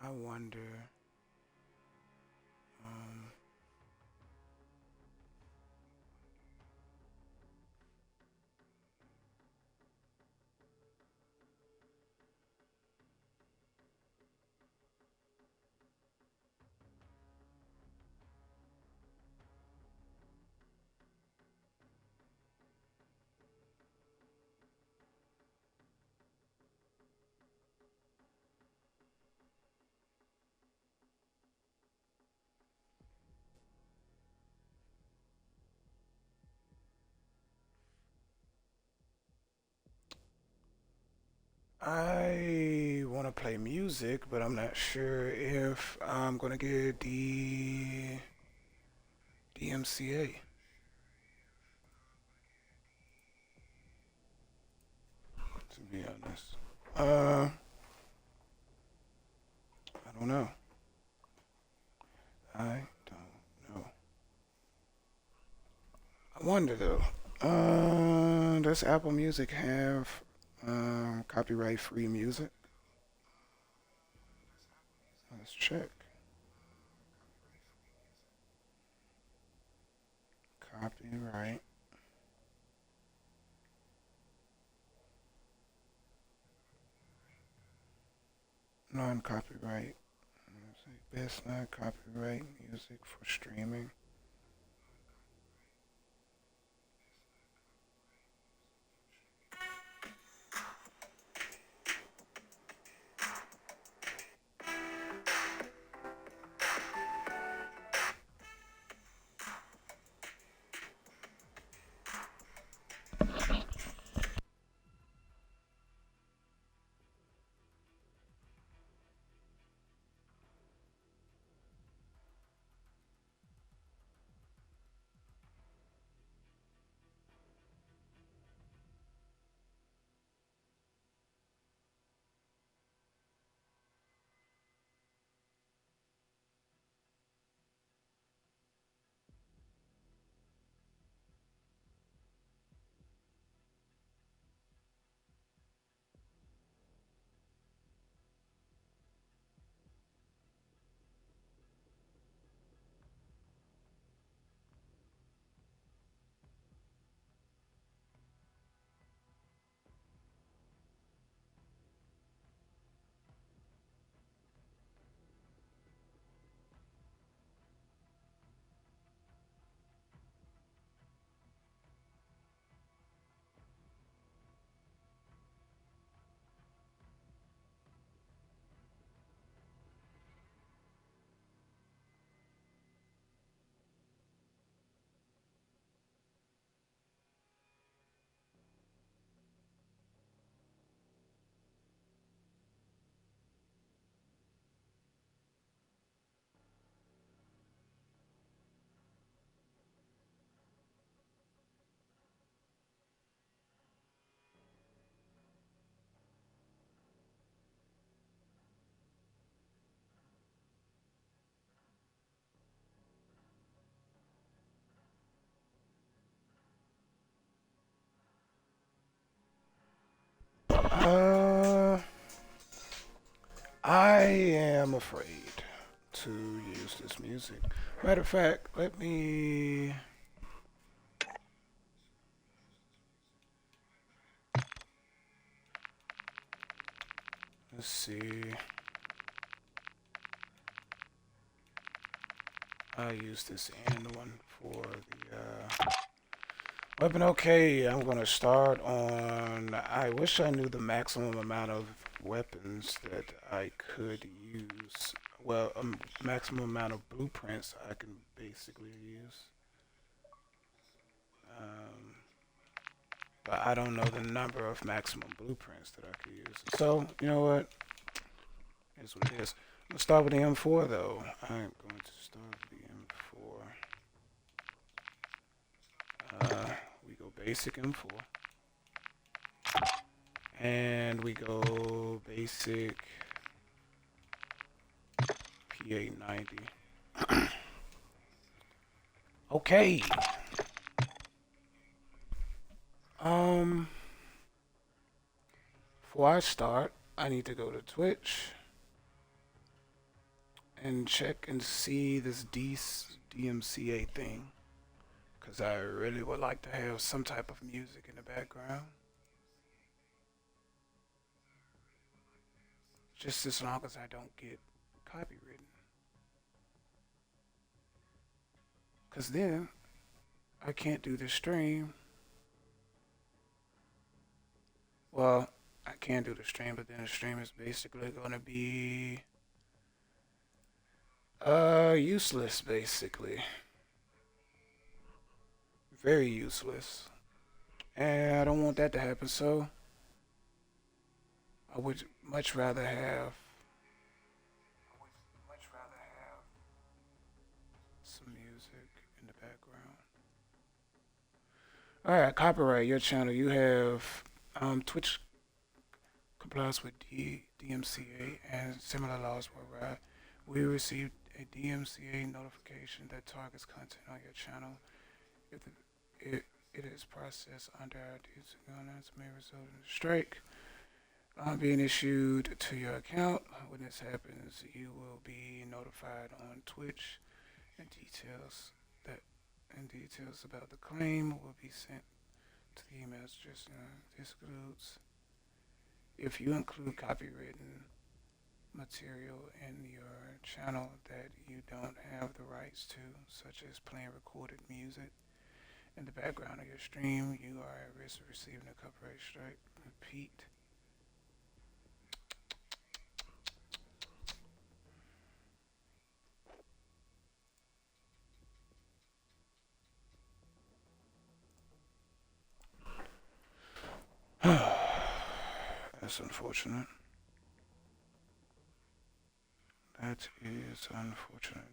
I wonder. I want to play music, but I'm not sure if I'm gonna get the DMCA. To be honest, I don't know. I don't know. I wonder though. Does Apple Music have copyright free music? Let's check. Copyright. Non-copyright music. Best non-copyright music for streaming. Uh, I am afraid to use this music. Matter of fact, let's see. I use this end one for the weapon. Okay, I'm gonna start on. I wish I knew the maximum amount of weapons that I could use. Well, maximum amount of blueprints I can basically use. Um, but I don't know the number of maximum blueprints that I could use. So, you know what? Here's what it is. Let's start with the M4 though. I'm going to start with the M4. We go basic M4. And we go basic P890. Okay. Before I start, I need to go to Twitch. and check and see this DMCA thing, because I really would like to have some type of music in the background. Just as long as I don't get copywritten. Because then I can't do the stream. Well, I can do the stream, but then the stream is basically going to be useless, basically. Very useless. And I don't want that to happen, so I would much rather have some music in the background. All right, copyright your channel. You have Twitch complies with DMCA and similar laws worldwide. We received a DMCA notification that targets content on your channel. If it is processed under our DMCA, may result in a strike being issued to your account. When this happens, you will be notified on Twitch, and details about the claim will be sent to the email address. This includes if you include copywritten material in your channel that you don't have the rights to, such as playing recorded music in the background of your stream, you are at risk of receiving a copyright strike. Repeat. That's unfortunate. That is unfortunate.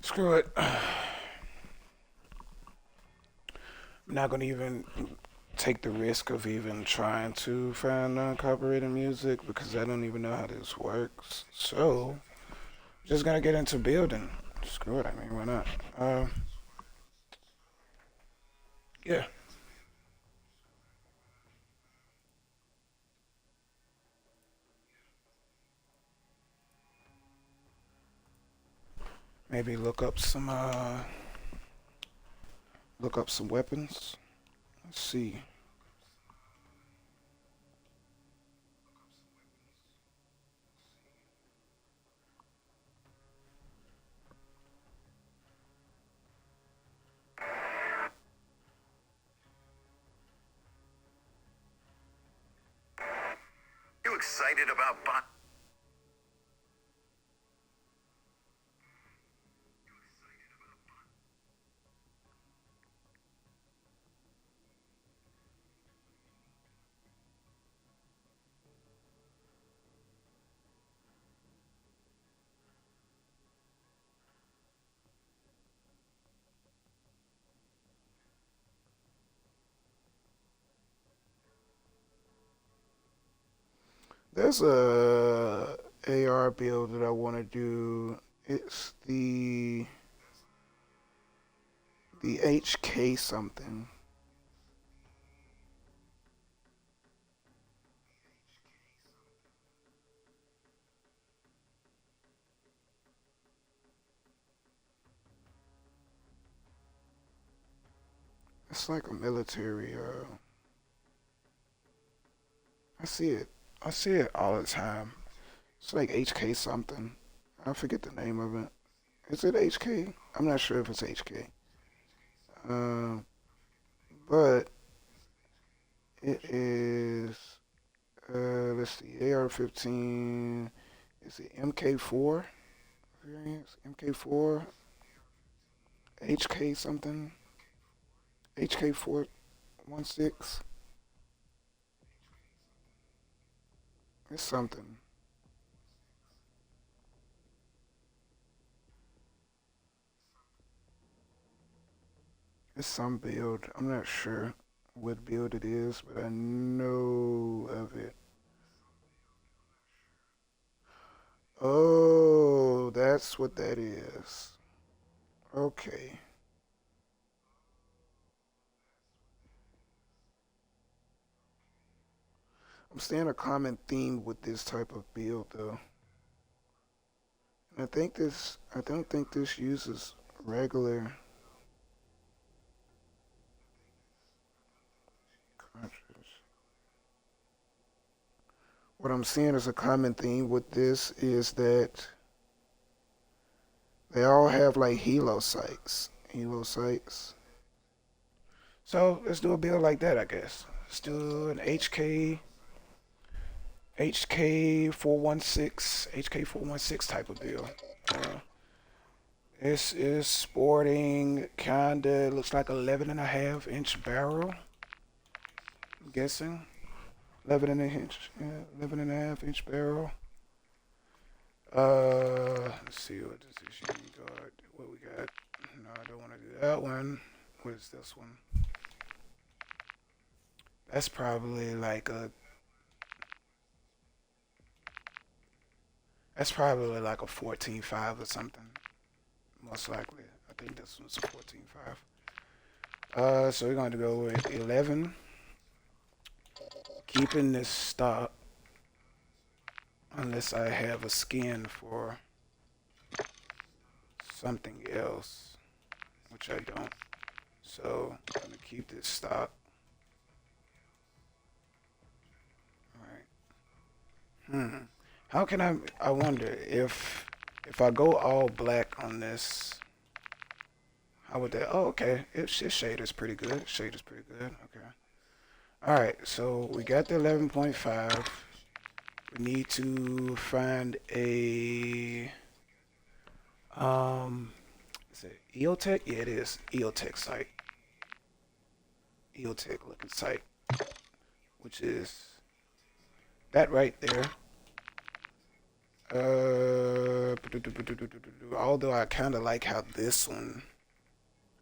Screw it. I'm not gonna even take the risk of even trying to find non-copyrighted music because I don't even know how this works. So, just gonna get into building. Screw it, I mean, why not? Yeah. Maybe look up some weapons. Let's see. You excited about buying? There's a AR build that I want to do. It's the HK something. It's like a military. I see it. I see it all the time. It's like HK something. I forget the name of it. Is it HK? I'm not sure if it's HK. Uh, but it is. Let's see. AR-15. Is it MK4 variants? MK4. HK something. HK416. It's something. It's some build. I'm not sure what build it is, but I know of it. Oh, that's what that is. Okay. I'm seeing a common theme with this type of build though. And I don't think this uses regular cartridge. What I'm seeing as a common theme with this is that they all have like helo sights. Helo sights. So let's do a build like that, I guess. Let's do an HK416 type of build. Uh, this is sporting kinda looks like 11.5 inch barrel. I'm guessing 11.5 inch barrel. Let's see what does this unit guard. What we got? No, I don't want to do that one. What is this one? That's probably like a. That's probably like a 14.5 or something. Most likely, I think this one's a 14.5. So we're going to go with 11. Keeping this stock unless I have a skin for something else, which I don't. So I'm gonna keep this stock. All right. How can I wonder if I go all black on this, how would that? Oh, okay. Its shade is pretty good. Shade is pretty good. Okay. All right. So we got the 11.5. We need to find a is it EOTech? Yeah, it is EOTech site. EOTech looking site, which is that right there. Although I kind of like how this one,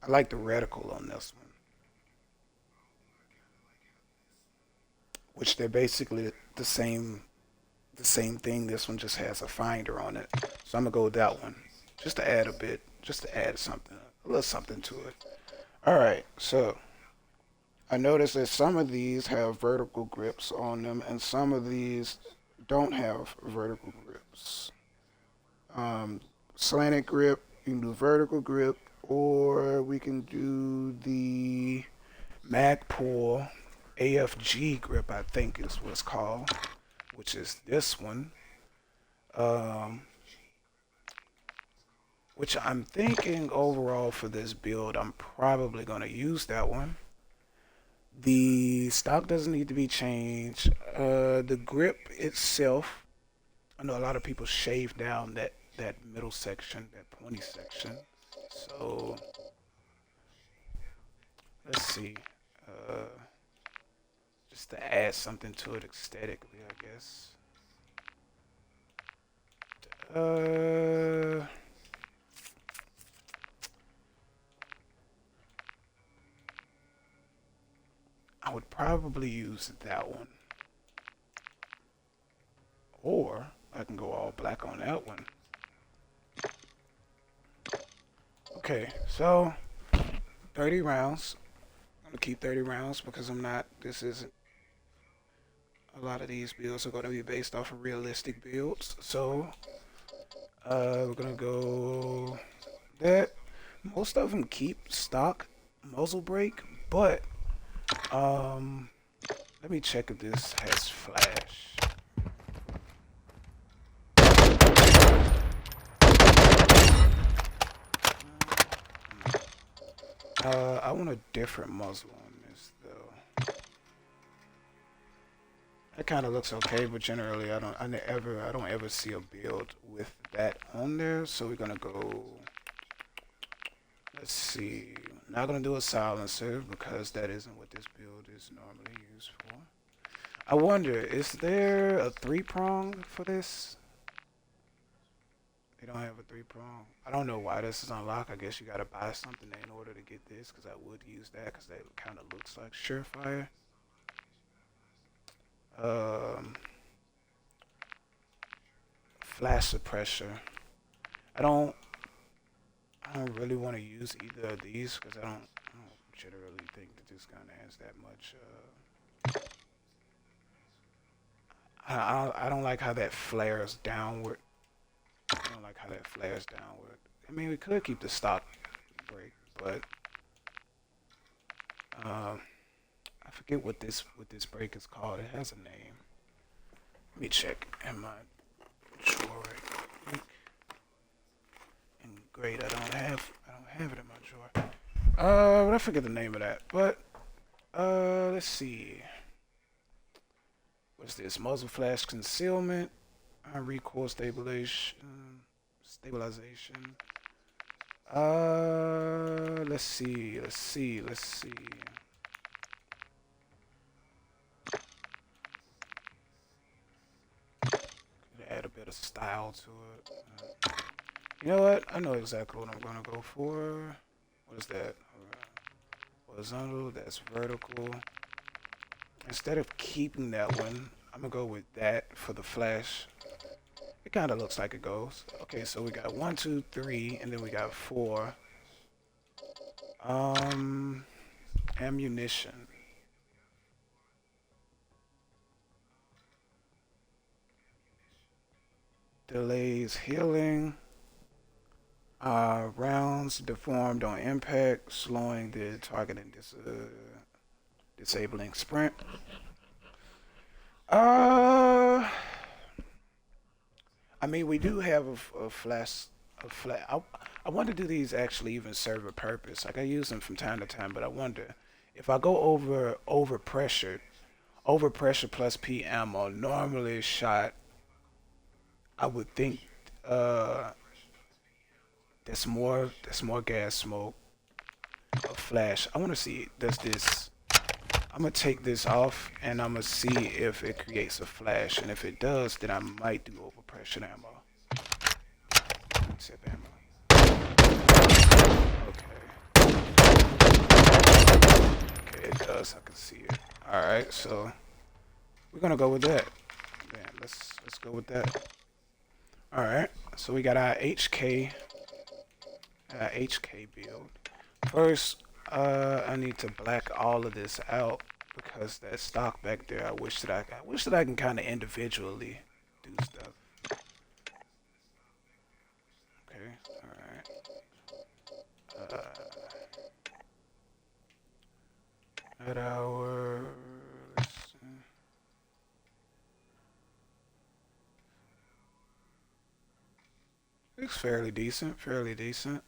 I like the reticle on this one. which they're basically the same thing. This one just has a finder on it. So I'm gonna go with that one. Just to add a bit, just to add something, a little something to it. Alright, so I noticed that some of these have vertical grips on them and some of these don't have vertical grips. Slanted grip, you can do vertical grip, or we can do the Magpul AFG grip, I think is what it's called, which is this one. Which I'm thinking overall for this build, I'm probably going to use that one. The stock doesn't need to be changed. The grip itself, I know a lot of people shave down that middle section, that pointy section. So let's see. Just to add something to it aesthetically, I guess. I would probably use that one. Or I can go all black on that one. Okay, so 30 rounds. I'm gonna keep 30 rounds because this isn't, a lot of these builds are gonna be based off of realistic builds. So we're gonna go that. Most of them keep stock muzzle brake, but let me check if this has flash. I want a different muzzle on this though. That kind of looks okay, but generally I don't ever see a build with that on there. So we're gonna go. Let's see. Not gonna do a silencer because that isn't what this build is normally used for. I wonder, is there a 3-prong for this? They don't have a 3-prong. I don't know why this is unlocked. I guess you gotta buy something in order to get this, because I would use that because that kind of looks like Surefire. Flash suppressor. I don't really want to use either of these because I don't generally think that this gun has that much. I don't like how that flares downward. I don't like how that flares downward. I mean, we could keep the stock brake, but I forget what this brake is called. It has a name. Let me check in my drawer right quick. And great, I don't have it in my drawer. But I forget the name of that. But let's see. What's this? Muzzle flash concealment, recoil stabilization. Let's see. Add a bit of style to it. You know what? I know exactly what I'm gonna go for. What is that? Horizontal. That's vertical. Instead of keeping that one, I'm gonna go with that for the flash. It kind of looks like it goes. Okay, so we got 1, 2, 3, and then we got 4. Ammunition. Delays healing. Rounds deformed on impact, slowing the target and disabling sprint. I mean, we do have a flash. I wonder, do these actually even serve a purpose? Like, I use them from time to time, but I wonder if I go over pressure plus P ammo. Normally shot, I would think that's more gas smoke. A flash. I want to see, does this. I'm gonna take this off and I'm gonna see if it creates a flash, and if it does, then I might do overpressure ammo. Tip ammo. Okay, it does. I can see it. All right, so We're gonna go with that. Yeah, let's go with that. All right. So we got our HK build. First, I need to black all of this out because that stock back there. I wish that I can kind of individually do stuff. Okay. All right. At our looks fairly decent. Fairly decent.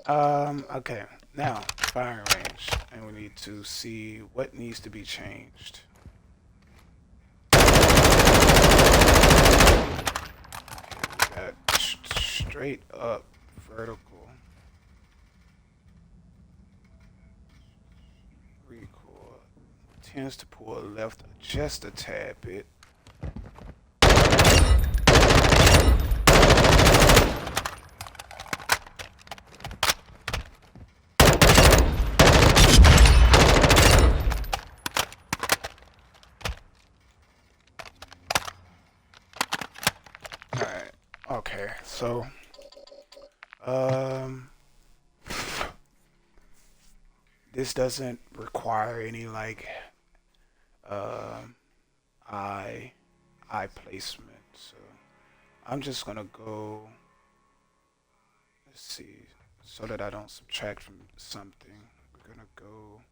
Okay. Now firing range, and we need to see what needs to be changed. Got straight up vertical recoil. Tends to pull left just a tad bit. Alright. Okay, so um this doesn't require any like um eye eye placement. So I'm just gonna go, let's see, so that I don't subtract from something. We're gonna go,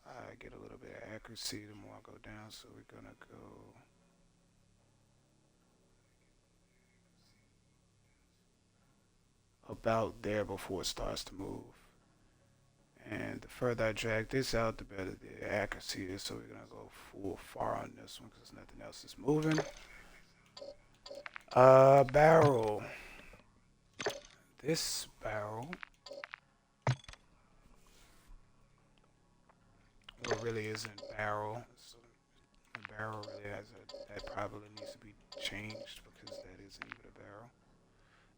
I get a little bit of accuracy the more I go down, so we're gonna go about there before it starts to move. And the further I drag this out, the better the accuracy is. So we're gonna go full far on this one because nothing else is moving. Barrel. This barrel, well, really isn't barrel. So the barrel really has that probably needs to be changed because that isn't even a barrel.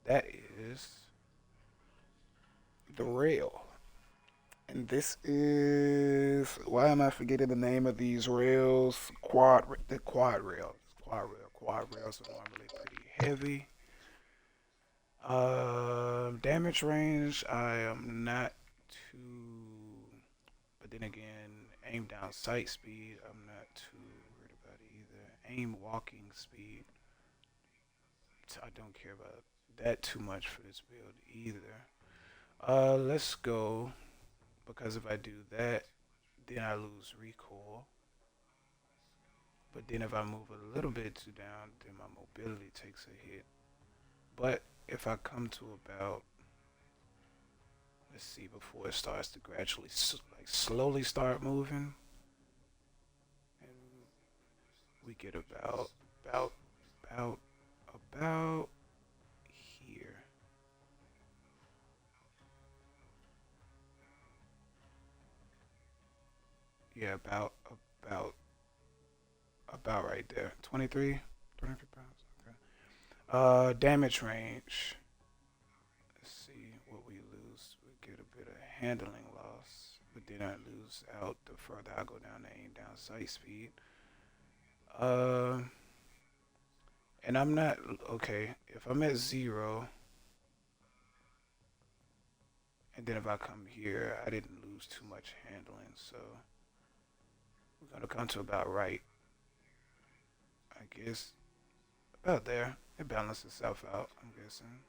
That is the rail. And this is, why am I forgetting the name of these rails? The quad rails. Quad rails are normally pretty heavy. Damage range, I am not too, but then again, aim down sight speed, I'm not too worried about it either. Aim walking speed, I don't care about that too much for this build either. Let's go, because if I do that, then I lose recoil. But then if I move a little bit too down, then my mobility takes a hit. But if I come to about, let's see, before it starts to gradually, like slowly start moving, and we get about, about, about here. Yeah, about, about right there. 23, 23 pounds. Okay. Damage range. Let's see what we lose. We get a bit of handling loss, but then I lose out the further I go down the aim down sight speed. Uh, and I'm not okay. If I'm at 0, and then if I come here, I didn't lose too much handling, so we're gonna come to about right. I guess about there. It balances itself out. I'm guessing.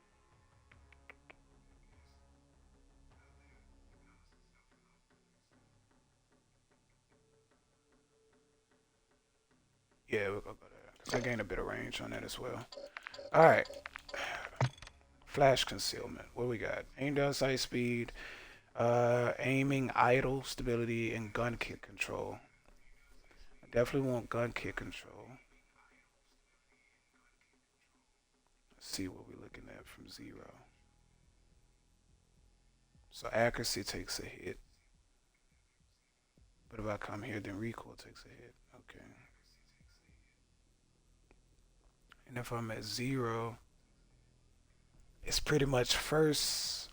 Yeah, we're gonna go there because I gained a bit of range on that as well. All right. Flash concealment. What we got? Aim down sight speed, aiming, idle, stability, and gun kick control. I definitely want gun kick control. Let's see what we're looking at from 0. So accuracy takes a hit. But if I come here, then recoil takes a hit. Okay. And if I'm at 0, it's pretty much first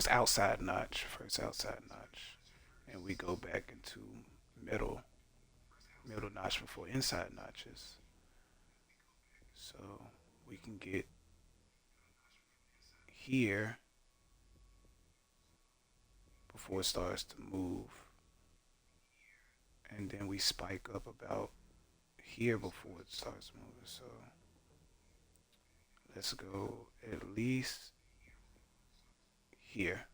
outside notch. First outside notch. and we go back into middle notch before inside notches. So we can get here before it starts to move, and then we spike up about here before it starts moving. So let's go at least here.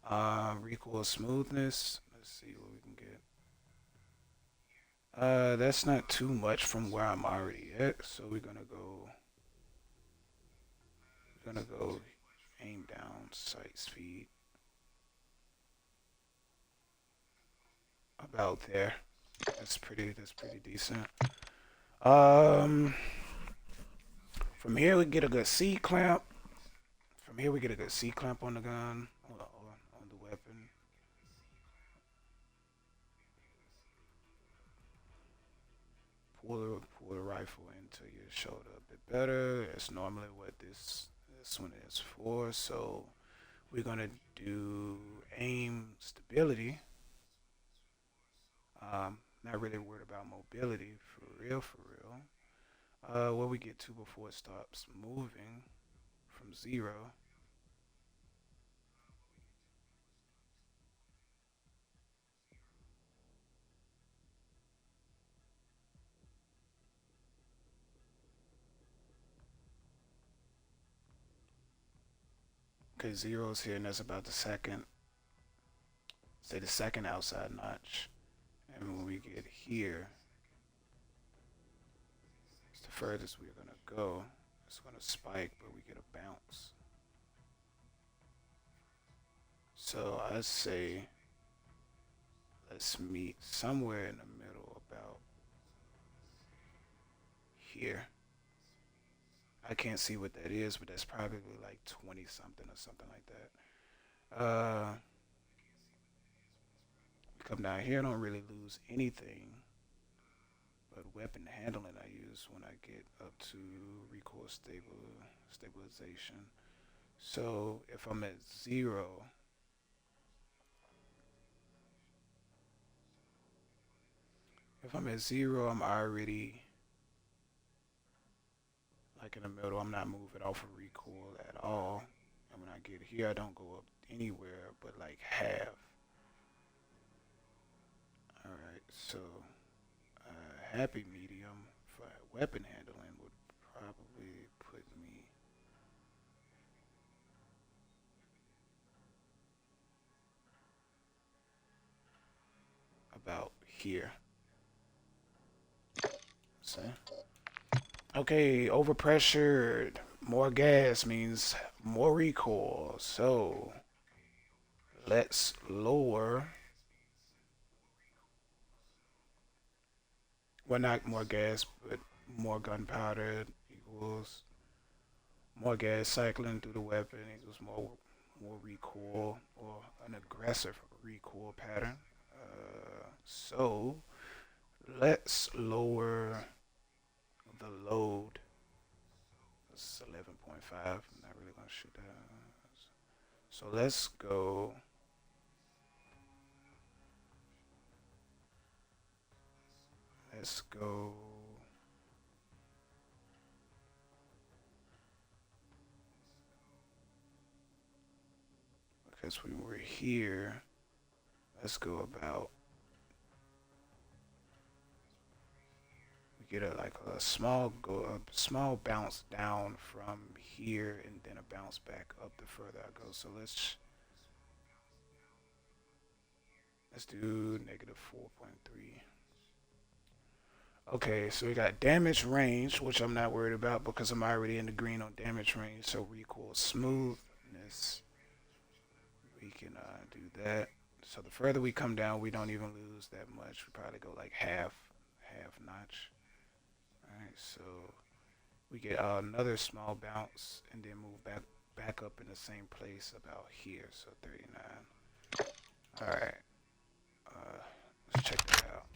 Recoil smoothness. Let's see what we can get. That's not too much from where I'm already at, so we're gonna go aim down sight speed about there. That's pretty decent. From here we get a good C clamp. From here we get a good C clamp on the gun, on the weapon. Pull the rifle into your shoulder a bit better. That's normally what this one is for. So we're gonna do aim stability. Not really worried about mobility for real. What we get to before it stops moving from 0. Okay, 0 is here, and that's about the second. Say the second outside notch. And when we get here, it's the furthest we're gonna go. It's gonna spike, but we get a bounce. So I say let's meet somewhere in the middle about here. I can't see what that is, but that's probably like 20 something or something like that. Come down here, I don't really lose anything, but weapon handling I use when I get up to recoil stabilization. So if I'm at 0, I'm already like in the middle. I'm not moving off of recoil at all. And when I get here, I don't go up anywhere but like half. Alright, so happy medium for weapon handling would probably put me about here. See? Okay, overpressured. More gas means more recoil. So let's lower. Well, not more gas, but more gunpowder equals more gas cycling through the weapon equals more recoil, or an aggressive recoil pattern. So let's lower the load. It's 11.5. I'm not really gonna shoot that. So let's go. Let's go. Because when we're here, let's go about. We get a small bounce down from here, and then a bounce back up the further I go. So let's do -4.3. Okay, so we got damage range, which I'm not worried about because I'm already in the green on damage range. So recoil smoothness, we can do that. So the further we come down, we don't even lose that much. We probably go like half notch. Alright, so we get another small bounce and then move back up in the same place about here. So 39. Alright, let's check that out.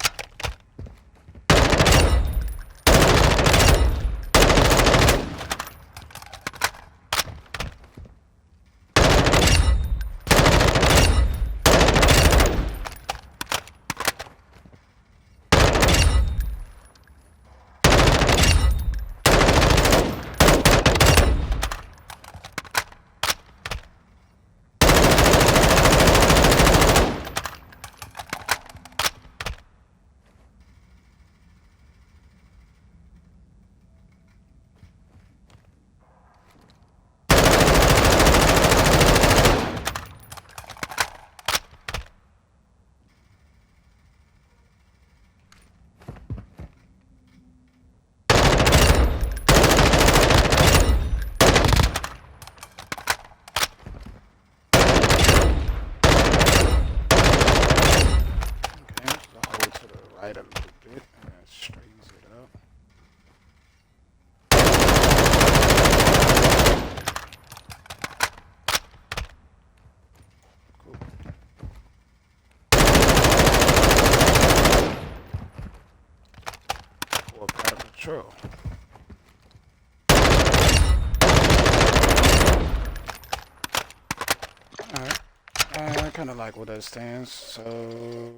kind of like where that stands. So,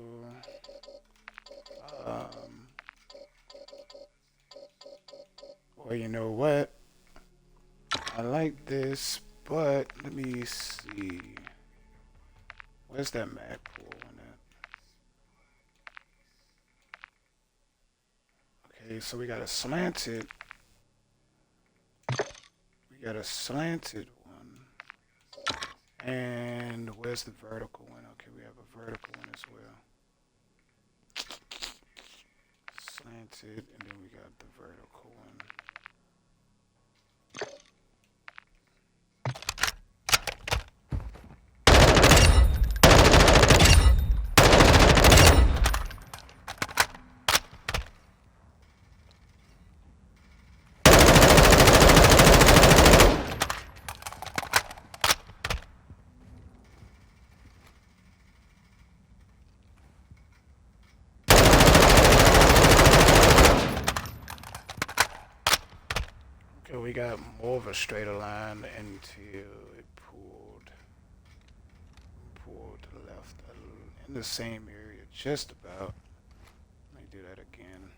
um, well, you know what? I like this, but let me see. Where's that mag pool on that? Okay, so we got a slanted. We got a slanted one. And where's the vertical one? Okay, we have a vertical one as well. Slanted, and then we got the vertical one. Okay, we got more of a straighter line until it pulled to the left in the same area, just about. Let me do that again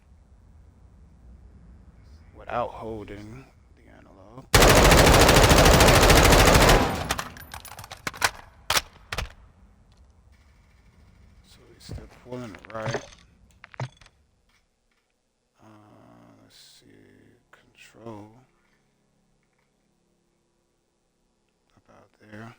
without holding the analog. So we still pulling it right. Let's see, control about there.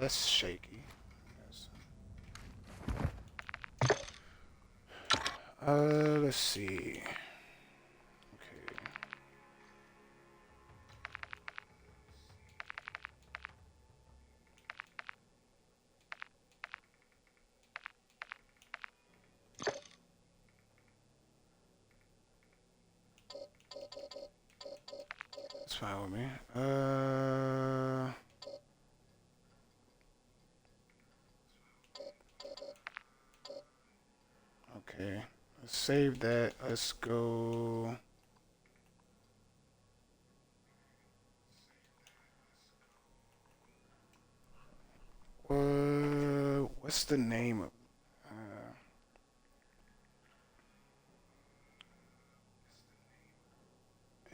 Less shaky. Let's see. Okay. That's fine with me. Okay. Let's save that. Let's go. What's the name of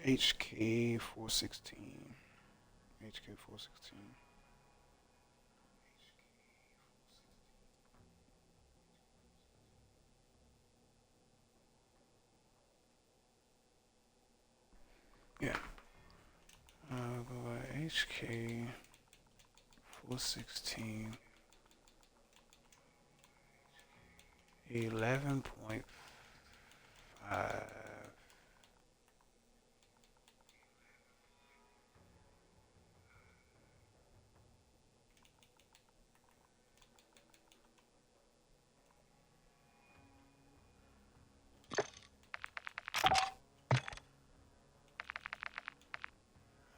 HK 416? HK 416. Yeah. Go by HK 416. 11.5.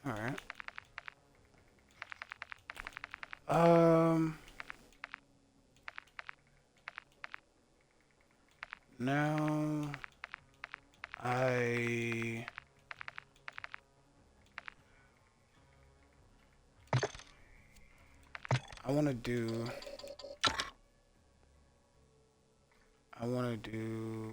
All right. Now I want to do. I want to do.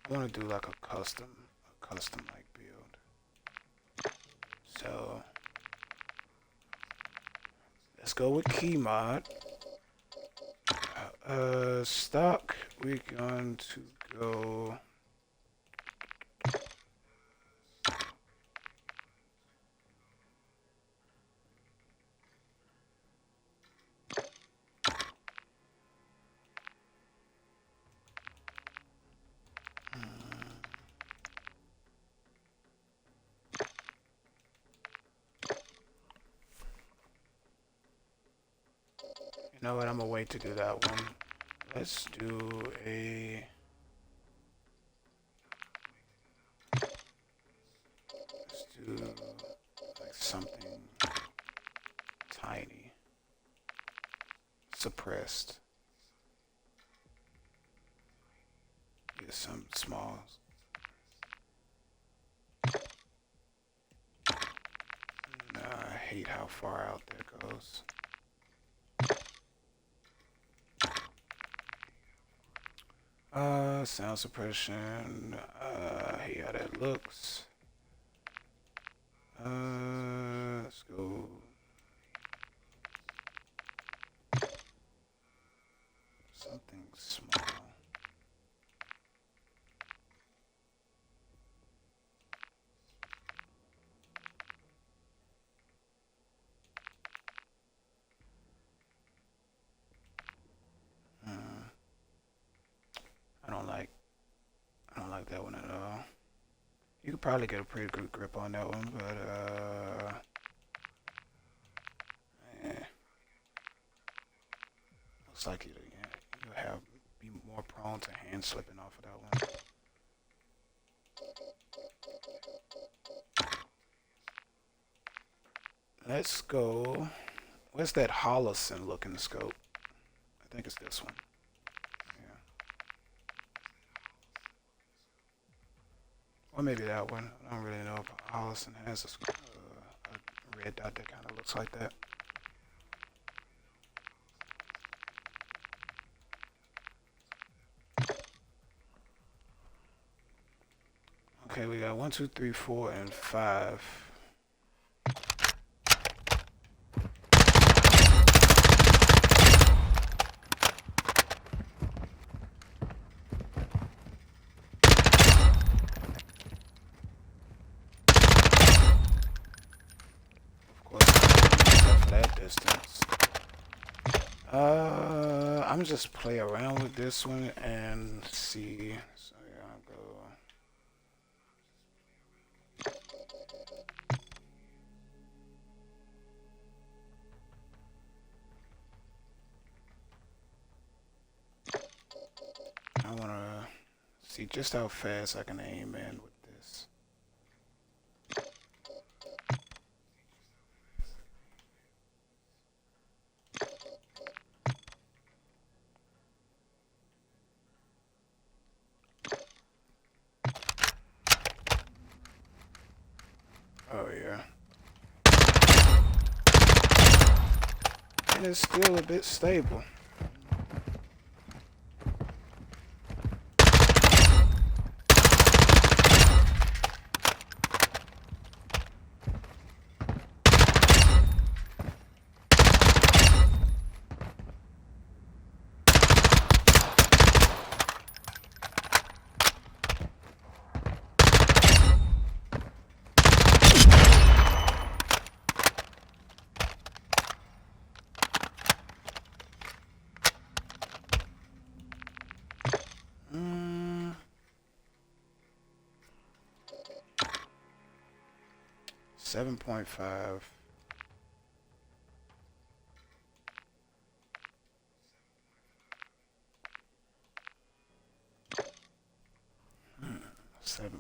I want to do like a custom like build. So let's go with key mod. Stock. We're going to go. know what? I'm gonna wait to do that one. Let's do a. Let's do like something tiny, suppressed. Get some small. I hate how far out that goes. Sound suppression. I hate how that looks. Let's go. Something small. I don't like that one at all. You could probably get a pretty good grip on that one, but looks like you have be more prone to hand slipping off of that one. Let's go. Where's that Hollison looking scope? I think it's this one. Yeah. Or maybe that one. I don't really know if Hollison has a red dot that kind of looks like that. Okay, we got 1, 2, 3, 4, and 5. That distance. I'm just play around with this one and see. So yeah, I'll go. I wanna see just how fast I can aim in with this. Oh yeah. And it's still a bit stable. Mm. 7.5. Hmm. 7.5.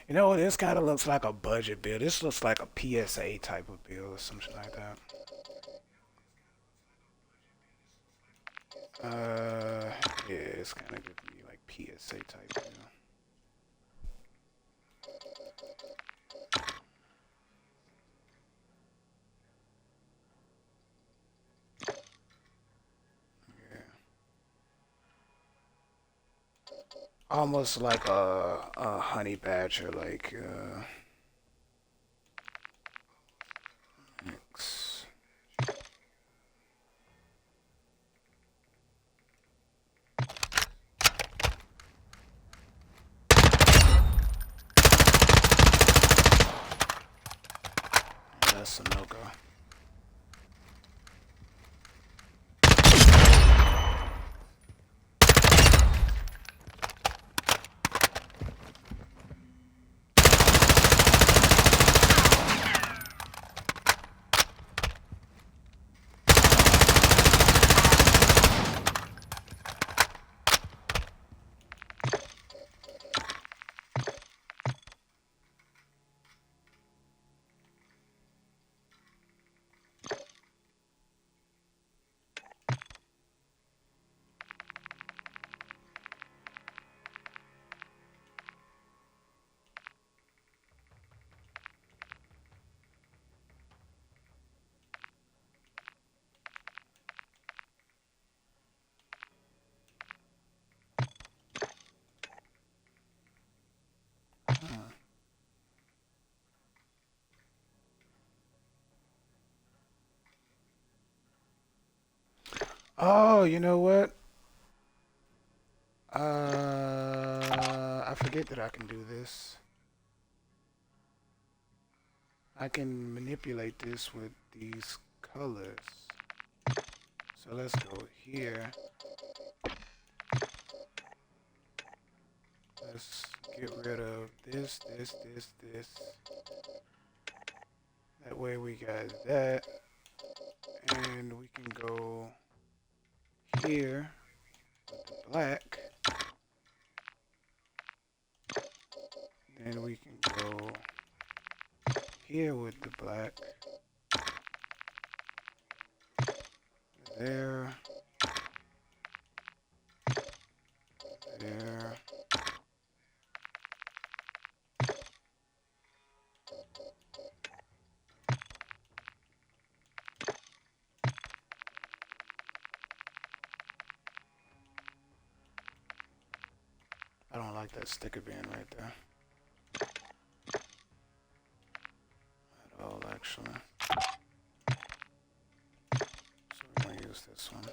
You know, this kind of looks like a budget build. This looks like a PSA type of build or something like that. Yeah, it's kind of giving me like PSA type build. Yeah. Almost like a honey badger, like X. That's a no-go. Oh, you know what? I forget that I can do this. I can manipulate this with these colors. So let's go here. Let's get rid of this. That way we got that. And we can go here with the black. Then we can go here with the black. There. There. I don't like that sticker being right there at all, actually. So we're going to use this one.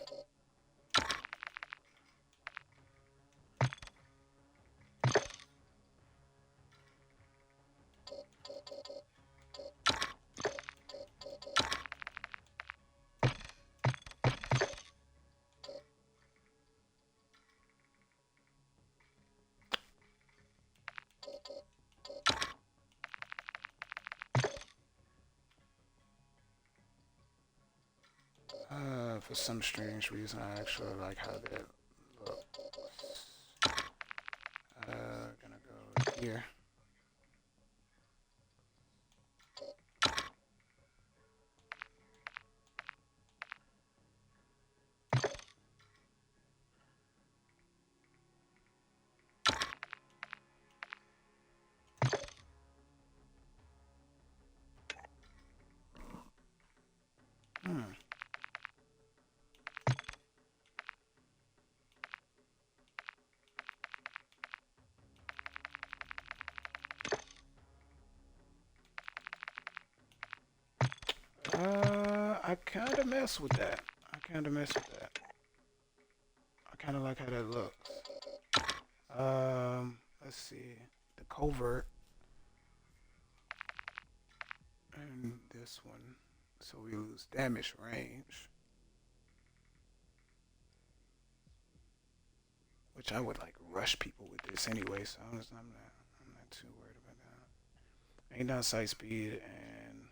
For some strange reason, I actually like how that looks. Gonna go here. Hmm. I kind of mess with that. I kind of like how that looks. Let's see. The covert and this one. So we lose damage range. Which I would like rush people with this anyway, so I'm not too worried about that. Ain't down sight speed and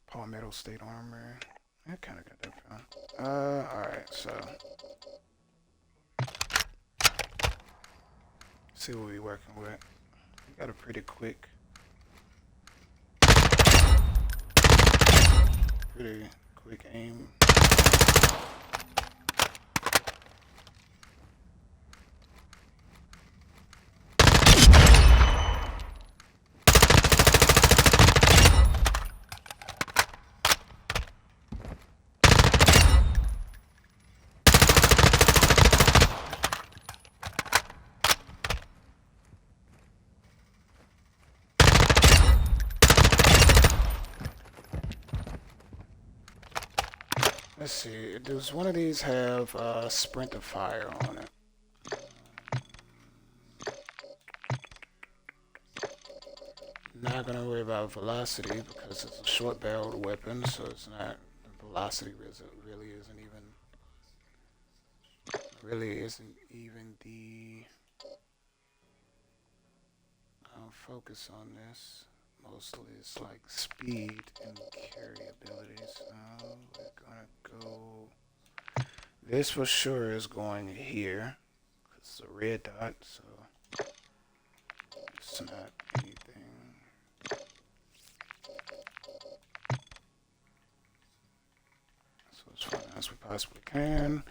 palmetto state armor. I kind of got that fun. Alright, so see what we working with. We got a pretty quick aim. Let's see. Does one of these have sprint of fire on it? Not gonna worry about velocity because it's a short-barreled weapon, so it's not. Velocity really isn't even the focus on this. Mostly it's like speed and carry abilities. We're gonna go. This for sure is going here. It's a red dot, so it's not anything. So as far as we possibly can.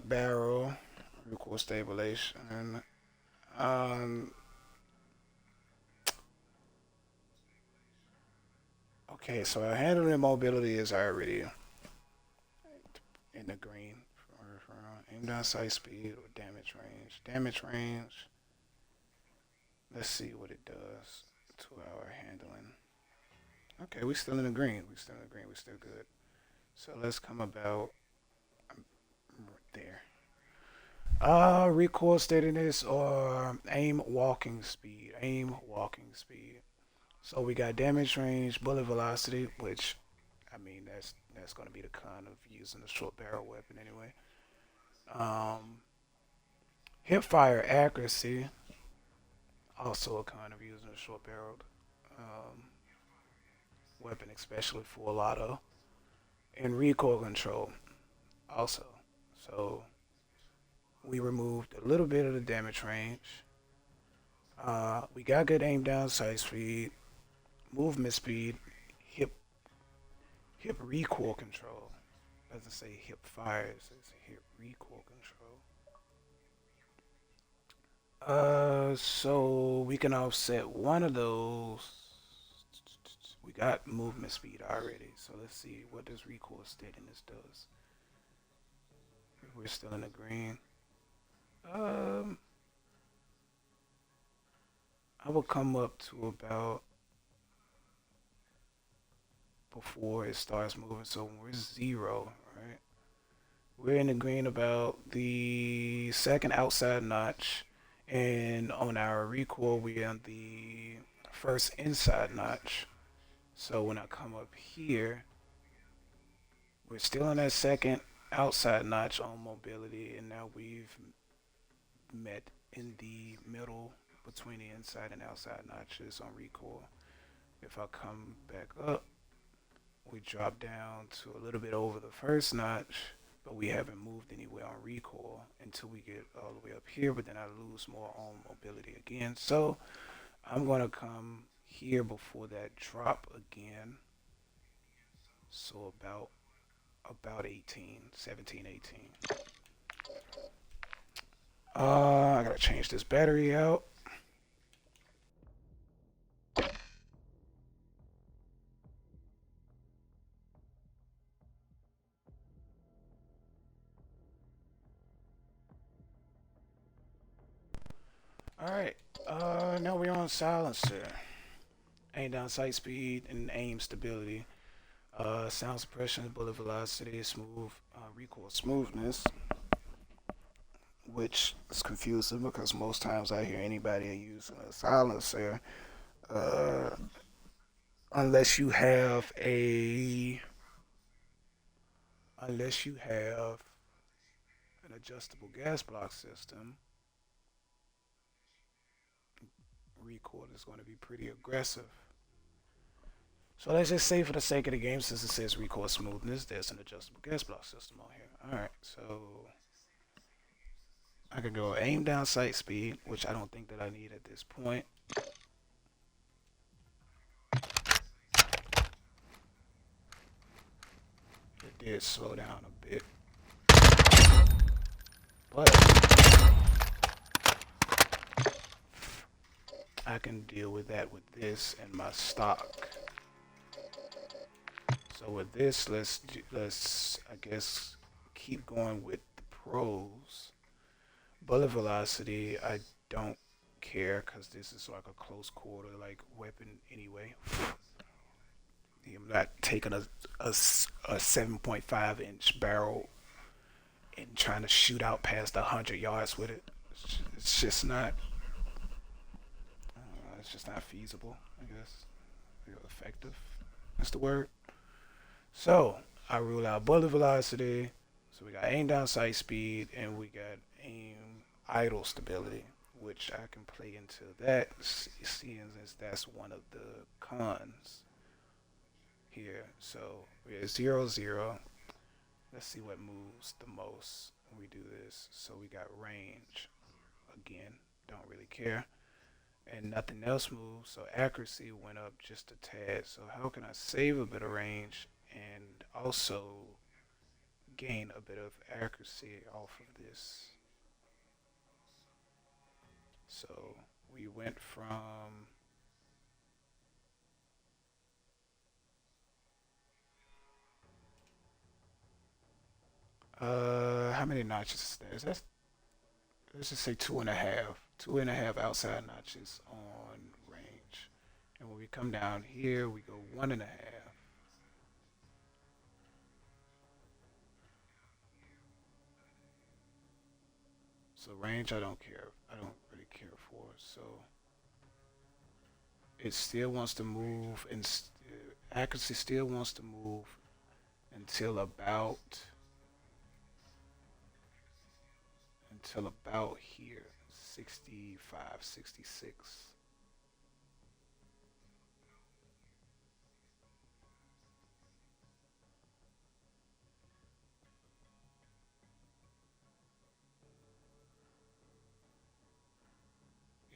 Barrel, recoil stabilization. Okay, so our handling mobility is already in the green Aim down sight speed or damage range. Damage range. Let's see what it does to our handling. Okay, we still in the green. We still in the green. We still good. So let's come about right there. Recoil steadiness or aim walking speed. Aim walking speed. So we got damage range, bullet velocity, which I mean that's gonna be the con of using a short barrel weapon anyway. Um, hip fire accuracy, also a con of using a short barreled um, weapon, especially full auto. And recoil control also. So we removed a little bit of the damage range. We got good aim down sight speed, movement speed, hip hip recoil control. Doesn't say hip fire, it says hip recoil control. So we can offset one of those. We got movement speed already, so let's see what this recoil steadiness does. We're still in the green. Um, I will come up to about before it starts moving. So when we're 0, right? We're in the green about the second outside notch, and on our recoil, we're on the first inside notch. So when I come up here, we're still on that second outside notch on mobility, and now we've met in the middle between the inside and outside notches on recoil. If I come back up, we drop down to a little bit over the first notch, but we haven't moved anywhere on recoil until we get all the way up here, but then I lose more on mobility again. So I'm going to come here before that drop again. So about 18, 17, 18. I gotta change this battery out. Alright, now we're on silencer. Aim down sight speed and aim stability. Sound suppression, bullet velocity, smooth, recoil smoothness. Which is confusing because most times I hear anybody using a silencer, uh, unless you have an adjustable gas block system, recoil is going to be pretty aggressive. So let's just say for the sake of the game, since it says recoil smoothness, there's an adjustable gas block system on here. Alright, so I can go aim down sight speed, which I don't think that I need at this point. It did slow down a bit. But I can deal with that with this and my stock. So with this, let's I guess keep going with the pros. Bullet velocity, I don't care because this is like a close quarter like weapon anyway. I'm not taking a 7.5-inch barrel and trying to shoot out past 100 yards with it. It's just not. It's just not feasible. I guess effective. That's the word. So I rule out bullet velocity. So we got aim down sight speed and we got aim idle stability, which I can play into that, seeing as that's one of the cons here. So we're 0, 0. Let's see what moves the most when we do this. So we got range. Again, don't really care. And nothing else moves, so accuracy went up just a tad. So how can I save a bit of range and also gain a bit of accuracy off of this? So we went from how many notches is that? Is that, let's just say 2.5. 2.5 outside notches on range. And when we come down here, we go 1.5. So range, I don't care. I don't really care for. So it still wants to move, and accuracy still wants to move until about here, 65, 66.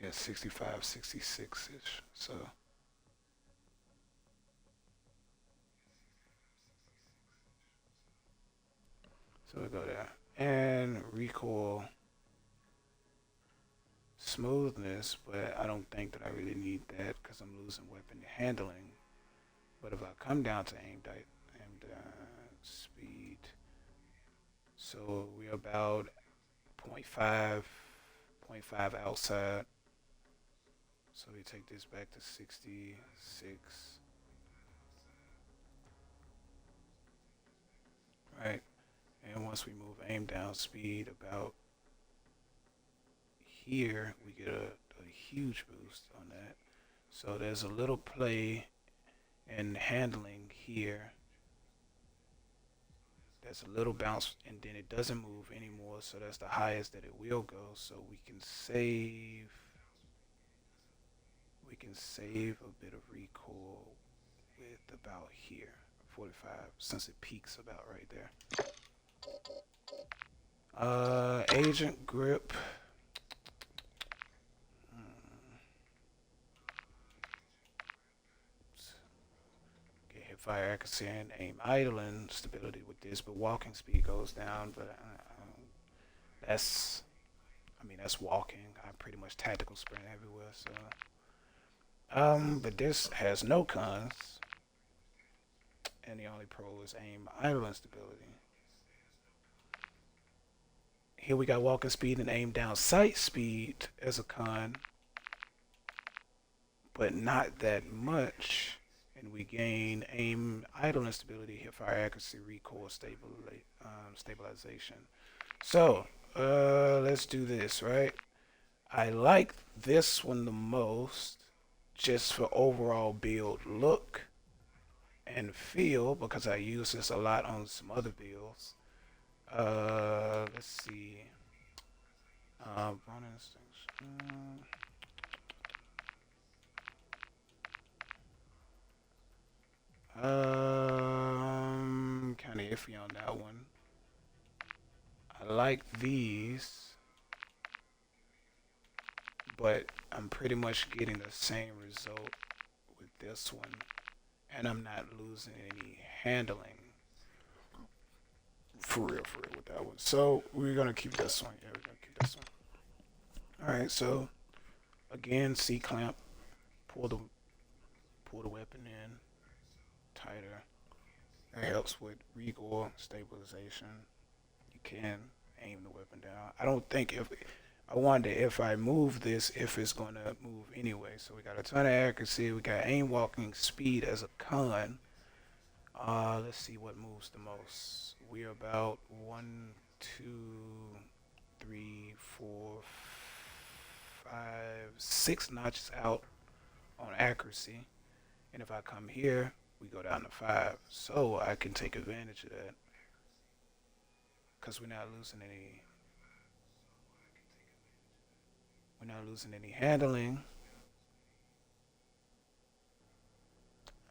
Yeah, 65, 66 ish. So we go there. And recoil smoothness, but I don't think that I really need that because I'm losing weapon handling. But if I come down to aim speed, so we're about point 0.5, point 0.5 outside. So we take this back to 66, right? And once we move aim down speed about here, we get a huge boost on that. So there's a little play in handling here. There's a little bounce, and then it doesn't move anymore. So that's the highest that it will go. So we can save. We can save a bit of recoil with about here, 45, since it peaks about right there. Agent grip. Get fire accuracy and aim idling stability with this, but walking speed goes down. But that's, I mean, that's walking. I pretty much tactical sprint everywhere. So, but this has no cons, and the only pro is aim idling stability. Here we got walking speed and aim down sight speed as a con, but not that much. And we gain aim idle instability, hip fire accuracy, recoil stabilization. So let's do this, right? I like this one the most, just for overall build look and feel, because I use this a lot on some other builds. Let's see. Running instincts. Kind of iffy on that one. I like these, but I'm pretty much getting the same result with this one, and I'm not losing any handling. For real with that one. So we're gonna keep this one. Yeah, we're gonna keep this one. All right. So again, C clamp. Pull the weapon in tighter. That helps with recoil stabilization. You can aim the weapon down. I don't think if I wonder if I move this, if it's gonna move anyway. So we got a ton of accuracy. We got aim walking speed as a con. Let's see what moves the most. We're about 1, 2, 3, 4, 5, 6 notches out on accuracy. And if I come here, we go down to 5. So I can take advantage of that. Because we're not losing any handling.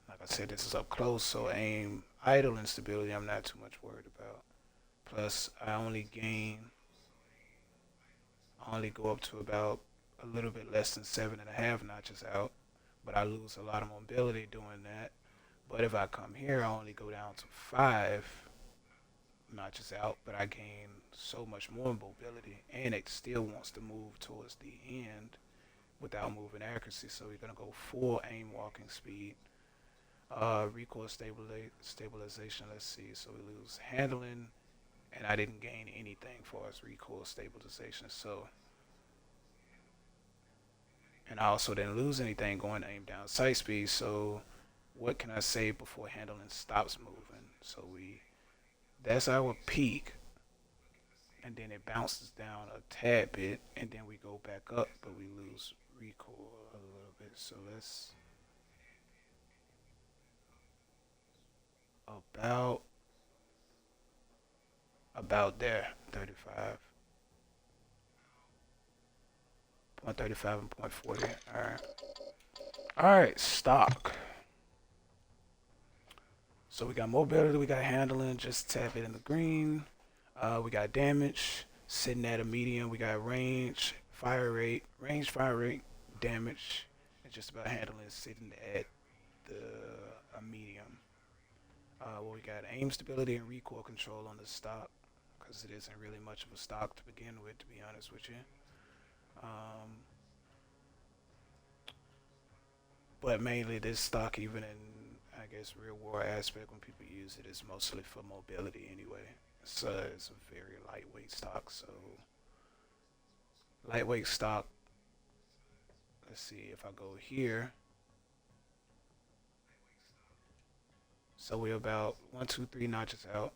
Like I said, this is up close, so aim idle instability I'm not too much worried about. Plus I only go up to about a little bit less than 7.5 notches out, but I lose a lot of mobility doing that. But if I come here, I only go down to 5 notches out, but I gain so much more mobility, and it still wants to move towards the end without moving accuracy. So we're gonna go full aim walking speed. Recoil stabilization. Let's see. So we lose handling and I didn't gain anything for its recoil stabilization. So, and I also didn't lose anything going aim down sight speed. So, what can I say before handling stops moving? So that's our peak, and then it bounces down a tad bit, and then we go back up, but we lose recoil a little bit. So let's about there, 35. 0.35 and 0.40. Alright. Alright, stock. So we got mobility, we got handling, just tap it in the green. We got damage, sitting at a medium. We got range, fire rate, damage, and just about handling sitting at a medium. Well, we got aim stability and recoil control on the stock, because it isn't really much of a stock to begin with, to be honest with you. But mainly this stock, even in I guess real world aspect, when people use it, is mostly for mobility anyway. So it's a very lightweight stock. So lightweight stock. Let's see if I go here. So we're about 1, 2, 3 notches out.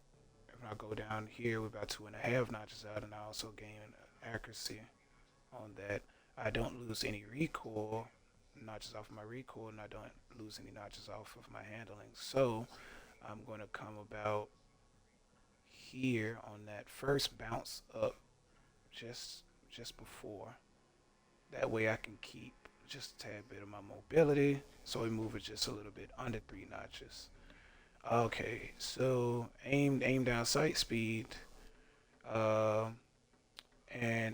If I go down here, we're about 2.5 notches out, and I also gain accuracy on that. I don't lose any recoil, notches off my recoil, and I don't lose any notches off of my handling. So I'm going to come about here on that first bounce up just before. That way I can keep just a tad bit of my mobility. So we move it just a little bit under 3 notches. Okay, so aim down sight speed, and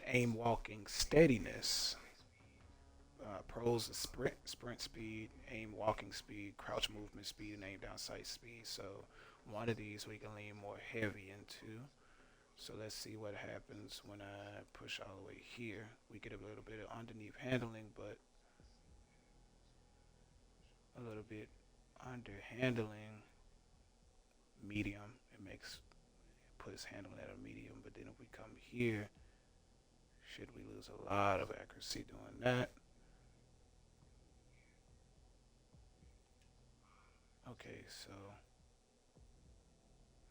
aim walking steadiness. Pros is sprint speed, aim walking speed, crouch movement speed, and aim down sight speed. So one of these we can lean more heavy into. So let's see what happens when I push all the way here. We get a little bit of underneath handling, but a little bit under handling medium. It puts handling at a medium, but then if we come here, should we lose a lot of accuracy doing that? Okay, so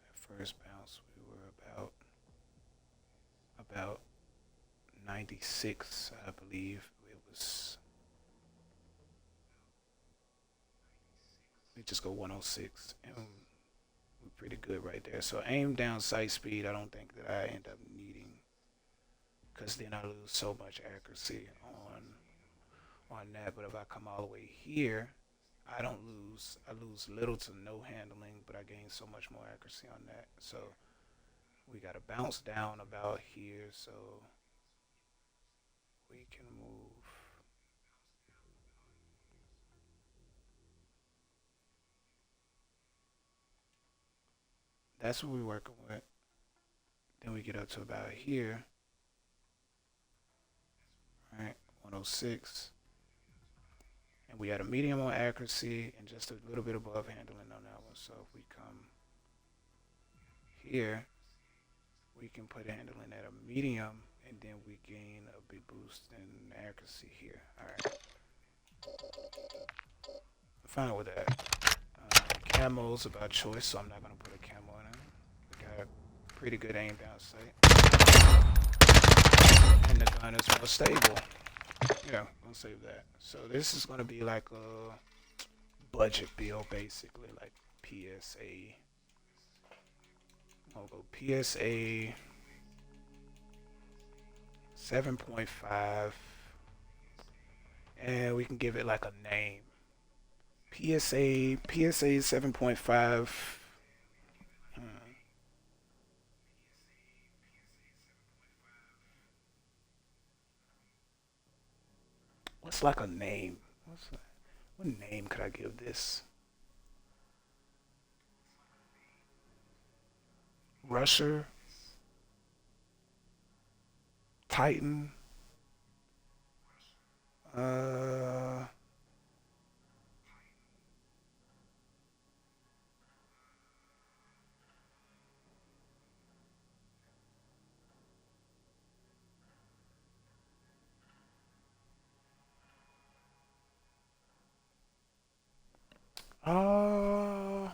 at first bounce we were about 96, I believe. It was, we just go 106, and we're pretty good right there. So aim down sight speed, I don't think that I end up needing, because then I lose so much accuracy on that. But if I come all the way here, I don't lose. I lose little to no handling, but I gain so much more accuracy on that. So we got to bounce down about here, so we can move. That's what we're working with. Then we get up to about here, right? 106. And we had a medium on accuracy and just a little bit above handling on that one. So if we come here, we can put handling at a medium, and then we gain a big boost in accuracy here. All right. I'm fine with that. Camo's about choice, so I'm not going to put a camo in it. We got a pretty good aim down sight. And the gun is more stable. Yeah, I'll save that. So this is going to be like a budget build, basically, like PSA. I'll go PSA 7.5, and we can give it like a name. PSA 7.5. What's like a name? What name could I give this? Rusher, Titan. Uh, Rattler.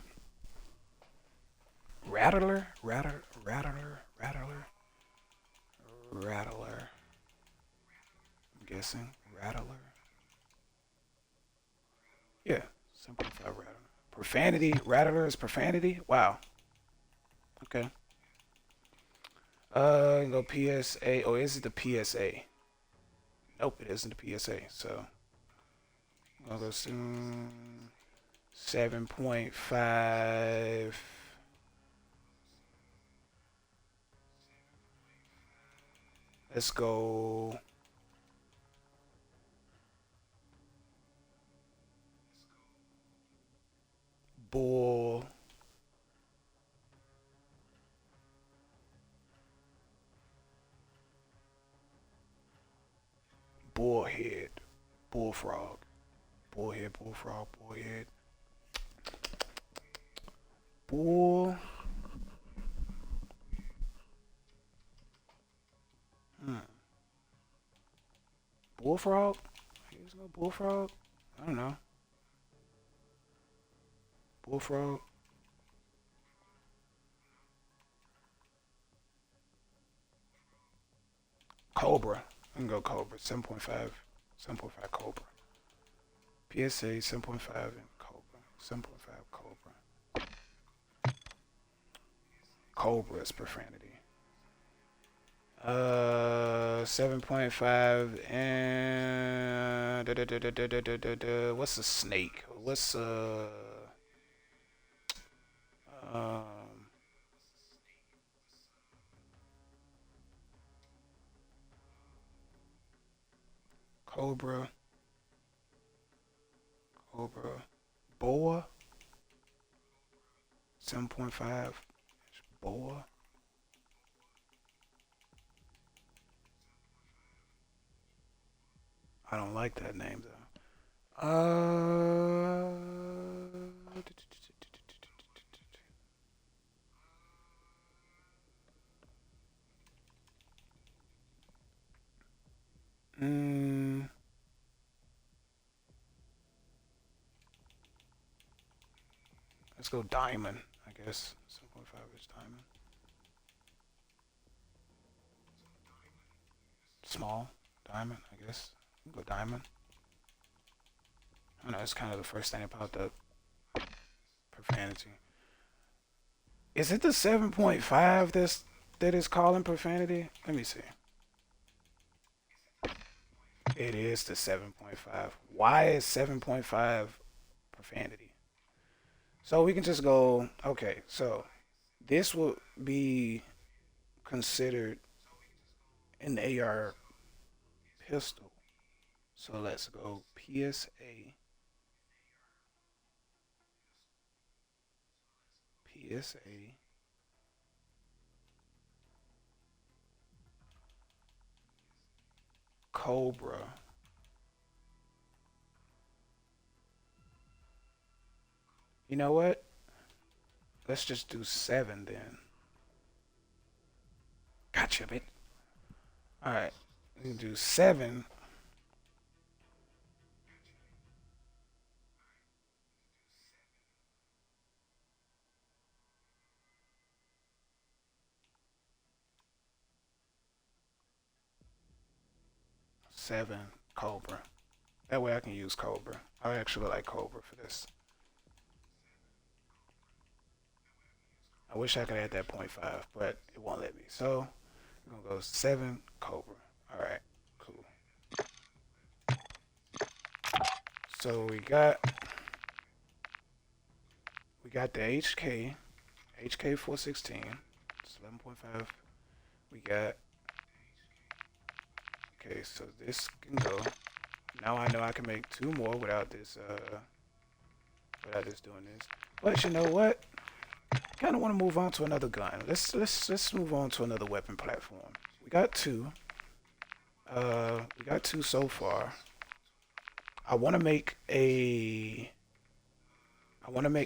I'm guessing rattler. Yeah, 7.5 rattler. Profanity. Rattler is profanity. Wow. Okay. You go PSA. Oh, is it the PSA? Nope, it isn't the PSA. So I'll go soon. 7.5. Let's go. Bull. Bullhead. Bullfrog. Bullhead. Bullfrog. Bullhead. Bull. Bullfrog? Here's no bullfrog? I don't know. Bullfrog? Cobra. I can go Cobra. 7.5. 7.5 Cobra. PSA 7.5 and Cobra. 7.5 Cobra. Cobra is profanity. 7.5 and what's a snake? What's um Cobra, Cobra, Boa, 7.5, Boa. I don't like that name though. Mm, let's go diamond, I guess. 7.5 is diamond. Small diamond, I guess. We'll go diamond. I know it's kind of the first thing about the profanity. Is it the 7.5 that is calling profanity? Let me see. It is the 7.5. Why is 7.5 profanity? So we can just go, okay, so this will be considered an AR pistol. So let's go PSA, PSA, Cobra. You know what? Let's just do 7 then. Gotcha, bit. Alright, we can do 7. 7 Cobra. That way I can use Cobra. I actually like Cobra for this. I wish I could add that 0.5, but it won't let me. So we're gonna go 7 Cobra. Alright, cool. So we got the HK 416. It's 11.5. We got okay, so this can go. Now I know I can make 2 more without this doing this. But you know what? Kind of want to move on to another gun. Let's move on to another weapon platform. We got 2. We got 2 so far. I want to make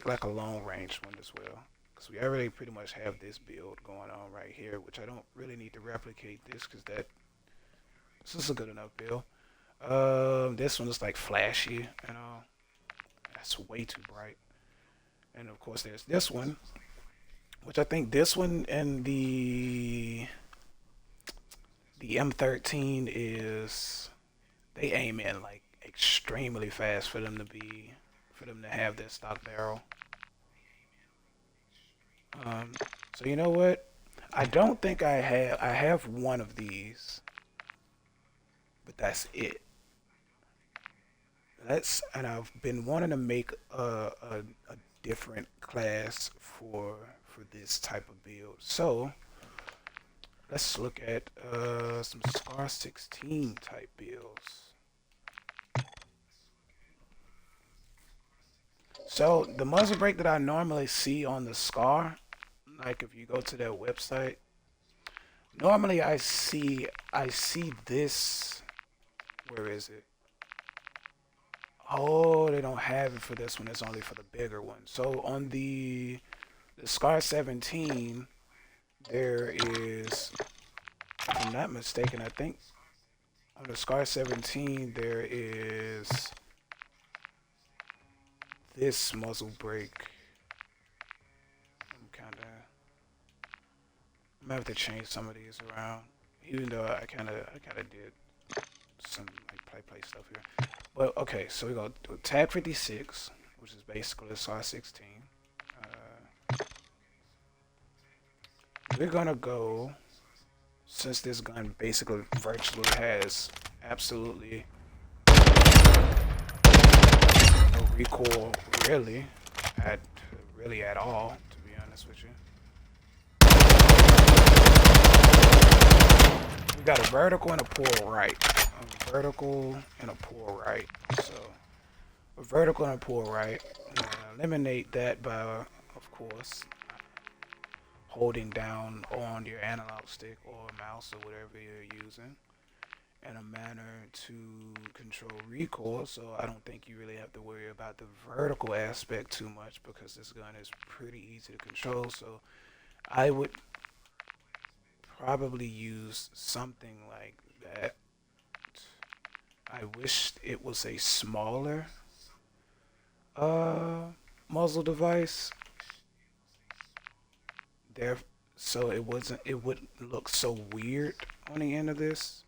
like a long range one as well, because we already pretty much have this build going on right here, which I don't really need to replicate this because this is a good enough build. This one is like flashy, you know. That's way too bright. And of course, there's this one, which I think this one and the M13 is they aim in like extremely fast for them to have their stock barrel. Um, so you know what? I don't think I have one of these, but that's it. And I've been wanting to make a different class for this type of build. So let's look at some Scar 16 type builds. So the muzzle brake that I normally see on the Scar, like if you go to their website, normally I see this. Where is it? Oh, they don't have it for this one. It's only for the bigger one. So on the Scar 17, there is, if I'm not mistaken, I think on the Scar 17 there is this muzzle brake. I'm gonna have to change some of these around, even though I kind of did some like play stuff here. But okay, so we go to tab 56, which is basically the SAR 16. We're gonna go, since this gun basically virtually has absolutely no recoil, at really at all, to be honest with you. We got a vertical and a pull right. A vertical and a pull right. So a vertical and a pull right. Eliminate that by, of course, holding down on your analog stick or mouse or whatever you're using in a manner to control recoil. So I don't think you really have to worry about the vertical aspect too much because this gun is pretty easy to control. So I would probably use something like that. I wish it was a smaller uh muzzle device there, so it wouldn't look so weird on the end of this.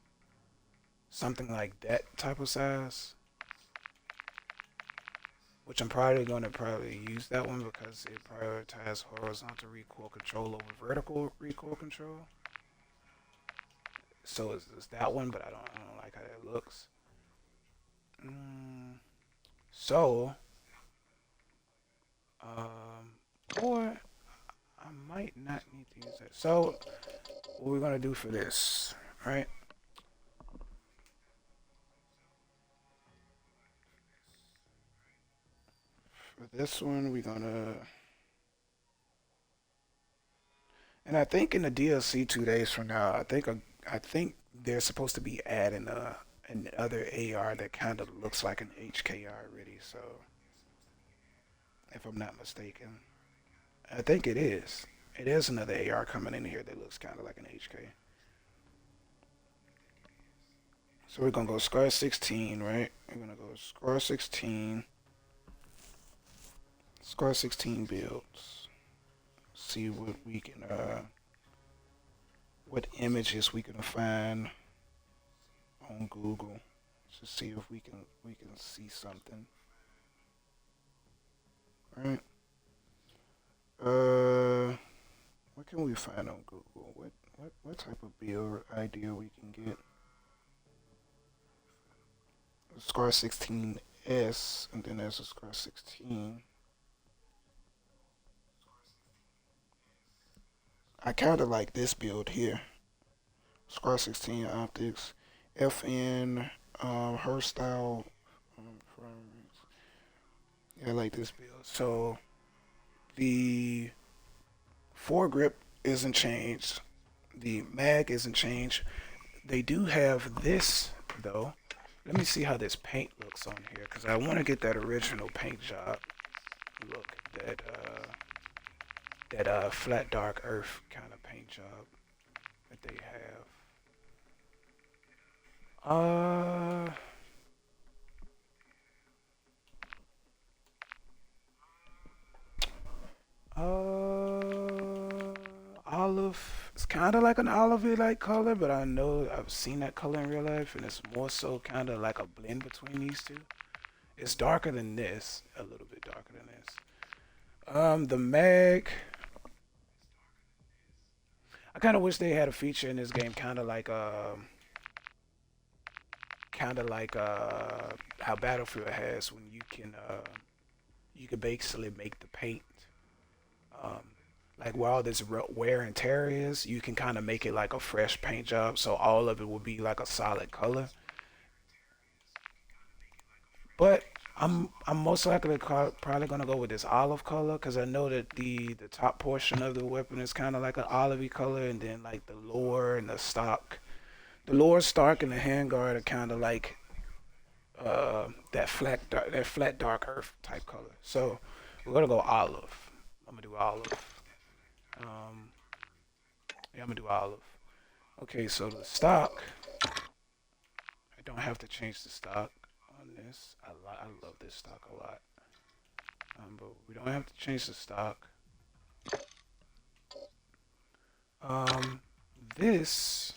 Something like that type of size, which I'm probably going to use that one because it prioritizes horizontal recoil control over vertical recoil control. So it's that one, but I don't like how that looks. So, or I might not need to use that. So, what we're gonna do for this, right? For this one, we're gonna, and I think in the DLC 2 days from now, I think they're supposed to be adding another AR that kind of looks like an HKR already. So, if I'm not mistaken, I think it is. It is another AR coming in here that looks kind of like an HK. So we're gonna go Scar 16, right? We're gonna go Scar 16, Scar 16 builds. See what we can, what images we can find on Google to see if we can see something, right? What can we find on Google? What type of build idea we can get? Scar 16S, and then there's a Scar 16. I kind of like this build here. Scar 16 optics, FN, hairstyle. Yeah, I like this build. So the foregrip isn't changed. The mag isn't changed. They do have this though. Let me see how this paint looks on here because I want to get that original paint job look, that flat dark earth kind of paint job that they have. Uh, kind of like an olivey like color, but I know I've seen that color in real life, and it's more so kind of like a blend between these two. It's darker than this, a little bit darker than this. The mag, I kind of wish they had a feature in this game, kind of like how Battlefield has when you can basically make the paint. Um, like where all this wear and tear is, you can kind of make it like a fresh paint job, so all of it will be like a solid color. But I'm most likely probably gonna go with this olive color because I know that the top portion of the weapon is kind of like an olivey color, and then like the lower and the lower stock and the handguard are kind of like that flat dark earth type color. So we're gonna go olive. I'm gonna do olive. Um, yeah, I'm gonna do olive. Okay, so the stock. I don't have to change the stock on this. I love this stock a lot. But we don't have to change the stock. Um, this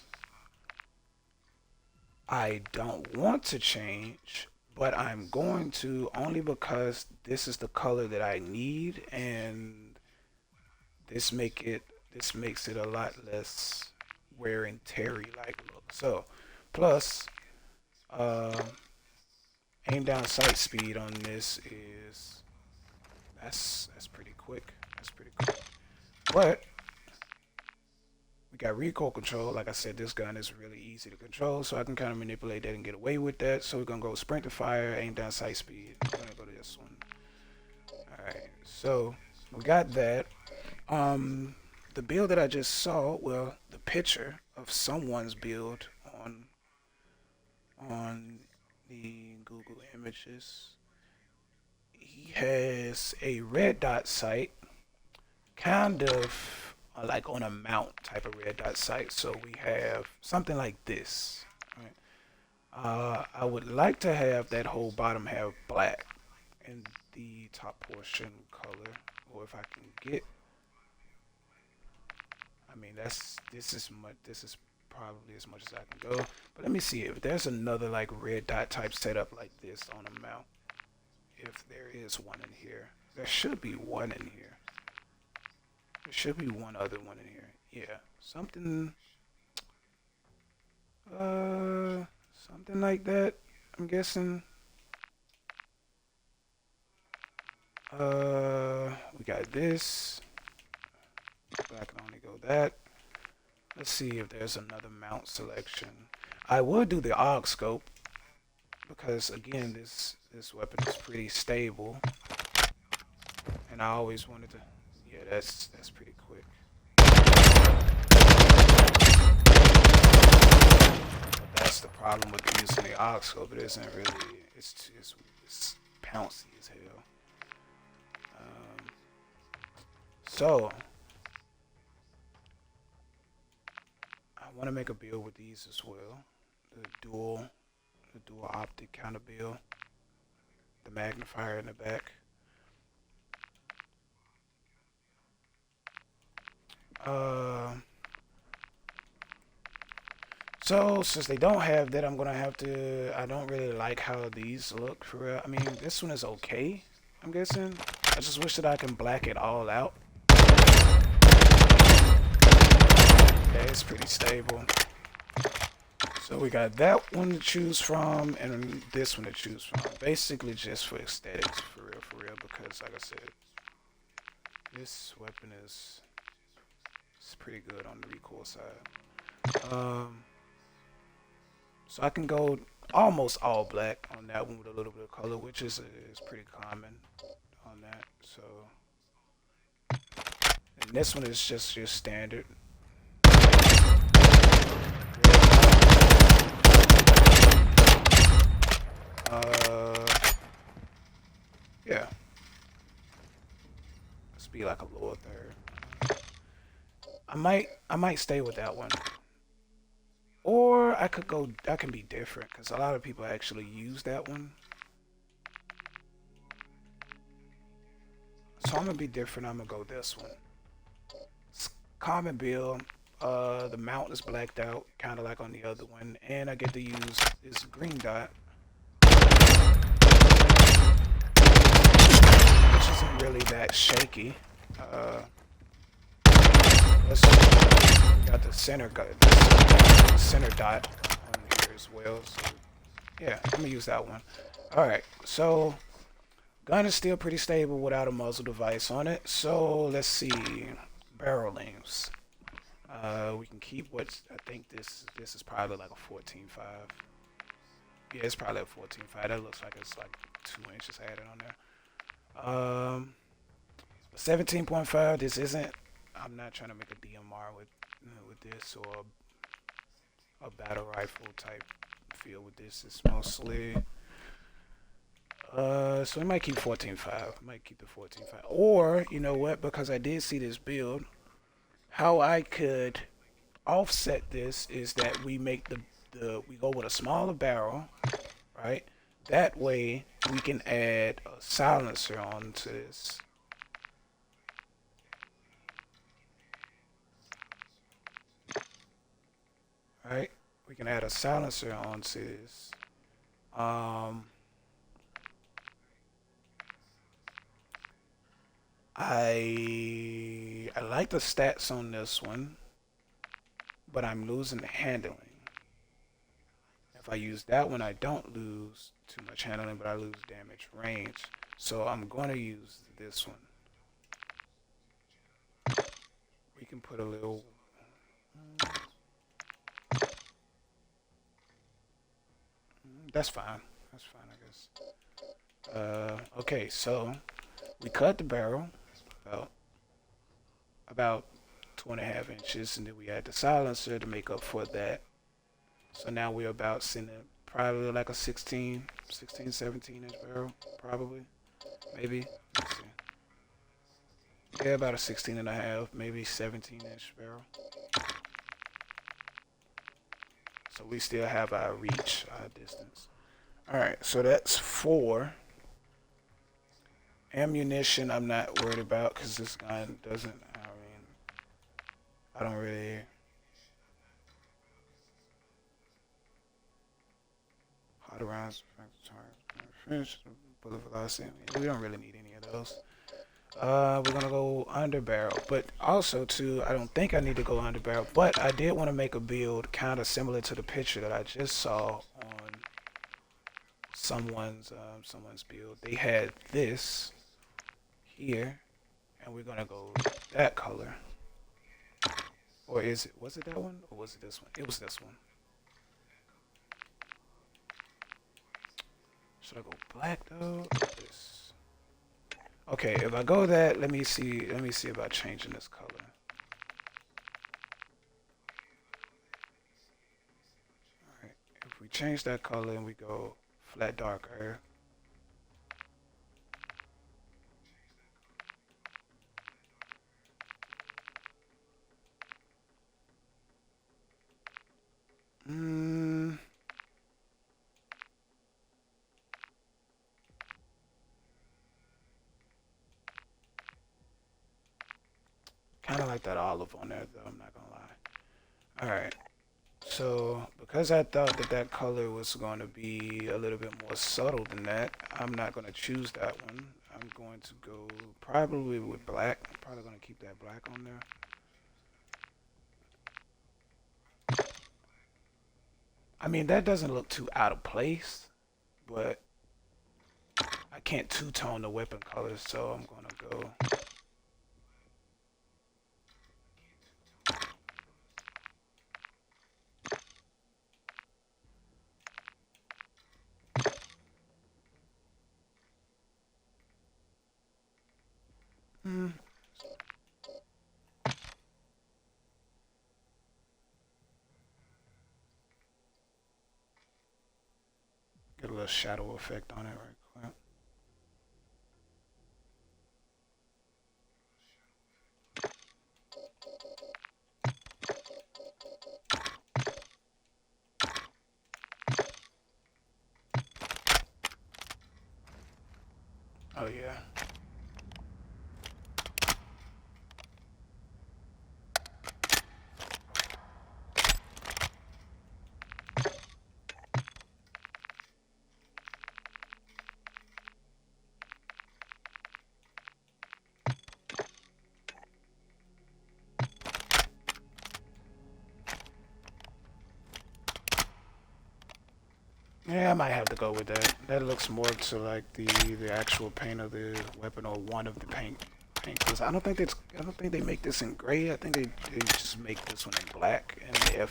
I don't want to change, but I'm going to only because this is the color that I need, and this make it this makes it a lot less wear and teary like look. So, plus, uh, aim down sight speed on this is that's pretty quick. That's pretty quick. But we got recoil control. Like I said, this gun is really easy to control, so I can kind of manipulate that and get away with that. So we're gonna go sprint to fire, aim down sight speed. I'm gonna go to this one. All right. So we got that. Um, the build that I just saw, well, the picture of someone's build on the Google Images. He has a red dot sight, kind of like on a mount type of red dot sight. So we have something like this. Right? I would like to have that whole bottom half black and the top portion color, or if I can get. I mean, this is probably as much as I can go. But let me see if there's another like red dot type setup like this on a mount. If there is one in here, there should be one in here. There should be one other one in here. Yeah, uh, something like that. I'm guessing. We got this. But I can only go that. Let's see if there's another mount selection. I would do the AUG scope because again, this weapon is pretty stable, and I always wanted to. Yeah, that's pretty quick. But that's the problem with using the AUG scope. It isn't really. It's pouncy as hell. So I want to make a build with these as well. The dual optic kind of build. The magnifier in the back. So since they don't have that, I'm gonna have to. I don't really like how these look for real. I mean, this one is okay. I'm guessing. I just wish that I can black it all out. Okay, it's pretty stable. So we got that one to choose from, and this one to choose from. Basically, just for aesthetics, for real. Because like I said, this weapon is pretty good on the recoil side. So I can go almost all black on that one with a little bit of color, which is pretty common on that. So, and this one is just your standard. Yeah. Let's be like a lower third. I might stay with that one. Or I can be different because a lot of people actually use that one. So I'm gonna be different. I'm gonna go this one. It's common build. The mount is blacked out, kind of like on the other one, and I get to use this green dot, which isn't really that shaky. Let's we got the center dot on here as well. So yeah, I'm gonna use that one. All right, so gun is still pretty stable without a muzzle device on it. So let's see, barrel lengths. We can keep what I think this is probably like a 14.5. Yeah, it's probably a 14.5. That looks like it's like 2 inches added on there. 17.5. This isn't. I'm not trying to make a DMR with this or a battle rifle type feel with this. It's mostly. So we might keep 14.5. Might keep the 14.5. Or you know what? Because I did see this build, how I could offset this is that we make we go with a smaller barrel, right? That way we can add a silencer onto this. Right? We can add a silencer onto this. I like the stats on this one, but I'm losing the handling. If I use that one, I don't lose too much handling, but I lose damage range. So I'm going to use this one. We can put a little... That's fine. That's fine, I guess. Okay, so we cut the barrel about 2.5 inches, and then we add the silencer to make up for that. So now we're about sitting at probably like a 16, 17 inch barrel, probably, maybe. Let's see. Yeah, about a 16.5, maybe 17 inch barrel. So we still have our reach, our distance. All right, so that's 4. Ammunition, I'm not worried about because this gun doesn't. I don't really. Hot rounds, bullet velocity. We don't really need any of those. We're gonna go under barrel, but also too, I don't think I need to go under barrel, but I did want to make a build kind of similar to the picture that I just saw on someone's build. They had this here, and we're gonna go that color. Or was it that one? Or was it this one? It was this one. Should I go black though? This. Okay, if I go that, let me see about changing this color. Alright, if we change that color and we go flat darker. Kind of like that olive on there, though, I'm not gonna lie. Alright, so because I thought that color was going to be a little bit more subtle than that, I'm not going to choose that one. I'm going to go probably with black. I'm probably going to keep that black on there. I mean, that doesn't look too out of place, but I can't two-tone the weapon colors, so I'm going to go... Get a little shadow effect on it right quick. Oh yeah. Yeah, I might have to go with that. That looks more to like the actual paint of the weapon or one of the paint. Cause I don't think they make this in gray. I think they just make this one in black and the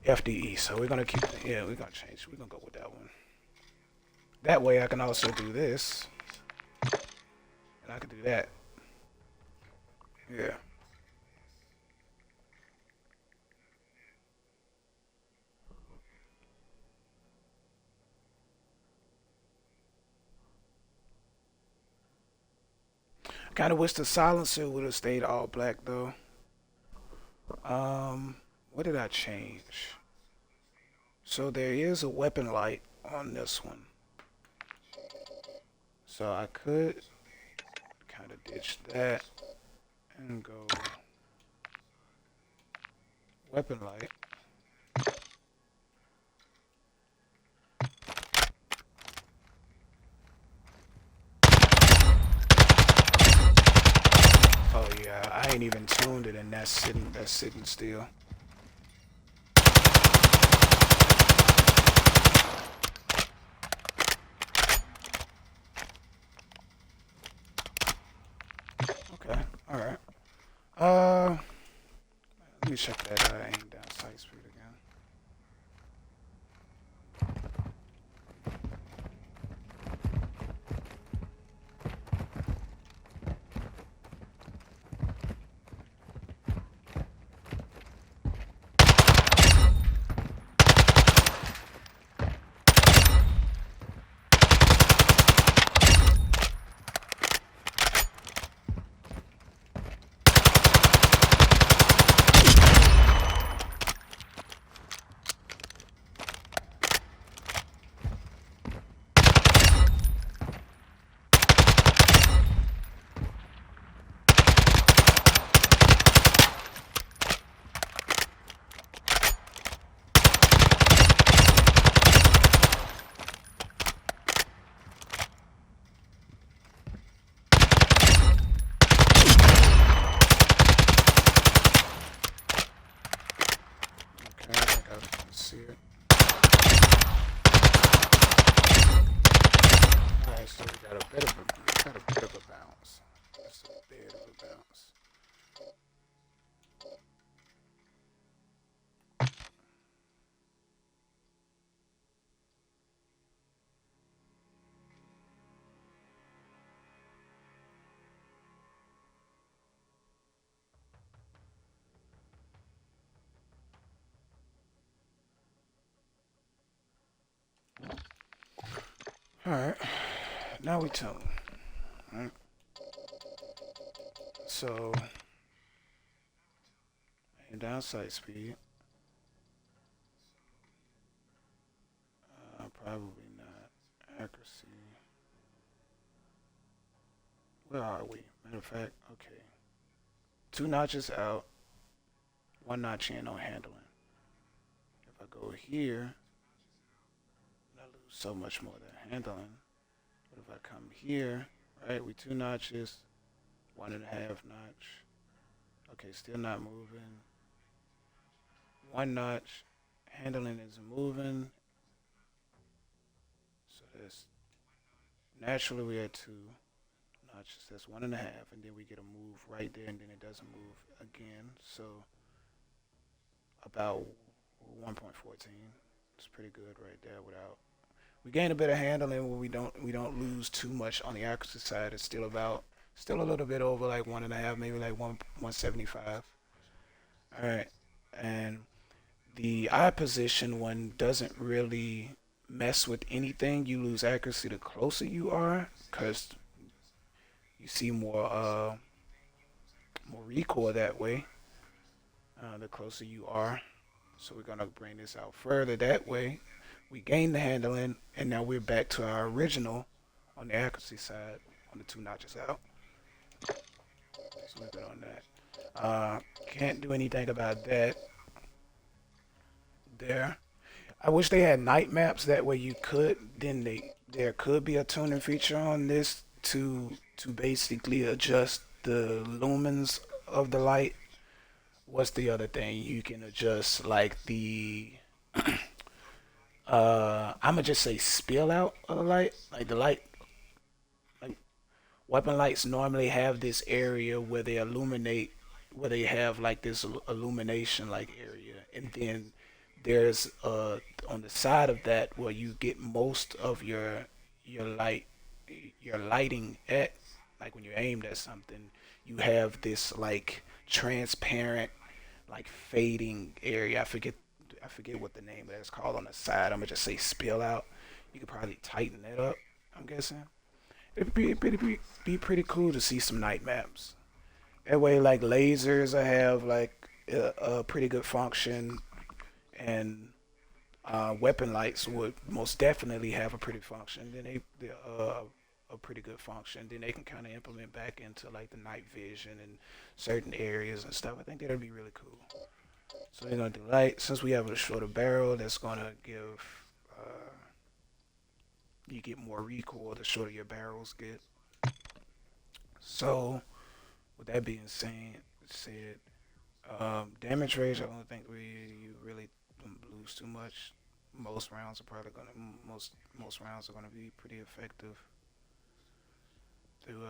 FDE. So we're gonna keep. Yeah, we're gonna change. We're gonna go with that one. That way I can also do this, and I can do that. Yeah. Kind of wish the silencer would have stayed all black though. What did I change? So there is a weapon light on this one. So I could kind of ditch that and go weapon light. Oh yeah, I ain't even tuned it and that's sitting still. Okay, alright. Let me check that aim down sight speed again. Okay, I think I can see it. Alright, so we got a bit of a bounce. Just a bit of a bounce. Alright, now we tune. Alright, so aim down sight speed. Probably not. Accuracy. Where are we? Matter of fact, okay. 2 notches out, 1 notch in on handling. If I go here, I lose so much more than handling. But if I come here, right, we 2 notches, 1.5 notch. Okay, still not moving. 1 notch, handling is moving. So that's naturally we had 2 notches. That's 1.5, and then we get a move right there, and then it doesn't move again. So about 1.14. It's pretty good right there. Without we gain a bit of handling where we don't lose too much on the accuracy side. It's still a little bit over like 1.5, maybe like 175. All right, and the eye position one doesn't really mess with anything. You lose accuracy the closer you are, cause you see more recoil that way. The closer you are. So we're gonna bring this out further that way. We gain the handling, and now we're back to our original on the accuracy side on the 2 notches out. So we're good on that. Can't do anything about that there. I wish they had night maps. That way you could. Then there could be a tuning feature on this to basically adjust the lumens of the light. What's the other thing? You can adjust like the I'ma just say spill out of the light. Like the light, like weapon lights normally have this area where they illuminate, where they have like this illumination like area, and then there's on the side of that where you get most of your light, your lighting at, like when you're aimed at something, you have this like transparent, like fading area. I forget what the name of that's called on the side. I'm gonna just say spill out. You could probably tighten that up, I'm guessing. It'd be pretty cool to see some night maps. That way, like lasers, I have like a pretty good function, and weapon lights would most definitely have a pretty function. Then a pretty good function. Then they can kind of implement back into like the night vision and certain areas and stuff. I think that'd be really cool. So we're gonna do light. Since we have a shorter barrel, that's gonna give you get more recoil the shorter your barrels get. So with that being said, damage range, I don't think you really lose too much. Most rounds are gonna be pretty effective through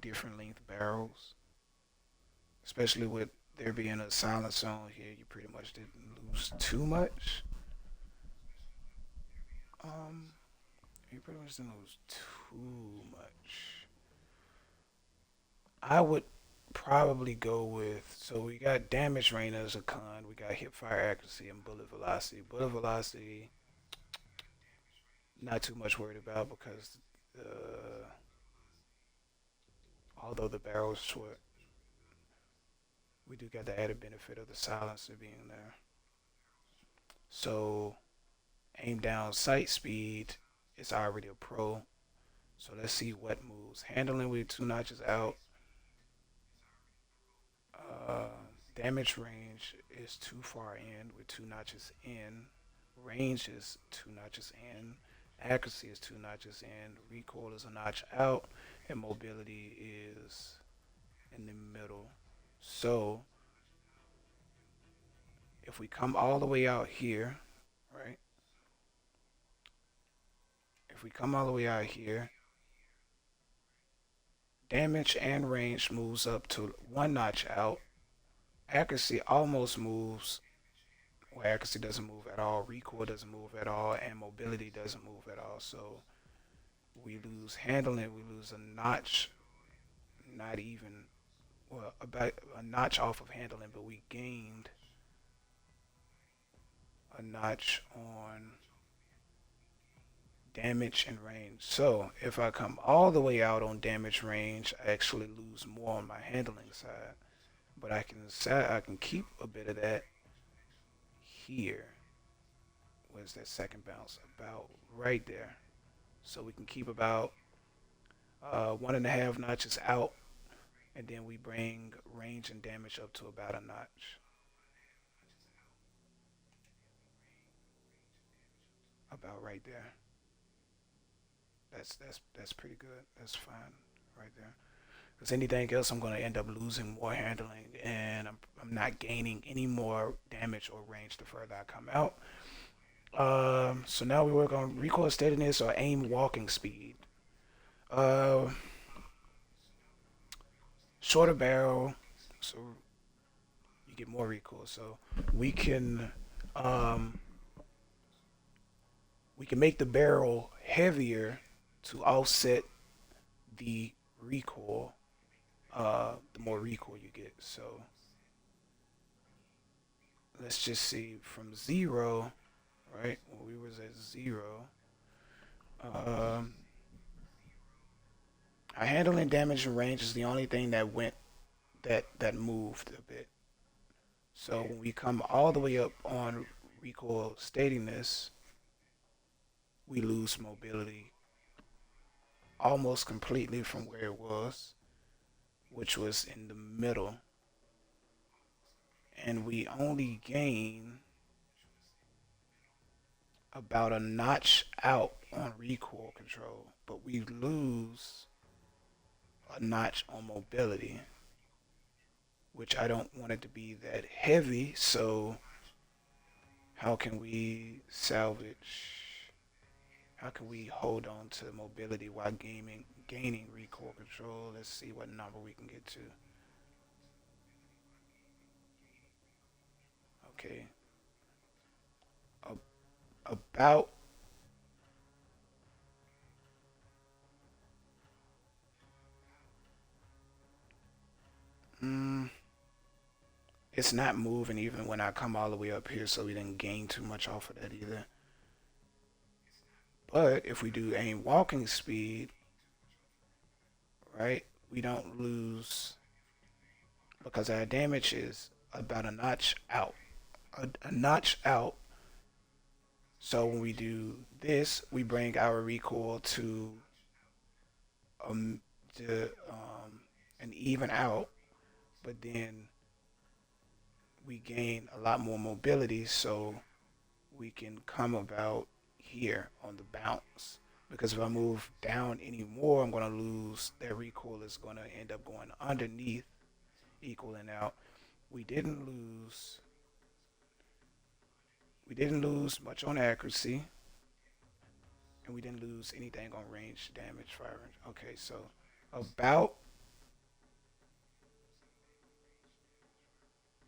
different length barrels, especially with there being a silent zone here. You pretty much didn't lose too much. Um, you pretty much didn't lose too much. I would probably go with, so we got damage range as a con, we got hip fire accuracy and bullet velocity. Bullet velocity, not too much worried about because although the barrel is short, we do get the added benefit of the silencer being there. So aim down sight speed is already a pro. So let's see what moves. Handling with 2 notches out. Uh, damage range is too far in with 2 notches in. Range is 2 notches in. Accuracy is 2 notches in. Recoil is a notch out. And mobility is in the middle. So if we come all the way out here, right? If we come all the way out here, damage and range moves up to 1 notch out. Accuracy almost moves. Well, accuracy doesn't move at all. Recoil doesn't move at all, and mobility doesn't move at all. So we lose handling. We lose a notch. Not even, well, about a notch off of handling, but we gained a notch on damage and range. So if I come all the way out on damage range, I actually lose more on my handling side. But I can keep a bit of that here. Where's that second bounce? About right there. So we can keep about 1.5 notches out, and then we bring range and damage up to about a notch. About right there. That's pretty good. That's fine right there. Because anything else, I'm going to end up losing more handling, and I'm not gaining any more damage or range the further I come out. So now we work on recoil steadiness or aim walking speed. Uh, Shorter barrel, so you get more recoil. So we can um, we can make the barrel heavier to offset the recoil. The more recoil you get. So let's just see from zero, right? When we was at zero, um, our handling damage and range is the only thing that moved a bit. So when we come all the way up on recoil steadiness, we lose mobility almost completely from where it was, which was in the middle, and we only gain about a notch out on recoil control, but we lose a notch on mobility, which I don't want it to be that heavy. So How can we salvage? How can we hold on to mobility while gaining recoil control? Let's see what number we can get to. Okay, about mm, it's not moving even when I come all the way up here, so we didn't gain too much off of that either. But if we do aim walking speed, right, we don't lose because our damage is about a notch out. A notch out. So when we do this, we bring our recoil to um, an even out, but then we gain a lot more mobility, so we can come about here on the bounce. Because if I move down anymore, I'm going to lose. That recoil is going to end up going underneath, equaling out. We didn't lose. We didn't lose much on accuracy, and we didn't lose anything on range damage firing. Okay, so about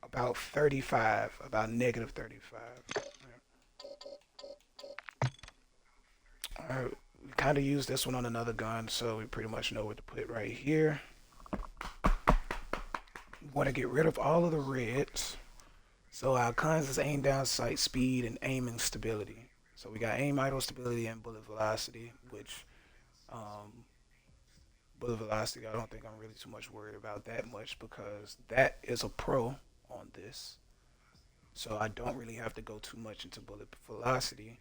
about 35, about negative 35. All right, we kind of used this one on another gun, so we pretty much know what to put right here. We want to get rid of all of the reds. So our cons is aim down sight speed and aiming stability. So we got aim idle stability and bullet velocity, which um, bullet velocity, I don't think I'm really too much worried about that much because that is a pro on this. So I don't really have to go too much into bullet velocity,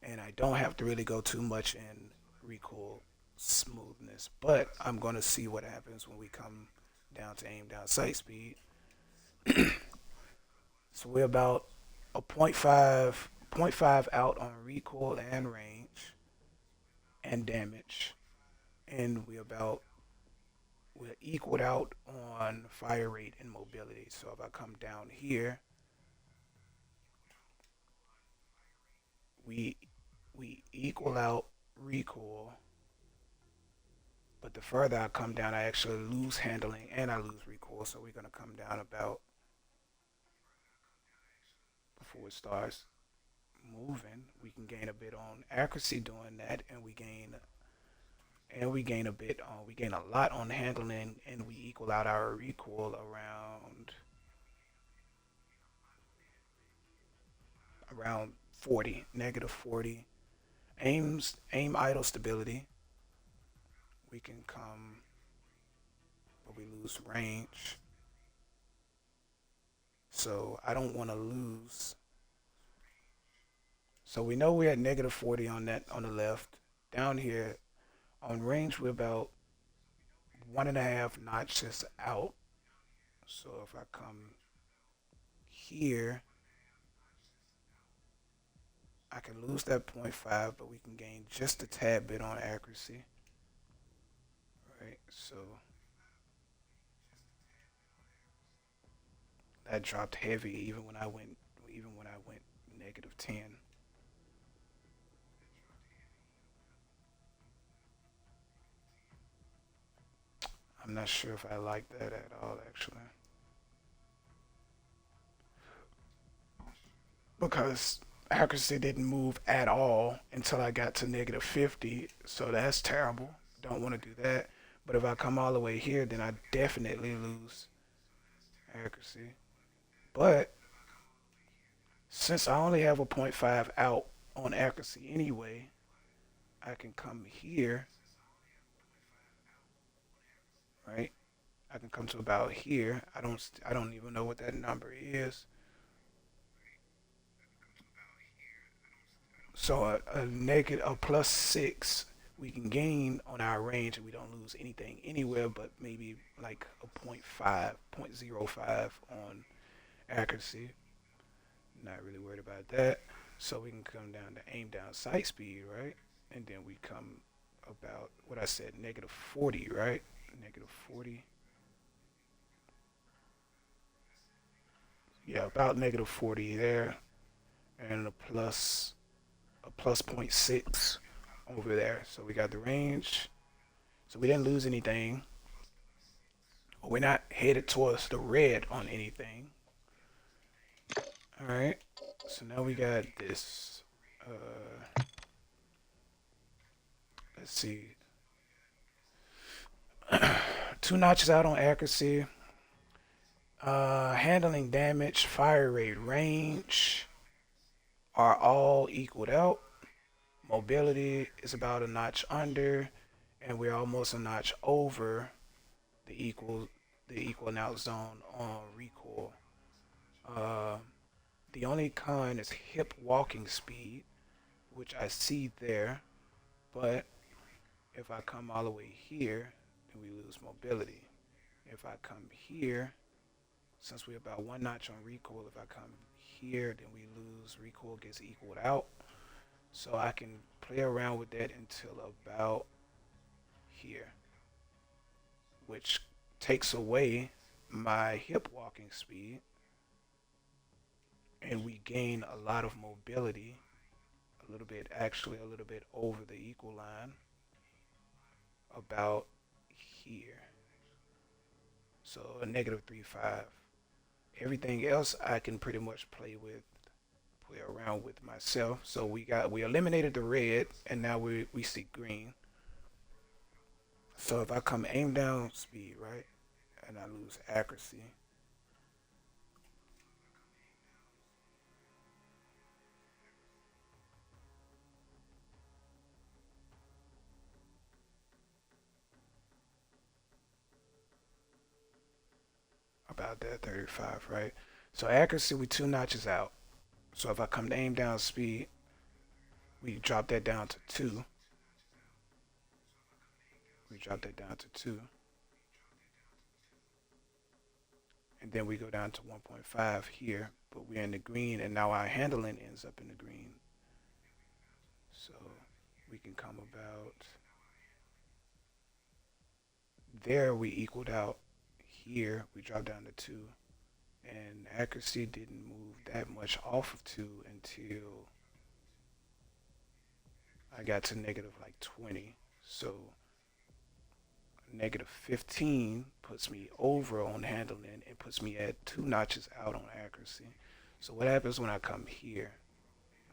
and I don't have to really go too much in recoil smoothness. But I'm going to see what happens when we come down to aim down sight speed. So we're about a point 0.5 out on recoil and range and damage, and we're equaled out on fire rate and mobility. So if I come down here, we we equal out recoil, but the further I come down, I actually lose handling and I lose recoil. So we're gonna come down about before it starts moving. We can gain a bit on accuracy doing that, and we gain a bit on we gain a lot on handling, and we equal out our recoil around 40, negative 40. Aim idle stability. We can come, but we lose range. So I don't want to lose. So we know we're at negative 40 on that on the left. Down here on range, we're about 1.5 notches out. So if I come here, I can lose that point 0.5, but we can gain just a tad bit on accuracy. Right, so that dropped heavy even when I went negative 10. I'm not sure if I like that at all actually. Because accuracy didn't move at all until I got to negative 50, so that's terrible. Don't want to do that. But if I come all the way here, then I definitely lose accuracy. But since I only have a point 0.5 out on accuracy anyway, I can come here, right? I can come to about here. I don't even know what that number is. So a plus 6 we can gain on our range, and we don't lose anything anywhere but maybe like a point 0.5, 0.05 on accuracy. Not really worried about that. So we can come down to aim down sight speed, right? And then we come about what I said, negative 40, right? Negative 40. Yeah, about negative 40 there. and a plus 0.6 over there. So we got the range. So we didn't lose anything. We're not headed towards the red on anything. All right. So now we got this. Let's see. 2 notches out on accuracy. Handling damage, fire rate, range are all equaled out. Mobility is about a notch under, and we're almost a notch over the equal out zone on recoil. Uh, the only con is hip walking speed, which I see there, but if I come all the way here, then we lose mobility. If I come here, since we're about 1 notch on recoil, if I come here, then we lose, recoil gets equaled out. So I can play around with that until about here, which takes away my hip walking speed, and we gain a lot of mobility, a little bit, actually a little bit over the equal line, about here. So a negative 3.5. Everything else I can pretty much play around with myself. So we eliminated the red, and now we see green. So if I come aim down speed, right, and I lose accuracy, about that 35, right? So accuracy, we 2 notches out. So if I come to aim down speed, we drop that down to 2. We drop that down to 2. And then we go down to 1.5 here, but we're in the green, and now our handling ends up in the green. So we can come about there. We equaled out here. We dropped down to 2, and accuracy didn't move that much off of 2 until I got to negative like 20. So negative 15 puts me over on handling and puts me at 2 notches out on accuracy. So what happens when I come here?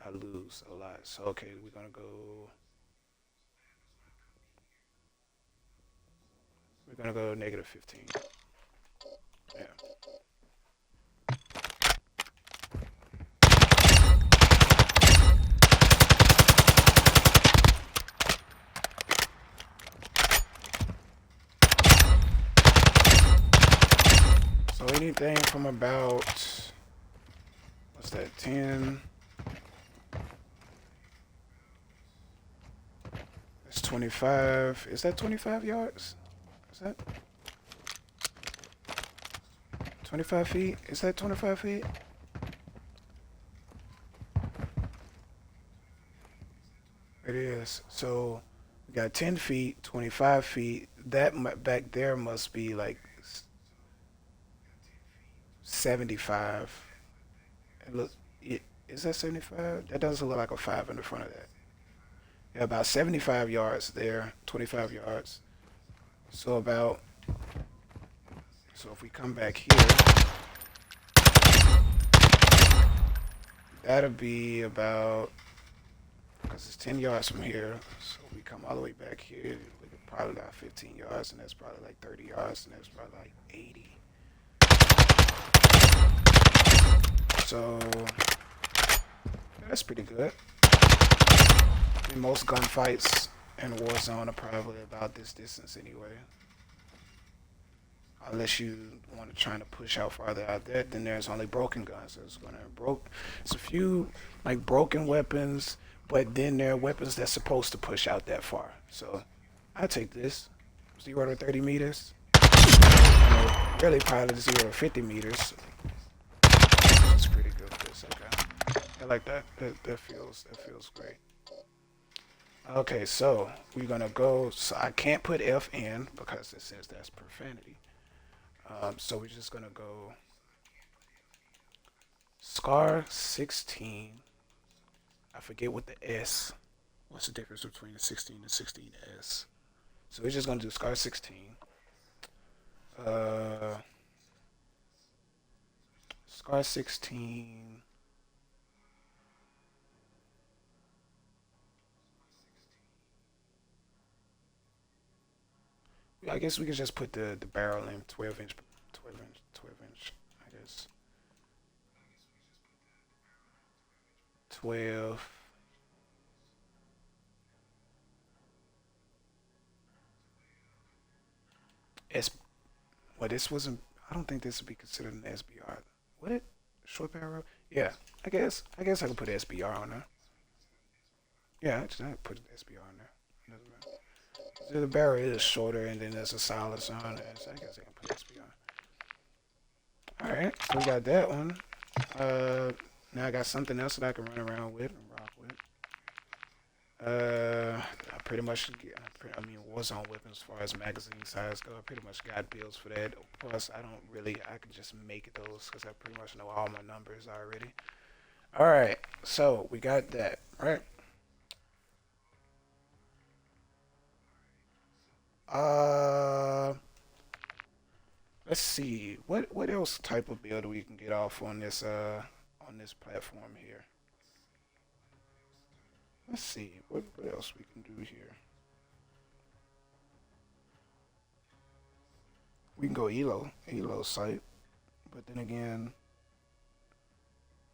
I lose a lot. So okay, we're gonna go negative 15. Yeah. So anything from about, what's that, 10? That's 25. Is that 25 yards? Is that 25 feet? Is that 25 feet? It is. So we got 10 feet, 25 feet. That back there must be like 75. Look, is that 75? That doesn't look like a 5 in the front of that. Yeah, about 75 yards there, 25 yards. So if we come back here, that'll be about, because it's 10 yards from here, so we come all the way back here, probably about 15 yards, and that's probably like 30 yards, and that's probably like 80. So that's pretty good. I mean, most gunfights in Warzone are probably about this distance anyway. Unless you want to try to push out farther out there, then there's only broken guns. It's a few like broken weapons, but then there are weapons that's supposed to push out that far. So I take this 0 to 30 meters. Really probably 0 to 50 meters. It's pretty good for this. Okay, I like that. That feels great. Okay, so we're gonna go. So I can't put F in because it says that's profanity. So we're just gonna go Scar 16. I forget what the S. What's the difference between the 16 and 16S? So we're just gonna do SCAR 16. Uh, SCAR 16. I guess we could just put the barrel in 12 inch, 12 inch. I guess 12. S. Well, this wasn't. I don't think this would be considered an SBR. Would it? Short barrel? Yeah. I guess I could put SBR on there. Yeah, I put SBR on there. Doesn't matter. So the barrel is shorter, and then there's a silencer on it. So I guess I can put SBR. All right. So we got that one. Now I got something else that I can run around with and rock with. I pretty much, I mean, Warzone weapons as far as magazine size go. I pretty much got builds for that. Plus, I don't really, I can just make those because I pretty much know all my numbers already. All right, so we got that, right? Uh, let's see, what else type of build we can get off on this platform here. Let's see, what else we can do here. We can go Elo site, but then again,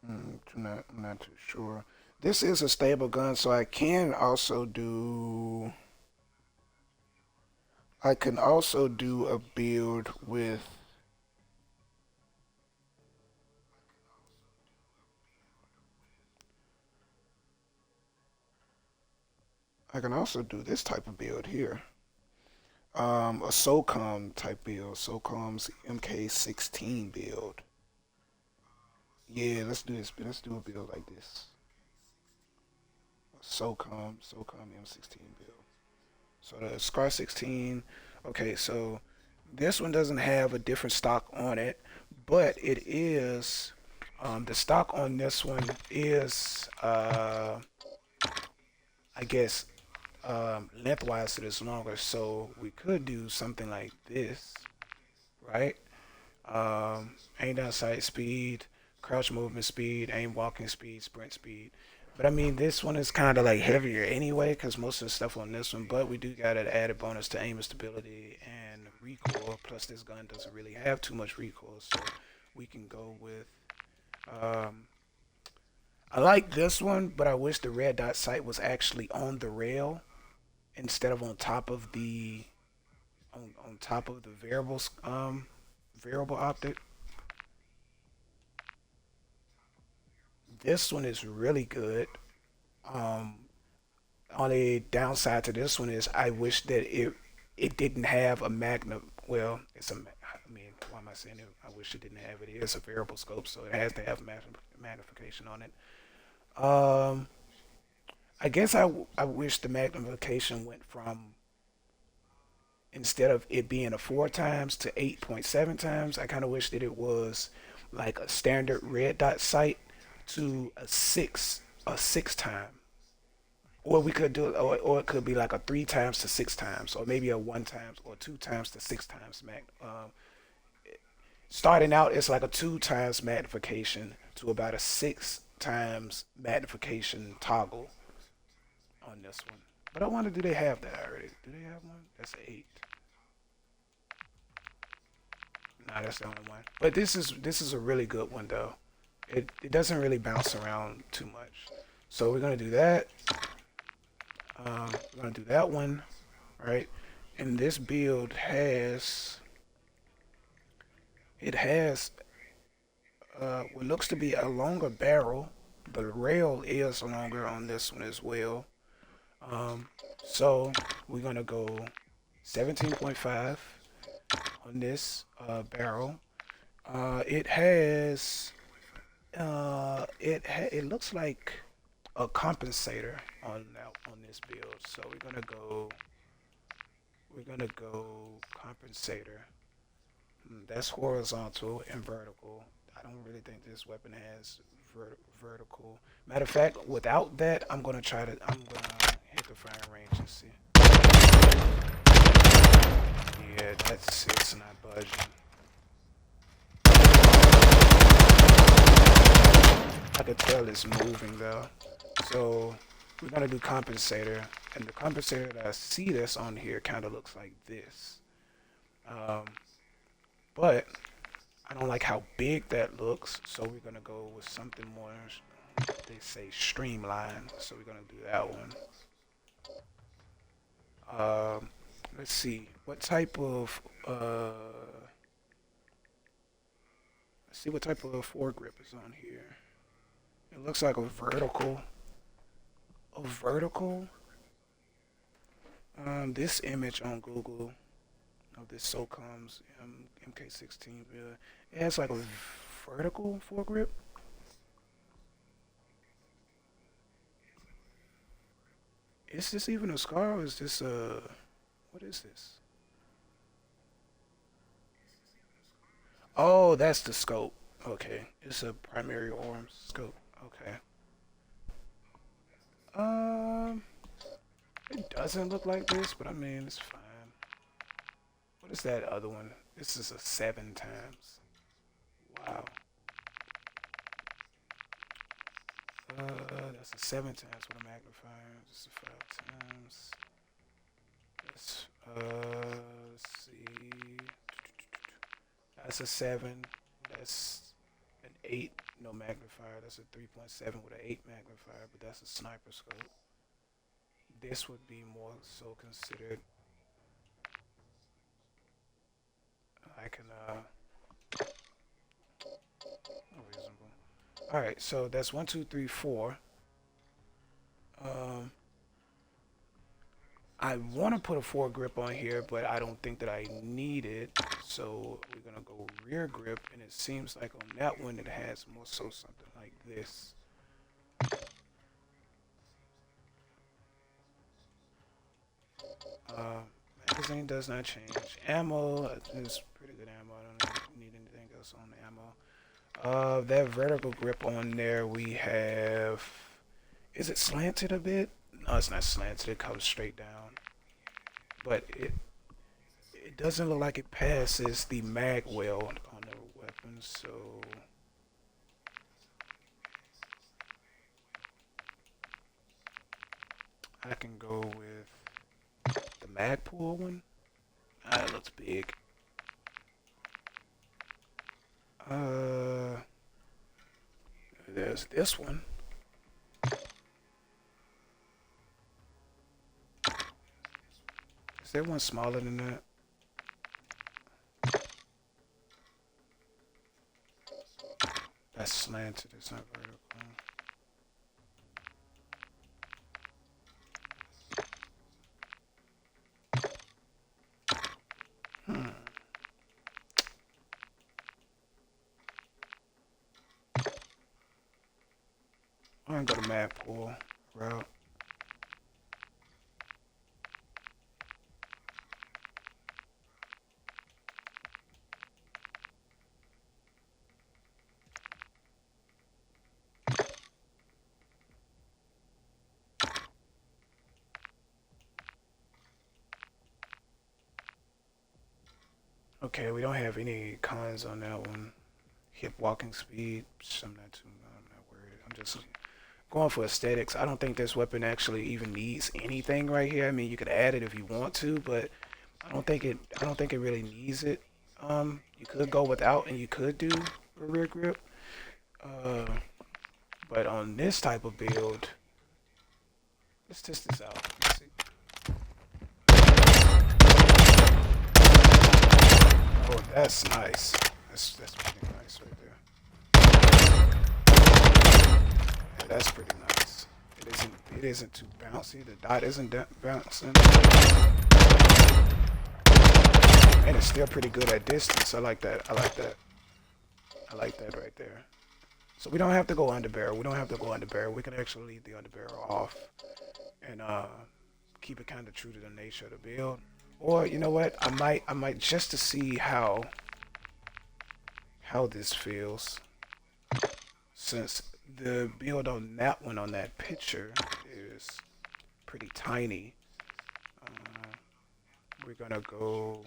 I'm not too sure. This is a stable gun, so I can also do a build with. I can also do this type of build here. A SOCOM type build, SOCOM's MK16 build. Yeah, let's do this. Let's do a build like this. SOCOM M16 build. So the SCAR 16. Okay, so this one doesn't have a different stock on it, but it is. The stock on this one is, I guess, lengthwise it is longer. So we could do something like this, right? Aim down sight speed, crouch movement speed, aim walking speed, sprint speed. But I mean, this one is kind of like heavier anyway, because most of the stuff on this one. But we do got an added bonus to aim stability and recoil. Plus, this gun doesn't really have too much recoil, so we can go with. Um, I like this one, but I wish the red dot sight was actually on the rail instead of on top of the on top of the variable optic. This one is really good. Um, Only downside to this one is I wish that it didn't have a magnum. Well, it's a. I mean, why am I saying it? I wish it didn't have it. It is a variable scope, so it has to have magnification on it. Um, I guess I wish the magnification went from instead of it being a 4 times to 8.7 times. I kind of wish that it was like a standard red dot sight to a six time. Or we could do it, or it could be like a 3 times to 6 times, or maybe a 1 times or 2 times to 6 times starting out, it's like a 2 times magnification to about a 6 times magnification toggle on this one. But I wonder, do they have that already? Do they have one? That's 8. Nah, that's the only one. But this is a really good one though. It doesn't really bounce around too much. So we're gonna do that. We're gonna do that one, right? And this build has what looks to be a longer barrel. The rail is longer on this one as well. Um, so we're gonna go 17.5 on this barrel. It has it looks like a compensator on this build. So we're gonna go compensator. That's horizontal and vertical. I don't really think this weapon has vertical. Matter of fact, without that, I'm gonna hit the firing range and see. Yeah, it's not budging. I could tell it's moving though. So we're gonna do compensator, and the compensator that I see that's on here kind of looks like this. Um, but I don't like how big that looks, so we're gonna go with something more. They say streamlined, so we're gonna do that one. Let's see what type of let's see what type of foregrip is on here. It looks like a vertical. A vertical. This image on Google of this SOCOM's MK16 build, it has like a vertical foregrip. Is this even a scar or is this a... What is this? Oh, that's the scope. Okay, it's a primary arm scope. Okay. Um, it doesn't look like this, but I mean, it's fine. What is that other one? This is a 7 times. Wow. That's a 7 times with a magnifier. This is 5 times. Let's see. That's a 7. That's an 8, no magnifier. That's a 3.7 with an 8 magnifier, but that's a sniper scope. This would be more so considered. I can, reasonable. Alright, so that's 1, 2, 3, 4. I want to put a foregrip on here, but I don't think that I need it. So we're gonna go rear grip, and it seems like on that one it has more so something like this. Magazine does not change. Ammo is pretty good ammo. I don't need anything else on the ammo. That vertical grip on there we have. Is it slanted a bit? No, it's not slanted. It comes straight down. But it doesn't look like it passes the mag weld on the weapon, so I can go with the mag pull one. Ah, it looks big. There's this one. Is there one smaller than that? That's slanted, it's not vertical. I'm gonna go to mag pull route. Okay, we don't have any cons on that one. Hip walking speed, I'm not worried. I'm just going for aesthetics. I don't think this weapon actually even needs anything right here. I mean, you could add it if you want to, but I don't think it really needs it. You could go without, and you could do a rear grip. But on this type of build, let's test this out. Let's see. Oh, that's nice. That's pretty nice right there. Yeah, that's pretty nice. It isn't too bouncy. The dot isn't bouncing, and it's still pretty good at distance. I like that. I like that. I like that right there. So we don't have to go underbarrel. We don't have to go underbarrel. We can actually leave the underbarrel off and keep it kind of true to the nature of the build. Or you know what? I might just to see how this feels, since the build on that one on that picture is pretty tiny. We're gonna go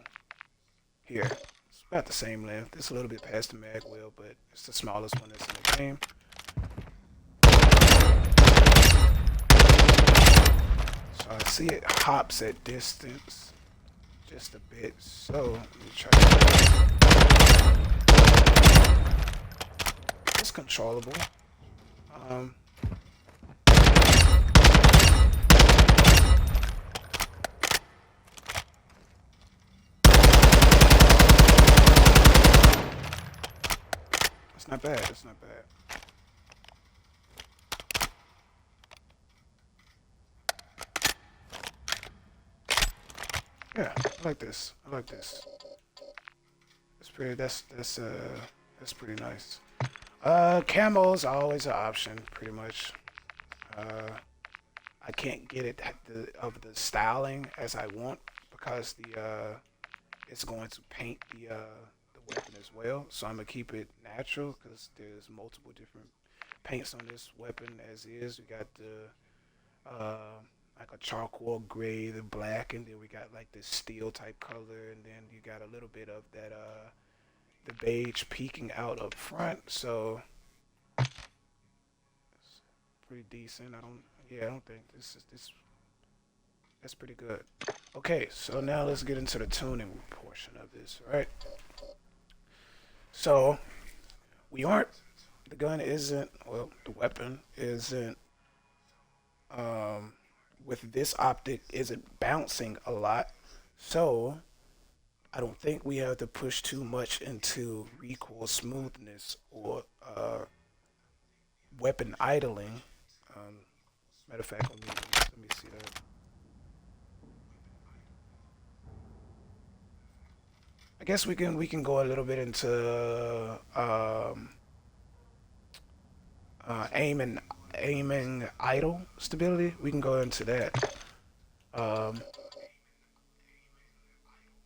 here. It's about the same length. It's a little bit past the mag wheel, but it's the smallest one that's in the game. So I see it hops at distance just a bit. So let me try to. It's controllable. Um, it's not bad. It's not bad. Yeah, I like this. I like this. It's pretty. That's pretty nice. Camos are always an option, pretty much. Uh, I can't get it of the styling as I want because it's going to paint the weapon as well. So I'm gonna keep it natural because there's multiple different paints on this weapon as is. We got the like a charcoal gray, the black, and then we got like this steel type color, and then you got a little bit of that the beige peeking out up front. So it's pretty decent. I don't think this that's pretty good. Okay, so now let's get into the tuning portion of this, right? So we aren't the gun isn't well the weapon isn't um with this optic isn't bouncing a lot. So I don't think we have to push too much into recoil smoothness or weapon idling. Um, Matter of fact, let me see that. I guess we can go a little bit into aiming idle stability. We can go into that. Um,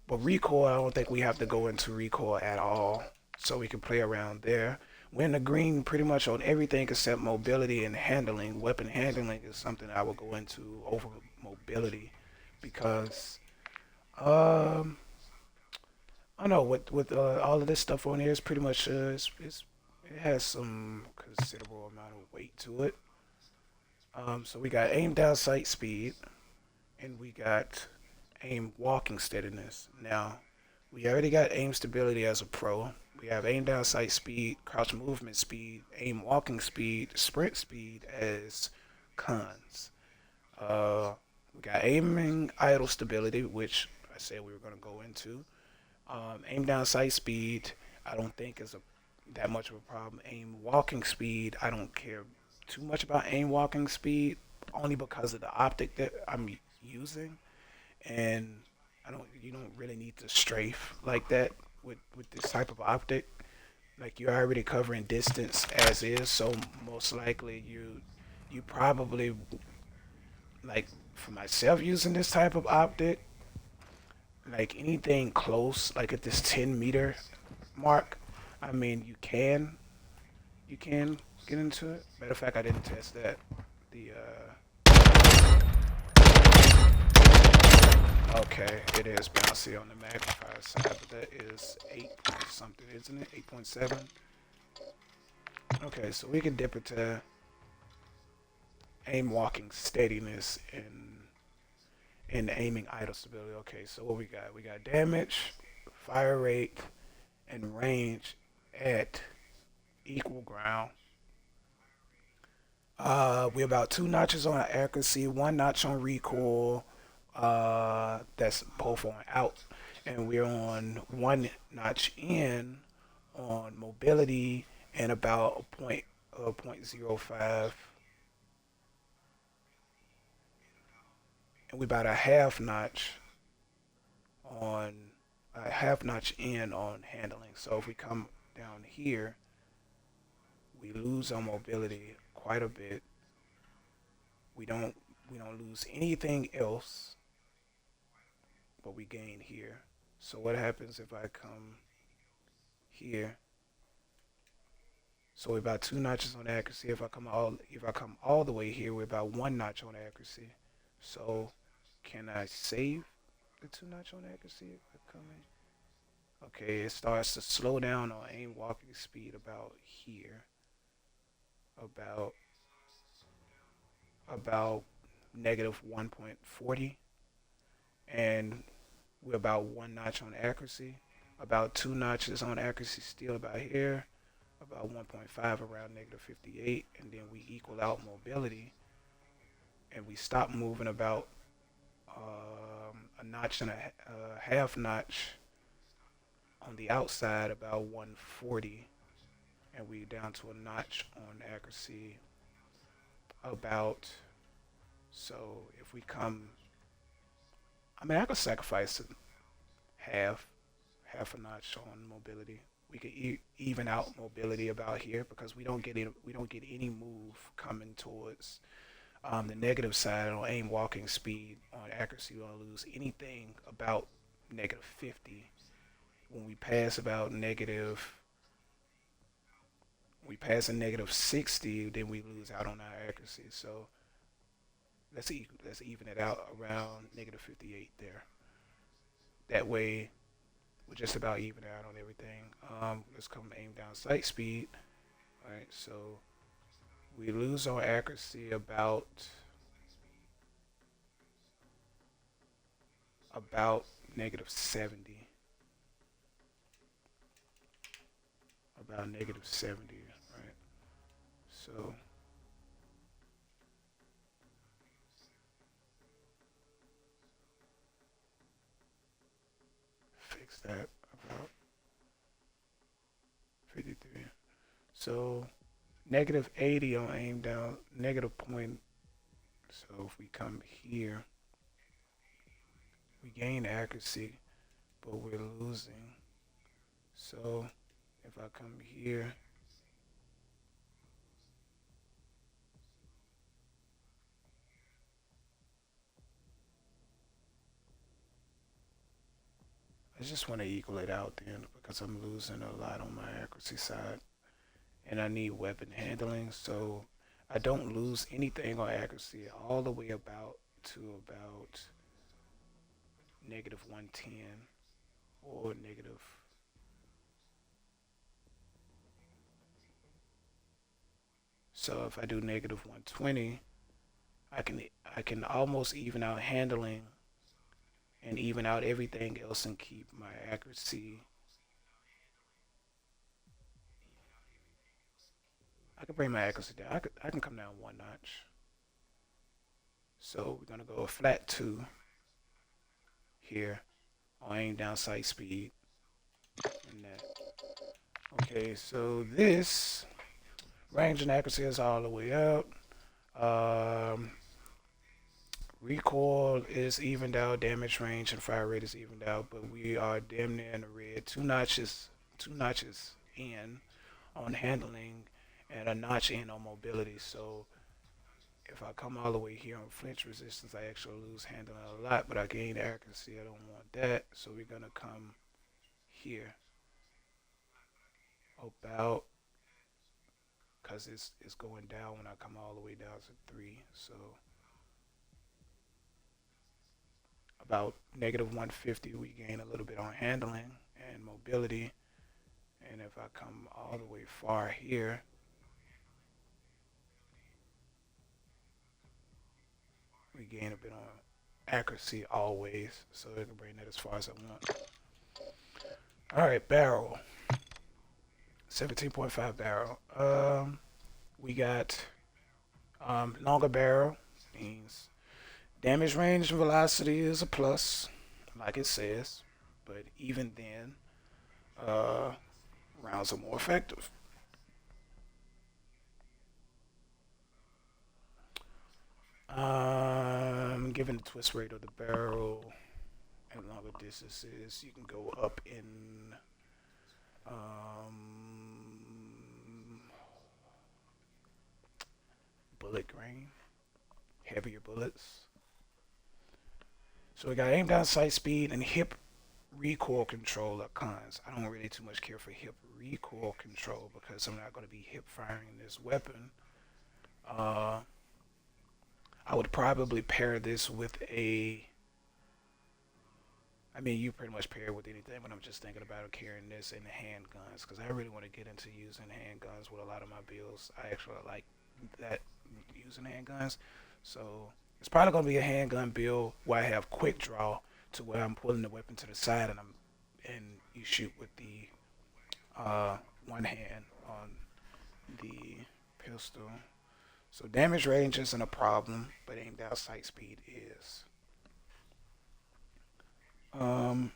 but recoil, I don't think we have to go into recoil at all. So we can play around there. We're in the green pretty much on everything except mobility and handling. Weapon handling is something I will go into over mobility because um, I don't know with all of this stuff on here is pretty much it has some considerable amount of weight to it. So we got aim down sight speed and we got aim walking steadiness. Now we already got aim stability as a pro. We have aim down sight speed, crouch movement speed, aim walking speed, sprint speed as cons. Uh, we got aiming idle stability, which I said we were going to go into. Aim down sight speed, I don't think is that much of a problem. Aim walking speed, I don't care too much about aim walking speed, only because of the optic that I'm using, and you don't really need to strafe like that with this type of optic. Like you're already covering distance as is, so most likely you probably like for myself using this type of optic, like anything close, like at this 10-meter mark, I mean, you can get into it. Matter of fact, I didn't test that. The okay, it is bouncy on the magnifier side, but that is 8 point something, isn't it? 8.7. Okay, so we can dip it to aim walking steadiness and aiming idle stability. Okay, so what we got? We got damage, fire rate, and range at equal ground. We're about 2 notches on accuracy, 1 notch on recoil. That's both on out, and we're on 1 notch in on mobility and about a point 0.05, and we're about a half notch in on handling. So if we come down here, we lose on mobility quite a bit. We don't we don't lose anything else, but we gain here. So what happens if I come here? So we're about 2 notches on accuracy. If I come all the way here, we're about 1 notch on accuracy. So can I save the 2 notch on accuracy if I come in? Okay, it starts to slow down on aim walking speed about here, about about negative 1.40, and we're about 1 notch on accuracy, about 2 notches on accuracy still about here, about 1.5 around negative 58, and then we equal out mobility, and we stop moving about a notch and a half notch on the outside, about 140, and we down to a notch on accuracy about. So if we come, I mean, I could sacrifice half half a notch on mobility. We could even out mobility about here because we don't get any move coming towards the negative side on aim walking speed. On accuracy, we don't lose anything about negative 50. When we pass about negative, we pass a negative 60, then we lose out on our accuracy. So let's even it out around negative 58 there. That way, we're just about even out on everything. Let's come aim down sight speed. All right, so we lose our accuracy about negative 70. About negative 70, right? So fix that about 53. So negative 80 on aim down, negative point. So if we come here, we gain accuracy, but we're losing. So if I come here, I just want to equal it out then because I'm losing a lot on my accuracy side. And I need weapon handling, so I don't lose anything on accuracy all the way about to about negative 110 or negative. So if I do negative 120, I can almost even out handling and even out everything else and keep my accuracy. I can bring my accuracy down. I can come down 1 notch. So we're gonna go a flat 2 here on aim down sight speed and that. Okay, so this range and accuracy is all the way up. Um, Recoil is evened out, damage range and fire rate is evened out, but we are damn near in the red. 2 notches in on handling and a notch in on mobility. So if I come all the way here on flinch resistance, I actually lose handling a lot, but I gain accuracy. I don't want that, so we're gonna come here about because it's going down when I come all the way down to 3. So about negative 150, we gain a little bit on handling and mobility. And if I come all the way far here, we gain a bit on accuracy always. So I can bring that as far as I want. All right, barrel. 17.5 barrel. We got longer barrel means damage range and velocity is a plus, like it says, but even then, rounds are more effective. Given the twist rate of the barrel and longer distances, you can go up in bullet grain, heavier bullets. So we got aim down sight speed and hip recoil control are cons. I don't really too much care for hip recoil control because I'm not going to be hip firing this weapon. Uh, I would probably pair this with a. I mean, you pretty much pair it with anything, but I'm just thinking about carrying this in the handguns because I really want to get into using handguns with a lot of my builds. I actually like that using handguns, so it's probably gonna be a handgun build where I have quick draw to where I'm pulling the weapon to the side and you shoot with the uh, one hand on the pistol. So damage range isn't a problem, but aim down sight speed is. Um,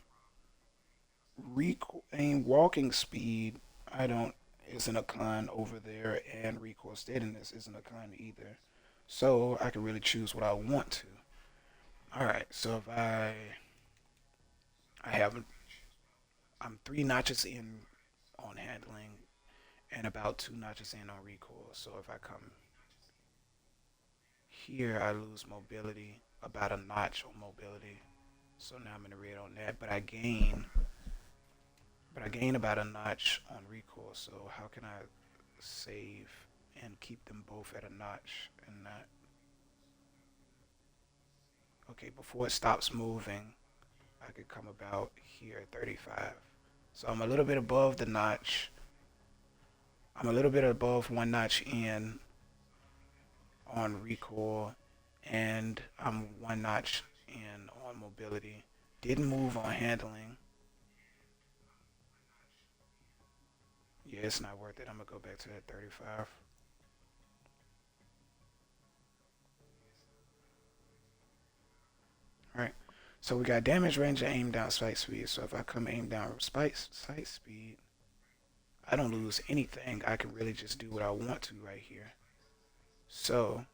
aim walking speed, I don't isn't a con over there, and recoil steadiness isn't a con either. So I can really choose what I want to. All right, so if I have I'm 3 notches in on handling and about 2 notches in on recoil. So if I come here, I lose mobility about a notch on mobility. So now I'm in the red on that, but I gain about a notch on recoil. So how can I save and keep them both at a notch and not? Okay, before it stops moving, I could come about here at 35. So I'm a little bit above the notch. I'm a little bit above 1 notch in on recoil, and I'm 1 notch in on mobility. Didn't move on handling. Yeah, it's not worth it. I'm gonna go back to that 35. All right. So we got damage range and aim down sight speed. So if I come aim down sight speed, I don't lose anything. I can really just do what I want to right here. So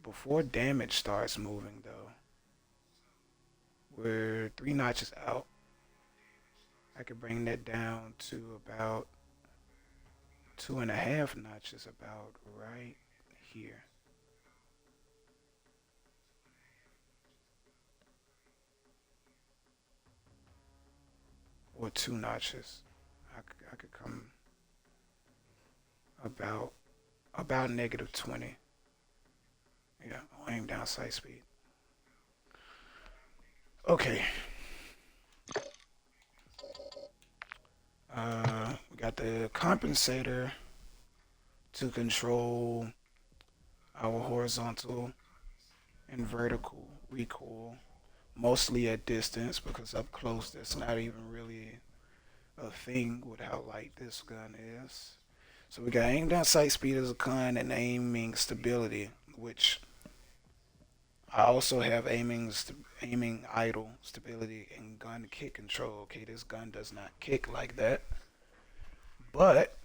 before damage starts moving though, we're 3 notches out. I could bring that down to about 2.5 notches about right here. Or 2 notches. I could come about negative 20. Yeah, I'll aim down sight speed. Okay. We got the compensator to control our horizontal and vertical recoil, mostly at distance because up close that's not even really a thing with how light this gun is. So we got aim down sight speed as a con and aiming stability, which I also have aiming idle stability and gun kick control. Okay, this gun does not kick like that, but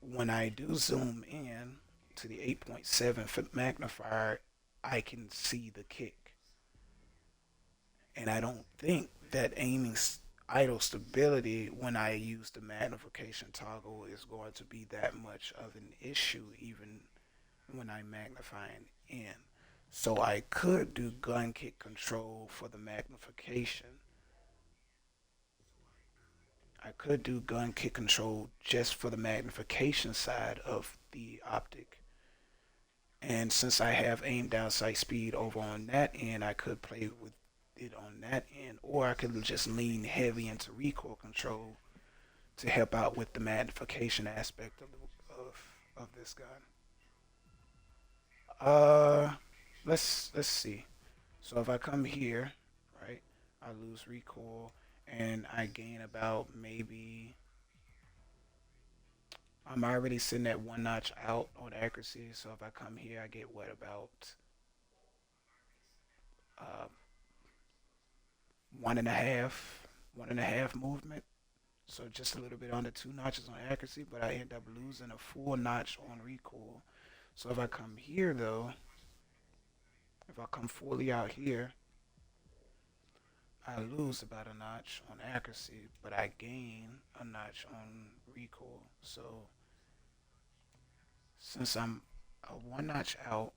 when I do zoom in to the 8.7 magnifier, I can see the kick. And I don't think that aiming idle stability when I use the magnification toggle is going to be that much of an issue even when I'm magnifying in. So I could do gun kick control for the magnification. I could do gun kick control just for the magnification side of the optic. And since I have aim down sight speed over on that end, I could play with it on that end, or I could just lean heavy into recoil control to help out with the magnification aspect of this gun. Uh, let's see. So if I come here, right, I lose recoil and I gain about maybe I'm already sitting at 1 notch out on accuracy. So if I come here, I get what about uh, one and a half movement. So just a little bit under 2 notches on accuracy, but I end up losing a full notch on recoil. So if I come here though, if I come fully out here, I lose about a notch on accuracy, but I gain a notch on recoil. So since I'm a 1 notch out,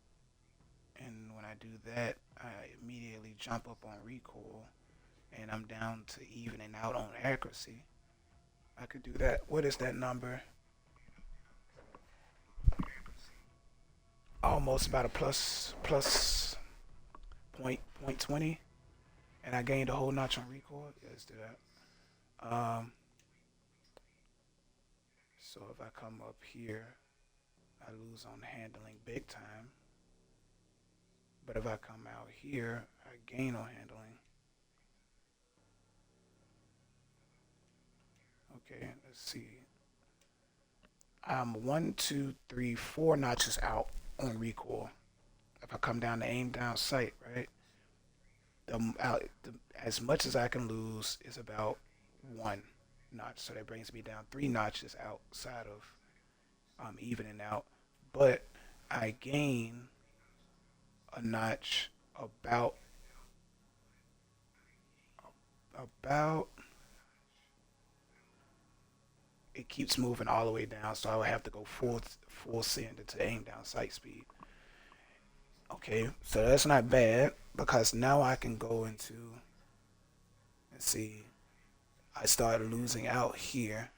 and when I do that, I immediately jump up on recoil. and I'm down to evening out on accuracy, I could do that. What is that number? Almost about a plus point 20, and I gained a whole notch on recoil. Yeah, let's do that. So if I come up here, I lose on handling big time. But if I come out here, I gain on handling. Okay, let's see. I'm 4 notches out on recoil. If I come down to aim down sight, right? As much as I can lose is about 1 notch. So that brings me down 3 notches outside of evening out. But I gain a notch about it keeps moving all the way down, so I would have to go full send to aim down sight speed. Okay, so that's not bad because now I can go into, let's see, I started losing out here.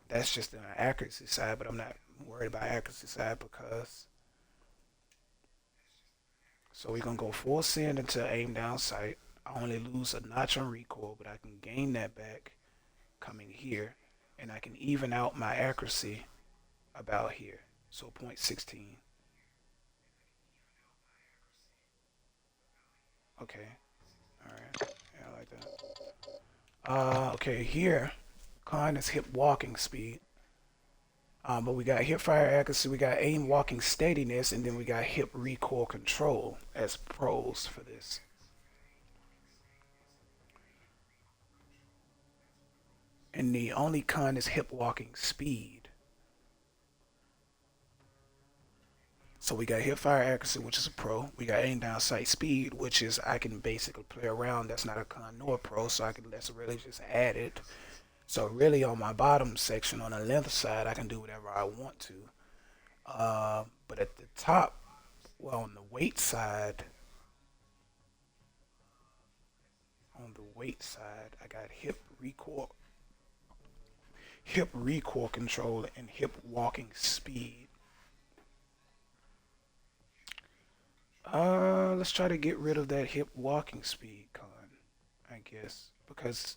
That's just an accuracy side, but I'm not worried about accuracy side because, so we're gonna go full send into aim down sight. I only lose a notch on recoil, but I can gain that back coming here, and I can even out my accuracy about here. So 0.16. Okay. All right. Yeah, I like that. Okay, here, con is hip walking speed. But we got hip fire accuracy, we got aim walking steadiness, and then we got hip recoil control as pros for this. And the only con is hip walking speed. So we got hip fire accuracy, which is a pro. We got aim down sight speed, which is I can basically play around. That's not a con nor a pro, so that's really just add it. So really on my bottom section on the length side, I can do whatever I want to. But at the top, well, on the weight side, I got hip recoil control, and hip walking speed. Let's try to get rid of that hip walking speed con, I guess, because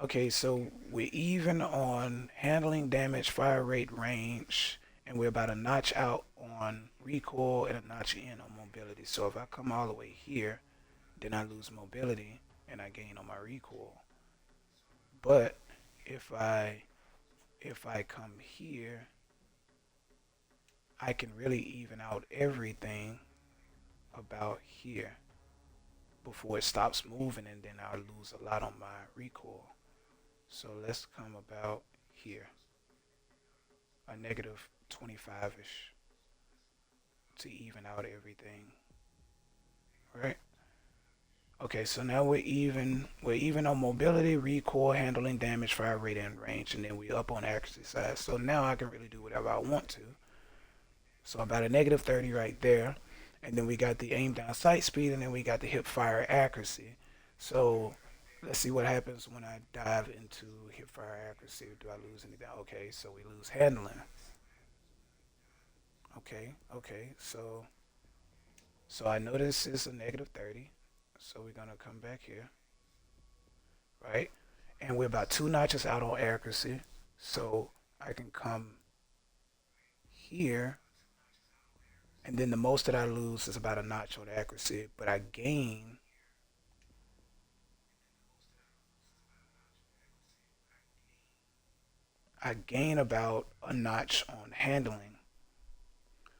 okay, so we're even on handling, damage, fire rate, range, and we're about a notch out on recoil and a notch in on mobility. So if I come all the way here, then I lose mobility and I gain on my recoil. But if I come here, I can really even out everything about here before it stops moving, and then I'll lose a lot on my recoil. So let's come about here, a negative 25-ish to even out everything, right? Okay, so now we're even. We're even on mobility, recoil, handling, damage, fire rate, and range, and then we up on accuracy side. So now I can really do whatever I want to. So about a negative 30 right there, and then we got the aim down sight speed, and then we got the hip fire accuracy. So let's see what happens when I dive into hip fire accuracy. Do I lose anything? Okay, so we lose handling. Okay, so I know this is a negative 30. So we're gonna come back here, right? And we're about 2 notches out on accuracy. So I can come here, and then the most that I lose is about a notch on accuracy, but I gain about a notch on handling.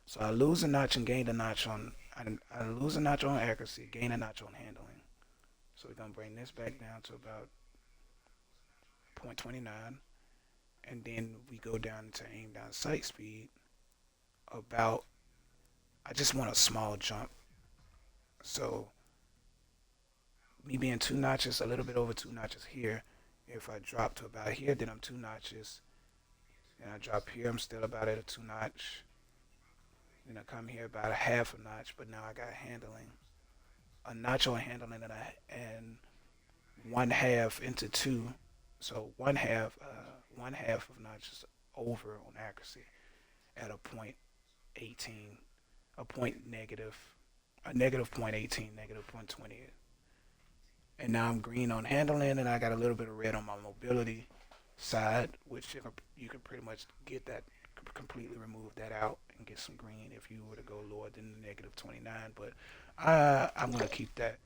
So I lose a notch and gain a notch on I lose a notch on accuracy, gain a notch on handling. So we're gonna bring this back down to about 0.29, and then we go down to aim down sight speed. About I just want a small jump. So me being 2 notches, a little bit over 2 notches here. If I drop to about here, then I'm 2 notches. Then I drop here, I'm still about at a 2 notch. Then I come here about a half a notch, but now I got handling. a notch on handling and one half into two. So one half of notches over on accuracy at a point 18, a point negative, a negative point 18, negative point 20. And now I'm green on handling, and I got a little bit of red on my mobility side, which you can pretty much get that, completely remove that out and get some green if you were to go lower than the negative 29. But I'm going to keep that.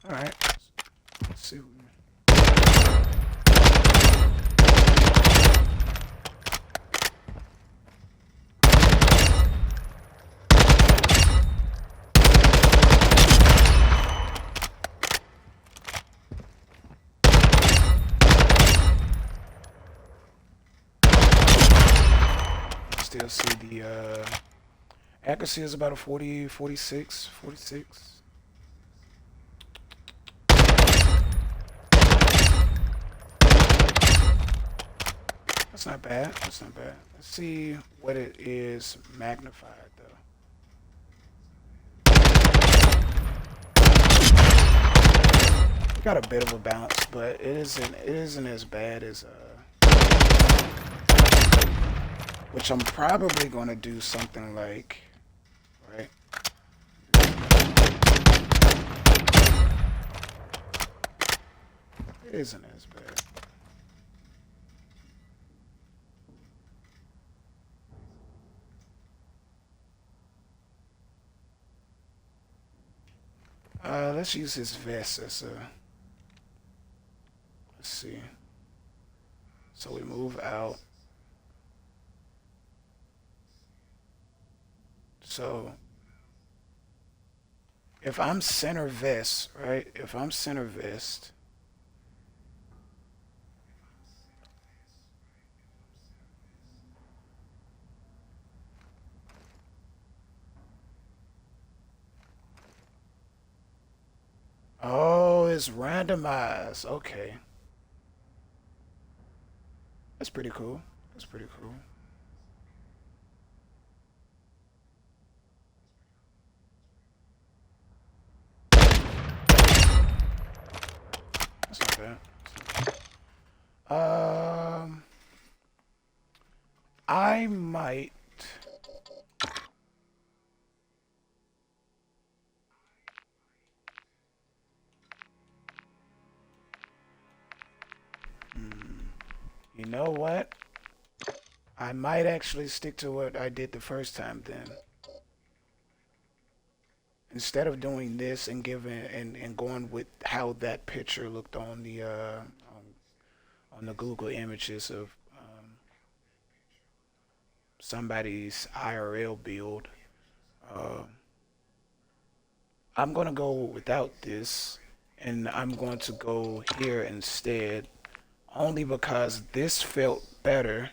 All right. Let's see. Still see the accuracy is about a 40, 46, 46. That's not bad. That's not bad. Let's see what it is magnified though. Got a bit of a bounce, but it isn't as bad as which I'm probably gonna do something like, right? It isn't as bad. Let's use this vest as a. Let's see. So we move out. So if I'm center vest, right? If I'm center vest, oh, it's randomized. Okay, that's pretty cool. That's pretty cool. That's not bad. I might. Hmm, you know what? I might actually stick to what I did the first time then. Instead of doing this and giving and going with how that picture looked on the Google images of somebody's IRL build, uh, I'm gonna go without this, and I'm going to go here instead, only because this felt better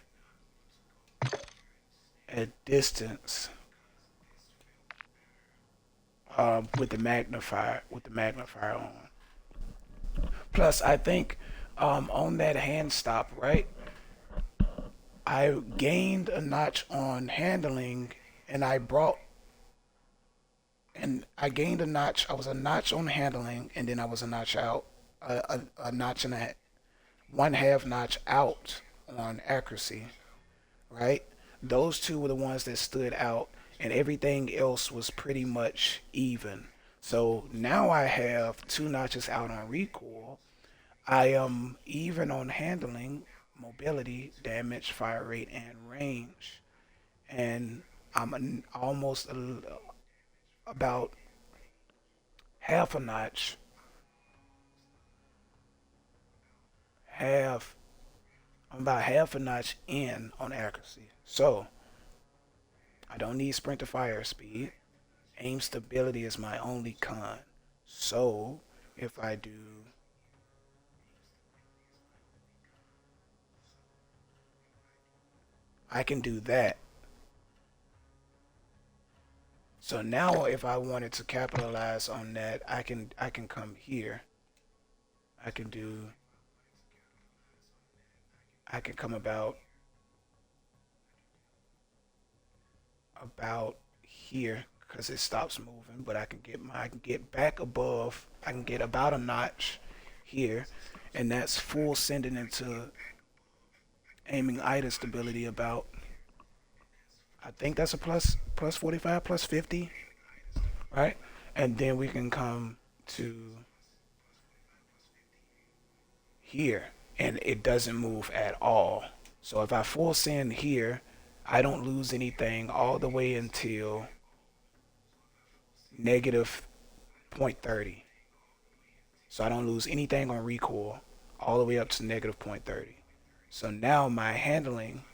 at distance with the magnifier on. Plus, I think on that hand stop, right? I gained a notch on handling, and I gained a notch. I was a notch on handling, and then I was a notch out, a notch and a one half notch out on accuracy, right? Those two were the ones that stood out, and everything else was pretty much even. So now I have two notches out on recoil. I am even on handling, mobility, damage, fire rate, and range. And almost about half a notch, half, I'm about half a notch in on accuracy. So I don't need sprint to fire speed. Aim stability is my only con. So if I do, I can do that. So now if I wanted to capitalize on that, I can come here. I can do I can come about about here because it stops moving, but I can get back above. I can get about a notch here, and that's full sending into aiming ida stability about. I think that's a plus 45, plus 50, right? And then we can come to here, and it doesn't move at all. So if I full send here, I don't lose anything all the way until negative 0.30. So I don't lose anything on recoil all the way up to negative 0.30. So now my handling,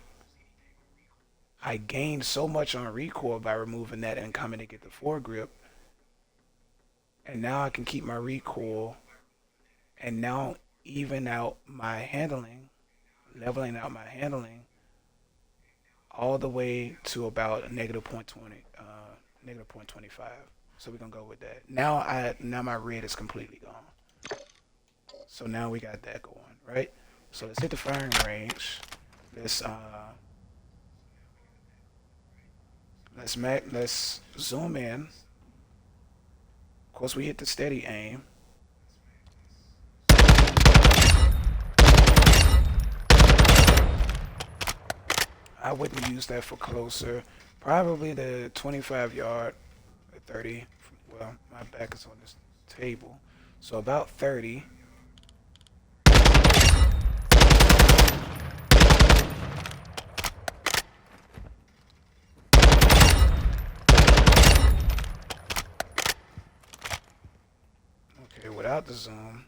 I gained so much on recoil by removing that and coming to get the foregrip. And now I can keep my recoil and now even out my handling, leveling out my handling all the way to about a negative 0.20, negative 0.25. So we're gonna go with that. Now my red is completely gone. So now we got that going, right? So let's hit the firing range. Let's let's zoom in. Of course, we hit the steady aim. I wouldn't use that for closer. Probably the 25 yard, 30. Well, my back is on this table, so about 30. Okay, without the zoom.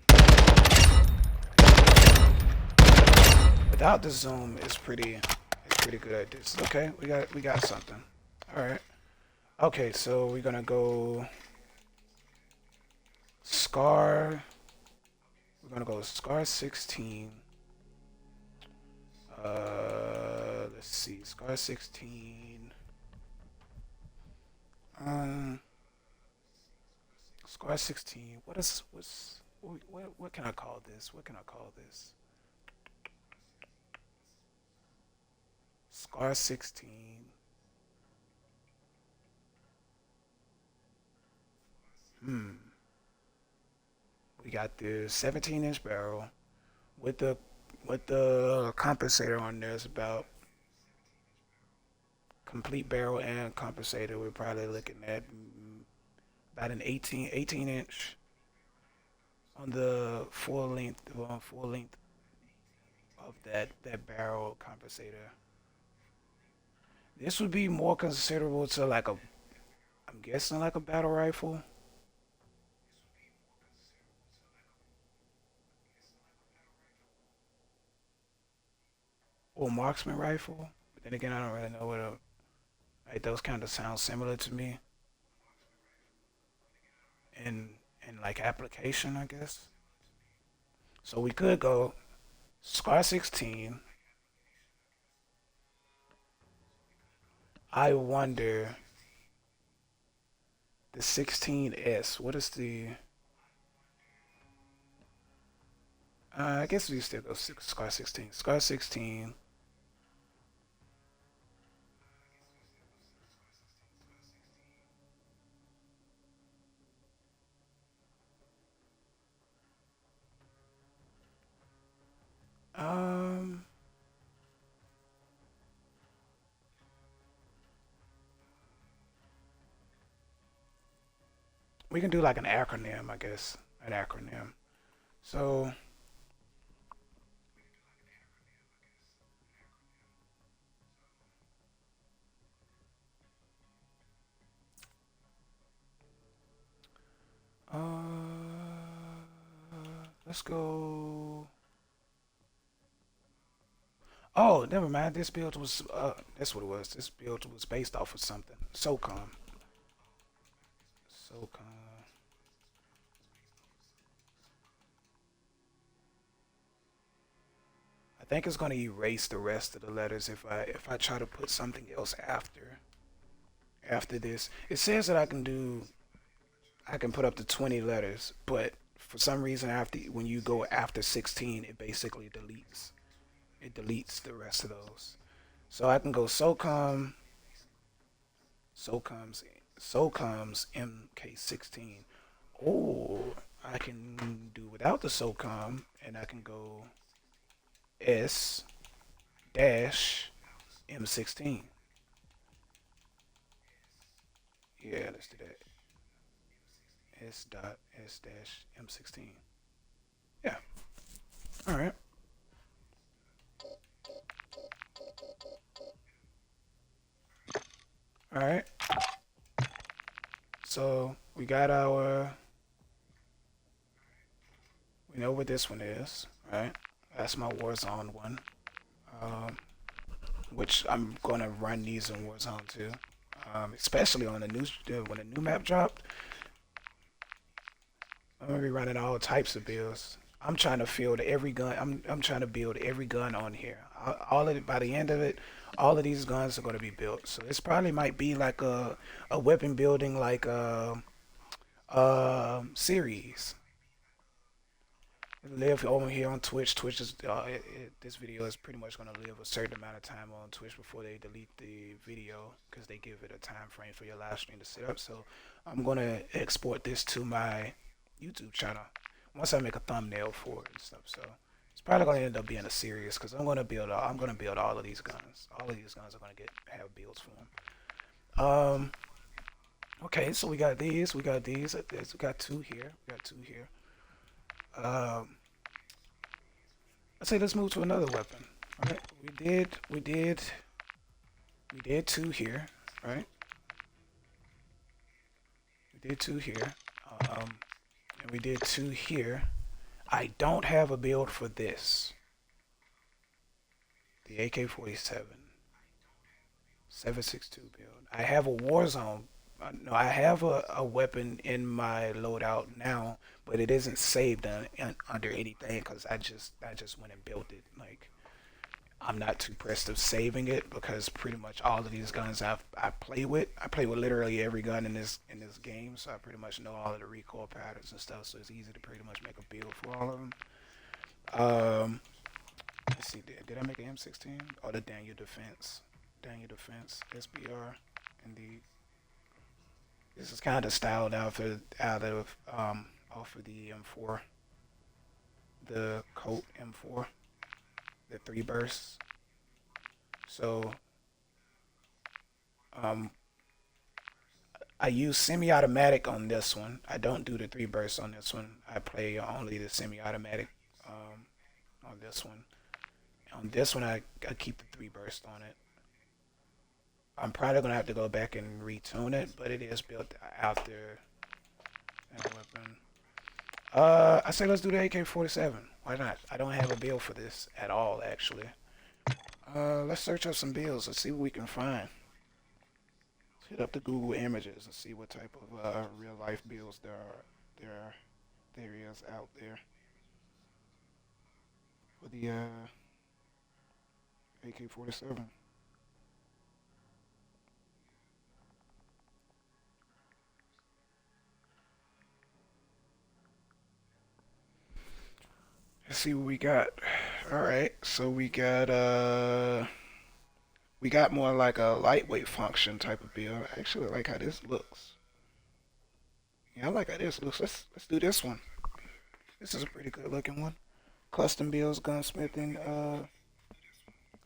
Without the zoom, it's pretty good at this. Okay, we got something. All right. Okay, so we're gonna go Scar. We're gonna go Scar 16. Let's see, Scar 16. Um, Scar 16. What can I call this? What can I call this? Scar 16. We got the 17-inch barrel with the compensator on there. It's about complete barrel and compensator. We're probably looking at about an 18 inch on the full length of that barrel compensator. This would be more considerable to like a, I'm guessing like a battle rifle or marksman rifle. But then again, I don't really know what a, like those kind of sound similar to me in like application, I guess. So we could go Scar 16. I wonder the 16S. What is the? I guess we still go Scar 16. Scar 16. Um, we can do like an acronym, I guess. An acronym. So, let's go. Oh, never mind. This build was that's what it was. This build was based off of something. SOCOM. SOCOM. I think it's gonna erase the rest of the letters if I try to put something else after this. It says that I can put up to 20 letters, but for some reason after when you go after 16, it basically deletes the rest of those. So I can go SOCOM SOCOM's MK16. Or I can do without the SOCOM and I can go S dash M16. Yeah, let's do that. S dash M16. Yeah. All right. All right. So we got our. We know what this one is, right? That's my Warzone one. Um, which I'm gonna run these in Warzone too. Especially on the new when the new map dropped. I'm gonna be running all types of builds. I'm trying to field every gun. I'm trying to build every gun on here. All of it by the end of it, all of these guns are gonna be built. So this probably might be like a weapon building like series. Live over here on Twitch. Twitch is this video is pretty much gonna live a certain amount of time on Twitch before they delete the video because they give it a time frame for your live stream to set up. So I'm gonna export this to my YouTube channel once I make a thumbnail for it and stuff. So it's probably gonna end up being a series because I'm gonna build all of these guns. All of these guns are gonna have builds for them. Okay, so we got these. We got these. We got two here. We got two here. Um, I say let's move to another weapon. All right, we did two here, right? We did two here, and we did two here. I don't have a build for this. The AK-47, 7.62 build. I have a Warzone. No, I have a weapon in my loadout now, but it isn't saved under anything because I just went and built it. Like I'm not too pressed of saving it because pretty much all of these guns I play with. I play with literally every gun in this game, so I pretty much know all of the recoil patterns and stuff. So it's easy to pretty much make a build for all of them. Let's see, did I make an M16? Oh, the Daniel Defense, SBR, indeed. This is kind of styled out of off of the M4, the Colt M4, the three bursts. So um, I use semi-automatic on this one. I don't do the three bursts on this one. I play only the semi-automatic on this one. On this one, I keep the three burst on it. I'm probably gonna have to go back and retune it, but it is built after that weapon. I say let's do the AK-47. Why not? I don't have a build for this at all, actually. Let's search up some builds. Let's see what we can find. Let's hit up the Google Images and see what type of real life builds there is out there for the AK-47. Let's see what we got. All right, so we got more like a lightweight function type of build. I actually like how this looks. Yeah, I like how this looks. Let's do this one. This is a pretty good looking one. Custom builds, gunsmithing,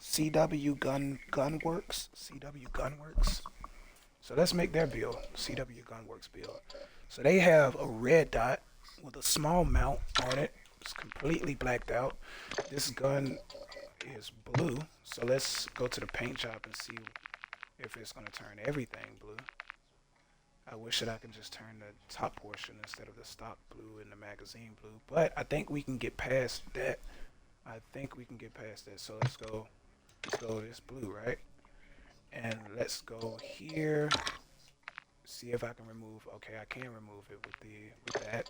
CW Gunworks. CW Gunworks. So let's make their build. CW Gunworks build. So they have a red dot with a small mount on it. It's completely blacked out. This gun is blue. So let's go to the paint job and see if it's gonna turn everything blue. I wish that I could just turn the top portion instead of the stock blue and the magazine blue. But I think we can get past that. I think we can get past that. So let's go this blue, right? And let's go here. See if I can remove. Okay, I can remove it with that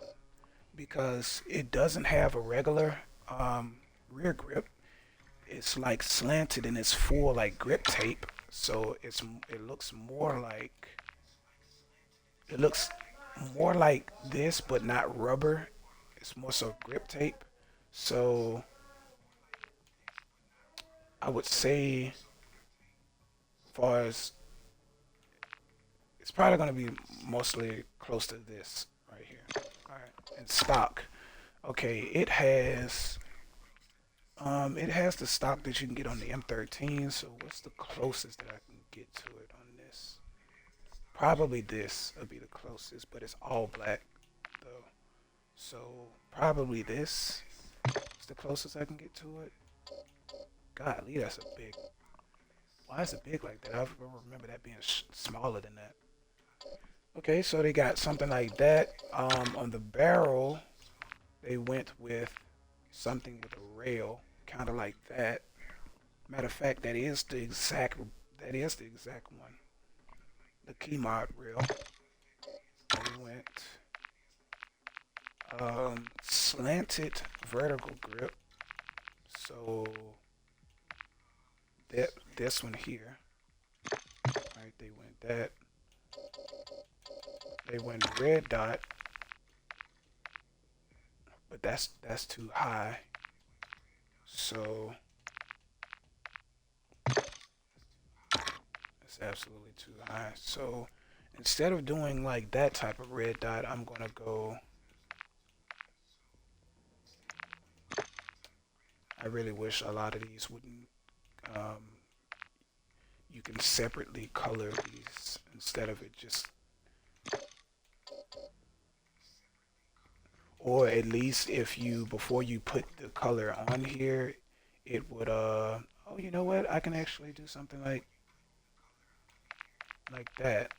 because it doesn't have a regular rear grip. It's like slanted and it's full like grip tape. So it looks more like this, but not rubber. It's more so grip tape. So I would say, as far as It's probably going to be mostly close to this right here. All right, and stock. Okay, it has the stock that you can get on the M13. So what's the closest that I can get to it on this? Probably this would be the closest, but it's all black though. So probably this is the closest I can get to it. Golly, that's a big. Why is it big like that? I remember that being smaller than that. Okay, so they got something like that. On the barrel, they went with something with a rail, kind of like that. Matter of fact, that is the exact one. The key mod rail. They went slanted vertical grip. So that this one here, right? They went that. They went red dot, but that's too high. So it's absolutely too high. So instead of doing like that type of red dot, I'm gonna go. I really wish a lot of these wouldn't. Um, you can separately color these instead of it just, or at least if you before you put the color on here, it would oh, you know what? I can actually do something like that.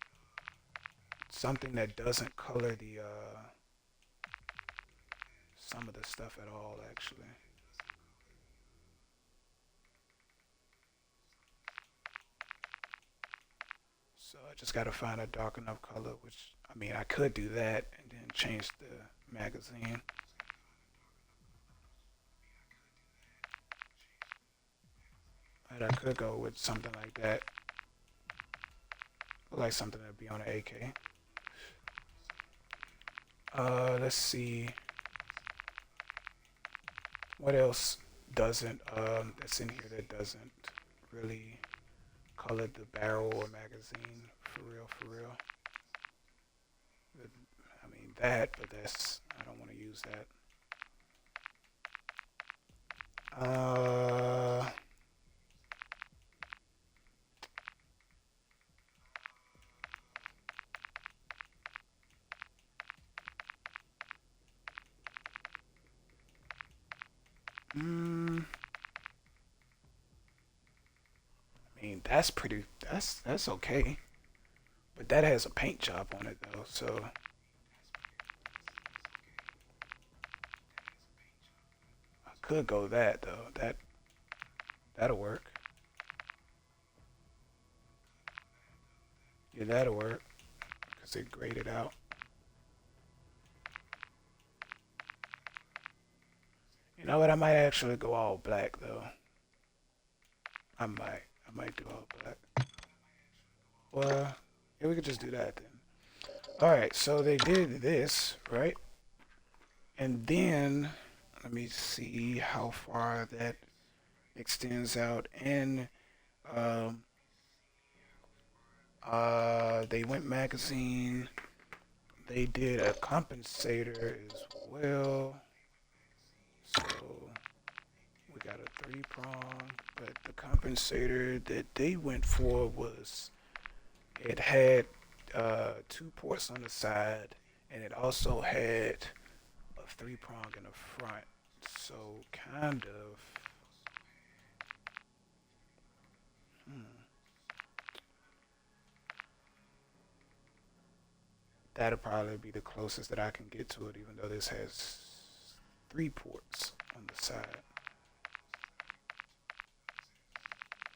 Something that doesn't color the some of the stuff at all actually. So I just got to find a dark enough color, which I mean I could do that and then change the magazine. But I could go with something like that, like something that'd be on an AK. Let's see what else doesn't that's in here that doesn't really color the barrel or magazine for real, for real. I mean that, but that's I don't want to use that. Uh, mm, I mean that's okay, but that has a paint job on it though, so I could go that though. That'll work. Yeah, that'll work because it graded out. You know what? I might actually go all black though. I might do all black. Well, yeah, we could just do that then. All right, so they did this, right? And then let me see how far that extends out. And um, they went magazine. They did a compensator as well. So we got a 3-prong, but the compensator that they went for was it had 2 ports on the side, and it also had a 3-prong in the front. So kind of. Hmm, that'll probably be the closest that I can get to it, even though this has 3 ports on the side.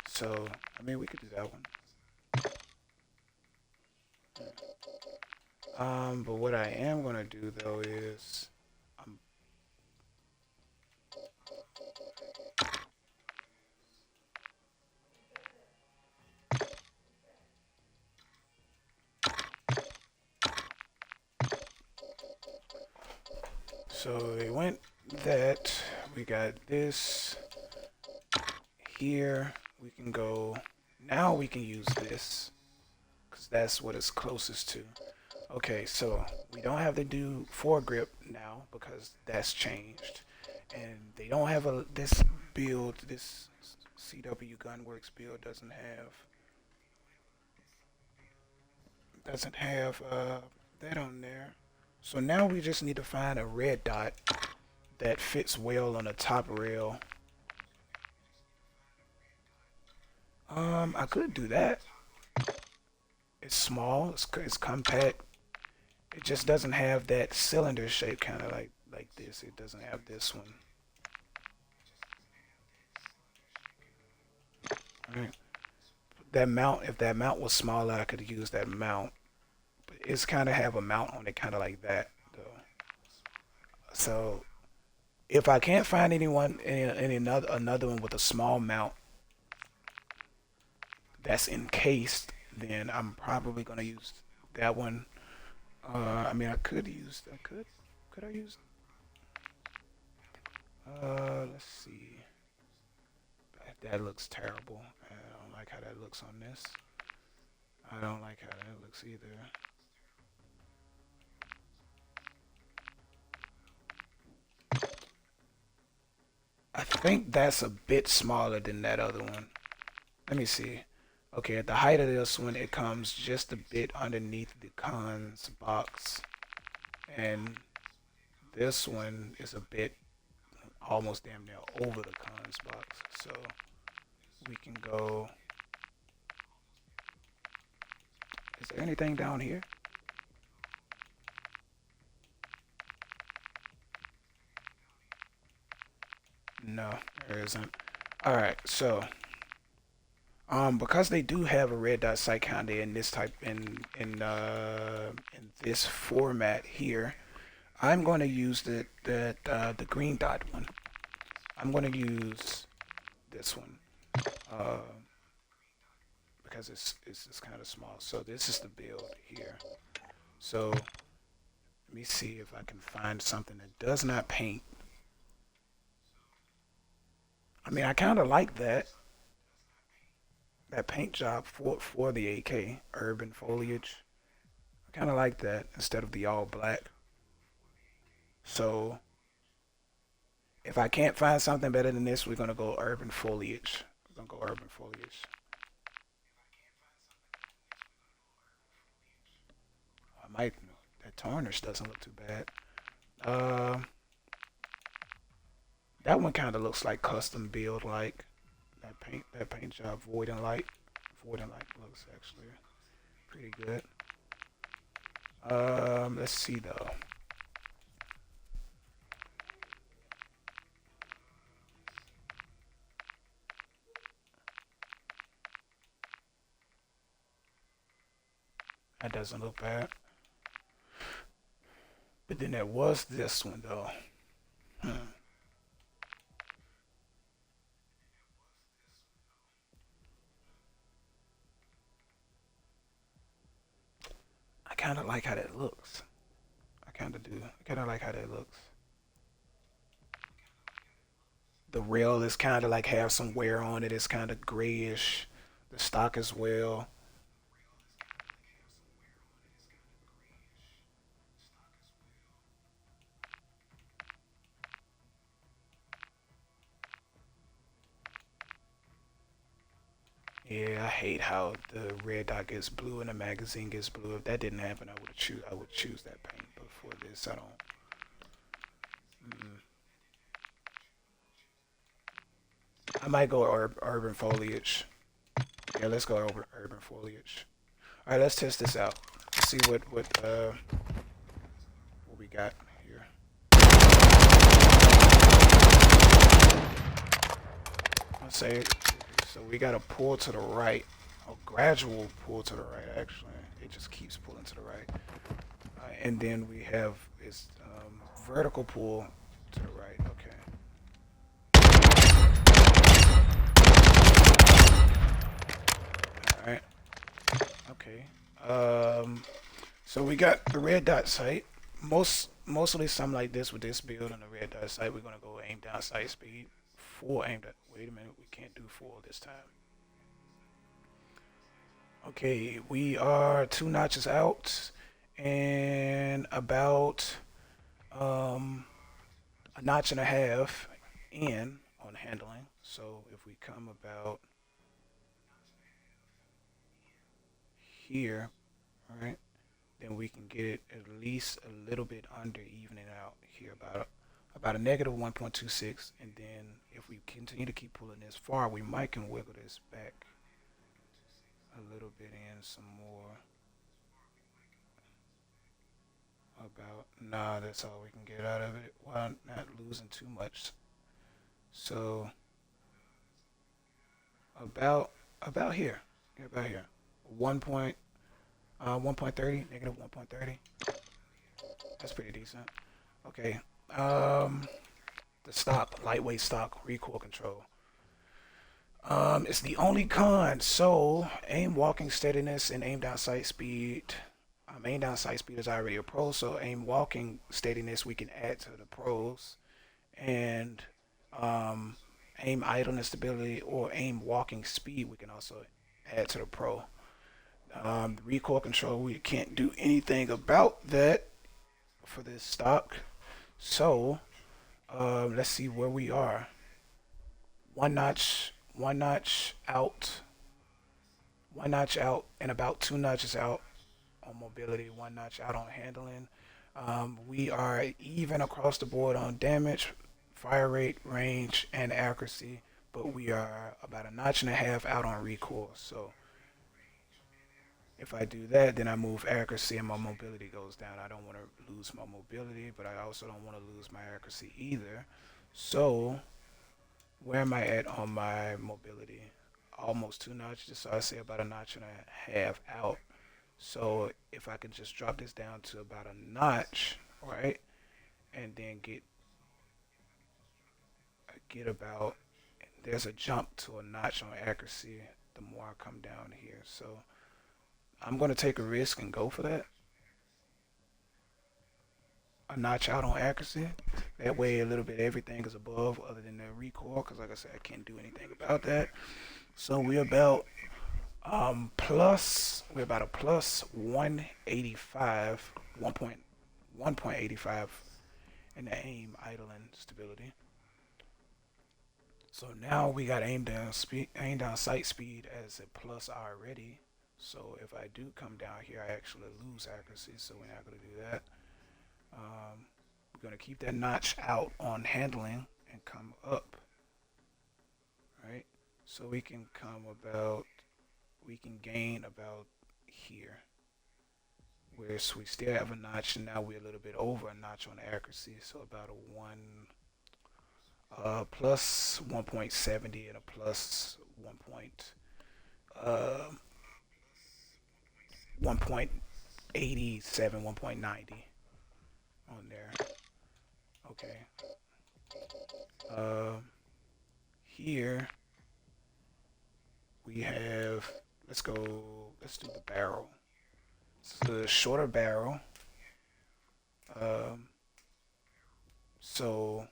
So, I mean, we could do that one. But what I am gonna do though is, um, so they went that. We got this here. We can go. Now we can use this because because that's what it's closest to. Okay, so we don't have to do foregrip now because that's changed, and they don't have this build. This CW Gunworks build doesn't have that on there. So now we just need to find a red dot that fits well on the top rail. I could do that. It's small. It's compact. It just doesn't have that cylinder shape, kind of like this. It doesn't have this one. All right. That mount, if that mount was smaller, I could use that mount. But it's kind of have a mount on it, kind of like that, though. So if I can't find any another one with a small mount that's encased, then I'm probably gonna use that one. I mean, could I use? Let's see. That looks terrible. I don't like how that looks on this. I don't like how that looks either. I think that's a bit smaller than that other one. Let me see. Okay, at the height of this one, it comes just a bit underneath the cons box. And this one is a bit almost damn near over the cons box. So we can go. Is there anything down here? No, there isn't. All right, so because they do have a red dot sight kinda in this type in this format here, I'm going to use the green dot one. I'm going to use this one uh, because it's just kind of small. So this is the build here. So let me see if I can find something that does not paint. I mean, I kind of like that paint job for the AK urban foliage. I kind of like that instead of the all black. So if I can't find something better than this, we're gonna go urban foliage. We're gonna go urban foliage. I might. That tarnish doesn't look too bad. Uh, that one kind of looks like custom build, like that paint job. Void and light looks actually pretty good. Let's see though. That doesn't look bad. But then there was this one though. Hmm. I kind of like how that looks. I kind of do. I kind of like how that looks. The rail is kind of like have some wear on it. It's kind of grayish. The stock as well. Yeah, I hate how the red dot gets blue and the magazine gets blue. If that didn't happen, I would choose that paint. But for this, I don't. Mm. I might go urban foliage. Yeah, let's go over urban foliage. All right, let's test this out. See what we got here. Let's say so. We got a pull to the right, a gradual pull to the right. Actually, it just keeps pulling to the right, and then we have this vertical pull to the right. Okay. All right. Okay. So we got the red dot sight. Mostly something like this with this build on the red dot sight. We're gonna go aim down sight speed. Full aim. Wait a minute. We can't do full this time. Okay, we are 2 notches out and about um, a notch and a half in on handling. So if we come about here, all right, then we can get it at least a little bit under evening out here, about a negative 1.26, and then if we continue to keep pulling this far, we might can wiggle this back a little bit in some more. About nah, that's all we can get out of it while not losing too much. So about about here, yeah, about here, 1.30, negative 1.30. That's pretty decent. Okay. Um, the stock, lightweight stock, recoil control. It's the only con. So aim walking steadiness and aim down sight speed. Aim down sight speed is already a pro, so aim walking steadiness we can add to the pros, and um, aim idleness stability or aim walking speed we can also add to the pro. The recoil control we can't do anything about that for this stock. So let's see where we are. One notch out, 1 notch out, and about 2 notches out on mobility, 1 notch out on handling. We are even across the board on damage, fire rate, range, and accuracy, but we are about a notch and a half out on recoil. So if I do that, then I move accuracy and my mobility goes down. I don't want to lose my mobility, but I also don't want to lose my accuracy either. So where am I at on my mobility? Almost 2 notches, so I say about a notch and a half out. So if I can just drop this down to about a notch, right, and then get about, there's a jump to a notch on accuracy the more I come down here. So I'm gonna take a risk and go for that. A notch out on accuracy. That way, a little bit everything is above, other than the recoil, because like I said, I can't do anything about that. So we're about we're about a plus 185, 1.85 in the aim idling stability. So now we got aim down sight speed as a plus already. So if I do come down here, I actually lose accuracy. So we're not gonna do that. We're gonna keep that notch out on handling and come up, right? So we can gain about here. Where we still have a notch, and now we're a little bit over a notch on accuracy. So about a plus 1.70 and a plus 1.87, 1.90 on there. Okay. Uh, Here we have. Let's go. Let's do the barrel. This is a shorter barrel. Um, so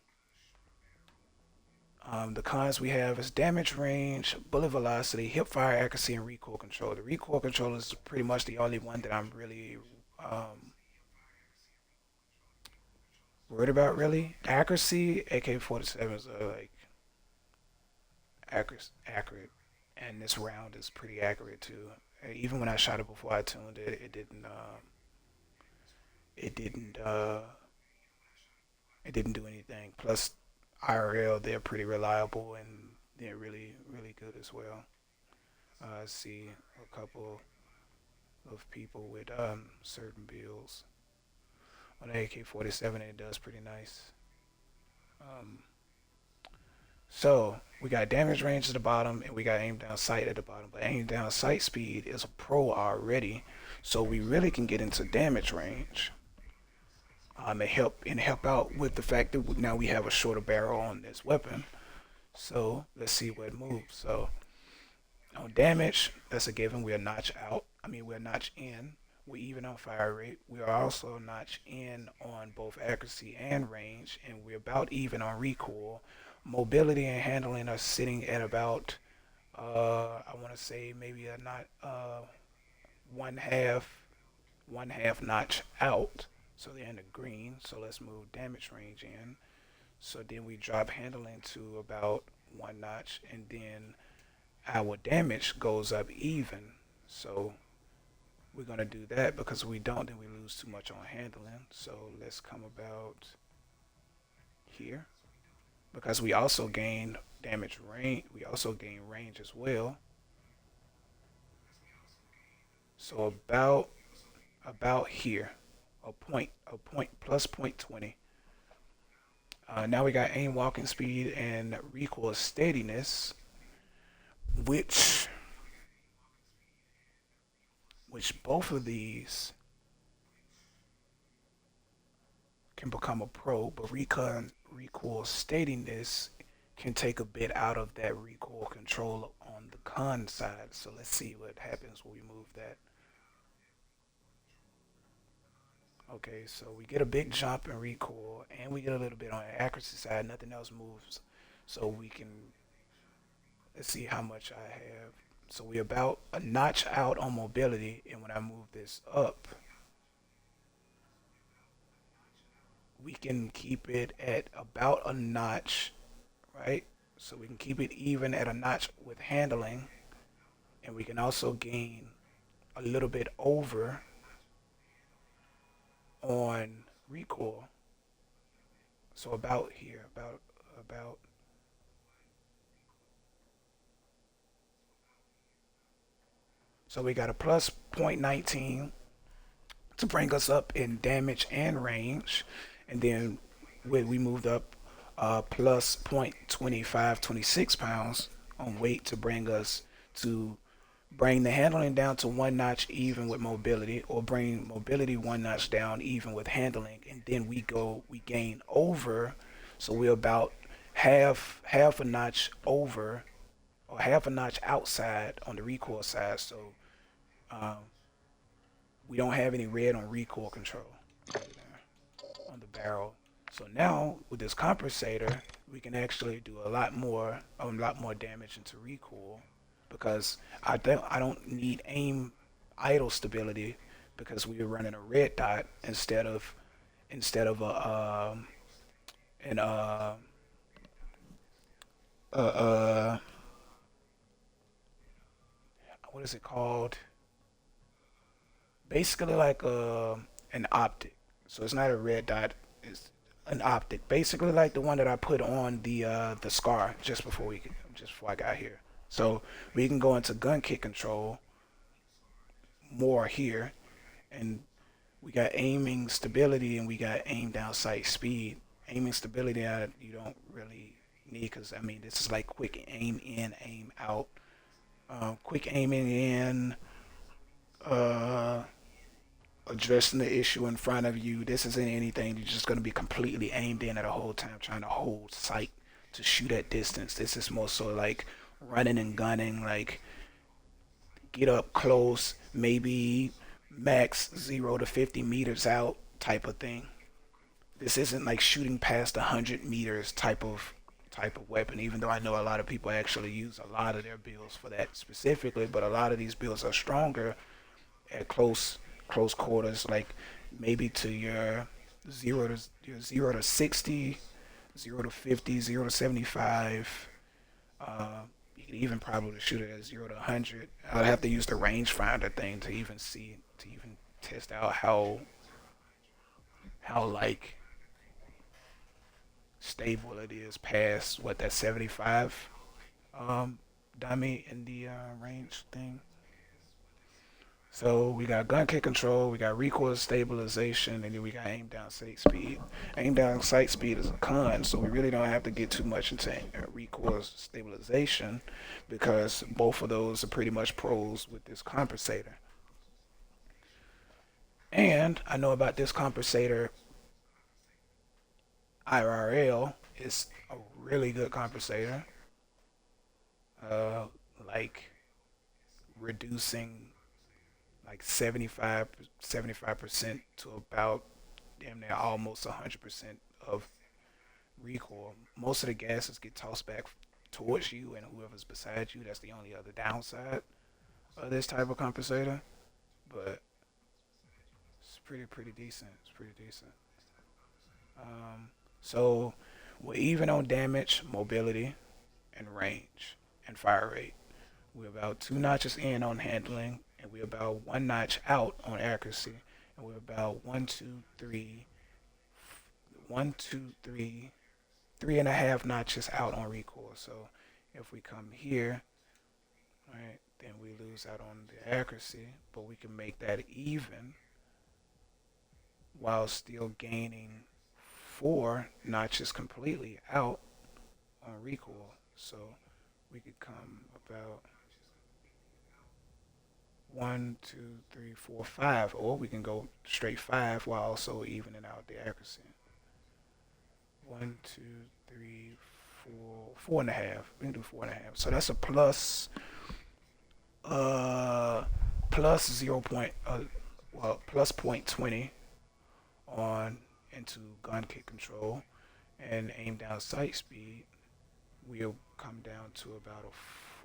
the cons we have is damage range, bullet velocity, hip fire accuracy, and recoil control. The recoil control is pretty much the only one that I'm really worried about. Really, accuracy, AK-47s are like accurate, and this round is pretty accurate too. Even when I shot it before I tuned it, it didn't, it didn't do anything. Plus, IRL, they're pretty reliable and they're really, really good as well. I see a couple of people with certain builds on the AK-47, and it does pretty nice. Um, so we got damage range at the bottom, and we got aim down sight at the bottom. But aim down sight speed is a pro already, so we really can get into damage range. And help out with the fact that now we have a shorter barrel on this weapon. So let's see what moves. So on damage, that's a given. We're a notch out. We're a notch in. We even on fire rate. We are also a notch in on both accuracy and range, and we're about even on recoil. Mobility and handling are sitting at about, I want to say maybe a not one half one half notch out. So they're in the green. So let's move damage range in. So then we drop handling to about one notch, and then our damage goes up even. So we're gonna do that because if we don't, then we lose too much on handling. So let's come about here because we also gain damage range. We also gain range as well. So about here, a point plus point 20. Now we got aim walking speed and recoil steadiness, which both of these can become a pro, but recoil steadiness can take a bit out of that recoil control on the con side. So let's see what happens when we move that. Okay, so we get a big jump in recoil, and we get a little bit on the accuracy side. Nothing else moves, so we can let's see how much I have. So we about a notch out on mobility, and when I move this up, we can keep it at about a notch, right? So we can keep it even at a notch with handling, and we can also gain a little bit over on recoil. So about here, about. So we got a plus point 0.19 to bring us up in damage and range, and then we moved up plus 0.25, 26 pounds on weight to bring the handling down to one notch even with mobility, or bring mobility one notch down even with handling, and then we gain over, so we're about half a notch over or half a notch outside on the recoil side. So um, we don't have any red on recoil control on the barrel. So now with this compensator, we can actually do a lot more damage into recoil because I don't need aim idle stability because we were running a red dot instead of an uh, uh, what is it called? Basically like an optic. So it's not a red dot. It's an optic. Basically like the one that I put on the scar just before I got here. So we can go into gun kick control more here, and we got aiming stability and we got aim down sight speed. Aiming stability you don't really need because I mean this is like quick aim in, aim out. Quick aiming in, uh, addressing the issue in front of you. This isn't anything. You're just going to be completely aimed in at the whole time, trying to hold sight to shoot at distance. This is more so like running and gunning, like get up close, maybe max 0 to 50 meters out type of thing. This isn't like shooting past 100 meters type of weapon, even though I know a lot of people actually use a lot of their builds for that specifically, but a lot of these builds are stronger at close quarters, like maybe to your 0 to 60, 0 to 50, 0 to 75. You could even probably shoot it at 0 to 100. I'd have to use the rangefinder thing to even test out how like stable it is past what that 75 dummy in the range thing. So we got gun kick control, we got recoil stabilization, and then we got aim down sight speed. Aim down sight speed is a con, so we really don't have to get too much into recoil stabilization because both of those are pretty much pros with this compensator. And I know about this compensator IRL. It's a really good compensator. Uh, like reducing like 75% to about damn near almost 100% of recoil. Most of the gases get tossed back towards you and whoever's beside you. That's the only other downside of this type of compensator. but it's pretty decent. It's pretty decent. Um, so we're even on damage, mobility, and range, and fire rate. We're about 2 notches in on handling, and we're about 1 notch out on accuracy, and we're about one, two, three, 3.5 notches out on recoil. So if we come here, right, then we lose out on the accuracy, but we can make that even while still gaining 4 notches completely out on recoil. So we could come about 1, 2, 3, 4, 5, or we can go straight 5 while also evening out the accuracy. 1, 2, 3, 4, 4.5. We can do 4.5. So that's a plus 0.20 on into gun kick control and aim down sight speed. We'll come down to about a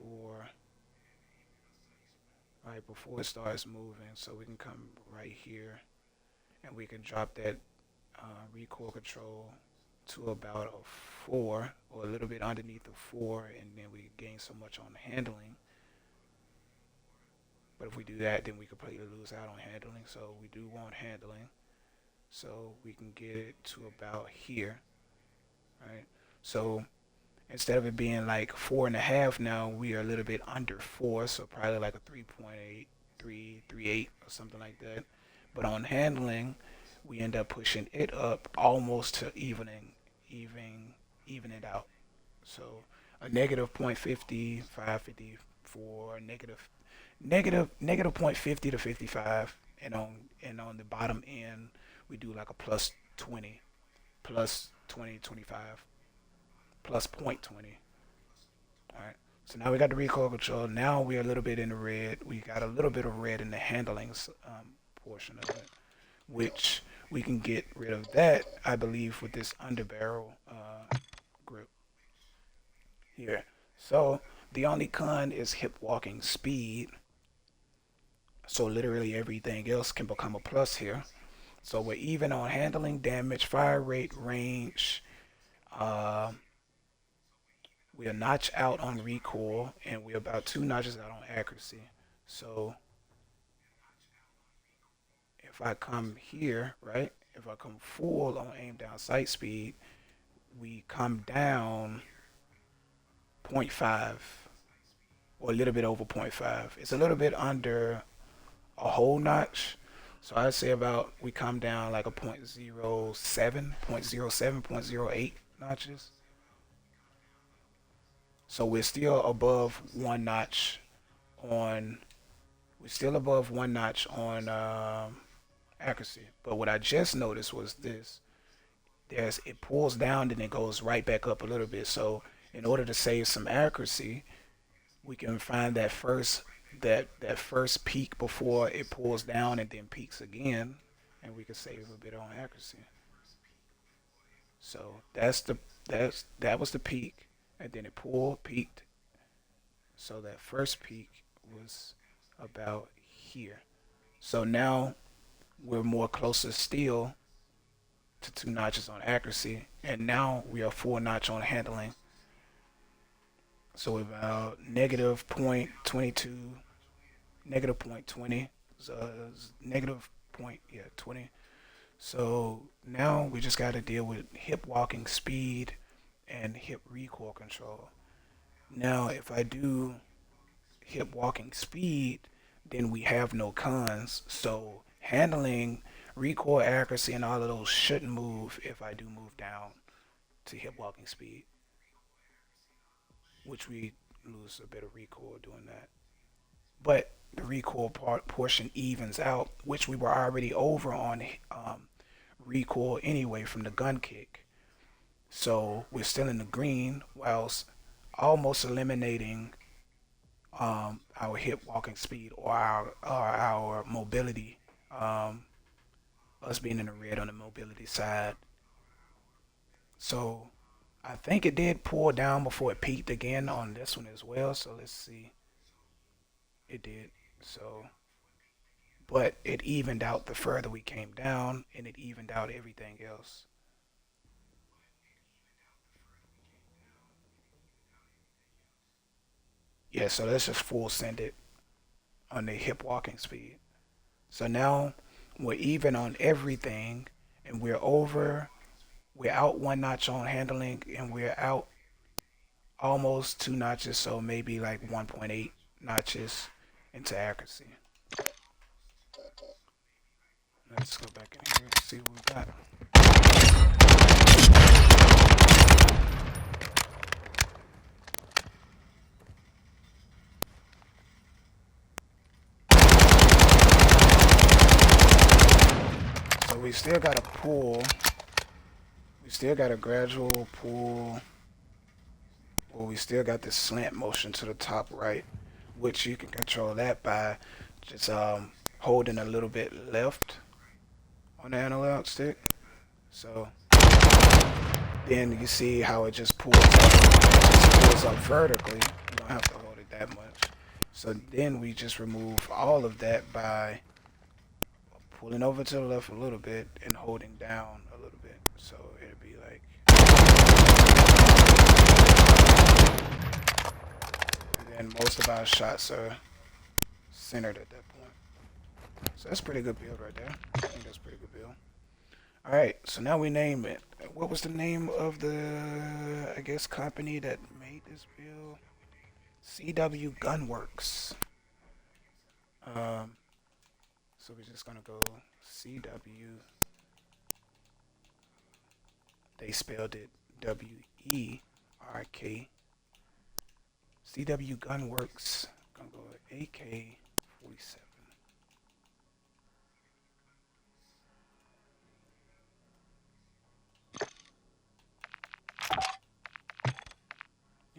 4 right before it starts moving. So we can come right here and we can drop that recoil control to about a 4 or a little bit underneath the 4, and then we gain so much on handling. But if we do that, then we completely lose out on handling. So we do want handling. So we can get it to about here, right? So instead of it being like 4.5 now, we are a little bit under 4, so probably like a 3.8, 3.38 or something like that. But on handling, we end up pushing it up almost to even it out. So a negative 0.50, 554, negative 0.50 to 55, and on the bottom end we do like a plus 20, plus 20, 25, plus 0.20. All right. So now we got the recoil control. Now we're a little bit in the red. We got a little bit of red in the handling portion of it, which we can get rid of that, I believe, with this underbarrel grip here. So the only con is hip walking speed. So literally everything else can become a plus here. So we're even on handling, damage, fire rate, range. Uh, we're a notch out on recoil, and we're about 2 notches out on accuracy. So if I come here, right, if I come full on aim down sight speed, we come down 0.5 or a little bit over zero point 0.5. It's a little bit under a whole notch. So I'd say about we come down like a 0.07, 0.07, 0.08 notches. So on we're still above 1 notch on accuracy. But what I just noticed was this: it pulls down and it goes right back up a little bit. So in order to save some accuracy, we can find that first peak before it pulls down and then peaks again, and we can save a bit on accuracy. So that was the peak, and then it peaked. So that first peak was about here. So now we're more closer still to 2 notches on accuracy, and now we are 4 notch on handling. So we're about negative 0.22, negative 0.20, so negative point, yeah, 20. So now we just got to deal with hip walking speed and hip recoil control. Now, if I do hip walking speed, then we have no cons. So handling, recoil accuracy, and all of those shouldn't move if I do move down to hip walking speed, which we lose a bit of recoil doing that. But the recoil portion evens out, which we were already over on recoil anyway from the gun kick. So we're still in the green, whilst almost eliminating our hip walking speed or our mobility. Us being in the red on the mobility side. So I think it did pull down before it peaked again on this one as well. So let's see. It did. So but it evened out the further we came down, and it evened out everything else. Yeah, so let's just full send it on the hip walking speed. So now we're even on everything, and we're out one notch on handling, and we're out almost 2 notches, so maybe like 1.8 notches into accuracy. Let's go back in here and see what we got. So we still got a pull. We still got a gradual pull. Well, we still got this slant motion to the top right, which you can control that by just holding a little bit left on the analog stick. So then you see how it just pulls up. It just pulls up vertically. You don't have to hold it that much. So then we just remove all of that by pulling over to the left a little bit and holding down a little bit. So it'd be like, and then most of our shots are centered at that point. So that's a pretty good build right there. I think that's a pretty good build. All right, so now we name it. What was the name of the, I guess, company that made this build? CW Gunworks. Um, so we're just gonna go CW. They spelled it WERK. CW Gunworks. Gonna go with AK-47.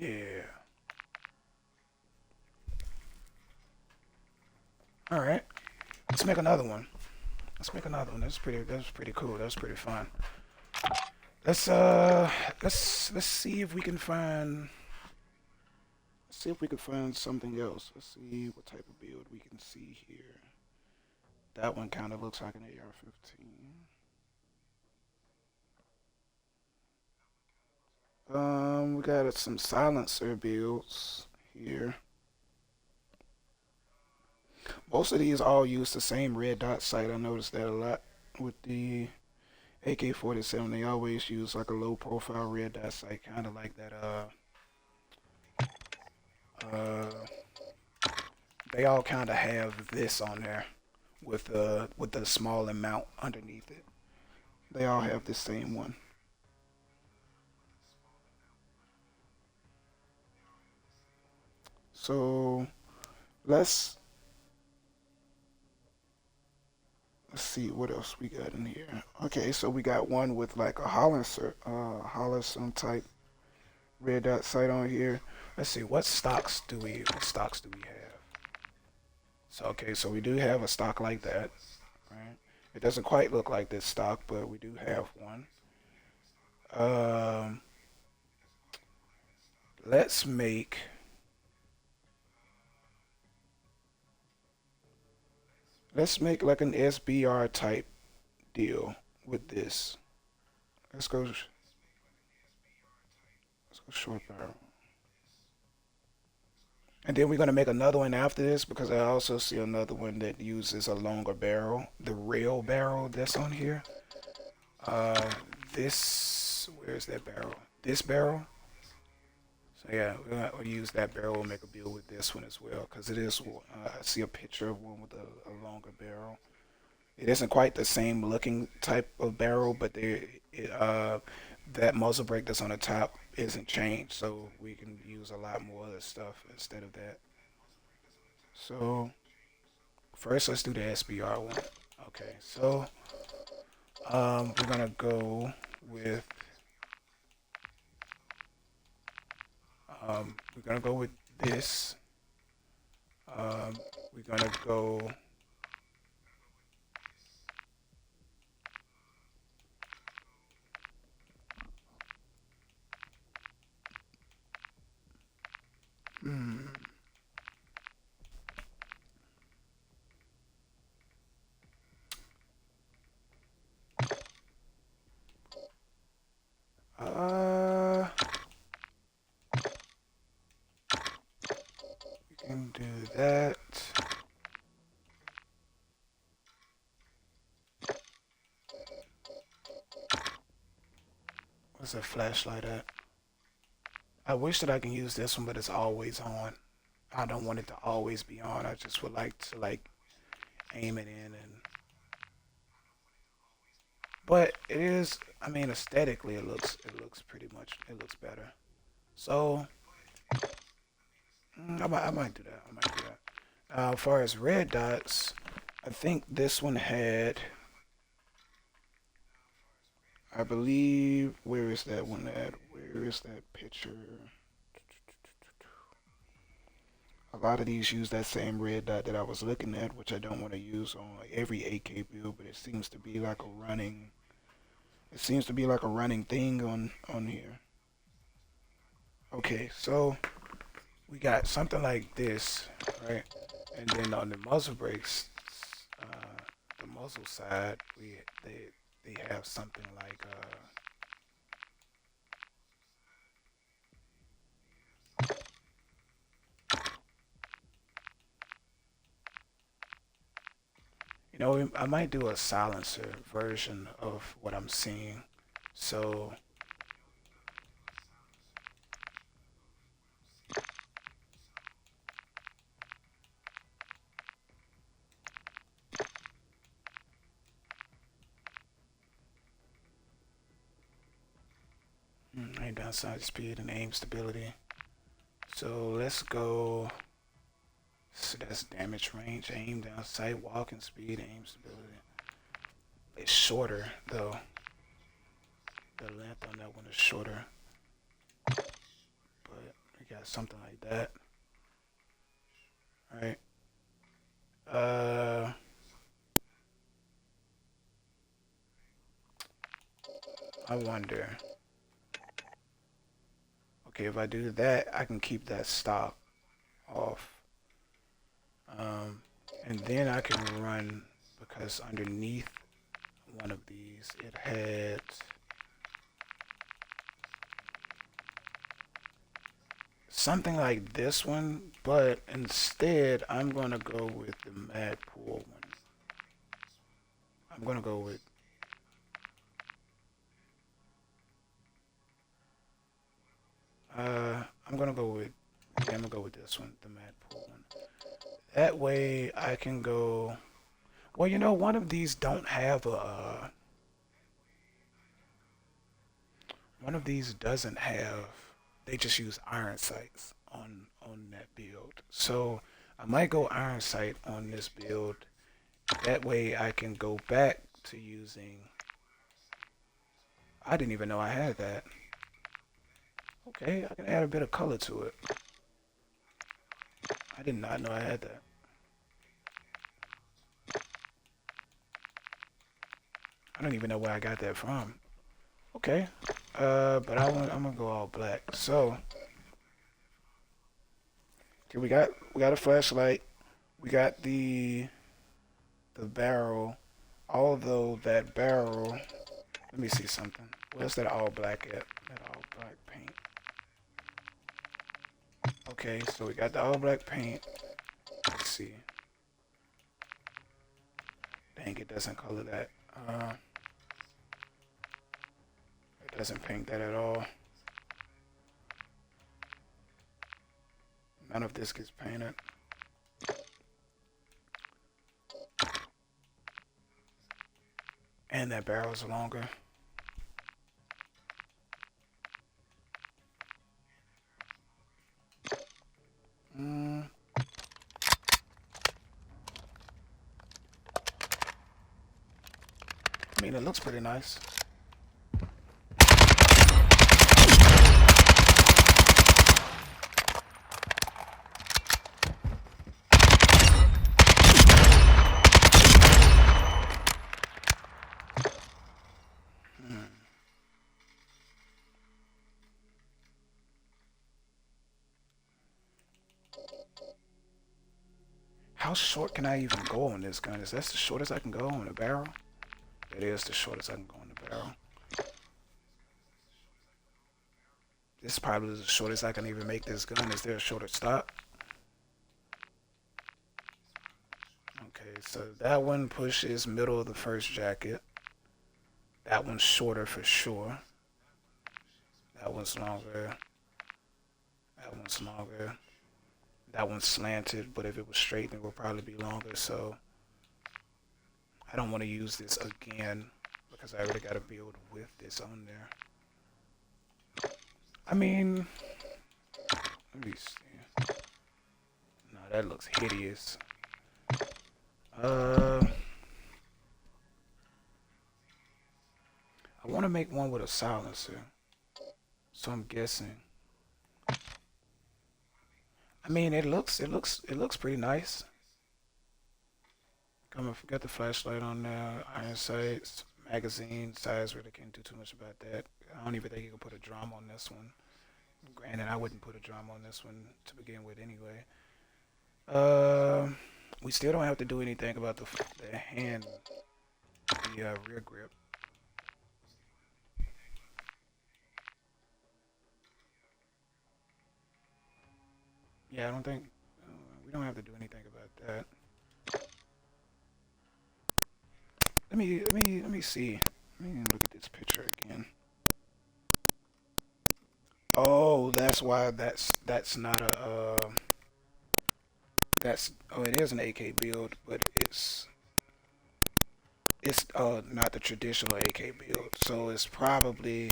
Yeah. All right. Let's make another one. Let's make another one. That's pretty cool. That's pretty fun. Let's see if we can find something else. Let's see what type of build we can see here. That one kind of looks like an AR-15. We got some silencer builds here. Most of these all use the same red dot sight. I noticed that a lot with the AK-47. They always use like a low profile red dot sight, kind of like that. Uh, they all kind of have this on there with the small amount underneath it. They all have the same one. So let's let's see what else we got in here. Okay, so we got one with like a Hollister type red dot sight on here. Let's see what stocks do we have? So okay, so we do have a stock like that, right? It doesn't quite look like this stock, but we do have one. Um, let's make like an SBR type deal with this. Let's go. Let's go short barrel. And then we're gonna make another one after this because I also see another one that uses a longer barrel, the rail barrel that's on here. Uh, this where's that barrel? This barrel. So yeah, we'll use that barrel. We'll make a build with this one as well because it is. I see a picture of one with a longer barrel. It isn't quite the same looking type of barrel, but that muzzle brake that's on the top isn't changed, so we can use a lot more other stuff instead of that. So first, let's do the SBR one. Okay, so we're gonna go with this. Um, we're gonna go. Hmm, can do that. Where's the flashlight at? I wish that I can use this one, but it's always on. I don't want it to always be on. I just would like to like aim it in and. But it is. I mean, aesthetically, it looks pretty much. It looks better. So I might do that. I might do that. As far as red dots, I think this one had. I believe. Where is that one at? Where is that picture? A lot of these use that same red dot that I was looking at, which I don't want to use on like every AK build, but it seems to be like a running. It seems to be like a running thing on here. Okay, so we got something like this, right? And then on the muzzle brakes, the muzzle side, they have something like you know, I might do a silencer version of what I'm seeing. So aim down sight speed and aim stability. So let's go. So that's damage range, aim down sight, walking speed, aim stability. It's shorter though. The length on that one is shorter. But we got something like that. Alright. I wonder. Okay, if I do that, I can keep that stock off. And then I can run, because underneath one of these, it had something like this one, but instead I'm gonna go with the Mad Pool one. I'm gonna go with I'm gonna go with yeah, I'm gonna go with this one, the Mad Pool one. That way I can go. Well, you know, one of these don't have a. One of these doesn't have. They just use iron sights on that build. So I might go iron sight on this build. That way I can go back to using. I didn't even know I had that. Okay, I can add a bit of color to it. I did not know I had that. I don't even know where I got that from. Okay, but I'm gonna go all black. So, okay, we got a flashlight. We got the barrel. Although that barrel, let me see something. Where's that all black at? That all black paint. Okay, so we got the all black paint. Let's see. Dang, it doesn't color that. It doesn't paint that at all. None of this gets painted. And that barrel's longer. I mean, it looks pretty nice. How short can I even go on this gun? Is that the shortest I can go on a barrel? It is the shortest I can go on the barrel. This is probably the shortest I can even make this gun. Is there a shorter stop? so that one pushes middle of the first jacket. That one's shorter for sure. That one's longer. That one's longer. That one's slanted, but if it was straight, it would probably be longer. So I don't want to use this again because I already got to build with this on there. I mean, let me see. No, that looks hideous. I want to make one with a silencer. So I'm guessing. I mean, it looks pretty nice. I'm gonna forget the flashlight on there. Iron sights, magazine size. Really can't do too much about that. I don't even think you can put a drum on this one. Granted, I wouldn't put a drum on this one to begin with anyway. We still don't have to do anything about the hand, the rear grip. Yeah, I don't think we don't have to do anything about that. Let me see. Let me look at this picture again. Oh, that's why that's not a that's oh it is an AK build, but it's not the traditional AK build. So it's probably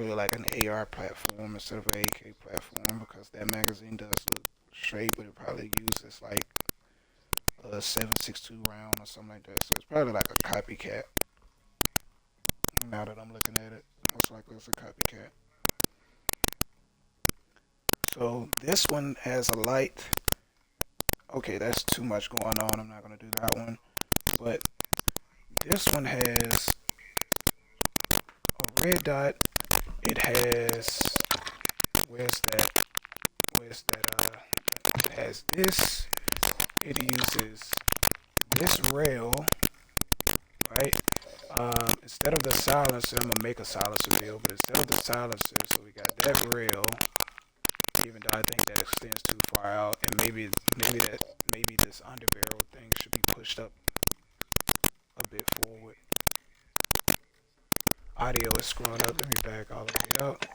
like an AR platform instead of an AK platform because that magazine does look straight, but it probably uses like a 7.62 round or something like that. So it's probably like a copycat. Now that I'm looking at it, most likely it's a copycat. So this one has a light. Okay, that's too much going on. I'm not gonna do that one. But this one has a red dot. It has where's that? Where's that? It has this. It uses this rail, right? Instead of the silencer, I'm gonna make a silencer build, but instead of the silencer, so we got that rail. Even though I think that extends too far out, and maybe this underbarrel thing should be pushed up a bit forward. Audio is screwing up. Let me back all the way up.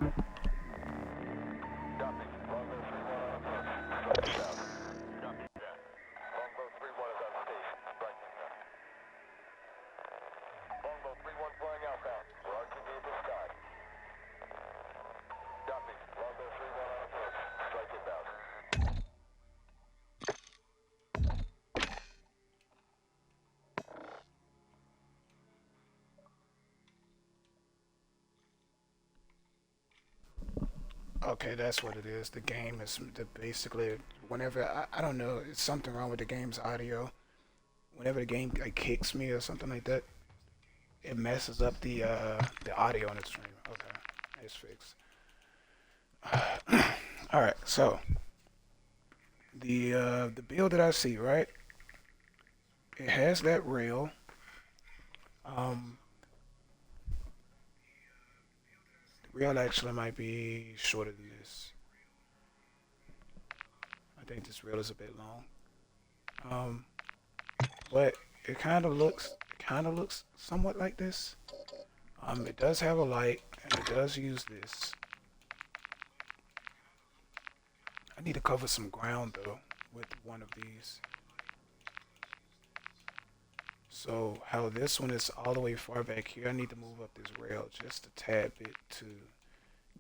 Copy. Longbow 3-1 on approach. Strike it down. Copy that. Longbow 3-1 is on station. Strike it down. Longbow 3-1 flying outbound. We're RTV in the sky. Copy. Longbow 3-1 on approach. Strike it down. Okay, that's what it is. The game is basically whenever I don't know, it's something wrong with the game's audio. Whenever the game like kicks me or something like that, it messes up the audio on the stream. Okay, it's fixed. All right, so the build that I see, right? It has that rail. The rail actually might be shorter than this. I think this rail is a bit long. But it kind of looks somewhat like this. It does have a light and it does use this. I need to cover some ground though with one of these. So how this one is all the way far back here, I need to move up this rail just a tad bit to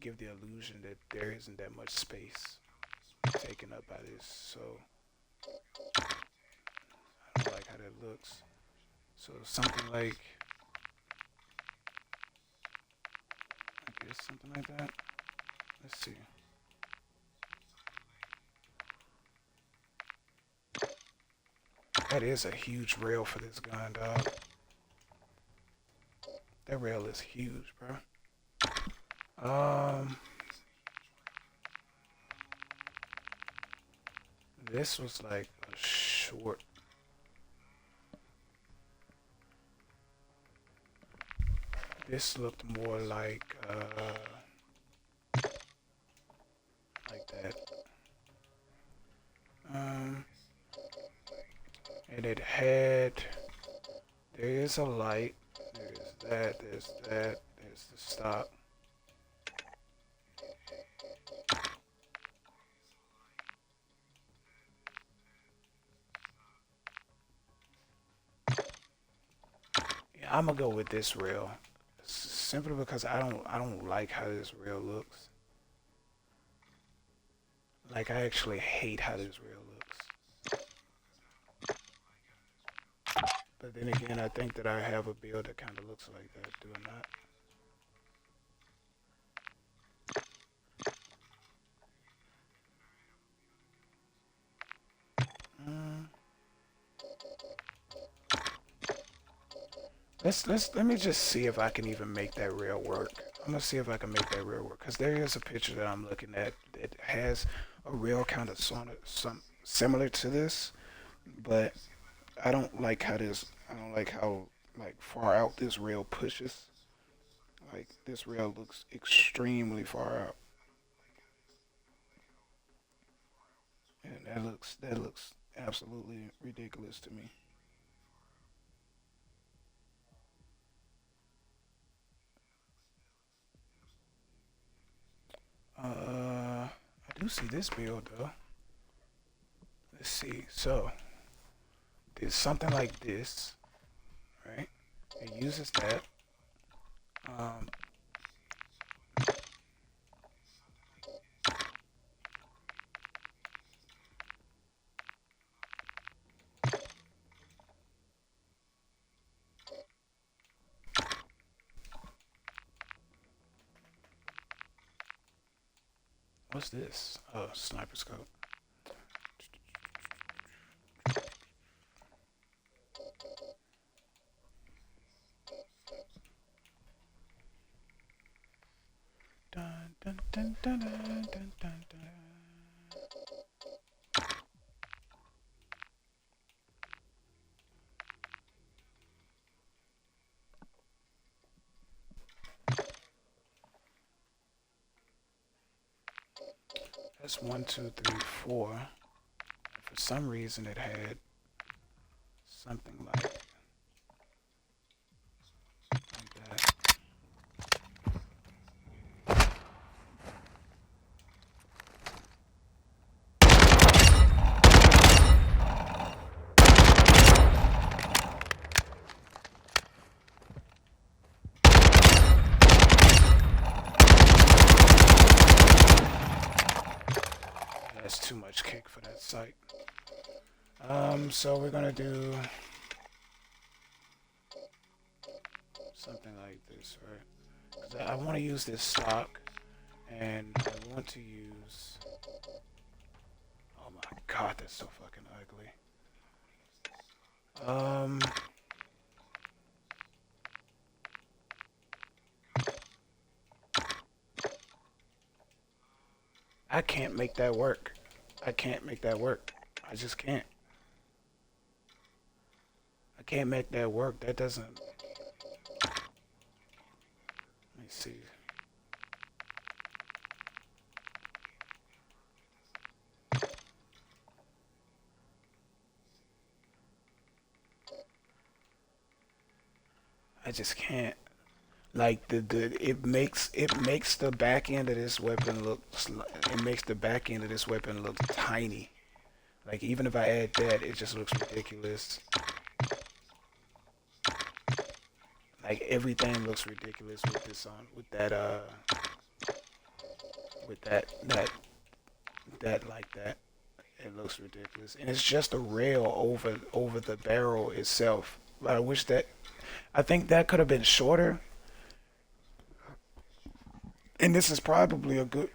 give the illusion that there isn't that much space taken up by this. So I don't like how that looks. So something like, I guess something like that. Let's see. That is a huge rail for this gun, dog. That rail is huge, bro. This was like a short. This looked more like that. And it had. There is a light. There's that. There's that. There's the stop. Yeah, I'm gonna go with this rail. Simply because I don't like how this rail looks. Like I actually hate how this rail looks. But then again, I think that I have a build that kind of looks like that, do I not? Let me just see if I can even make that rail work. I'm gonna see if I can make that rail work because there is a picture that I'm looking at that has a rail kind of some similar to this, but I don't like how this. I don't like how like far out this rail pushes. Like this rail looks extremely far out, and that looks absolutely ridiculous to me. I do see this build though. Let's see. So there's something like this, right? It uses that. Um, what's this? Oh, sniper scope. Dun, dun, dun, dun, dun, dun, dun, dun. That's 1, 2, 3, 4. For some reason, it had something like that. too much kick for that sight. So we're gonna do something like this, right? 'Cause I want to use this stock, and I want to use. Oh my god, that's so fucking ugly. I can't make that work. I can't make that work. I just can't. I can't make that work. That doesn't. Let me see. I just can't. Like it makes the back end of this weapon look it makes the back end of this weapon look tiny. Like even if I add that, it just looks ridiculous. Like everything looks ridiculous with this on with that like that. It looks ridiculous, and it's just a rail over the barrel itself. But I wish that I think that could have been shorter. And this is probably a good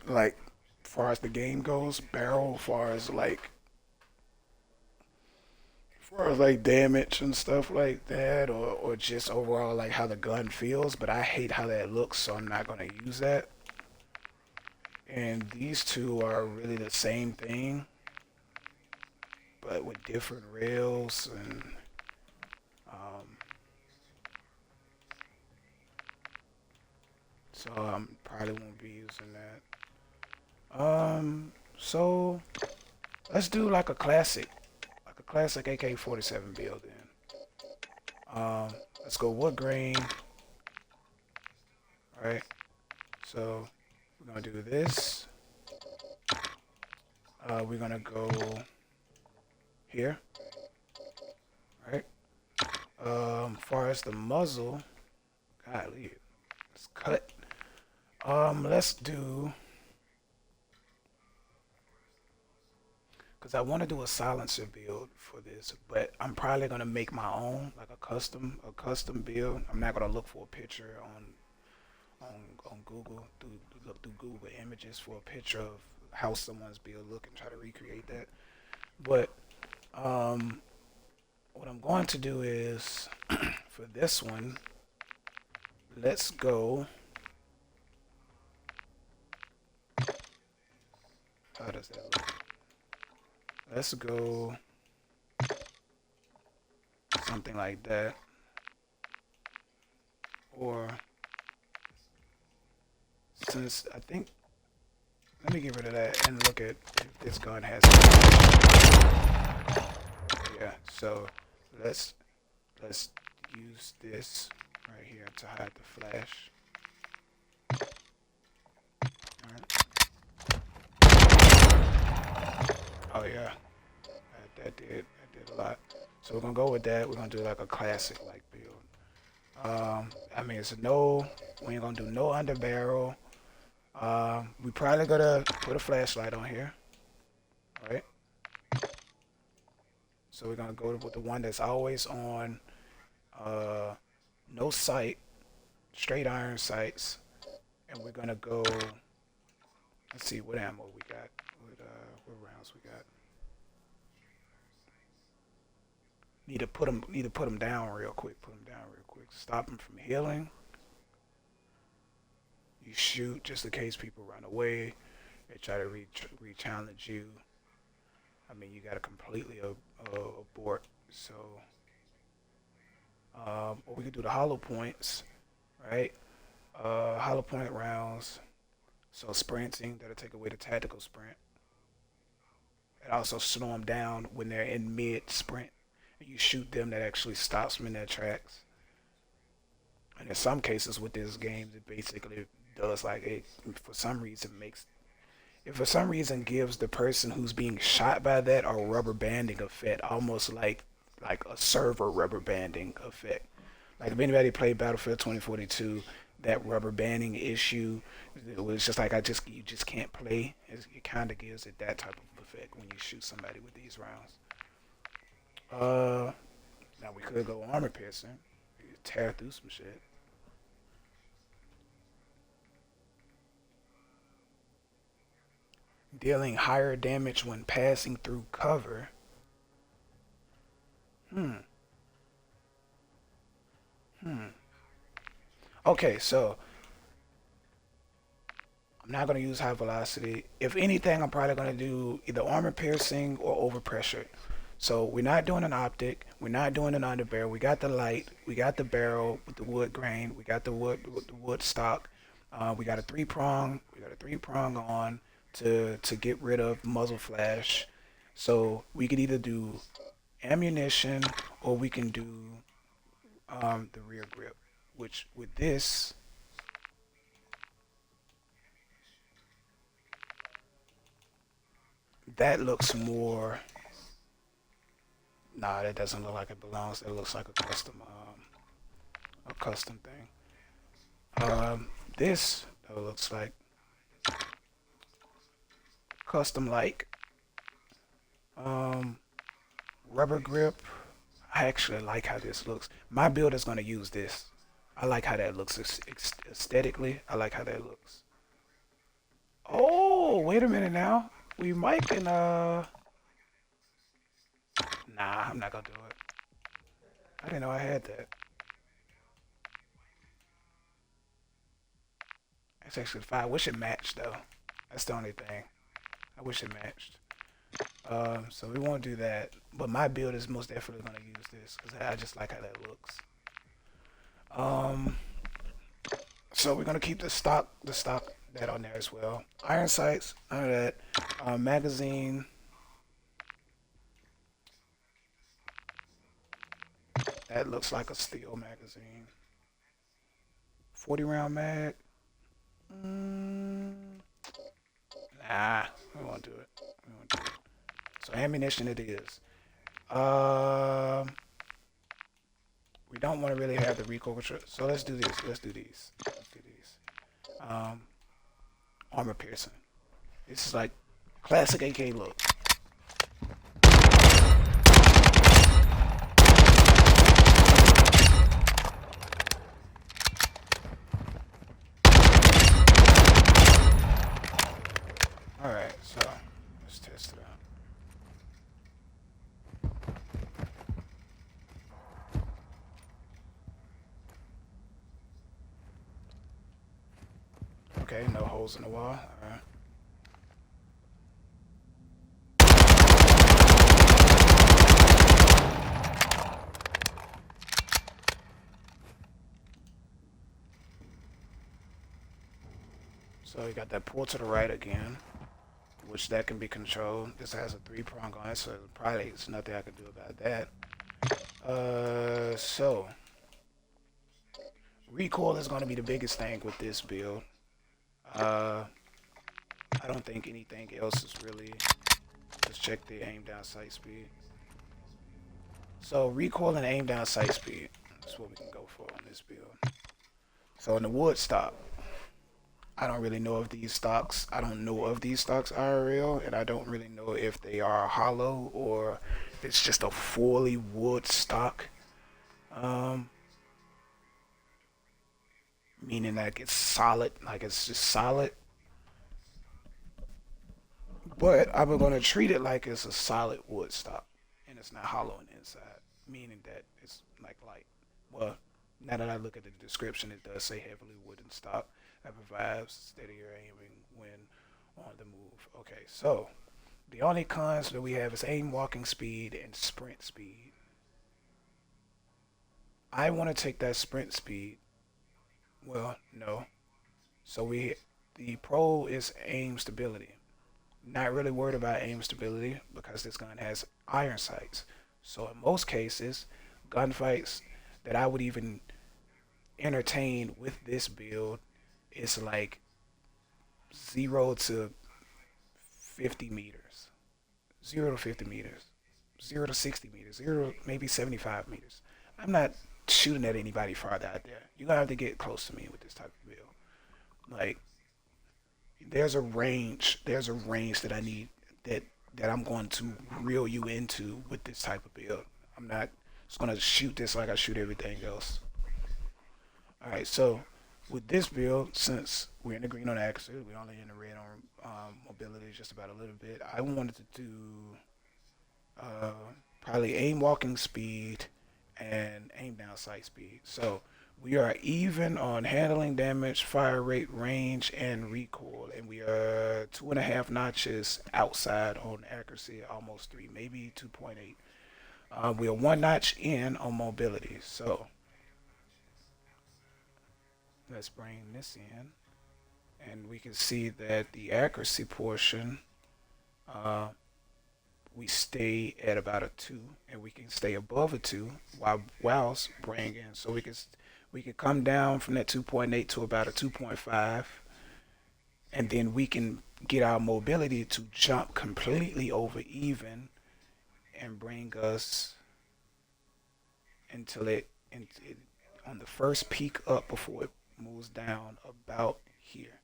like, far as the game goes, barrel, far as like damage and stuff like that, or just overall like how the gun feels. But I hate how that looks, so I'm not gonna use that. And these two are really the same thing, but with different rails and so probably won't be using that. So let's do like a classic AK-47 build then. Let's go wood grain. All right. So we're gonna do this. We're gonna go here. All right. Far as the muzzle, golly, let's cut. Let's do, because I want to do a silencer build for this, but I'm probably gonna make my own, like a custom build. I'm not gonna look for a picture on Google, look through Google Images for a picture of how someone's build look and try to recreate that. But what I'm going to do is for this one, let's go. How does that look? Let's go something like that. Or since I think, let me get rid of that and look at if this gun has. Yeah, so let's use this right here to hide the flash. Oh yeah, that did a lot. So we're gonna go with that. We're gonna do like a classic like build. I mean, we ain't gonna do no under barrel. We probably gonna put a flashlight on here, right? So we're gonna go with the one that's always on. No sight, straight iron sights, and we're gonna go. Let's see what ammo we got. What rounds we got. Need to put them down real quick. Stop them from healing. You shoot just in case people run away. They try to re-challenge you. I mean, you gotta completely abort. So, or we could do the hollow points, right? Hollow point rounds. So sprinting, that'll take away the tactical sprint. It also slow them down when they're in mid sprint. And you shoot them, that actually stops them in their tracks. And in some cases with this game, it basically does like it for some reason gives the person who's being shot by that a rubber banding effect, almost like a server rubber banding effect. Like if anybody played Battlefield 2042, that rubber banding issue. It was just like you just can't play. It kind of gives it that type of effect when you shoot somebody with these rounds. Uh, Now we could go armor piercing, tear through some shit. Dealing higher damage when passing through cover. Hmm. Hmm. Okay, so I'm not going to use high velocity. If anything, I'm probably going to do either armor piercing or overpressure. So we're not doing an optic. We're not doing an underbarrel. We got the light. We got the barrel with the wood grain. We got the wood with the wood stock. We got a three prong. We got a three prong on to get rid of muzzle flash. So we could either do ammunition or we can do the rear grip. Which with this, that looks more. Nah, that doesn't look like it belongs. That looks like a custom thing. This though looks like custom like um, rubber grip. I actually like how this looks. My build is gonna use this. I like how that looks aesthetically. I like how that looks. Oh, wait a minute now. We might can Nah, I'm not gonna do it. I didn't know I had that. That's actually fine. I wish it matched though. That's the only thing. I wish it matched. So we won't do that. But my build is most definitely gonna use this because I just like how that looks. Um, so we're gonna keep the stock that on there as well. Iron sights, none of that. Magazine. That looks like a steel magazine. 40 round mag. Mm, nah, we won't do it. We won't do it. So ammunition it is. Um, we don't want to really have the recoil control. So let's do this. Let's do these. Let's do these. Um, Armor piercing. This is like classic AK look. All right, so let's test it out. Okay, no holes in the wall. All right. So you got that pull to the right again, which that can be controlled. This has a three prong on it, so probably it's nothing I can do about that. So recoil is going to be the biggest thing with this build. Uh, I don't think anything else is really. Let's check the aim down sight speed. So recoil and aim down sight speed. That's what we can go for on this build. So in the wood stock, I don't really know if these stocks. I don't know if these stocks are real, and I don't really know if they are hollow or if it's just a fully wood stock. Um, Meaning like it's solid, like it's just solid. But I'm gonna treat it like it's a solid wood stock, and it's not hollow on the inside, meaning that it's like light. Well, now that I look at the description, it does say heavily wooden stock that provides steadier aiming when on the move. Okay, so the only cons that we have is aim, walking speed, and sprint speed. I want to take that sprint speed. Well, no. So the pro is aim stability. Not really worried about aim stability because this gun has iron sights. So in most cases, gunfights that I would even entertain with this build is like 0 to 50 meters, 0 to 50 meters, 0 to 60 meters, 0 to maybe 75 meters. I'm not shooting at anybody farther out there. You're gonna have to get close to me with this type of build. Like there's a range that I need that that I'm going to reel you into with this type of build. I'm not just gonna shoot this like I shoot everything else. All right, so with this build, since we're in the green on accuracy, we're only in the red on mobility just about a little bit. I wanted to do uh, probably aim walking speed and aim down sight speed. So we are even on handling damage, fire rate, range, and recoil, and we are 2.5 notches outside on accuracy, almost three, maybe 2.8. We are one notch in on mobility. So let's bring this in, and we can see that the accuracy portion, uh, we stay at about a two, and we can stay above a two whilst bringing in. So we can come down from that 2.8 to about a 2.5, and then we can get our mobility to jump completely over even and bring us until it on the first peak up before it moves down about here.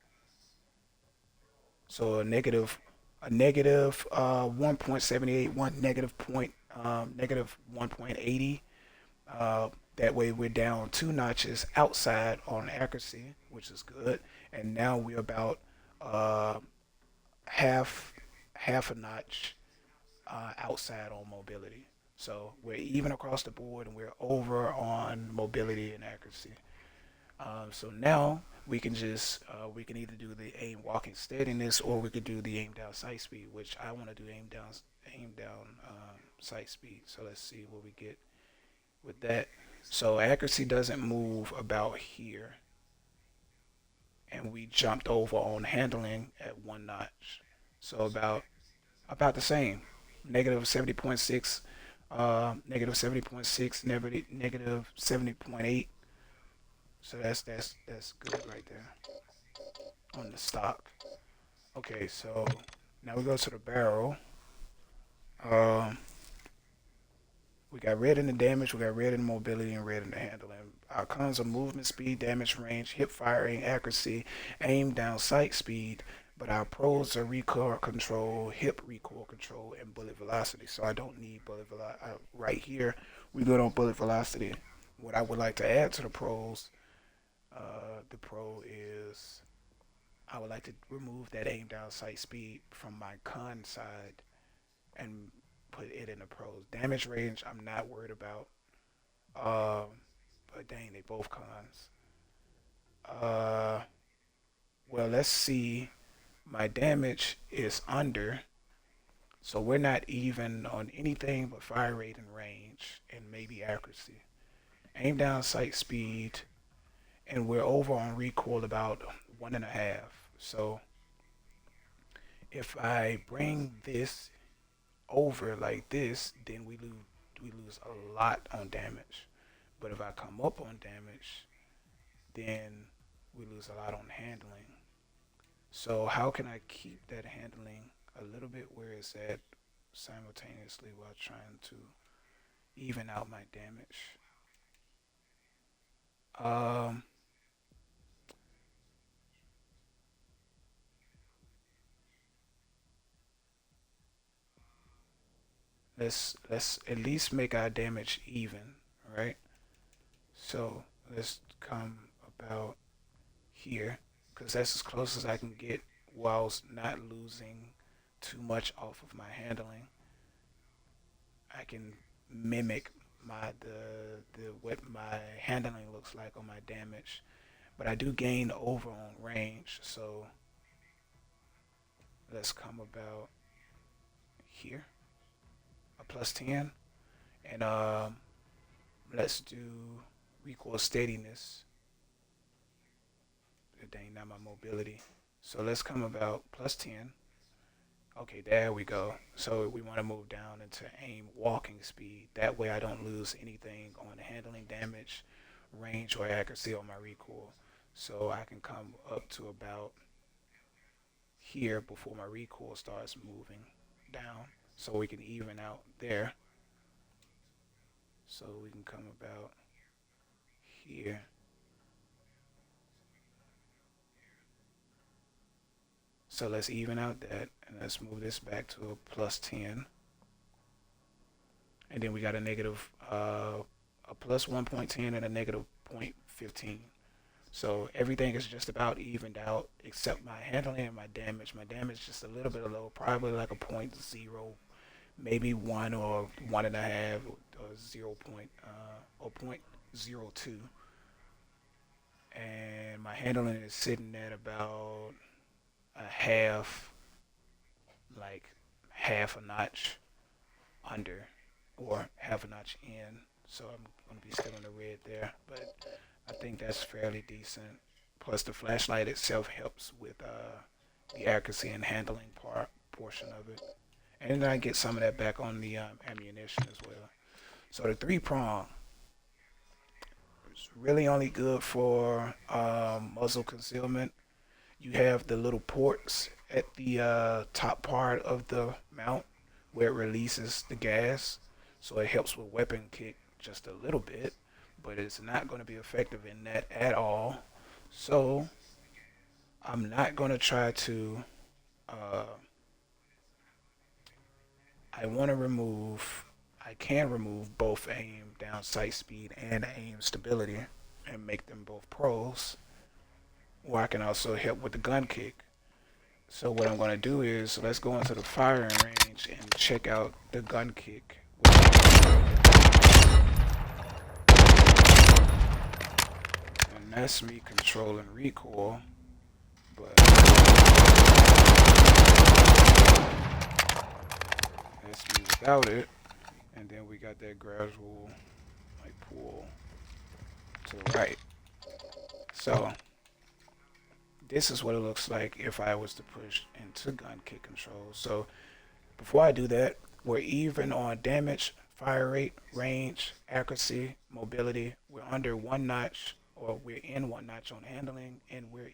So a negative 1.78, one negative 1.80. That way we're down 2 notches outside on accuracy, which is good. And now we're about uh, half half a notch outside on mobility. So we're even across the board, and we're over on mobility and accuracy. So now we can either do the aim walking steadiness, or we could do the aim down sight speed, which I want to do aim down sight speed. So let's see what we get with that. So accuracy doesn't move about here, and we jumped over on handling at 1 notch. So about the same, negative 70.6, negative 70.6, negative 70.8. So that's good right there on the stock. Okay, so now we go to the barrel. Um, we got red in the damage, we got red in the mobility, and red in the handling. Outcomes are movement speed, damage range, hip firing accuracy, aim down sight speed. But our pros are recoil control, hip recoil control, and bullet velocity. So I don't need bullet velocity. Right here, we good on bullet velocity. What I would like to add to the pro is I would like to remove that aim down sight speed from my con side and put it in the pros. Damage range, I'm not worried about. Um, but dang, they both cons. Uh, well, let's see. My damage is under, so we're not even on anything but fire rate and range, and maybe accuracy. Aim down sight speed, and we're over on recoil about 1.5. So if I bring this over like this, then we lose a lot on damage. But if I come up on damage, then we lose a lot on handling. So how can I keep that handling a little bit where it's at simultaneously while trying to even out my damage? Um, let's at least make our damage even, right? So let's come about here, because that's as close as I can get whilst not losing too much off of my handling. I can mimic the what my handling looks like on my damage, but I do gain over on range. So let's come about here, a plus 10, and let's do recoil steadiness. Dang, not my mobility. So let's come about plus 10. Okay, there we go. So we want to move down into aim walking speed. That way I don't lose anything on handling damage, range, or accuracy on my recoil. So I can come up to about here before my recoil starts moving down. So we can even out there. So we can come about here. So let's even out that, and let's move this back to a plus 10. And then we got a negative, a plus 1.10 and a negative 0.15. So everything is just about evened out except my handling and my damage. My damage is just a little bit low, probably like a 0.0, maybe 1 or 1.5 or 0 point, or 0.02. And my handling is sitting at about a half, like half a notch under or half a notch in. So I'm going to be still in the red there, but I think that's fairly decent. Plus the flashlight itself helps with the accuracy and handling portion of it. And then I get some of that back on the ammunition as well. So the 3 prong is really only good for muzzle concealment. You have the little ports at the top part of the mount where it releases the gas. So it helps with weapon kick just a little bit, but it's not going to be effective in that at all. So I'm not going to try to, uh, I can remove both aim down sight speed and aim stability and make them both pros. Or I can also help with the gun kick. So what I'm going to do is, let's go into the firing range and check out the gun kick. And that's me controlling recoil, but that's me without it. And then we got that gradual like pull to the right. So this is what it looks like if I was to push into gun kick control. So before I do that, we're even on damage, fire rate, range, accuracy, mobility. We're under 1 notch, or we're in 1 notch on handling, and we're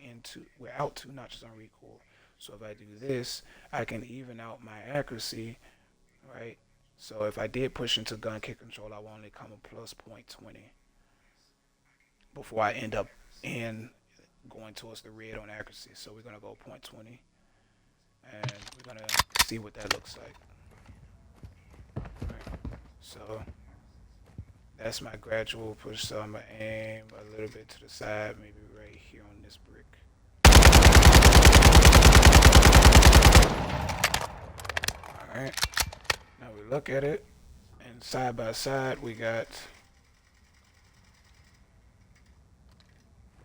out 2 notches on recoil. So if I do this, I can even out my accuracy, right? So if I did push into gun kick control, I will only come a plus 0.20 before I end up in going towards the red on accuracy. So we're gonna go 0.20, and we're gonna see what that looks like. Right. So that's my gradual push. So I'm gonna aim a little bit to the side, maybe right here on this brick. All right. Now we look at it, and side by side we got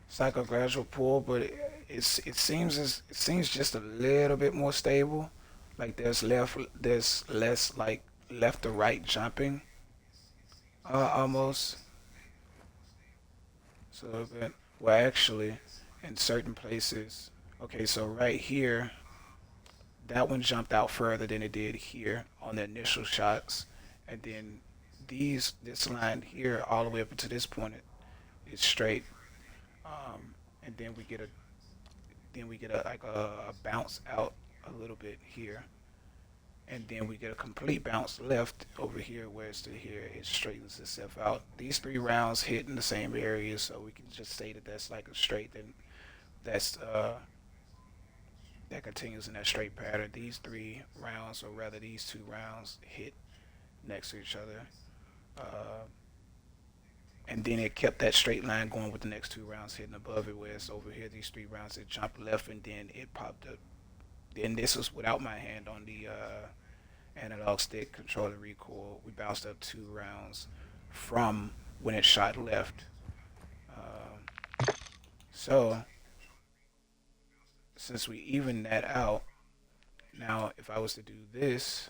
cycle gradual pull, but it seems just a little bit more stable. Like there's less like left to right jumping, almost. So that well actually in certain places. Okay, so right here, that one jumped out further than it did here on the initial shots, and then this line here all the way up to this point is straight. And then we get a like a bounce out a little bit here, and then we get a complete bounce left over here where it's to here. It straightens itself out. These 3 rounds hit in the same area, so we can just say that that's like a straight. Then that's that continues in that straight pattern. These 3 rounds, or rather these 2 rounds, hit next to each other. And then it kept that straight line going with the next 2 rounds hitting above it, where it's over here, these 3 rounds, it jumped left, and then it popped up. Then this was without my hand on the analog stick controlling recoil. We bounced up 2 rounds from when it shot left. So since we even that out, now if I was to do this,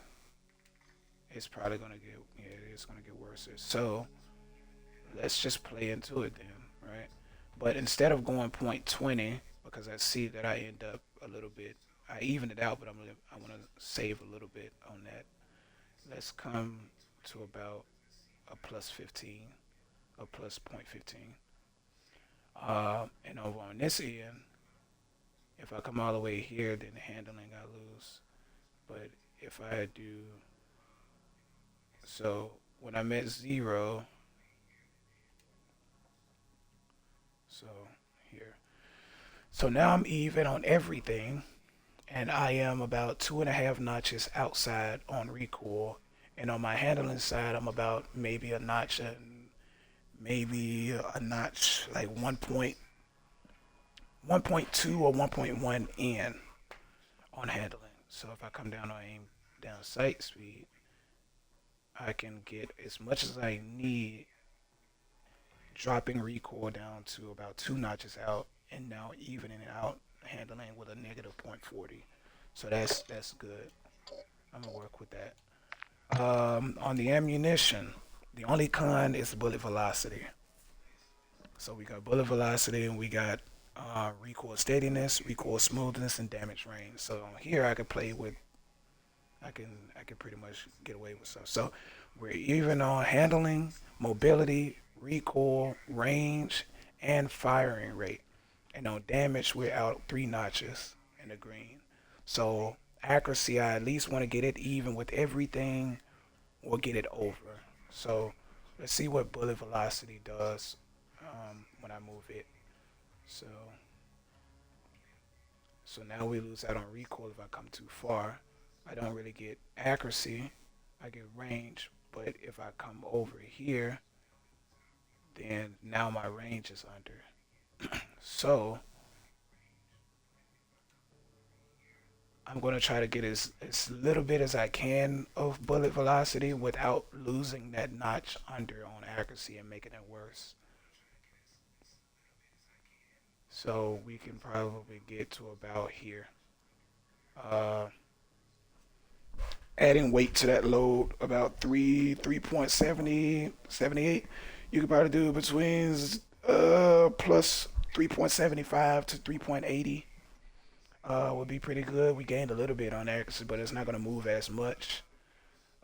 it's probably gonna get, yeah, it's gonna get worse. So let's just play into it then, right? But instead of going 0.20, because I see that I end up a little bit, I even it out, but I want to save a little bit on that. Let's come to about a plus 15, a plus 0.15. And over on this end, if I come all the way here, then the handling I lose. But if I do, so when I'm at 0, So here. So now I'm even on everything, and I am about 2.5 notches outside on recoil. And on my handling side, I'm about maybe a notch and maybe a notch like 1.2 or 1.1 in on handling. So if I come down on aim down sight speed, I can get as much as I need, dropping recoil down to about 2 notches out, and now evening it out handling with a negative point 40. So that's good. I'm gonna work with that. On the ammunition, the only con is bullet velocity. So we got bullet velocity and we got recoil steadiness, recoil smoothness, and damage range. So here I can play with, I can pretty much get away with stuff. So we're even on handling, mobility, recoil, range, and firing rate. And on damage, we're out 3 notches in the green. So accuracy, I at least want to get it even with everything or get it over. So let's see what bullet velocity does when I move it. So so now we lose out on recoil if I come too far. I don't really get accuracy. I get range, but if I come over here, then now my range is under. So I'm going to try to get as little bit as I can of bullet velocity without losing that notch under on accuracy and making it worse. So we can probably get to about here. Uh, Adding weight to that load, about 3.78. You could probably do between plus 3.75 to 3.80. Would be pretty good. We gained a little bit on accuracy, but it's not going to move as much.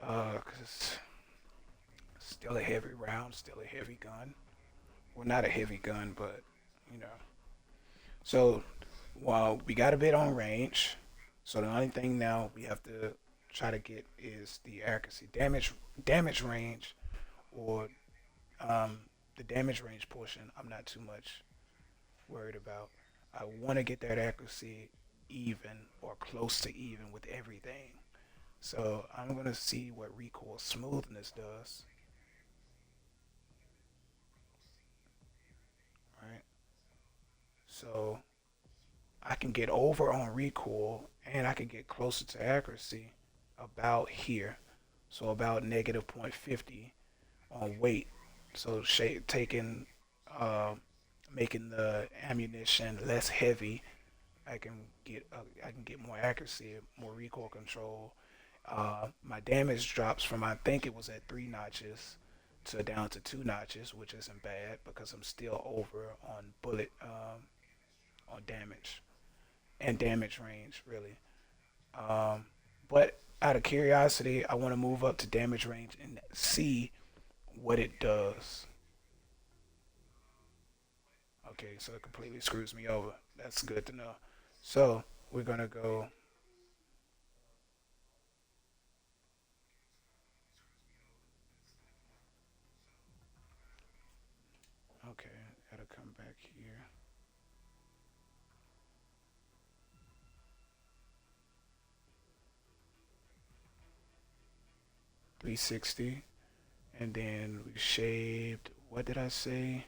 Cause it's still a heavy round, still a heavy gun. Well, not a heavy gun, but you know. So while we got a bit on range, so the only thing now we have to try to get is the accuracy, damage range, or the damage range portion. I'm not too much worried about. I want to get that accuracy even or close to even with everything. So I'm gonna see what recoil smoothness does. Right. So I can get over on recoil and I can get closer to accuracy about here. So about negative point 0.50 on weight. So taking, uh, making the ammunition less heavy, I can get more accuracy, more recoil control. My damage drops from, I think it was at 3 notches to down to 2 notches, which isn't bad because I'm still over on bullet on damage and damage range really. Um, but out of curiosity, I want to move up to damage range and see what it does. Okay, so it completely screws me over. That's good to know. So we're gonna go. Okay, gotta come back here. 360, and then we shaved. What did I say?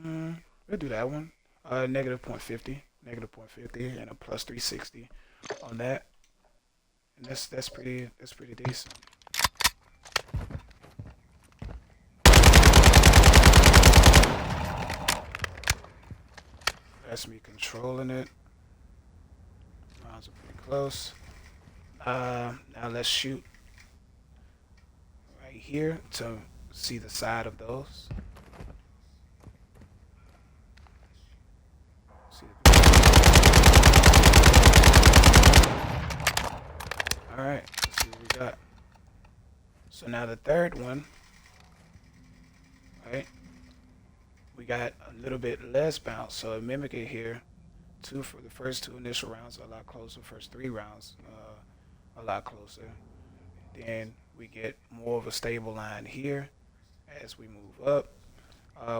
We'll do that one. Negative point 0.50, negative point 0.50, and a plus 360 on that. And that's pretty decent. That's me controlling it. Rounds are pretty close. Now let's shoot right here to see the side of those. See All right, let's see what we got. So now the third one, right? We got a little bit less bounce, so a mimic it here. Two for the first two initial rounds, a lot closer. First 3 rounds, a lot closer. Then we get more of a stable line here, as we move up.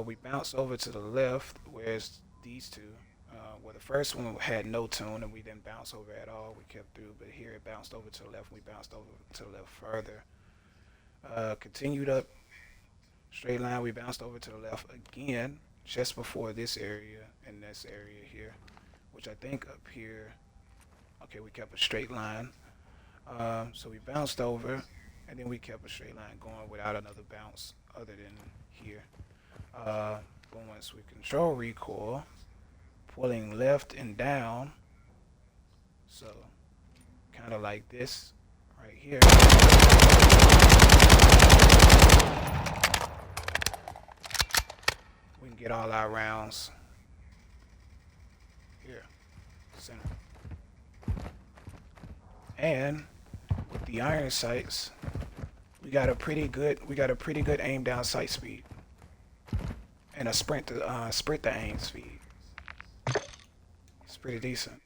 We bounce over to the left, where's these two. Well, the first one had no tune, and we didn't bounce over at all. We kept through, but here it bounced over to the left. We bounced over to the left further. Continued up straight line. We bounced over to the left again, just before this area and this area here, which I think up here. Okay, we kept a straight line. So we bounced over, and then we kept a straight line going without another bounce other than here. Going with control recoil, pulling left and down. So kind of like this right here. We can get all our rounds here, center. And with the iron sights, we got a pretty good aim down sight speed and a sprint to aim speed. It's pretty decent.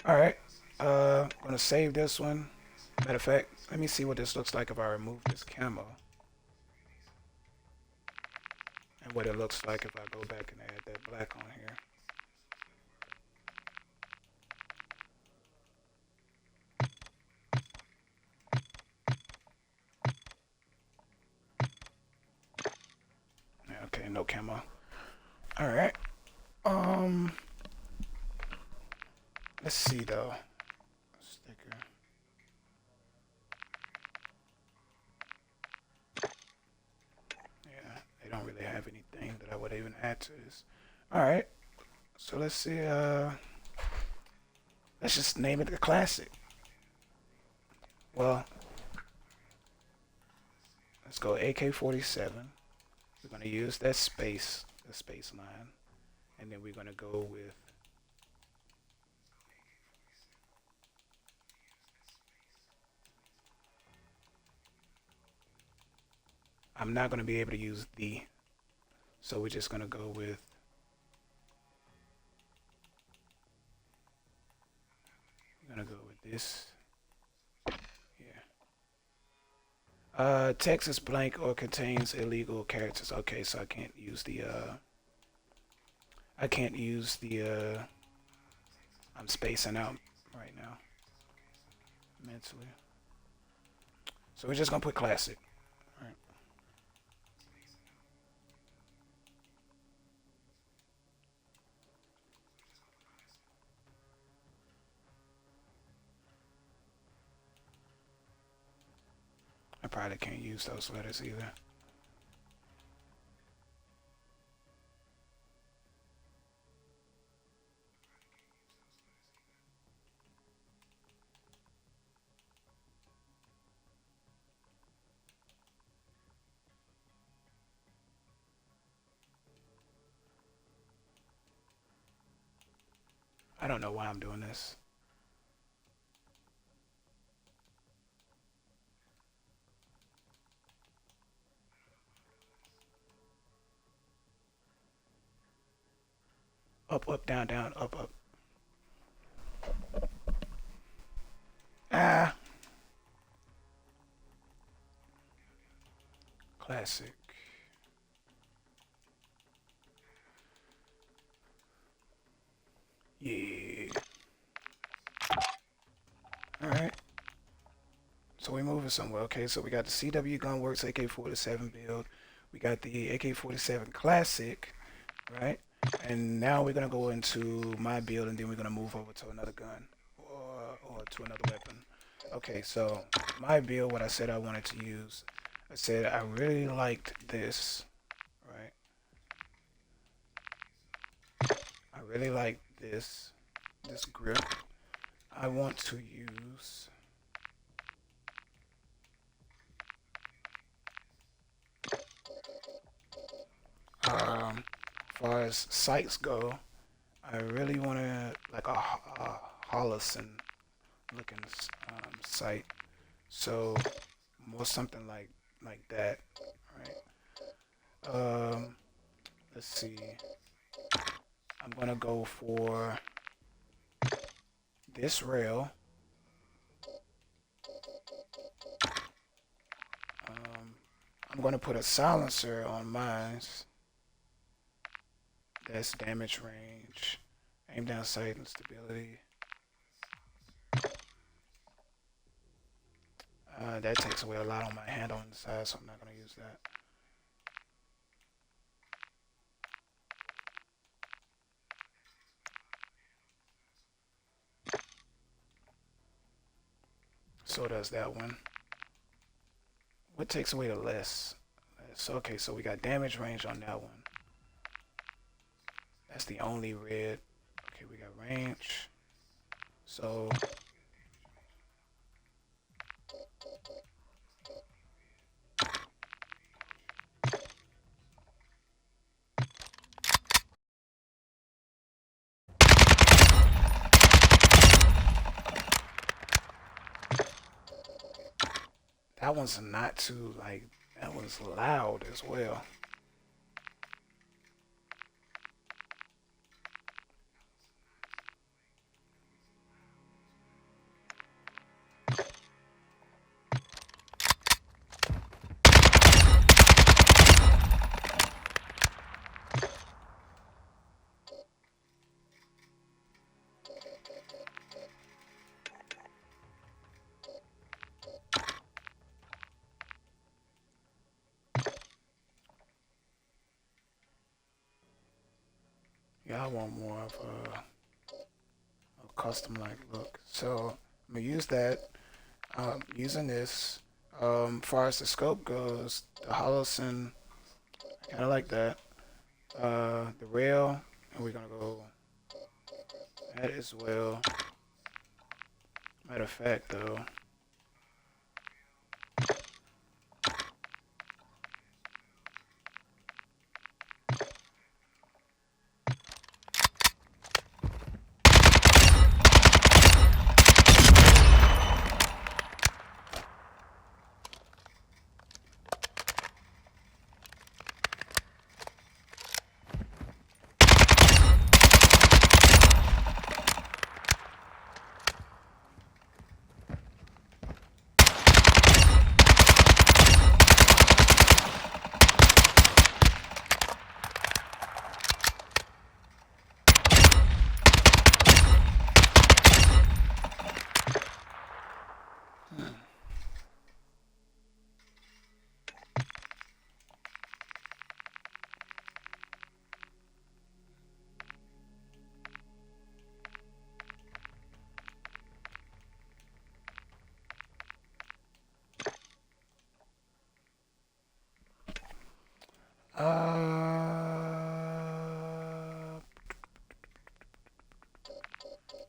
All right, gonna save this one. Matter of fact, let me see what this looks like if I remove this camo, and what it looks like if I go back and add that black on here. Okay, no camo. All right. Let's see though. Sticker. Yeah, they don't really have anything that I would even add to this. All right. So let's see. Let's just name it a classic. Well, let's go AK-47. We're gonna use that space, the space line, and then we're gonna go with. I'm not gonna be able to use the, so we're just gonna go with. We're gonna go with this. Yeah. Text is blank or contains illegal characters. Okay, so I can't use the. I'm spacing out right now mentally. So we're just gonna put classic. All right. I probably can't use those letters either. I don't know why I'm doing this. Up, up, down, down, up, up. Ah. Classic. Yeah. All right. So we're moving somewhere. Okay, so we got the CW Gunworks AK-47 build. We got the AK-47 Classic, right? And now we're gonna go into my build, and then we're gonna move over to another gun or to another weapon. Okay, so my build, what I said I wanted to use, I said I really liked this, right? I really like this grip. I want to use as far as sights go, I really want to like a Hollison looking sight. So more something like that, right? Let's see. I'm gonna go for this rail. I'm going to put a silencer on mine. That's damage range, aim down sight and stability. That takes away a lot on my hand on the side, so I'm not going to use that. So does that one. What takes away the less? Okay, so we got damage range on that one. That's the only red. Okay, we got range. So that one's not too, like, that one's loud as well. Yeah, I want more of a custom like look. So I'm gonna use that. Using this. Far as the scope goes, the Holocene, I kinda like that. The rail, and we're gonna go that as well. Matter of fact though,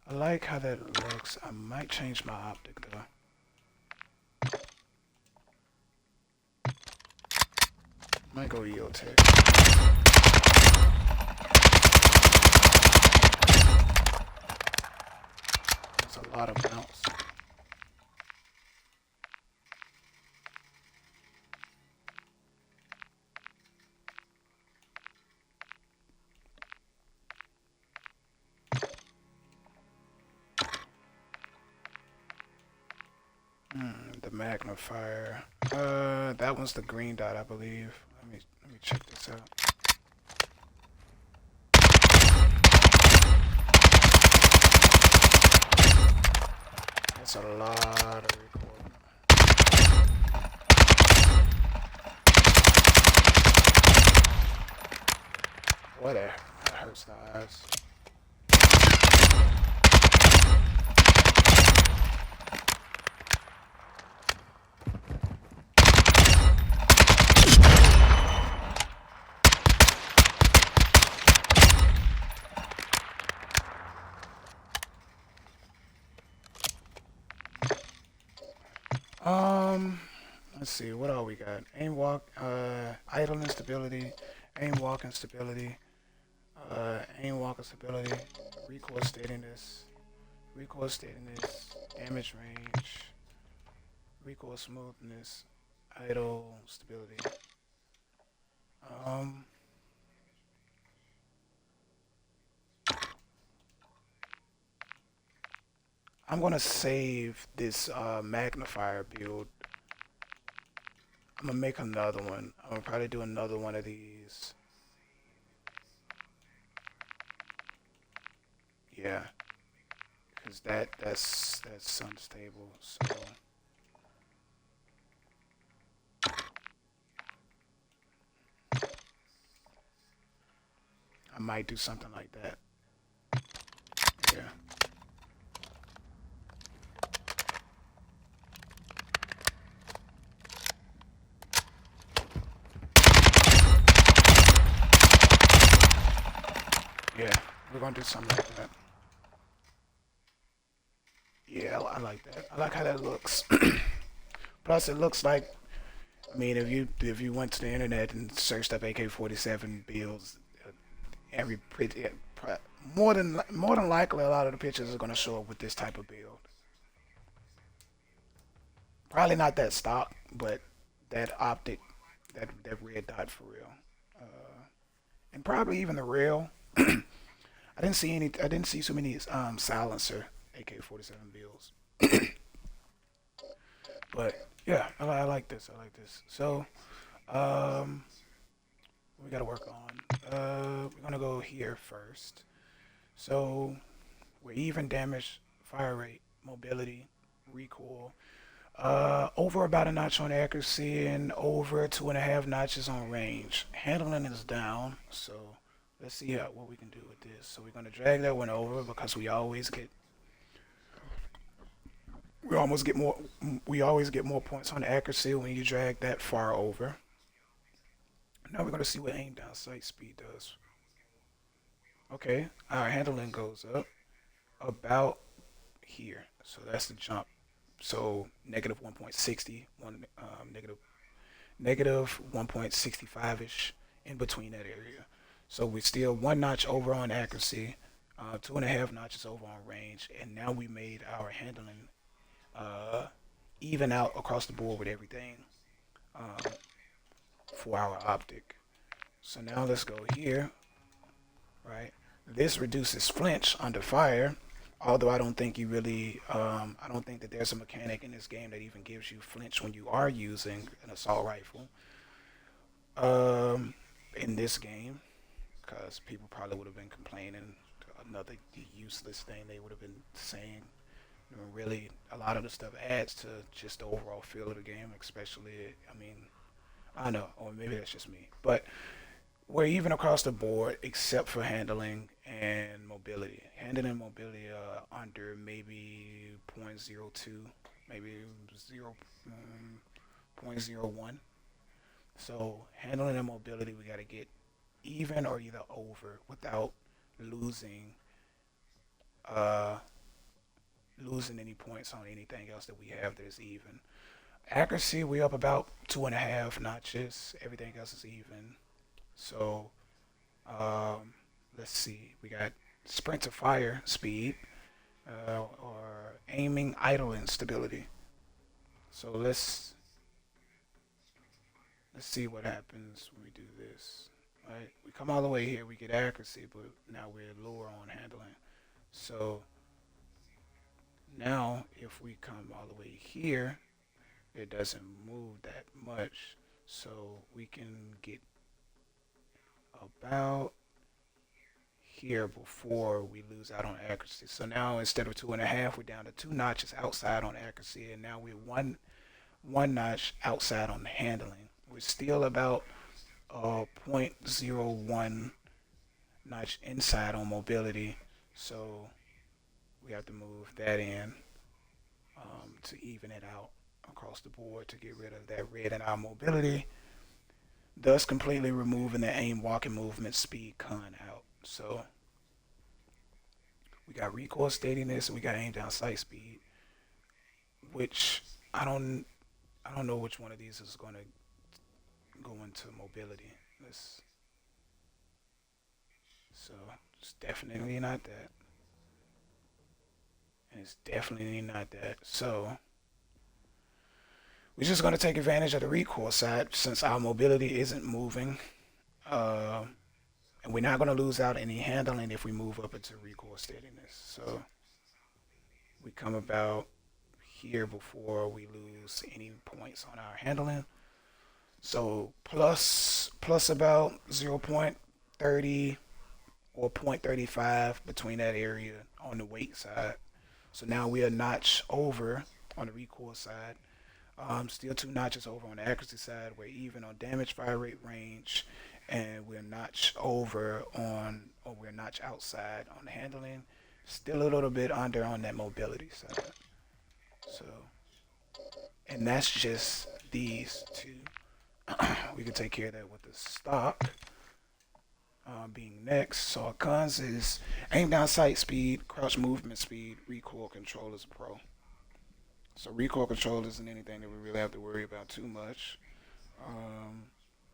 I like how that looks. I might change my optic though. Might go EOTech. That's a lot of bounce. The magnifier. That one's the green dot, I believe. Let me check this out. That's a lot of recording. What that hurts the eyes. Let's see, what all we got? Aim walk, idle instability, aim walk instability, aim walk instability, recoil steadiness, damage range, recoil smoothness, idle stability. I'm gonna save this magnifier build. I'm gonna make another one. I'm gonna probably do another one of these. Yeah, because that's unstable. So I might do something like that. Yeah. Yeah, we're gonna do something like that. Yeah, I like that. I like how that looks. Plus, it looks like, I mean, if you went to the internet and searched up AK-47 builds, every pretty more than likely a lot of the pictures are gonna show up with this type of build. Probably not that stock, but that optic, that red dot for real, and probably even the rail. I didn't see any. I didn't see so many silencer AK-47 builds, but yeah, I like this. I like this. So, um, we gotta work on. We're gonna go here first. So we're even damage, fire rate, mobility, recoil. Over about a notch on accuracy and over 2.5 notches on range. Handling is down, so let's see what we can do with this. So we're gonna drag that one over because we always get more points on accuracy when you drag that far over. Now we're gonna see what aim down sight speed does. Okay, our handling goes up about here, so that's the jump. So negative 1.60, negative 1.65 ish in between that area. So we're still 1 notch over on accuracy, 2.5 notches over on range, and now we made our handling uh, even out across the board with everything um, for our optic. So now let's go here, right? This reduces flinch under fire, although I don't think I don't think that there's a mechanic in this game that even gives you flinch when you are using an assault rifle um, in this game, because people probably would have been complaining. Another useless thing they would have been saying. Really, a lot of the stuff adds to just the overall feel of the game, especially, I mean, I don't know, or maybe that's just me, but we're even across the board except for handling and mobility. Handling and mobility under maybe zero point zero 0.02, maybe 0, 0.01. So handling and mobility, we got to get even or either over without losing uh, losing any points on anything else that we have that is even. Accuracy, we up about 2.5 notches. Everything else is even. So um, let's see. We got sprint to fire speed or aiming idle instability. So let's see what happens when we do this. Right, we come all the way here. We get accuracy, but now we're lower on handling. So now if we come all the way here, it doesn't move that much. So we can get about here before we lose out on accuracy. So now instead of 2.5, we're down to 2 notches outside on accuracy, and now we're one notch outside on handling. We're still about zero point zero 0.01 notch inside on mobility, so we have to move that in to even it out across the board to get rid of that red in our mobility, thus completely removing the aim walking movement speed con out. So we got recoil steadiness and we got aim down sight speed, which I don't I don't know which one of these is going to go into mobility. Let's, so it's definitely not that. And it's definitely not that. So we're just going to take advantage of the recoil side since our mobility isn't moving. Uh, and we're not going to lose out any handling if we move up into recoil steadiness. So we come about here before we lose any points on our handling. So plus about 0.30 or 0.35 between that area on the weight side. So now we are a notch over on the recoil side. Still 2 notches over on the accuracy side. We're even on damage, fire rate, range, and we're a notch over on, or we're a notch outside on the handling. Still a little bit under on that mobility side. So, and that's just these two. We can take care of that with the stock being next. So our cons is aim down sight speed, crouch movement speed, recoil control is pro. So recoil control isn't anything that we really have to worry about too much. Um,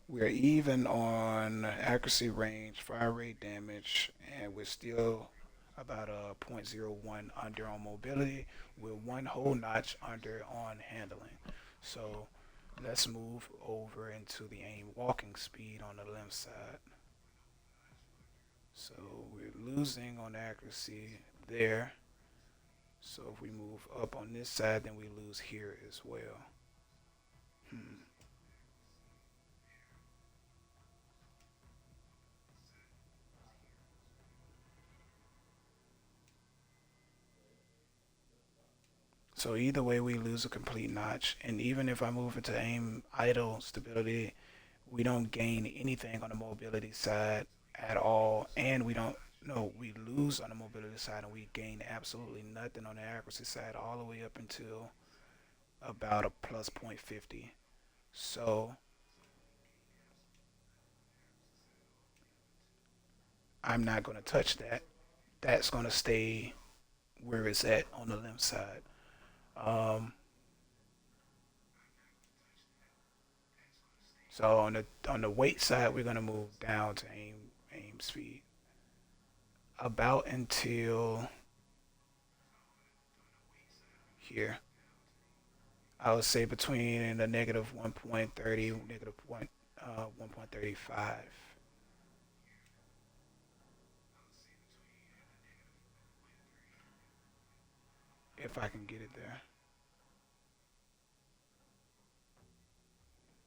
we're even on accuracy, range, fire rate, damage, and we're still about a point zero 0.01 under on mobility. We're one whole notch under on handling. So let's move over into the aim walking speed on the left side. So we're losing on accuracy there. So if we move up on this side, then we lose here as well. So either way, we lose a complete notch. And even if I move into aim idle stability, we don't gain anything on the mobility side at all. And we don't, no, we lose on the mobility side and we gain absolutely nothing on the accuracy side all the way up until about a plus 0.50. So I'm not going to touch that. That's going to stay where it's at on the left side. Um, so on the weight side, we're gonna move down to aim speed about until here. I would say between the negative 1.30, negative 1.35. If I can get it there.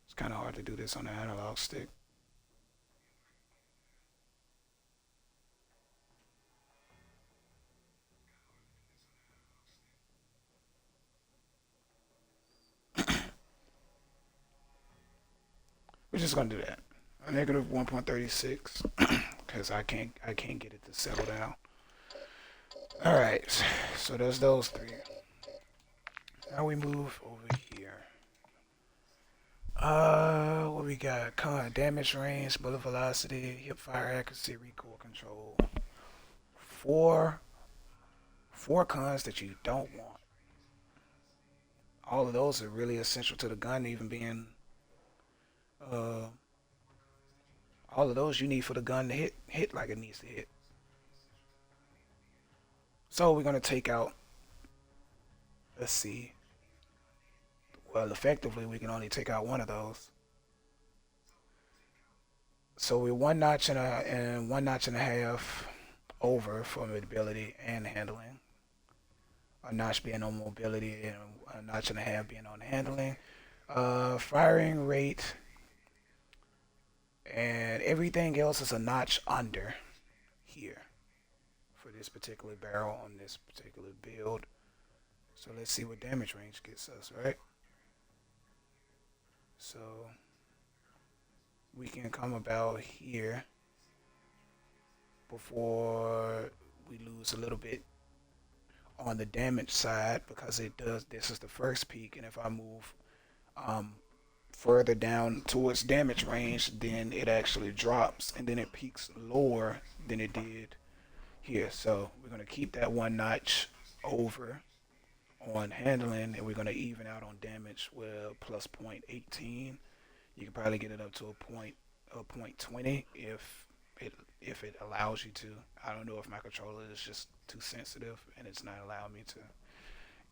It's kind of hard to do this on the analog stick. We're just gonna do that. A negative 1.36 because I can't get it to settle down. All right, so there's those three. Now we move over here. What we got? Con damage range, bullet velocity, hip fire accuracy, recoil control. Four cons that you don't want. All of those are really essential to the gun, even being uh, all of those you need for the gun to hit like it needs to hit. So we're gonna take out. Let's see. Well, effectively, we can only take out one of those. So we're one notch and a half over for mobility and handling. A notch being on mobility and a notch and a half being on handling. Firing rate and everything else is a notch under here for this particular barrel on this particular build. So let's see what damage range gets us, right? So we can come about here before we lose a little bit on the damage side because it does. This is the first peak, and if I move further down towards damage range, then it actually drops, and then it peaks lower than it did here. So we're gonna keep that one notch over on handling, and we're gonna even out on damage with plus 0.18. You can probably get it up to a point 20 if it allows you to. I don't know if my controller is just too sensitive and it's not allowing me to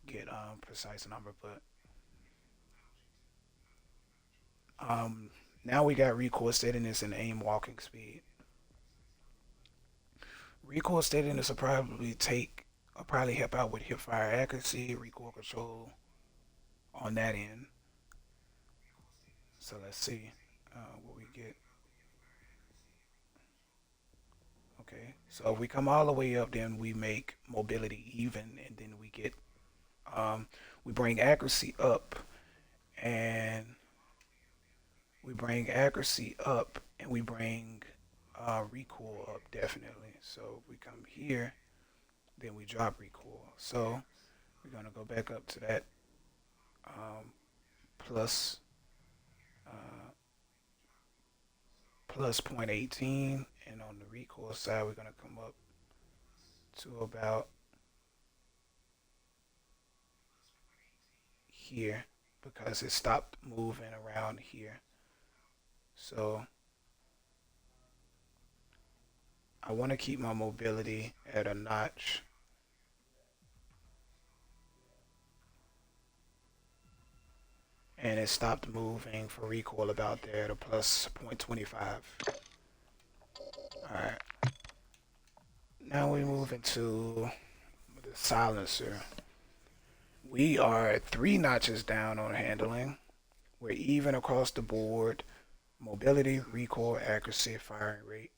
get precise number, but now we got recoil steadiness and aim walking speed. Recoil steadiness will probably help out with hip fire accuracy, recoil control on that end. So let's see what we get. Okay, so if we come all the way up, then we make mobility even, and then we bring accuracy up, and we bring accuracy up, and we bring recoil up definitely. So we come here, then we drop recoil. So we're gonna go back up to that plus plus 0.18, and on the recoil side we're gonna come up to about here because it stopped moving around here. So I want to keep my mobility at a notch. And it stopped moving for recoil about there at a plus 0.25. Alright. Now we move into the silencer. We are 3 notches down on handling. We're even across the board. Mobility, recoil, accuracy, firing rate.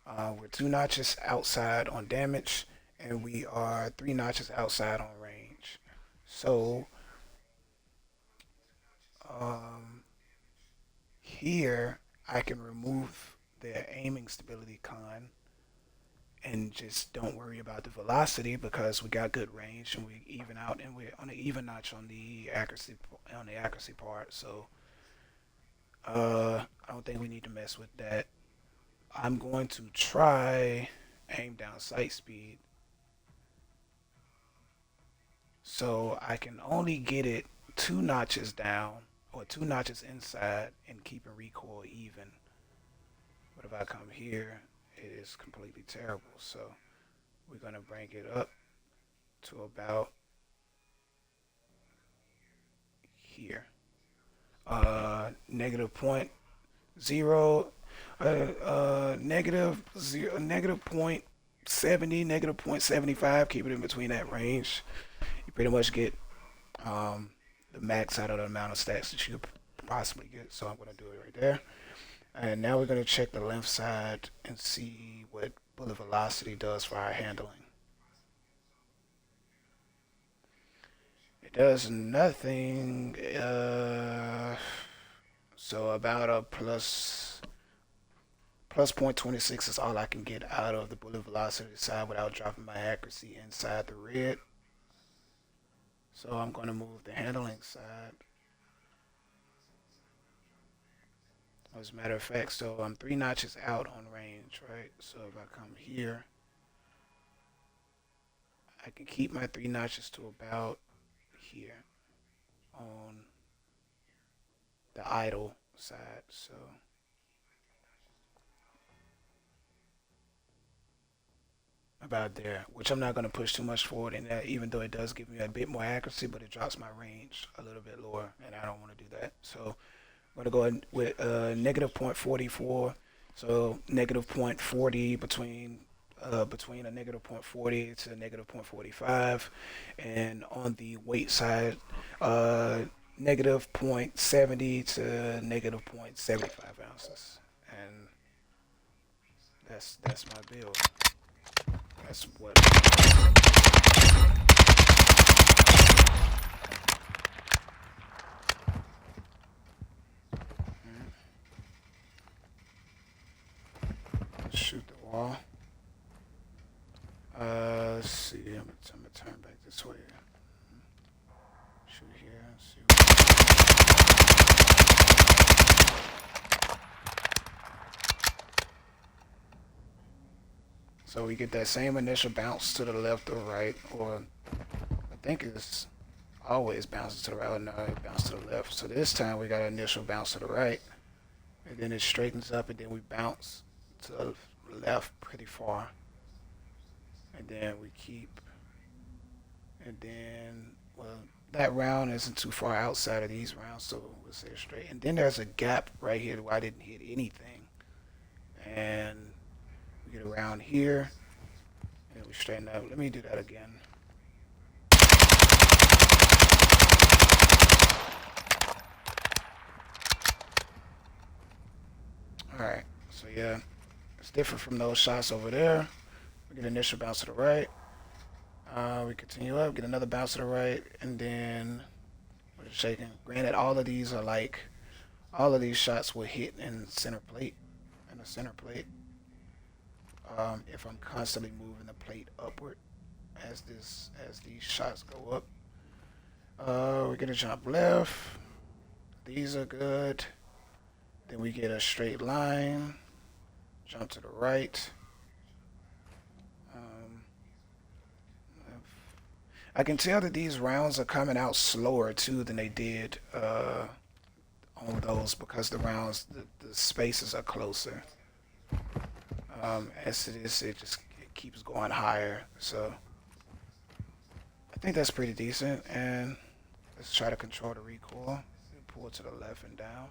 We're 2 notches outside on damage, and we are 3 notches outside on range. So here I can remove the aiming stability con and just don't worry about the velocity because we got good range and we even out, and we're on an even notch on the accuracy part. So I don't think we need to mess with that. I'm going to try aim down sight speed, so I can only get it 2 notches down or 2 notches inside and keeping recoil even. But if I come here, it is completely terrible. So we're gonna bring it up to about here. Negative point zero, negative 0.70, negative 0.75. Keep it in between that range. You pretty much get the max out of the amount of stacks that you could possibly get. So I'm gonna do it right there. And now we're gonna check the left side and see what bullet velocity does for our handling. It does nothing. So about a plus 0.26 is all I can get out of the bullet velocity side without dropping my accuracy inside the red. So I'm going to move the handling side. As a matter of fact, so I'm 3 notches out on range, right? So if I come here, I can keep my 3 notches to about here on the idle side. So about there, which I'm not going to push too much forward in that, even though it does give me a bit more accuracy, but it drops my range a little bit lower, and I don't want to do that. So I'm going to go ahead with negative 0.44. So negative 0.40 between a negative 0.40 to negative 0.45, and on the weight side, negative 0.70 to negative 0.75 ounces, and that's my build. That's what. Shoot the wall. Let's see. I'm gonna turn back this way. Shoot here. See. So we get that same initial bounce to the left or right, or I think it's always bounces to the right. No, it bounces to the left. So this time we got an initial bounce to the right, and then it straightens up, and then we bounce to the left pretty far, and then we keep, and then, well, that round isn't too far outside of these rounds, so we'll say straight. And then there's a gap right here where I didn't hit anything, and we get around here, and we straighten up. Let me do that again. Alright, so yeah, it's different from those shots over there. We get initial bounce to the right. We continue up, get another bounce to the right, and then we're shaking. Granted, all of these shots will hit in center plate, in the center plate. If I'm constantly moving the plate upward as these shots go up. We get a jump left. These are good. Then we get a straight line. Jump to the right. I can tell that these rounds are coming out slower too than they did on those because the spaces are closer. As it is, it keeps going higher. So I think that's pretty decent. And let's try to control the recoil. Pull to the left and down.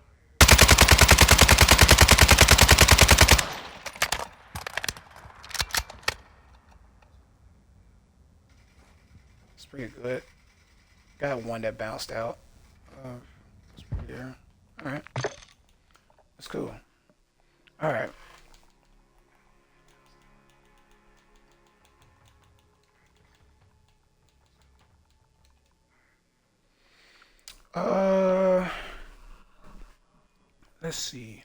It's pretty good. Got one that bounced out. It's pretty good. Alright. That's cool. Alright. Let's see.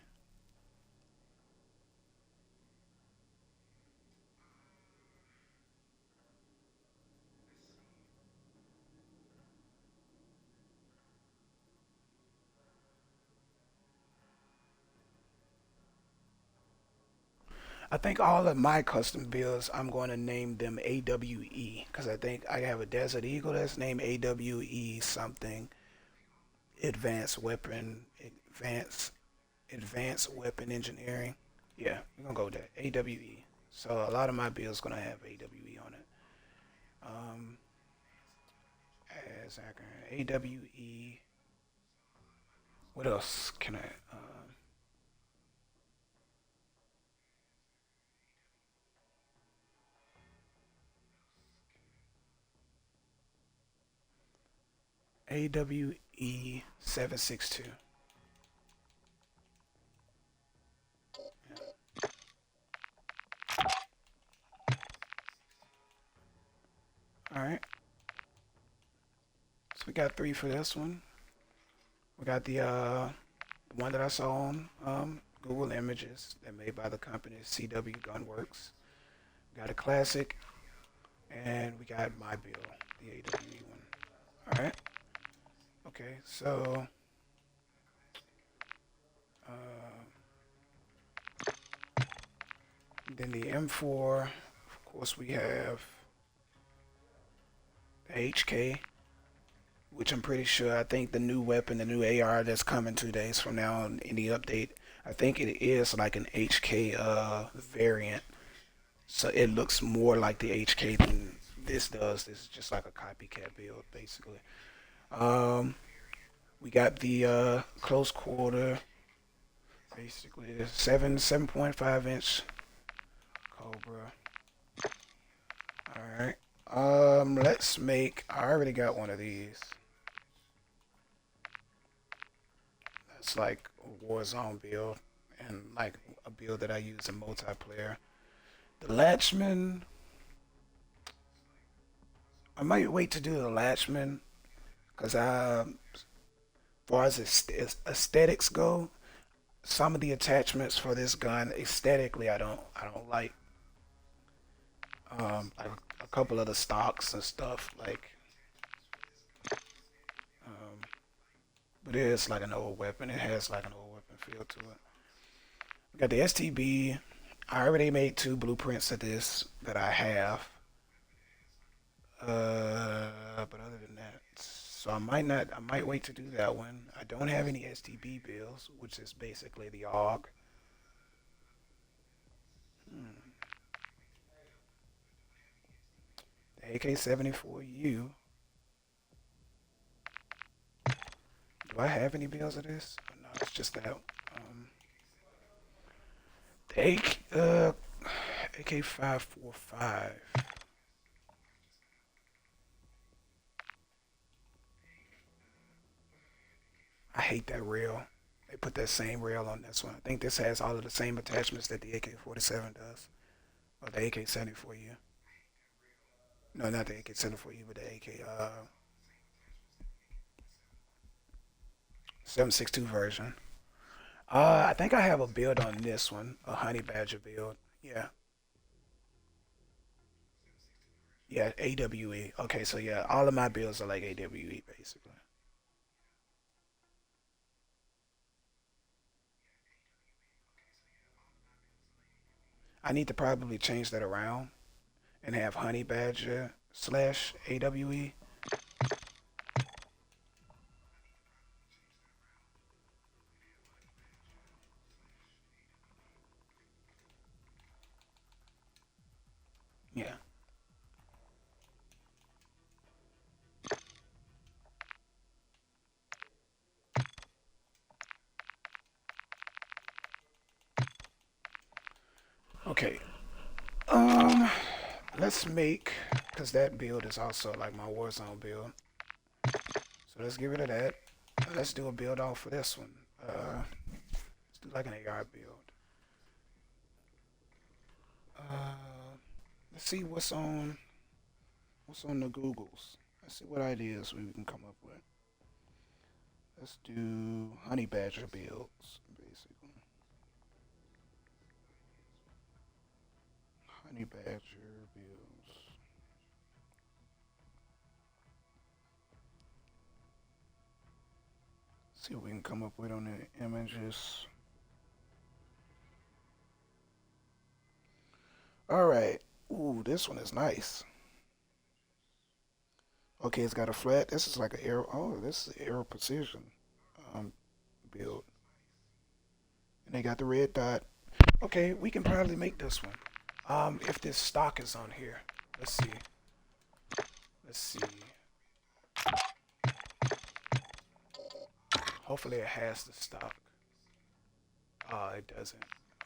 I think all of my custom builds, I'm going to name them AWE because I think I have a Desert Eagle that's named AWE something. Advanced Advanced Weapon Engineering. Yeah, we're gonna go with that. AWE. So a lot of my builds gonna have AWE on it. Um, as acronym AWE. What else can I? AWE 762. All right. So we got 3 for this one. We got the one that I saw on Google Images that made by the company CW Gunworks. We got a classic, and we got my build, the AWE one. All right. Okay. So then the M4. Of course, we have the HK, which I'm pretty sure, I think the new weapon, the new AR that's coming 2 days from now in the update, I think it is like an HK variant. So it looks more like the HK than this does. This is just like a copycat build, basically. We got the close quarter, basically 7.5 inch Cobra. All right. Let's make. I already got one of these. It's like a Warzone build and like a build that I use in multiplayer. The Latchman, I might wait to do the Latchman because as far as aesthetics go, some of the attachments for this gun aesthetically I don't like. Like a couple of the stocks and stuff like, um, but it is like an old weapon. It has like an old weapon feel to it. We got the STB. I already made 2 blueprints of this that I have. But other than that, so I might not. I might wait to do that one. I don't have any STB builds, which is basically the AUG. Hmm. The AK-74U. Do I have any builds of this? No, it's just that. The AK-545. I hate that rail. put that same rail on this one. I think this has all of the same attachments that the AK-47 does, or the AK-74U. No, not the AK-74U, but the AK 7.62 version. I think I have a build on this one, a Honey Badger build. Yeah. Yeah, AWE. Okay, so yeah, all of my builds are like AWE basically. I need to probably change that around and have Honey Badger slash AWE. Yeah. Okay. Um, let's make, because that build is also like my Warzone build. So let's get rid of that. Let's do a build off for this one. Let's do like an AR build. Uh, let's see what's on the Googles. Let's see what ideas we can come up with. Let's do Honey Badger builds, basically. Honey Badger builds. See what we can come up with on the images. Alright. Ooh, this one is nice. Okay, it's got a flat. This is like an arrow. Oh, this is arrow precision um, build. And they got the red dot. Okay, we can probably make this one. If this stock is on here. Let's see. Let's see. Hopefully it has the stock. It doesn't.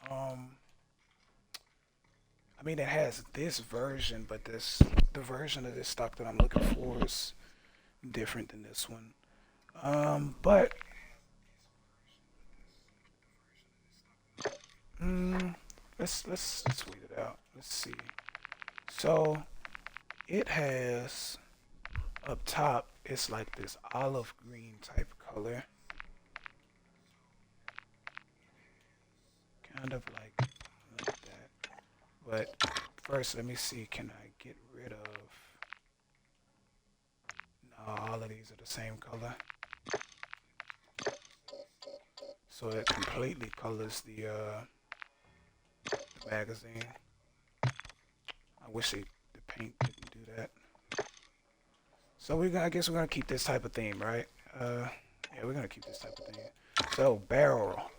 I mean, it has this version, but the version of this stock that I'm looking for is different than this one. But let's weed it out. Let's see. So it has up top. It's like this olive green type color, kind of like that. But first, let me see. Can I get rid of? No, all of these are the same color. So it completely colors the magazine. I wish the paint didn't do that. So I guess we're gonna keep this type of theme, right? Yeah, we're gonna keep this type of theme. So barrel.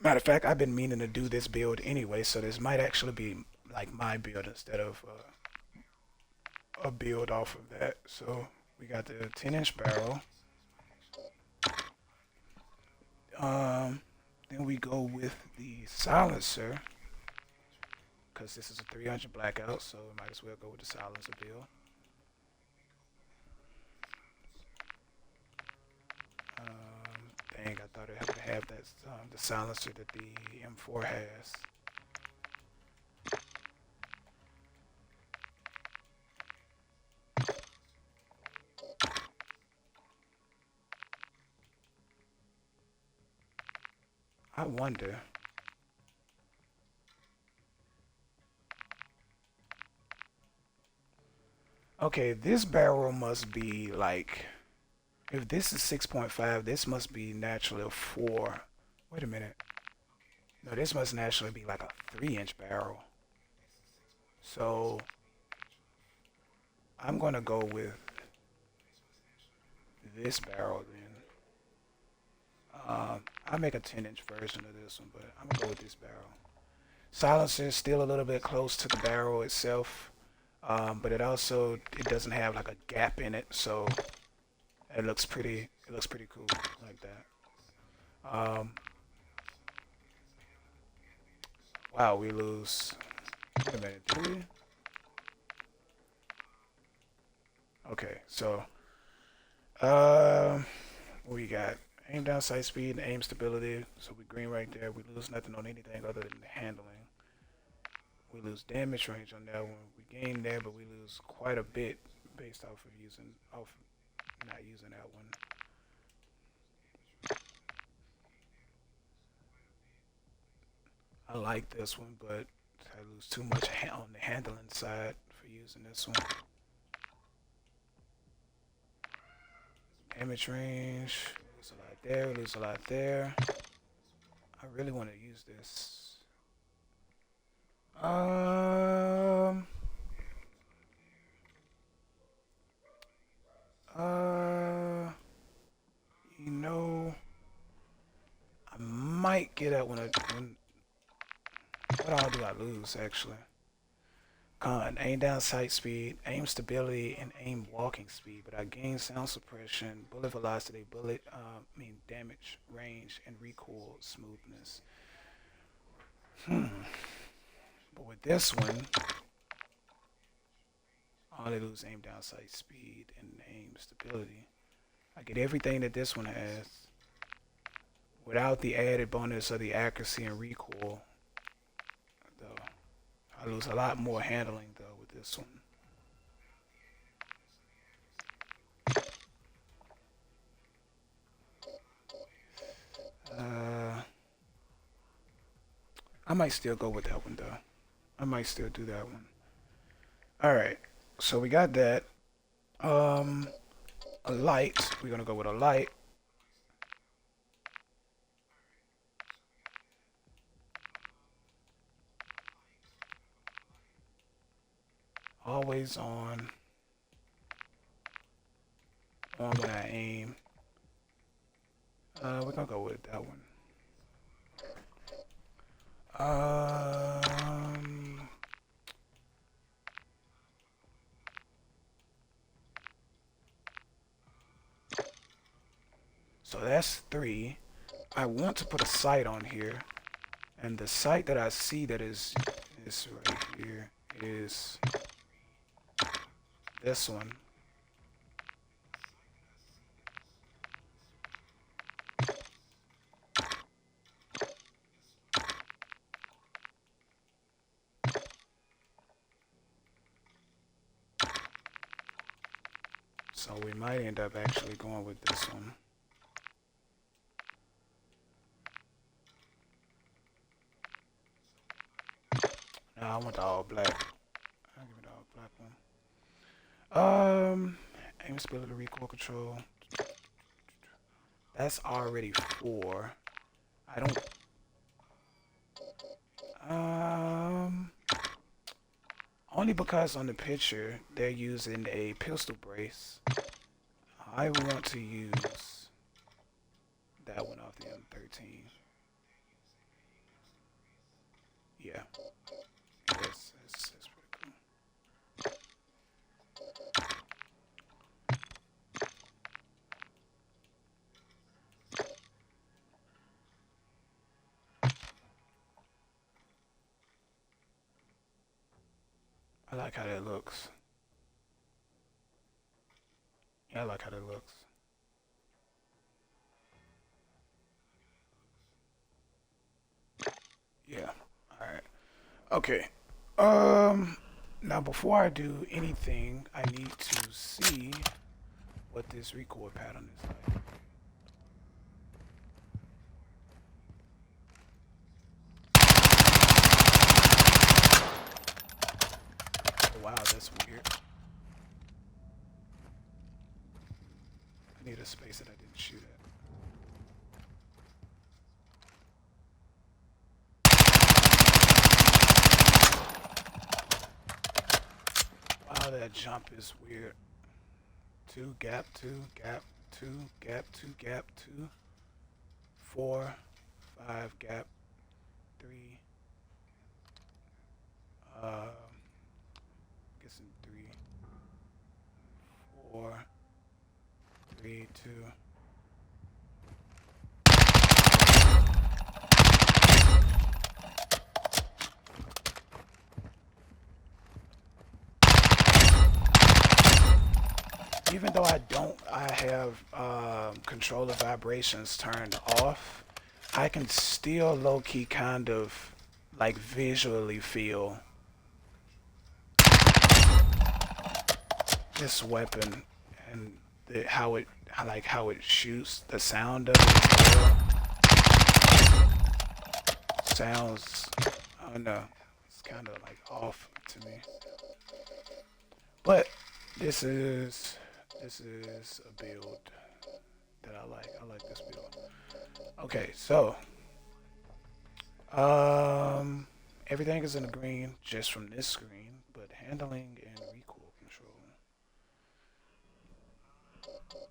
Matter of fact, I've been meaning to do this build anyway, so this might actually be like my build instead of a build off of that. So we got the 10-inch barrel. Then we go with the silencer, because this is a 300 blackout, so we might as well go with the silencer build. Dang, I thought it had to have that the silencer that the M4 has. I wonder. Okay, this barrel must be like, if this is 6.5, this must be naturally a 4. Wait a minute. No, this must naturally be like a 3-inch barrel. So I'm gonna go with this barrel then. I make a 10-inch version of this one, but I'm gonna go with this barrel. Silencer is still a little bit close to the barrel itself, but it doesn't have like a gap in it, so it looks pretty cool like that. Wow, we lose. Wait a minute, do we? Okay, so what we got? Aim down, sight speed, and aim stability. So we green right there. We lose nothing on anything other than the handling. We lose damage range on that one. We gain there, but we lose quite a bit based off not using that one. I like this one, but I lose too much on the handling side for using this one. Damage range, lose a lot there, lose a lot there. I really want to use this. You know, I might get that when what all do I lose actually? Aim down sight speed, aim stability, and aim walking speed. But I gain sound suppression, bullet velocity, damage, range, and recoil smoothness. But with this one, I only lose aim down sight speed and aim stability. I get everything that this one has without the added bonus of the accuracy and recoil. Though I lose a lot more handling though with this one. I might still go with that one though. I might still do that one. Alright, so we got that. A light. We're gonna go with a light. Always on when I aim. We're gonna go with that one. So that's 3. I want to put a sight on here, and the sight that I see that is right here is this one. So we might end up actually going with this one. No, I want the all black. I'll give it the all black one. Aim stability, recoil control. That's already 4. I don't. Only because on the picture they're using a pistol brace. I want to use that one off the M13. Yeah. Yes, that's pretty cool. I like how that looks. Yeah, I like how that looks. Yeah. Alright. Okay. Now before I do anything, I need to see what this recoil pattern is like. Wow, that's weird. I need a space that I didn't shoot at. Wow, that jump is weird. 2, gap, 2, gap, 2, gap, 2, gap, 2. 4, 5, gap, 3. Guessing 3, 4, 3, 2. even though I have controller vibrations turned off, I can still low-key kind of like visually feel this weapon and how it shoots. The sound of it as well sounds, I don't know, it's kind of like off to me. But this is a build that I like. I like this build. Okay, so um, everything is in the green just from this screen, but handling and recoil control.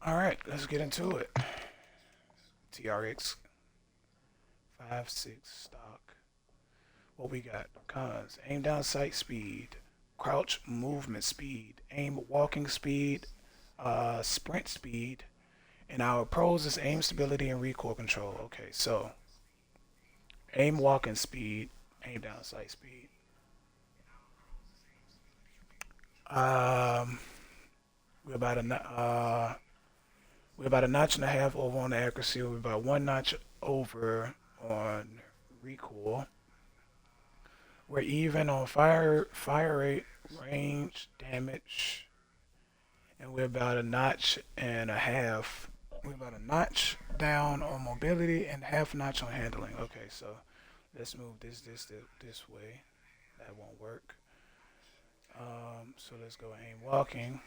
All right, let's get into it. TRX 5.6 stock. What we got? Cons: aim down sight speed, crouch movement speed, aim walking speed, sprint speed, and our pros is aim stability and recoil control. Okay, so aim walking speed, aim down sight speed. Um, we're about we're about a notch and a half over on the accuracy. We're about one notch over on recoil. We're even on fire rate, range, damage, and we're about a notch and a half. We're about a notch down on mobility and half notch on handling. Okay, so let's move this way. That won't work. So let's go aim walking,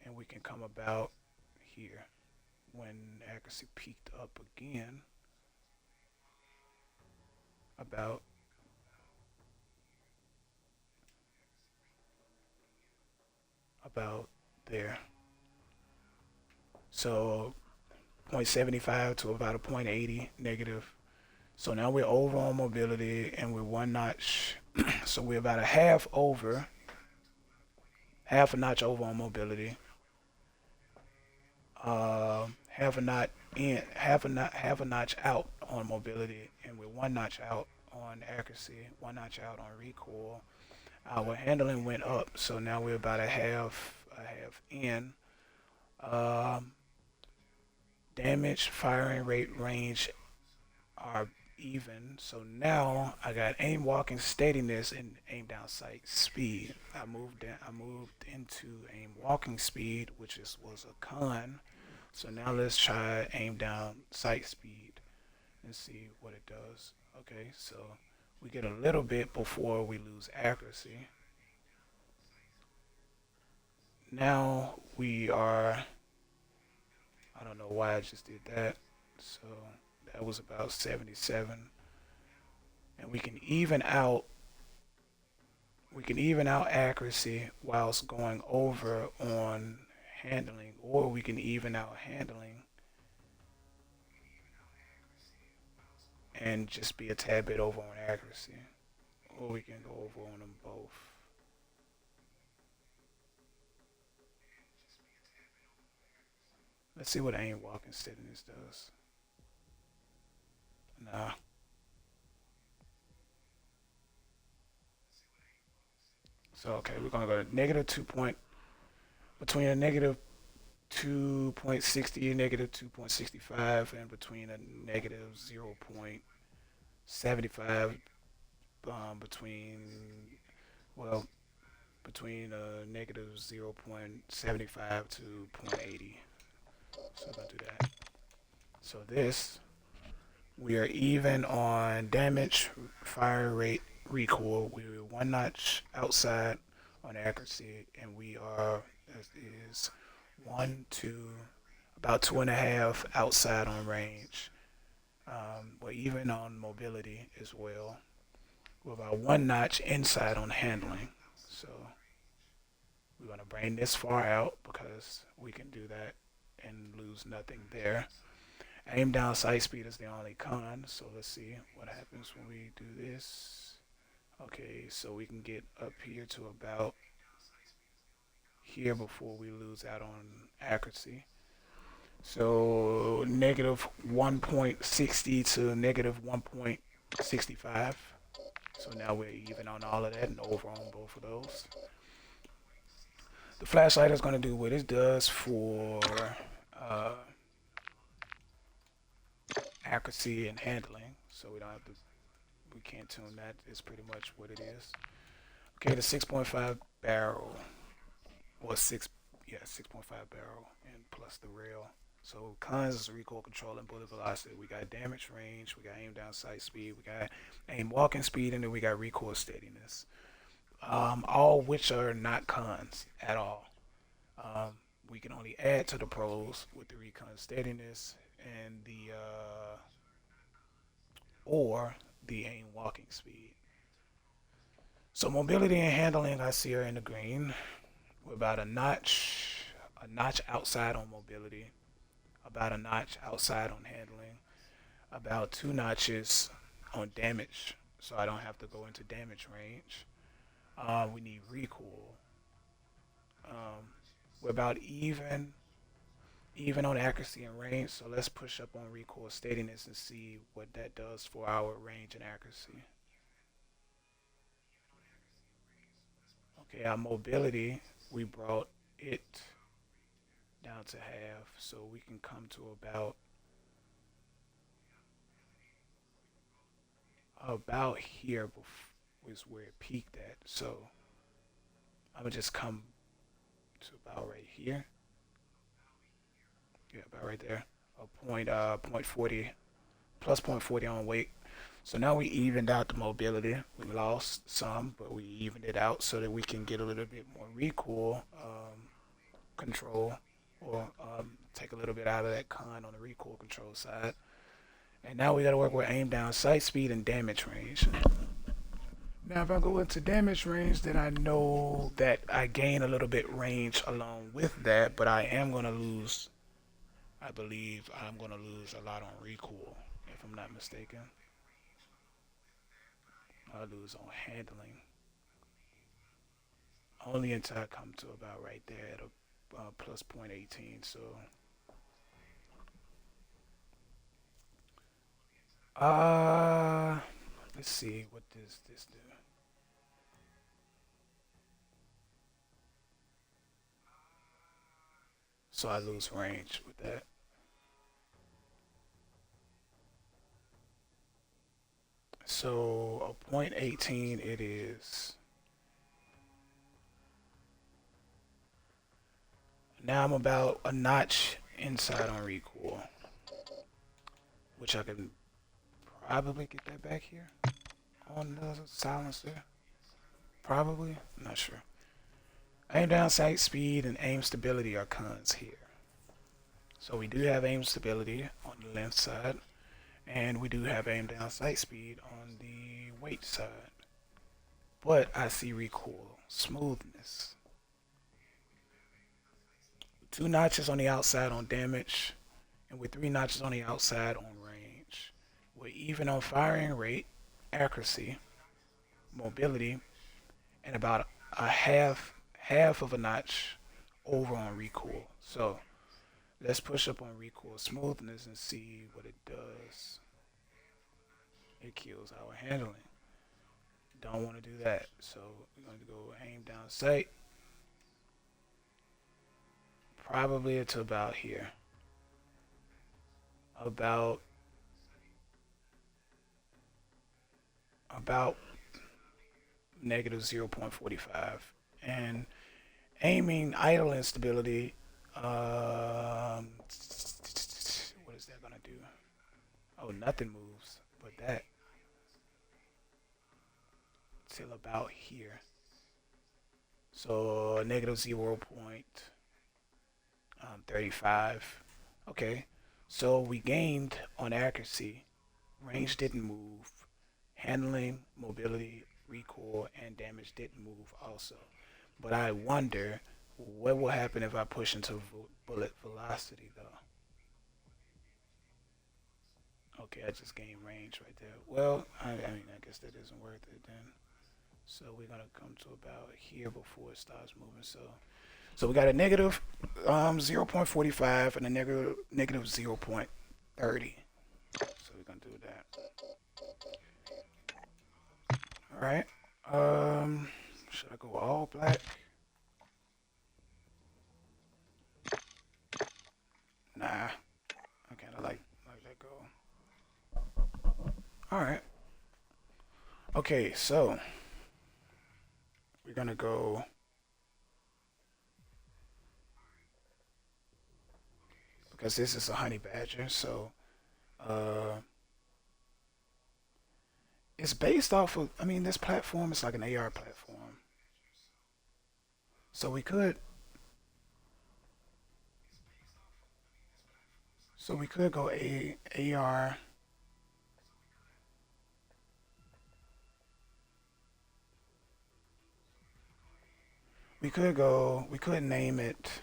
and we can come about here when accuracy peaked up again. About there. So 0.75 to about a 0.80 negative. So now we're over on mobility and we're one notch. So we're about a half a notch over on mobility. Half a notch out on mobility, and we're one notch out on accuracy, one notch out on recoil. Our handling went up, so now we're about a half in. Um, damage, firing rate, range are even. So now I got aim walking steadiness and aim down sight speed. I moved into aim walking speed, which was a con. So now let's try aim down sight speed and see what it does. Okay, so we get a little bit before we lose accuracy. Now we are, I don't know why I just did that. So that was about 77. And we can even out accuracy whilst going over on handling, or we can even out handling and just be a tad bit over on accuracy, or we can go over on them both. Let's see what aim walking steadiness does. Nah. So okay, we're gonna go to negative between a negative 2.60 and negative 2.65, and between a negative 0.75, between, well, between a negative 0.75 to 0.80. So I'm gonna do that. So this, we are even on damage, fire rate, recoil. We're one notch outside on accuracy, and we are, as is, about 2.5 outside on range. We're even on mobility as well. We're about one notch inside on handling. So we're gonna bring this far out because we can do that and lose nothing there. Aim down sight speed is the only con, so let's see what happens when we do this. Okay, so we can get up here to about here before we lose out on accuracy. So negative 1.60 to negative 1.65. So now we're even on all of that and over on both of those. The flashlight is going to do what it does for accuracy and handling, so we don't have to, we can't tune that. It's pretty much what it is. Okay, the 6.5 barrel, or 6.5 barrel, and plus the rail. So cons is recoil control and bullet velocity. We got damage range, we got aim down sight speed, we got aim walking speed, and then we got recoil steadiness. All which are not cons at all. We can only add to the pros with the recon steadiness and the or the aim walking speed. So mobility and handling I see are in the green. We're about a notch outside on mobility, about a notch outside on handling, about 2 notches on damage, so I don't have to go into damage range. We need recoil. We're about even on accuracy and range, so let's push up on recoil steadiness and see what that does for our range and accuracy. Okay, our mobility, we brought it down to half, so we can come to about here was where it peaked at. So I'm gonna just come to about right here. Yeah, about right there. Point 40 plus point 40 on weight. So now we evened out the mobility. We lost some, but we evened it out so that we can get a little bit more recoil control, or take a little bit out of that con on the recoil control side. And now we got to work with aim down, sight speed, and damage range. Now, if I go into damage range, then I know that I gain a little bit range along with that, but I am going to lose, I believe I'm going to lose a lot on recoil, if I'm not mistaken. I'll lose on handling. Only until I come to about right there at a plus 0.18, so let's see, what does this do? So I lose range with that. So a 0.18 it is. Now I'm about a notch inside on recoil, which I can probably get that back here on the silencer. Probably, I'm not sure. Aim down sight speed and aim stability are cons here. So we do have aim stability on the left side, and we do have aim down sight speed on the weight side. But I see recoil smoothness. 2 notches on the outside on damage, and with 3 notches on the outside on range. We're even on firing rate, accuracy, mobility, and about a half of a notch over on recoil. So let's push up on recoil smoothness and see what it does. It kills our handling. Don't want to do that. So we're going to go aim down sight. Probably it's about here. About negative 0.45. And aiming idle instability, what is that gonna do? Oh, nothing moves but that till about here. So negative 0.35. Okay, so we gained on accuracy. Range didn't move. Handling, mobility, recoil, and damage didn't move also. But I wonder what will happen if I push into bullet velocity though. Okay, I just gained range right there. Well, I mean, I guess that isn't worth it then. So we're gonna come to about here before it starts moving. So we got a negative 0.45 and a negative 0.30. So we're gonna do that. All right. Should I go all black? Nah, I kind of like that go. All right. Okay, so we're gonna go. Because this is a honey badger, so uh, it's based off of. I mean, this platform is like an AR platform, so we could. So we could go AR. We could go. We could name it.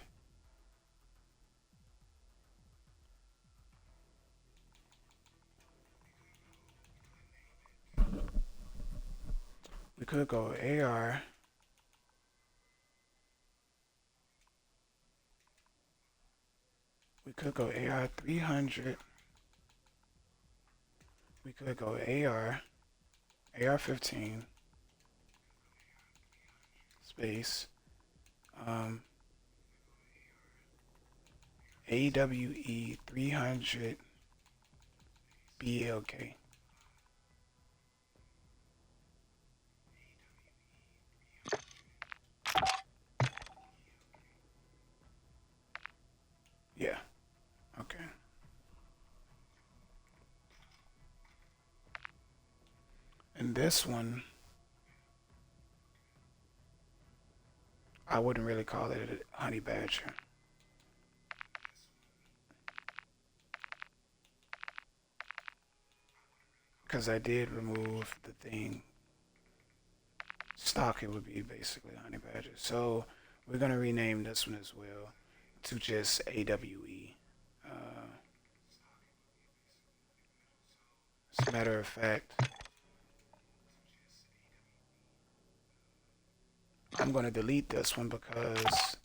We could go AR. We could go AR 300. We could go AR 15 space um, AWE 300 BLK. Yeah. Okay. And this one, I wouldn't really call it a honey badger because I did remove the thing. Stock, it would be basically honey badger. So we're gonna rename this one as well to just AWE. As a matter of fact, I'm gonna delete this one because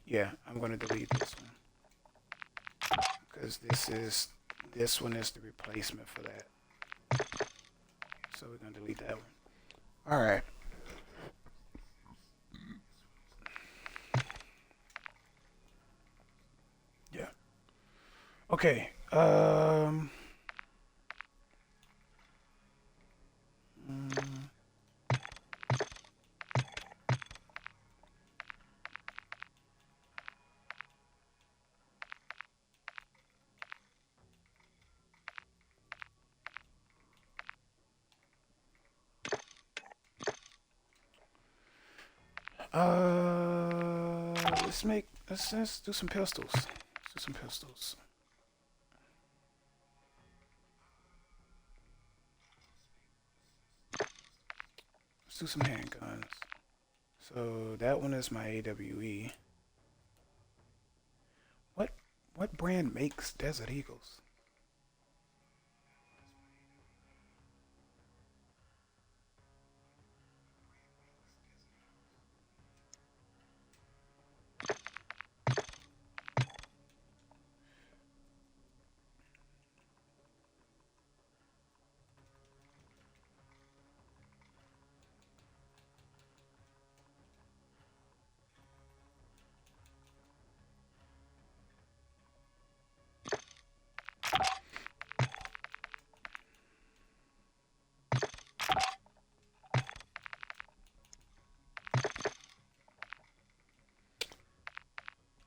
yeah, I'm gonna delete this one because this one is the replacement for that. So we're gonna delete that one. All right. Yeah. Okay. Mm, let's do some pistols. Let's do some pistols. Let's do some handguns. So that one is my AWE. What what brand makes Desert Eagles?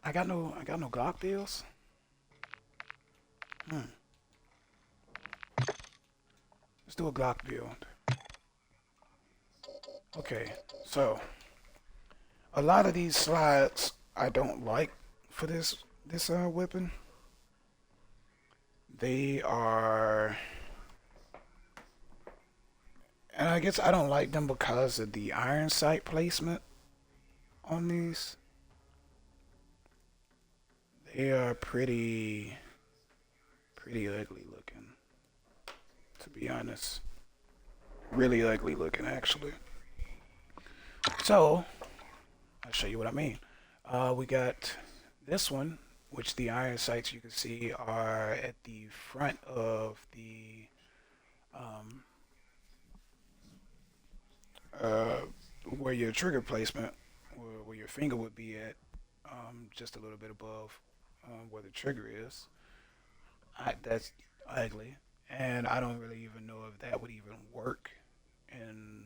I got no Glock deals. Hmm. Let's do a Glock build. Okay, so a lot of these slides I don't like for this weapon. They are, and I guess I don't like them because of the iron sight placement on these. They are pretty ugly looking, to be honest. Really ugly looking, actually. So I'll show you what I mean. We got this one, which the iron sights you can see are at the front of the um, uh, where your trigger placement, where your finger would be at. just a little bit above where the trigger is. That's ugly, and I don't really even know if that would even work in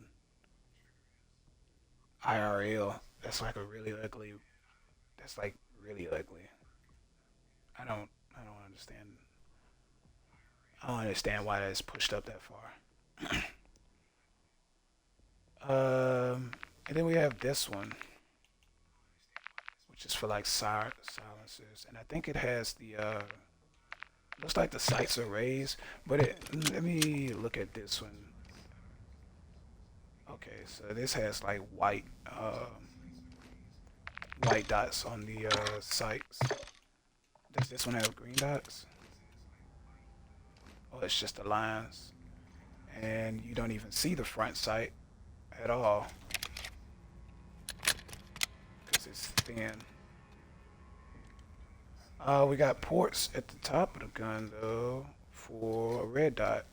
IRL. That's like a really ugly. That's like really ugly. I don't. I don't understand. I don't understand why that's pushed up that far. And then we have this one, which is for like silencers, and I think it has the looks like the sights are raised, but let me look at this one. Okay, so this has like white dots on the sights. Does this one have green dots? Oh, it's just the lines, and you don't even see the front sight at all because it's thin. We got ports at the top of the gun though for a red dot.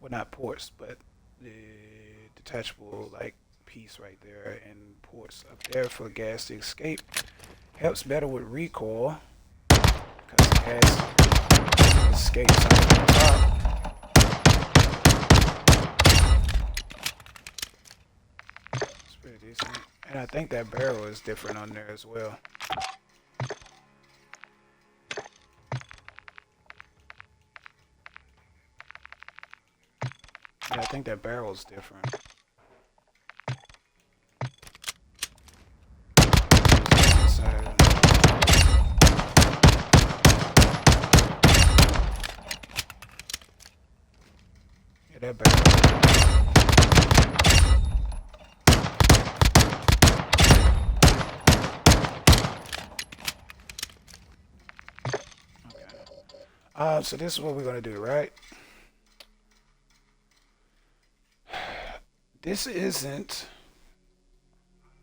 Well, not ports, but the detachable like piece right there, and ports up there for gas to escape. Helps better with recoil because gas escapes out of the top. It's pretty decent, and I think that barrel is different on there as well. Yeah, I think that barrel's different. Yeah, that barrel. Okay. So this is what we're gonna do, right? This isn't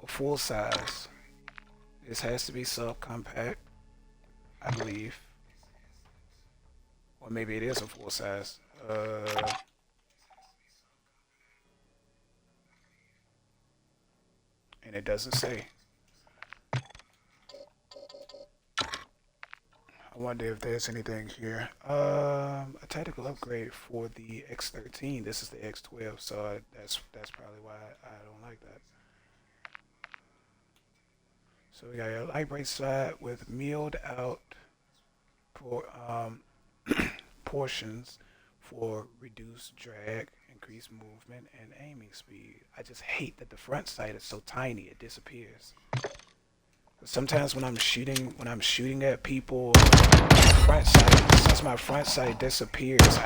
a full size. This has to be subcompact, I believe. Or maybe it is a full size. And it doesn't say. I wonder if there's anything here. A tactical upgrade for the X13. This is the X12, so that's probably why I don't like that. So we got a light brake slide with milled out portions for reduced drag, increased movement, and aiming speed. I just hate that the front sight is so tiny it disappears. Sometimes when I'm shooting at people, since my front sight disappears, I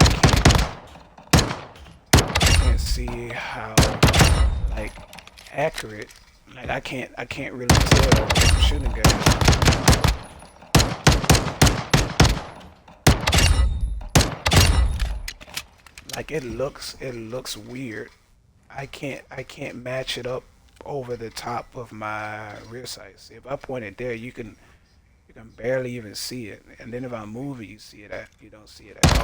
can't see how like accurate. Like I can't really tell what I'm shooting at. Like it looks weird. I can't match it up over the top of my rear sights. If I point it there, you can barely even see it. And then if I move it, you don't see it at all.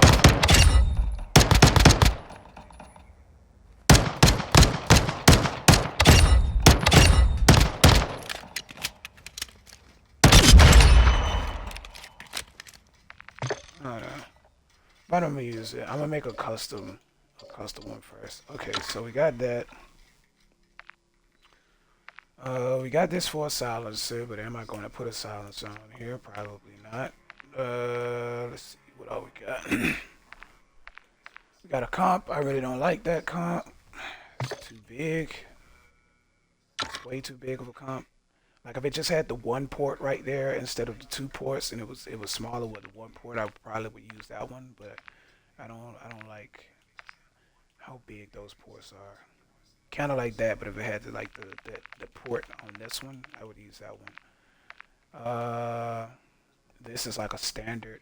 I don't know. But I'm gonna use it. I'm gonna make a custom one first. Okay, so we got that. We got this for a silencer, but am I going to put a silencer on here? Probably not. Let's see what all we got. We got a comp. I really don't like that comp. It's too big. It's way too big of a comp. Like if it just had the one port right there instead of the two ports, and it was smaller with the one port, I probably would use that one. But I don't like how big those ports are. Kind of like that, but if it had the port on this one, I would use that one. This is like a standard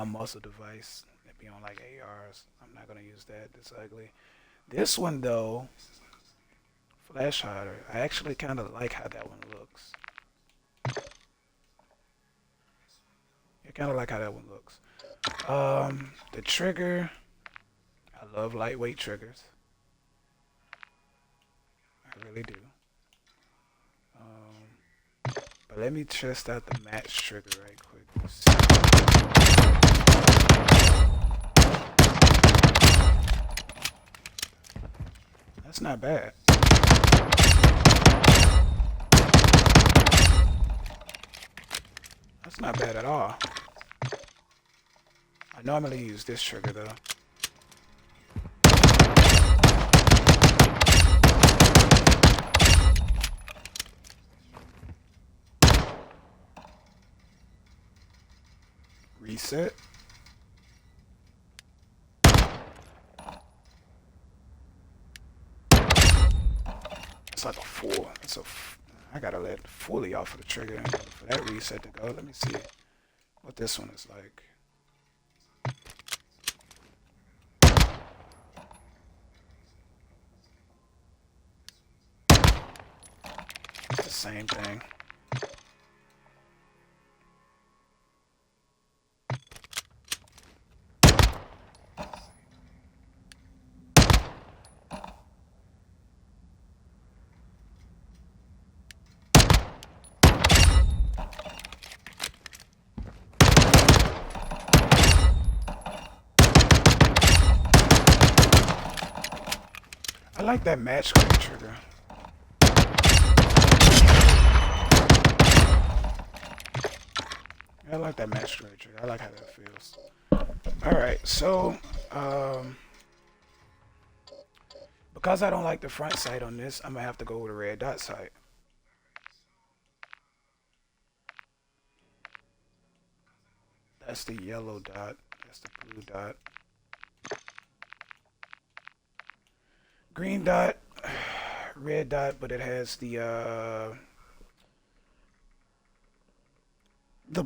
muzzle device. It'd be on like ARs. I'm not gonna use that. It's ugly. This one though, flash hider. I actually kind of like how that one looks. I kind of like how that one looks. The trigger. I love lightweight triggers. I really do. But let me test out the match trigger right quick. That's not bad. That's not bad at all. I normally use this trigger though. Reset. It's like a 4. I gotta let fully off of the trigger in order for that reset to go. Let me see what this one is like. It's the same thing. I like that match grade trigger. I like that match grade trigger. I like how that feels. Alright, so because I don't like the front sight on this, I'm gonna have to go with a red dot sight. That's the yellow dot. That's the blue dot. Green dot, red dot, but it has the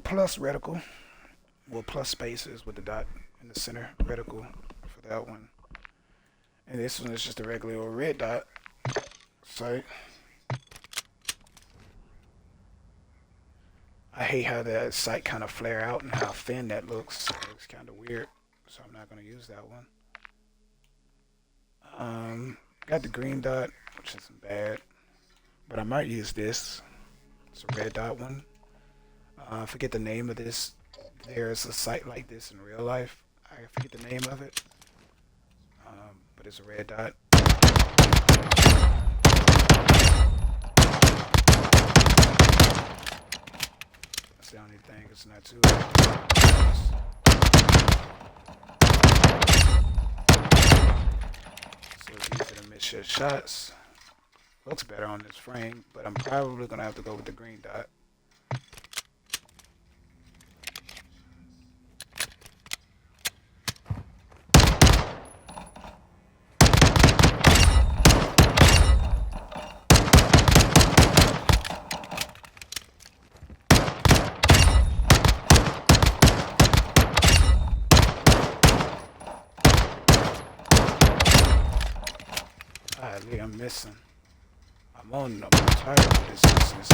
plus reticle. Well, plus spaces with the dot in the center reticle for that one. And this one is just a regular old red dot sight. I hate how that sight kind of flare out and how thin that looks. It looks kind of weird, so I'm not going to use that one. Got the green dot, which isn't bad, but I might use this. It's a red dot one. I forget the name of this. There's a sight like this in real life. I forget the name of it, but it's a red dot. That's the only thing. It's not too so it's easy to miss your shots. Looks better on this frame, but I'm probably gonna have to go with the green dot. Golly, I'm missing. I'm on the tired of this business.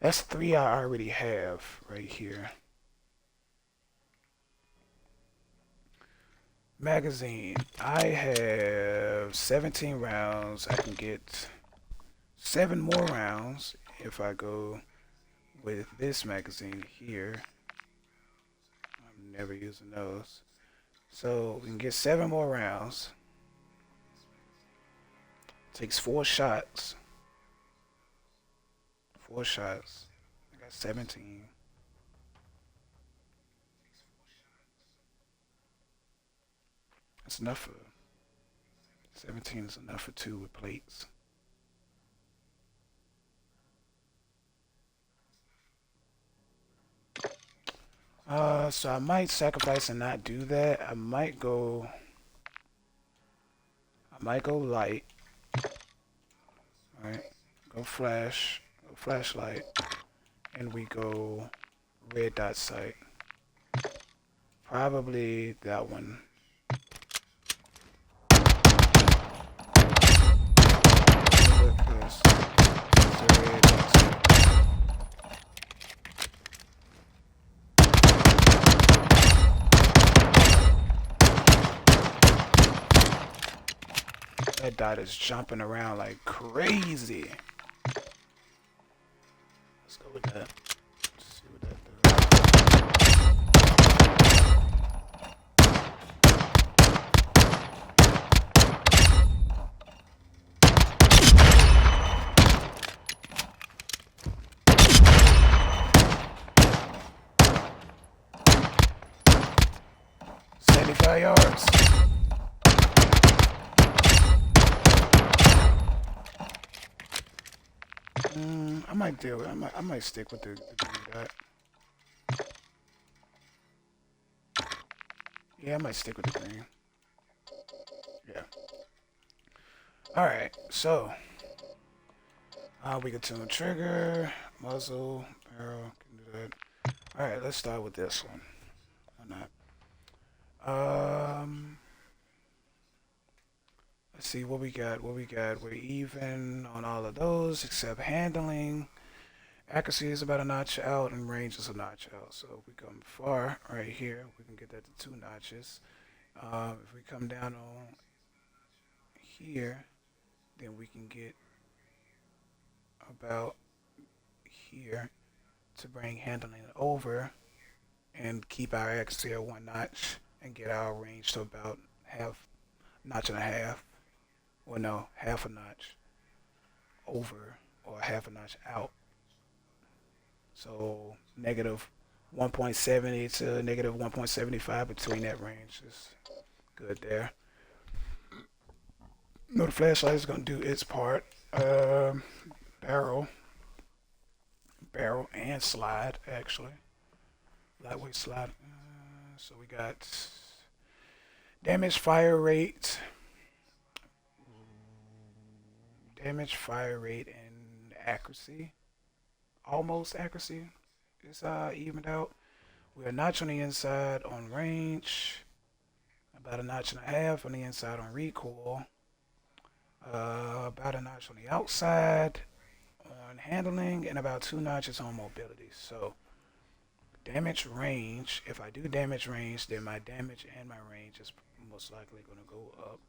That's 3 I already have right here. Magazine. I have 17 rounds. I can get 7 more rounds if I go with this magazine here. I'm never using those. So we can get 7 more rounds. Takes 4 shots. 4 shots. I got 17. That's enough for 17 is enough for 2 with plates. So I might sacrifice and not do that. I might go light. Alright. Go flashlight. And we go red dot sight. Probably that one. Because it's a red dot sight. That dot is jumping around like crazy. Let's go with that. Let's see what that does. 75 yards. I might deal with it. I might stick with the green dot. Yeah, I might stick with the green. Yeah. Alright, so we can tune trigger, muzzle, barrel, can do that. Alright, let's start with this one. Why not? Let's see what we got. We're even on all of those except handling. Accuracy is about a notch out and range is a notch out. So if we come far right here, we can get that to 2 notches. If we come down on here, then we can get about here to bring handling over and keep our accuracy at 1 notch and get our range to about notch and a half. Well, no, half a notch over or half a notch out. So negative 1.70 to negative 1.75 between that range is good there. No, the flashlight is going to do its part. Barrel and slide, actually. Lightweight slide. So we got damage, fire rate, and accuracy. Almost accuracy is evened out. We're a notch on the inside on range, about a notch and a half on the inside on recoil, about a notch on the outside on handling, and about 2 notches on mobility. So damage range, if I do damage range, then my damage and my range is most likely going to go up.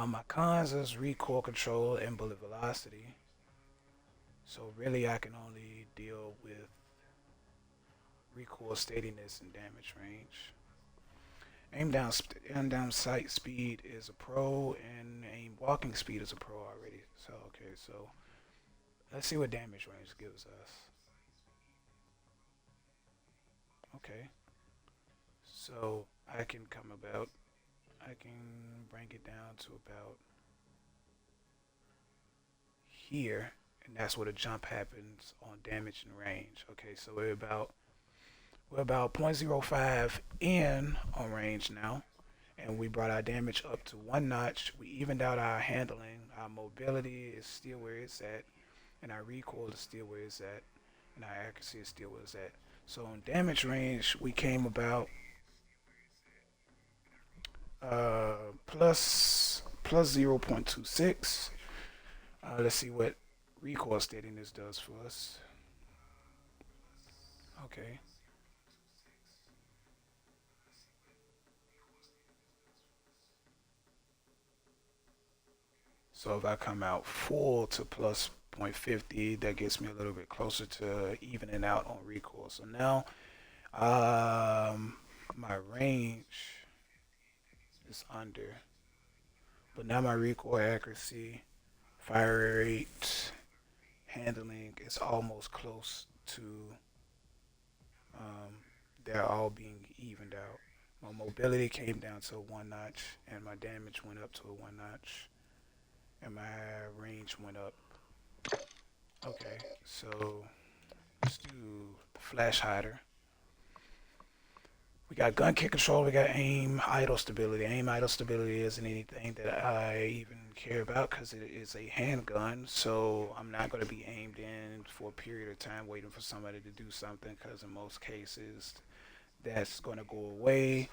My cons is recoil control and bullet velocity. So really I can only deal with recoil steadiness and damage range. Aim down sight speed is a pro, and aim walking speed is a pro already. So okay, so let's see what damage range gives us. Okay, so I can bring it down to about here, and that's where the jump happens on damage and range. Okay, so we're about 0.05 in on range now, and we brought our damage up to 1 notch. We evened out our handling. Our mobility is still where it's at, and our recoil is still where it's at, and our accuracy is still where it's at. So on damage range, we came about plus 0.26. Let's see what recoil steadiness does for us. Okay. So if I come out full to plus 0.50, that gets me a little bit closer to evening out on recoil. So now my range is under, but now my recoil accuracy, fire rate, handling is almost close to they're all being evened out. My mobility came down to 1 notch, and my damage went up to a 1 notch, and my range went up. Okay, so let's do the flash hider. We got gun kick control, we got aim idle stability. Aim idle stability isn't anything that I even care about because it is a handgun, so I'm not going to be aimed in for a period of time waiting for somebody to do something, because in most cases that's going to go away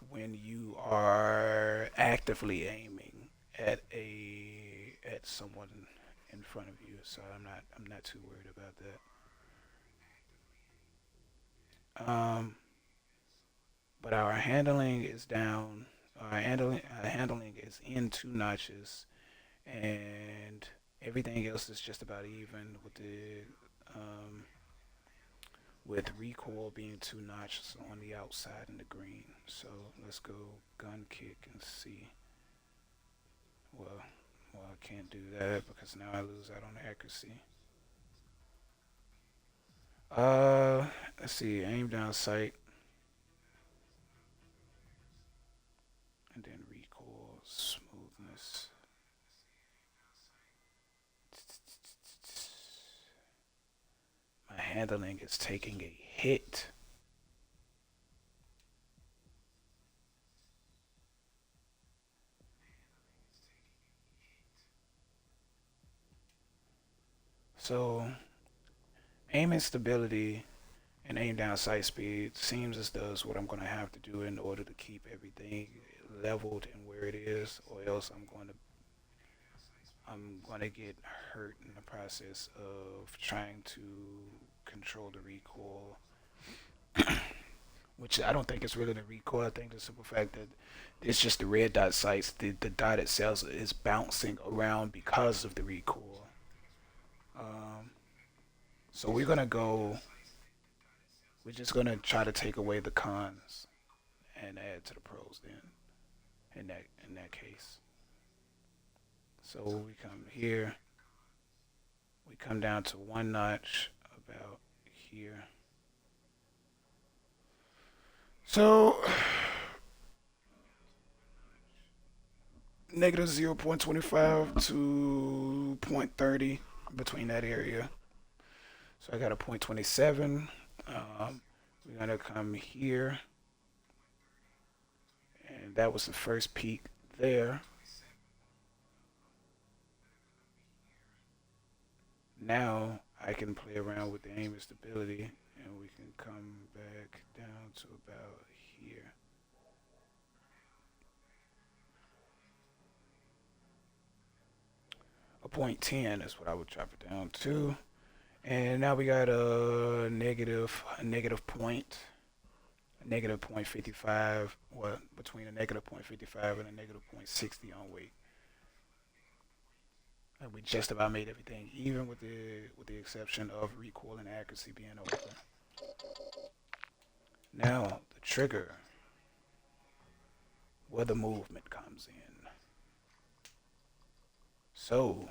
when you are actively aiming at someone in front of you. So I'm not too worried about that. But our handling is down. Our handling is in 2 notches, and everything else is just about even um, with recoil being 2 notches on the outside in the green. So let's go gun kick and see. Well, I can't do that because now I lose out on accuracy. Let's see, aim down sight, and then recoil smoothness. My handling is taking a hit. So aim instability and aim down sight speed seems as though is what I'm going to have to do in order to keep everything leveled and where it is, or else I'm going to get hurt in the process of trying to control the recoil, which I don't think it's really the recoil. I think the simple fact that it's just the red dot sights. The dot itself is bouncing around because of the recoil. Um, so we're just gonna try to take away the cons and add to the pros then. In that case, so we come here. We come down to 1 notch about here. So negative 0.25 to 0.30 between that area. So I got a 0.27. We're gonna come here, and that was the first peak there. Now I can play around with the aim and stability, and we can come back down to about here. A 0.10 is what I would drop it down to. And now we got a negative point, a negative 0.55, well, between a negative 0.55 and a negative 0.60 on weight. And we just about made everything even with the exception of recoil and accuracy being over. Now the trigger, where the movement comes in. So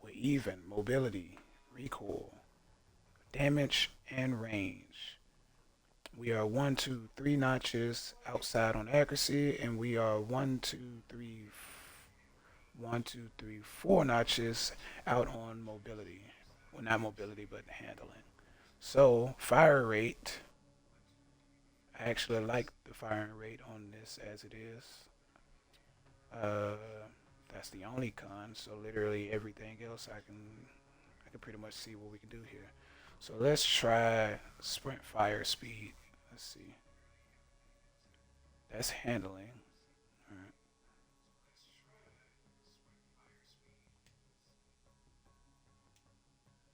we're even mobility, recoil, damage, and range. We are 1, 2, 3 notches outside on accuracy, and we are 1, 2, 3, 4 notches out on mobility. Well, not mobility, but handling. So fire rate, I actually like the firing rate on this as it is. Uh, that's the only con. So literally everything else I can pretty much see what we can do here. So let's try sprint fire speed. Let's see. That's handling. All right.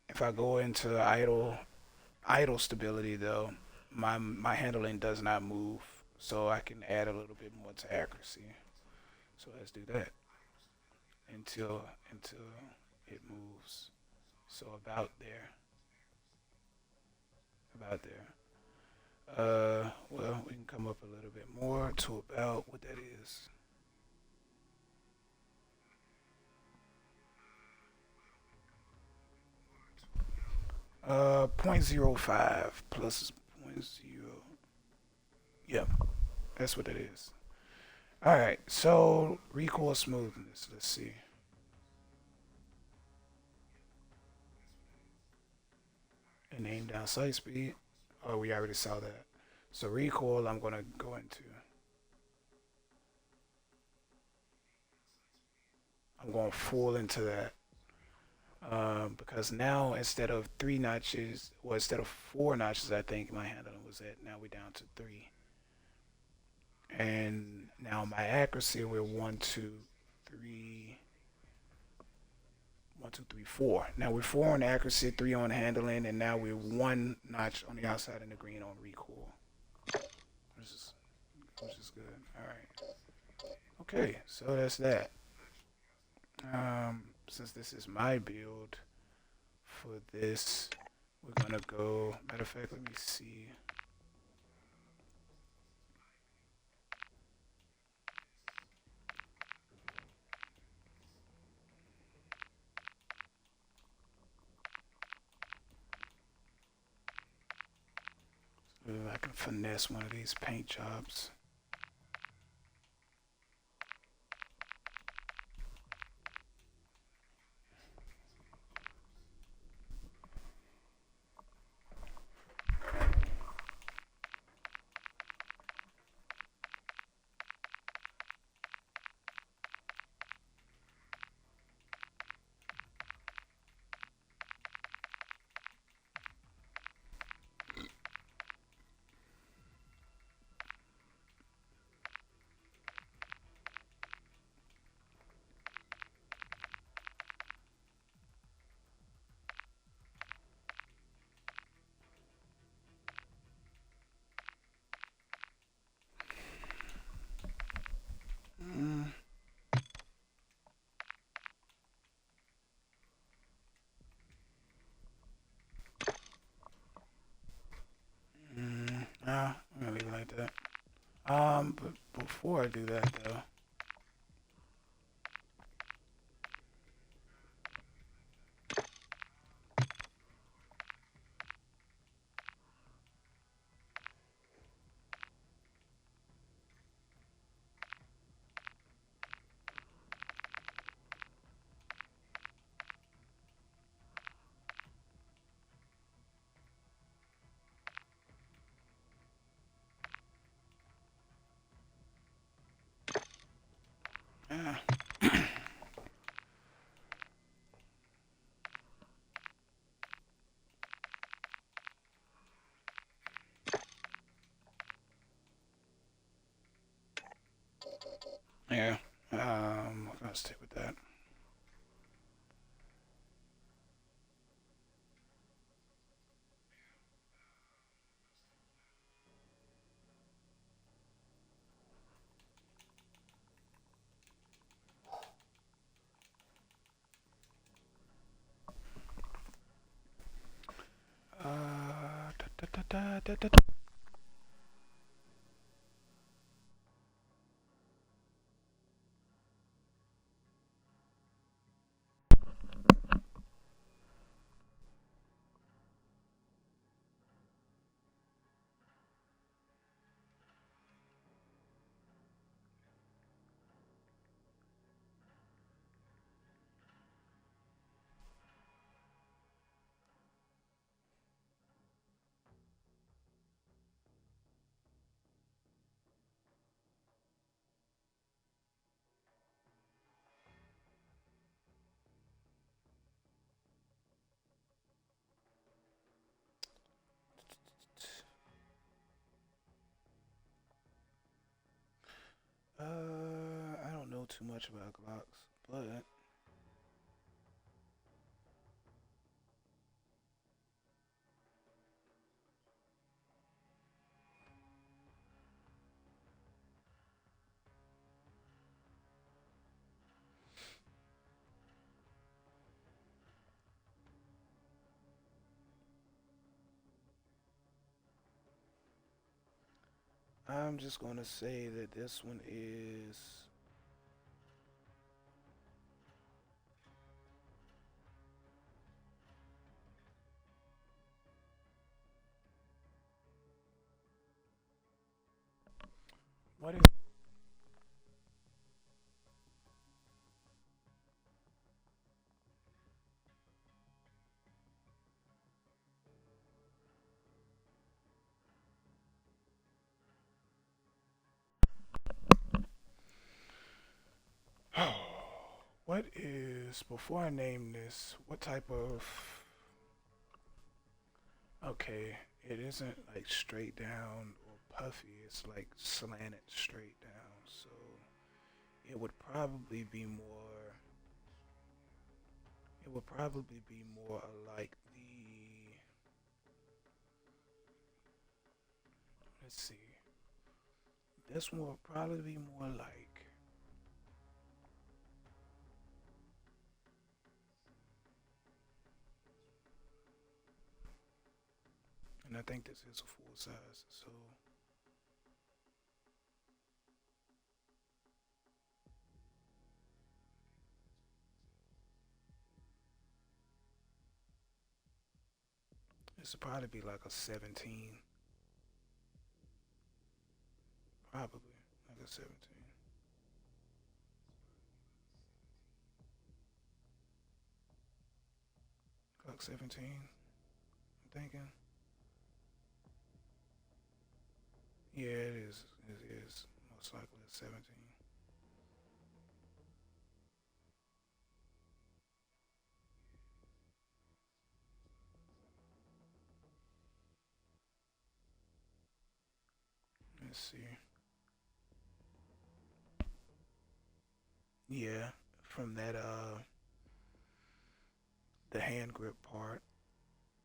If I go into idle stability though, my handling does not move, so I can add a little bit more to accuracy. So let's do that until it moves. So about there. Well, we can come up a little bit more to about what that is. 0.05 plus point 0. Yep. That's what it is. All right. So recoil smoothness. Let's see. And aim down sight speed. Oh, we already saw that. So recoil, I'm gonna go into. I'm going full into that. Because now instead of 3 notches, well, instead of 4 notches, I think my handling was at. Now we're down to 3. And now my accuracy, we're 3, 4. Now we're 4 on accuracy, 3 on handling, and now we're 1 notch on the outside and the green on recoil, which is good. All right. Okay, so that's that. Since this is my build for this, we're gonna go. Matter of fact, let me see. If I can finesse one of these paint jobs. Mm, nah, I'm gonna leave it like that. But before I do that though, yeah, yeah. I'm gonna stick with that. Da, da, da, da, da, da. I don't know too much about Glocks, but I'm just gonna say that this one is. What is? What is, before I name this, what type of, okay, it isn't like straight down or puffy, it's like slanted straight down, so it would probably be more, it would probably be more like the, let's see, this one would probably be more like, and I think this is a full size, so this would probably be like a 17, probably like a 17. Like 17, I'm thinking. Yeah, it is. It is most likely a 17. Let's see. Yeah, from that the hand grip part,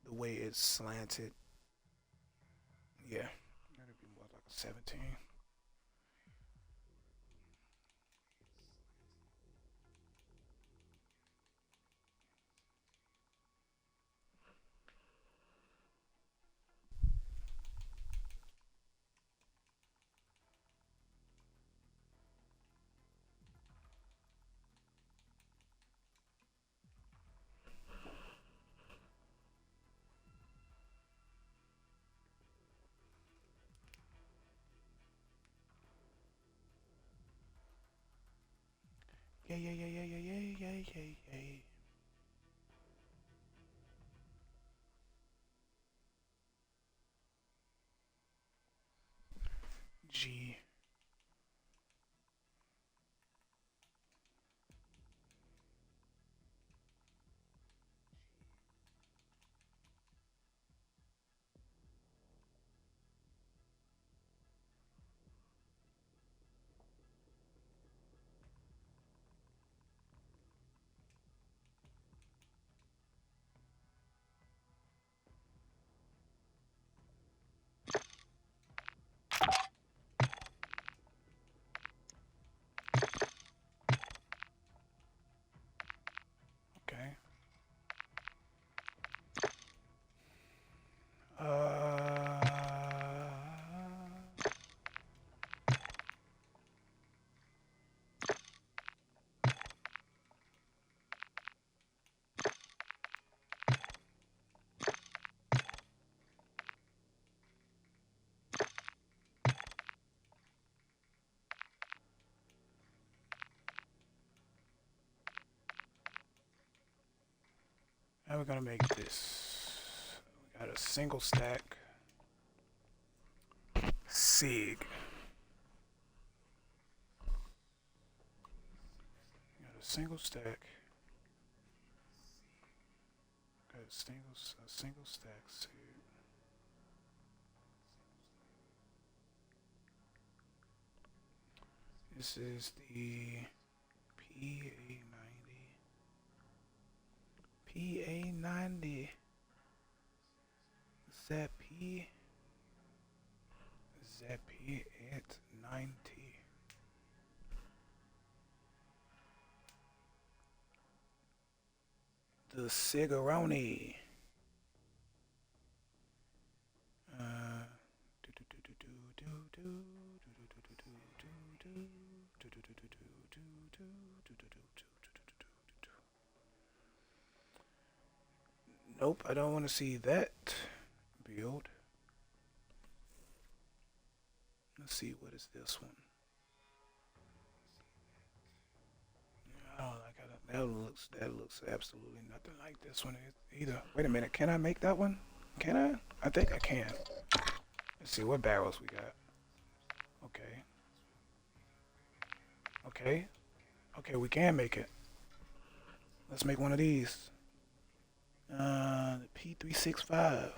the way it's slanted. Yeah, that'd be more like a 17. Yeah, yeah, yeah, yeah, yeah, yeah, yeah, yeah, yeah. G. Okay. Uh. Now we're gonna make this. We got a single stack SIG. We got a single stack. Got a single stack SIG. This is the PA90. PA90. Zappy. Zappy at 90. The Cigaroni. Nope, I don't want to see that build. Let's see, what is this one? That looks absolutely nothing like this one either. Wait a minute, can I make that one? Can I? I think I can. Let's see what barrels we got. Okay. Okay. Okay, we can make it. Let's make one of these. The P365.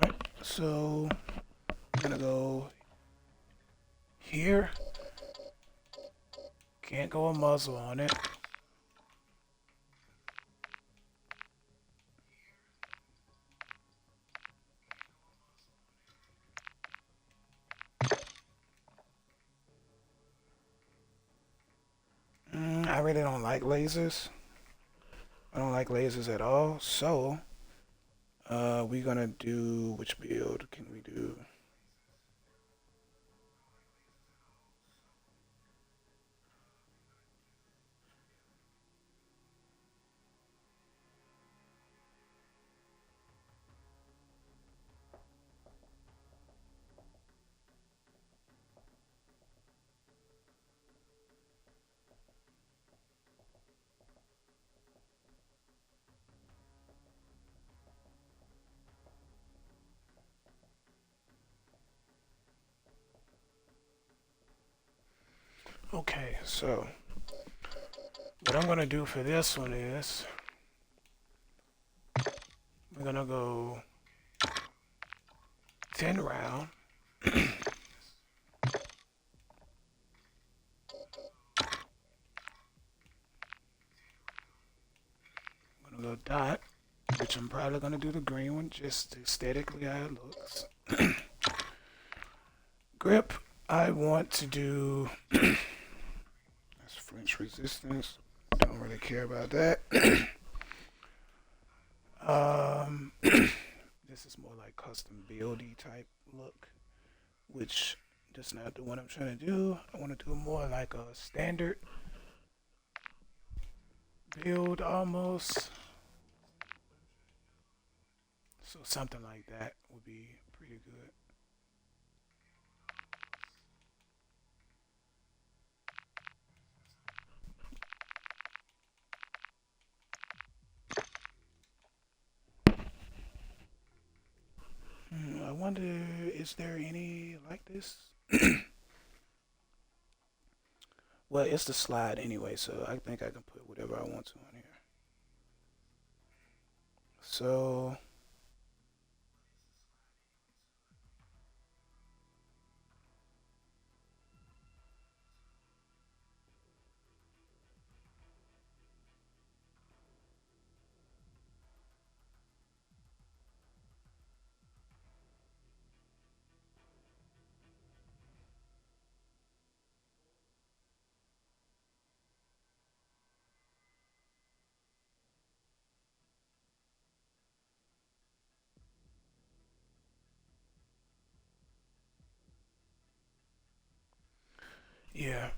Right. So I'm gonna go here. Can't go a muzzle on it. I really don't like lasers. I don't like lasers at all. So, we're gonna do, which build can we do? Okay, so what I'm gonna do for this one is we're gonna go 10 round. I'm gonna go dot, which I'm probably gonna do the green one just aesthetically how it looks. Grip, I want to do that's French resistance. Don't really care about that. This is more like custom buildy type look, which that's not the one I'm trying to do. I want to do more like a standard build almost. So something like that would be pretty good. I wonder, is there any like this? Well, it's the slide anyway, so I think I can put whatever I want to on here. So, yeah.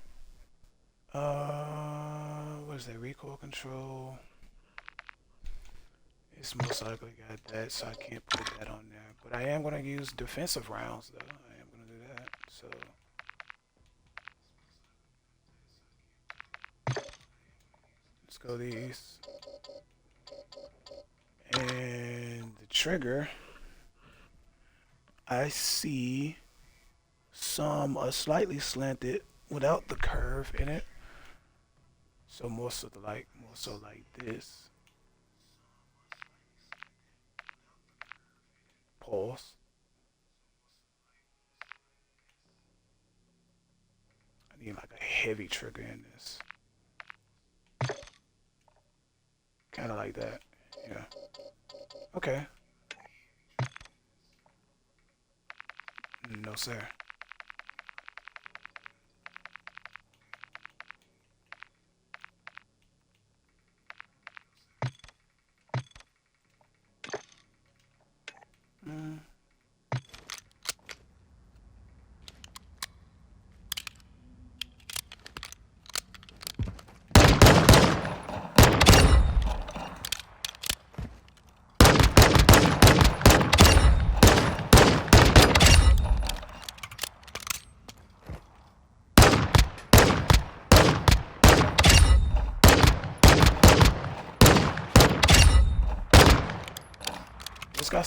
What is that? Recoil control. It's most likely got that, so I can't put that on there. But I am gonna use defensive rounds, though. I am gonna do that. So let's go these. And the trigger, I see some are slightly slanted without the curve in it. So more so like this. Pause. I need like a heavy trigger in this. Kind of like that. Yeah. Okay. No, sir. Mm.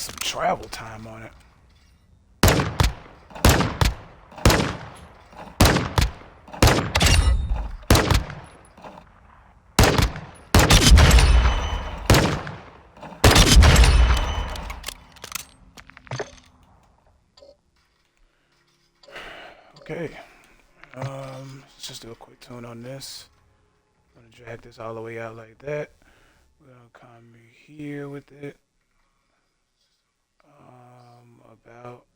got some travel time on it. Okay. Let's just do a quick tune on this. I'm gonna drag this all the way out like that. We're gonna come here with it. About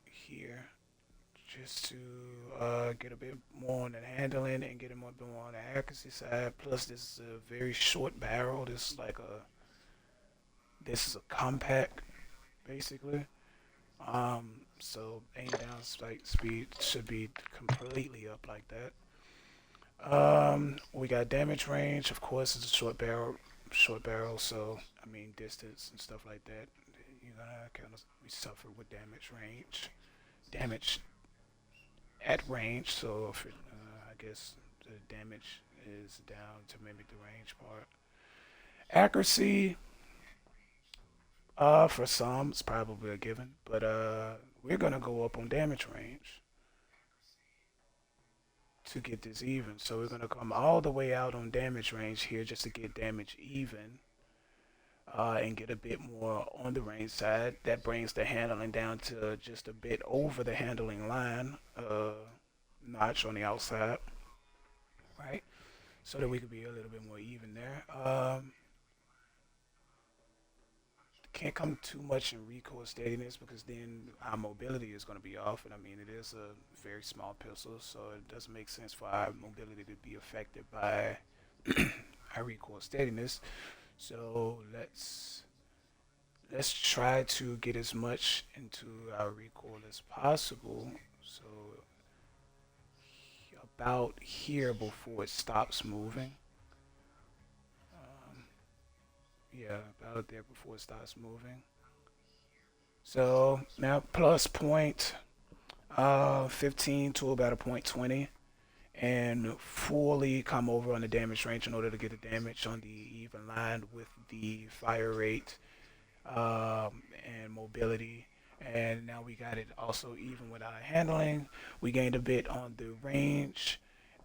here. Just to get a bit more on the handling and get a bit more on the accuracy side. Plus, this is a very short barrel. This is a compact, basically. So aim down sight speed should be completely up like that. We got damage range. Of course, it's a short barrel. So I mean distance and stuff like that. You're gonna kind of suffer with damage at range. So if it, I guess the damage is down to mimic the range part. Accuracy, for some, it's probably a given, but we're gonna go up on damage range to get this even. So we're gonna come all the way out on damage range here just to get damage even. And get a bit more on the range side. That brings the handling down to just a bit over the handling line, notch on the outside, right? So that we could be a little bit more even there. Can't come too much in recoil steadiness because then our mobility is going to be off. And I mean, it is a very small pistol, so it doesn't make sense for our mobility to be affected by our recoil steadiness. So let's try to get as much into our recoil as possible. So about here before it stops moving. Yeah, about there before it stops moving. So now plus point 15 to about a point 20 and fully come over on the damage range in order to get the damage on the even line with the fire rate and mobility. And now we got it also even with our handling. We gained a bit on the range.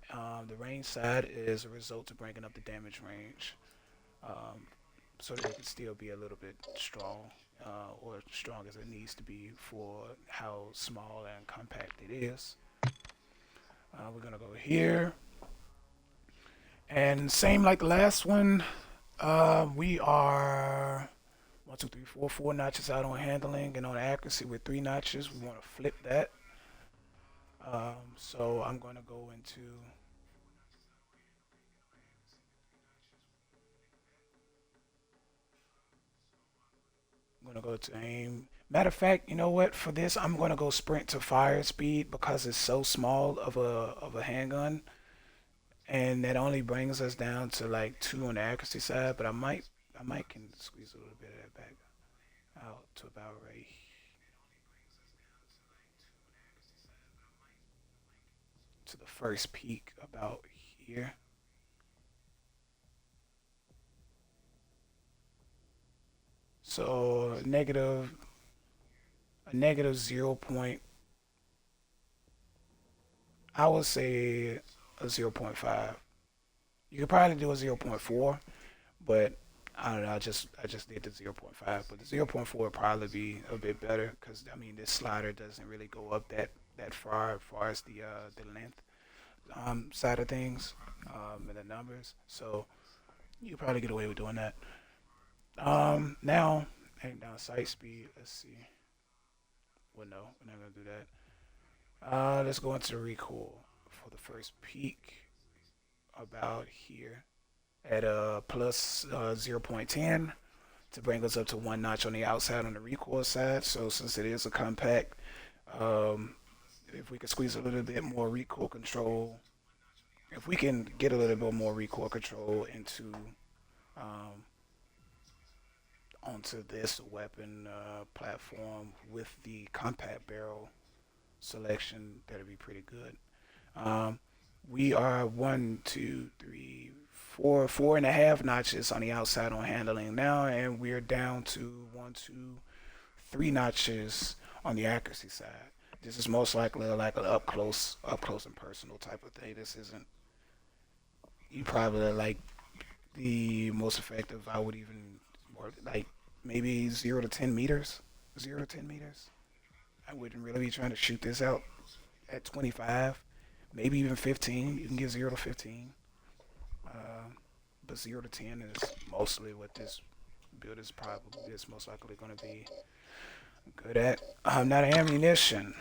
The range side is a result of bringing up the damage range. So that it can still be a little bit strong, or strong as it needs to be for how small and compact it is. We're gonna go here, and same like the last one. We are 4 notches out on handling, and on accuracy with 3 notches. We want to flip that. So I'm gonna go into. I'm gonna go to aim. Matter of fact, you know what? For this, I'm gonna go sprint to fire speed because it's so small of a handgun, and that only brings us down to like 2 on the accuracy side. But I might can squeeze a little bit of that back out to about right to the first peak about here. So a negative 0 point. I would say a 0.5. You could probably do a zero point 0.4, but I don't know. I just did the zero point 0.5, but the zero point 0.4 would probably be a bit better because I mean this slider doesn't really go up that far as far as the length side of things and the numbers. So you could probably get away with doing that. Now aim down sight speed. Let's see. Well, no, we're not gonna do that. Let's go into recoil for the first peak about here at plus 0.10 to bring us up to 1 notch on the outside on the recoil side. So since it is a compact, um, if we could squeeze a little bit more recoil control, if we can get a little bit more recoil control into um, onto this weapon platform with the compact barrel selection, that'd be pretty good. Um, We are one, two, three, four, 4.5 notches on the outside on handling now, and we're down to one, two, 3 notches on the accuracy side. This is most likely like an up close and personal type of thing. This isn't. You probably like the most effective. I would even more like maybe 0 to 10 meters. 0 to 10 meters. I wouldn't really be trying to shoot this out at 25, maybe even 15. You can get 0 to 15. Uh, but 0 to 10 is mostly what this build is most likely going to be good at. Now the ammunition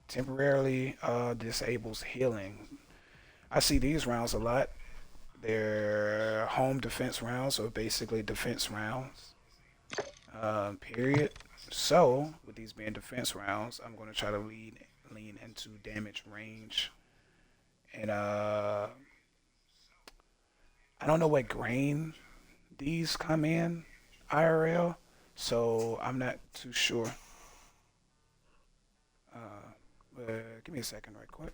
temporarily disables healing. I see these rounds a lot. They're home defense rounds, or basically defense rounds. Period. So with these being defense rounds, I'm going to try to lean into damage range, and I don't know what grain these come in IRL, so I'm not too sure. Give me a second, right quick.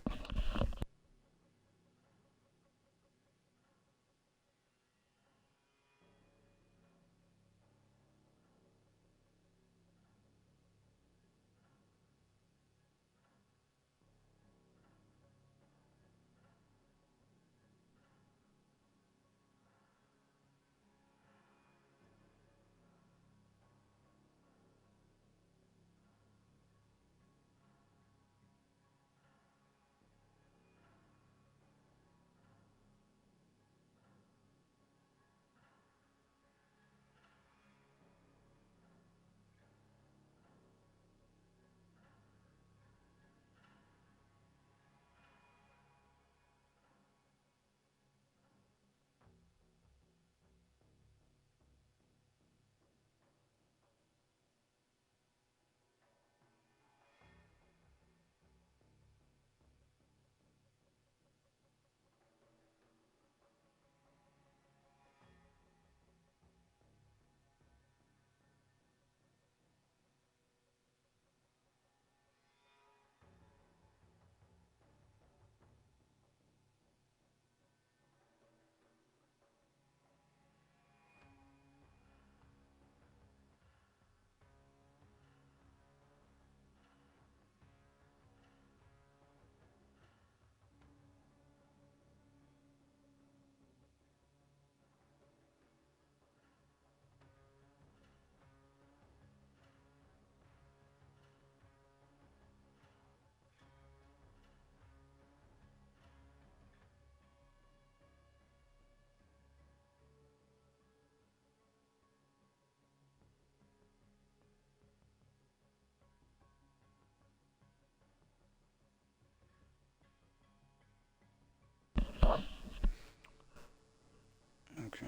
Okay.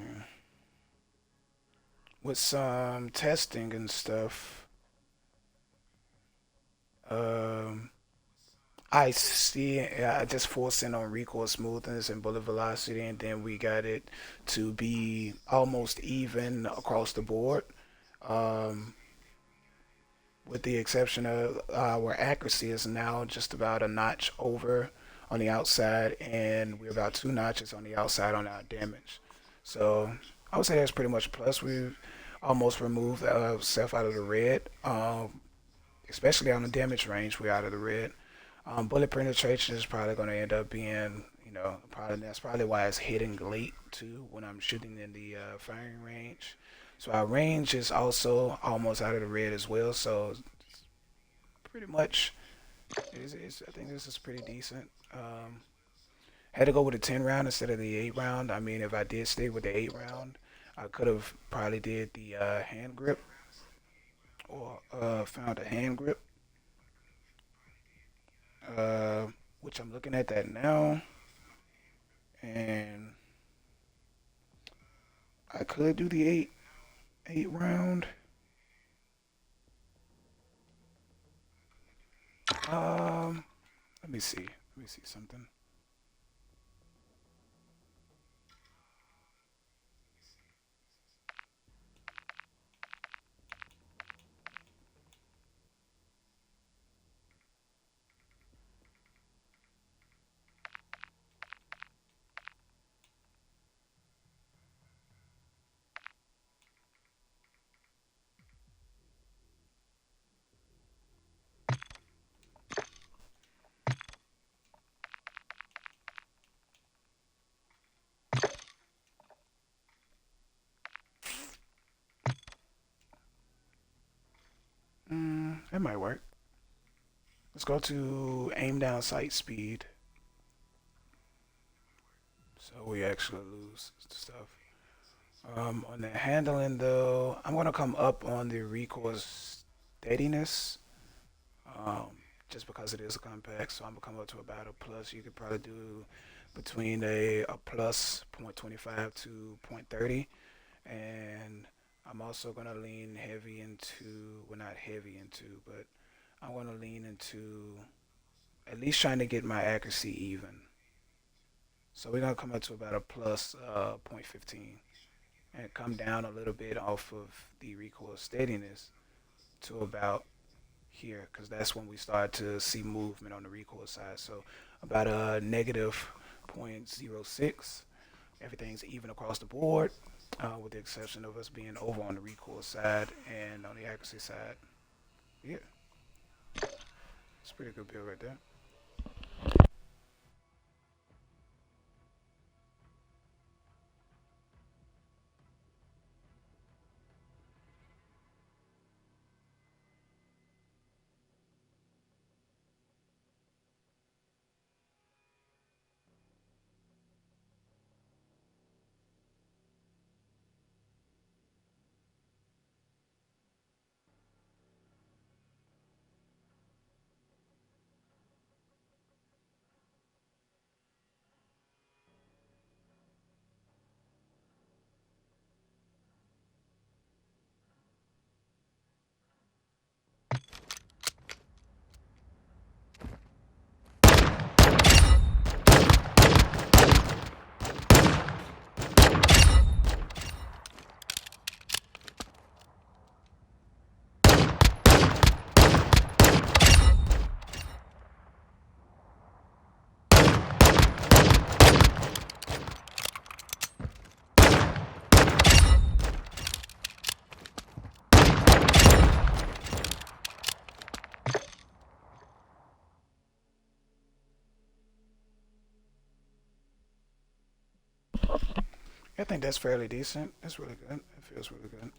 With some testing and stuff, um, I see. I just forced in on recoil smoothness and bullet velocity, and then we got it to be almost even across the board. Um, with the exception of our accuracy is now just about a notch over on the outside, and we're about 2 notches on the outside on our damage. So I would say that's pretty much a plus. We've almost removed ourselves out of the red, especially on the damage range. We're out of the red. Bullet penetration is probably going to end up being, probably that's probably why it's hitting late too when I'm shooting in the firing range. So our range is also almost out of the red as well. So pretty much, I think this is pretty decent. Had to go with a 10 round instead of the 8 round. I mean, if I did stay with the 8 round, I could have probably did the hand grip or found a hand grip, uh, which I'm looking at that now, and I could do the eight round. Um, let me see. Let me see something. That might work. Let's go to aim down sight speed. So we actually lose stuff. On the handling though, I'm gonna come up on the recoil steadiness. Just because it is a compact, so I'm gonna come up to about a plus. You could probably do between a plus 0.25 to 0.30, and I'm also gonna lean heavy into, well, not heavy into, but I'm gonna lean into at least trying to get my accuracy even. So we're gonna come up to about a plus 0.15 and come down a little bit off of the recoil steadiness to about here, because that's when we start to see movement on the recoil side. So about a negative zero point zero 0.06. Everything's even across the board, with the exception of us being over on the recoil side and on the accuracy side. Yeah, it's a pretty good build right there. I think that's fairly decent. That's really good. It feels really good.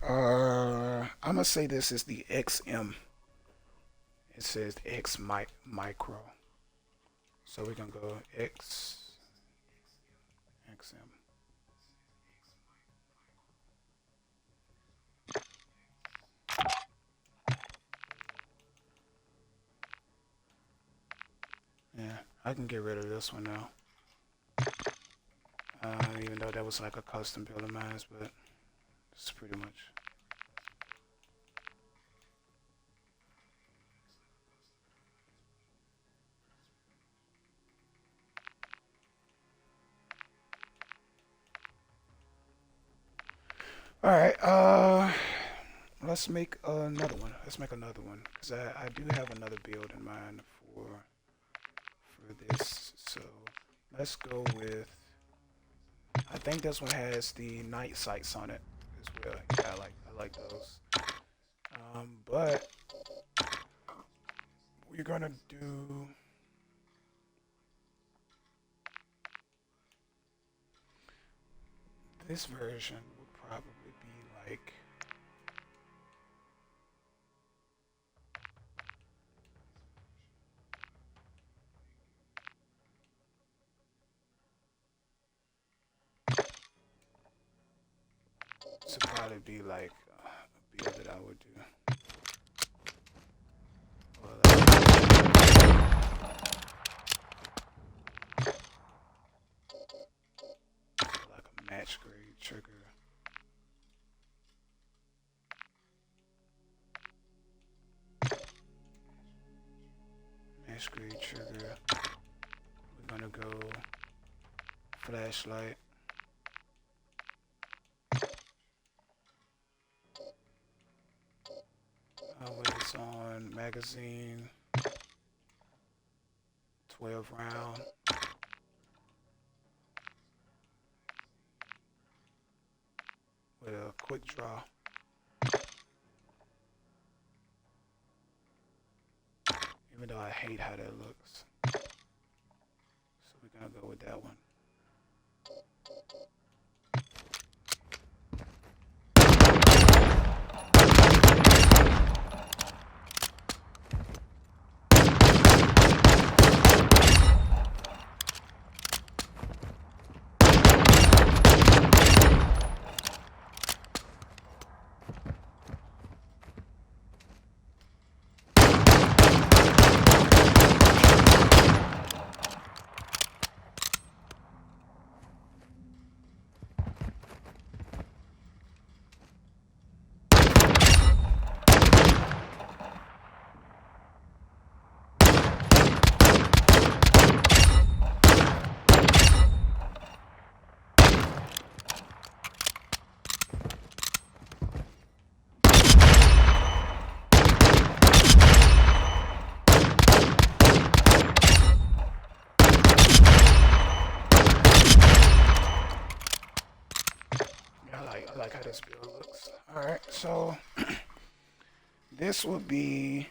Uh, I'm gonna say this is the XM. It says Micro. So we're gonna go XM. Yeah, I can get rid of this one now. Even though that was like a custom build of mine, but it's pretty much. All right. Let's make another one. Let's make another one because I do have another build in mind for this. So let's go with. I think this one has the night sights on it as well. Yeah, I like those. But we're gonna do. This version would probably be like. This would probably be like a build that I would do. Or like a match grade trigger. Match grade trigger. We're gonna go flashlight. Always on magazine. 12 round. With a quick draw. Even though I hate how that looks. So we're gonna go with that one. I like how this build looks. Alright, so this will be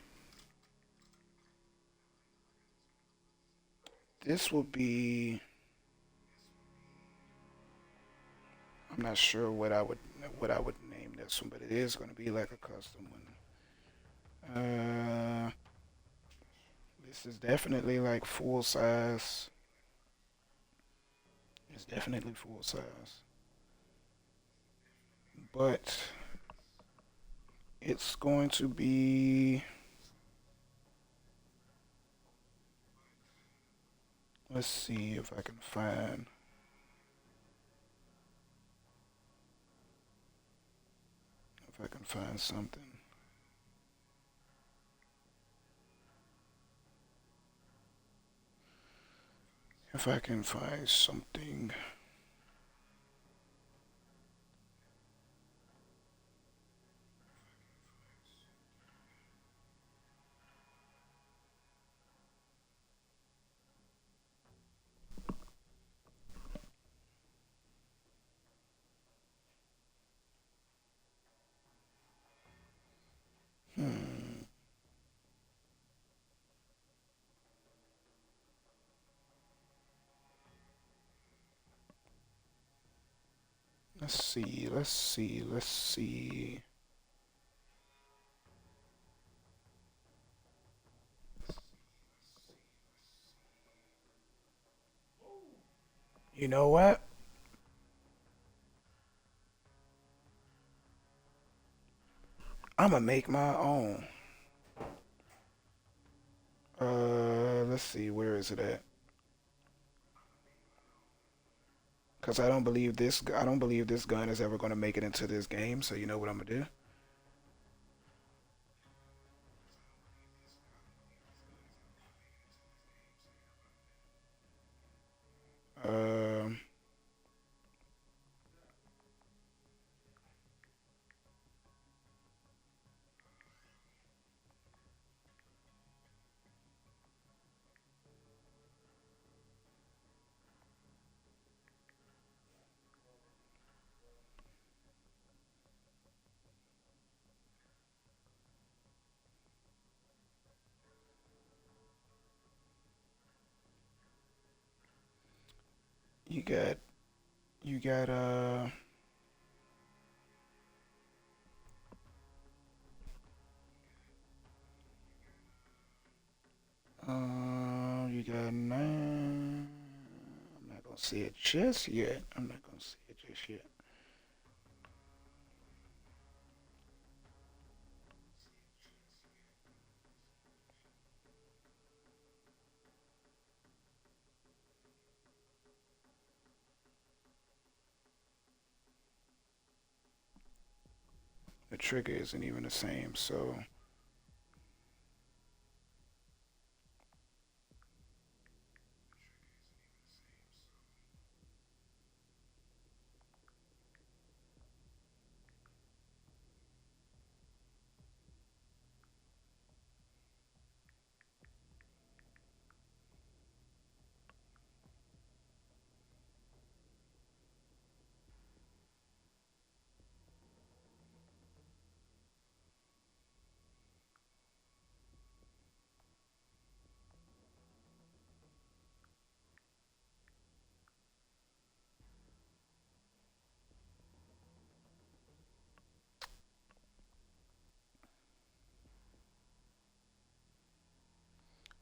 I'm not sure what I would name this one, but it is gonna be like a custom one. This is definitely like full size. It's definitely full size. But it's going to be, let's see if I can find something. If I can find something. Hmm. Let's see. You know what? I'm gonna make my own. Let's see, where is it at? Cause I don't believe this gun is ever gonna make it into this game. So you know what I'm gonna do? Um, you got you got you got nine. I'm not gonna see it just yet. I'm not gonna see it just yet. The trigger isn't even the same, so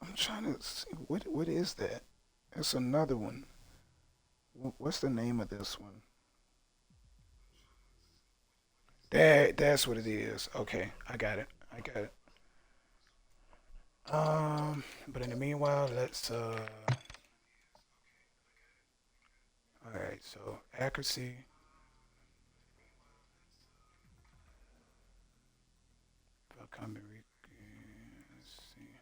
I'm trying to see what is that? It's another one. What's the name of this one? That's what it is. Okay, I got it. I got it. But in the meanwhile, let's all right, so accuracy, combat let's see.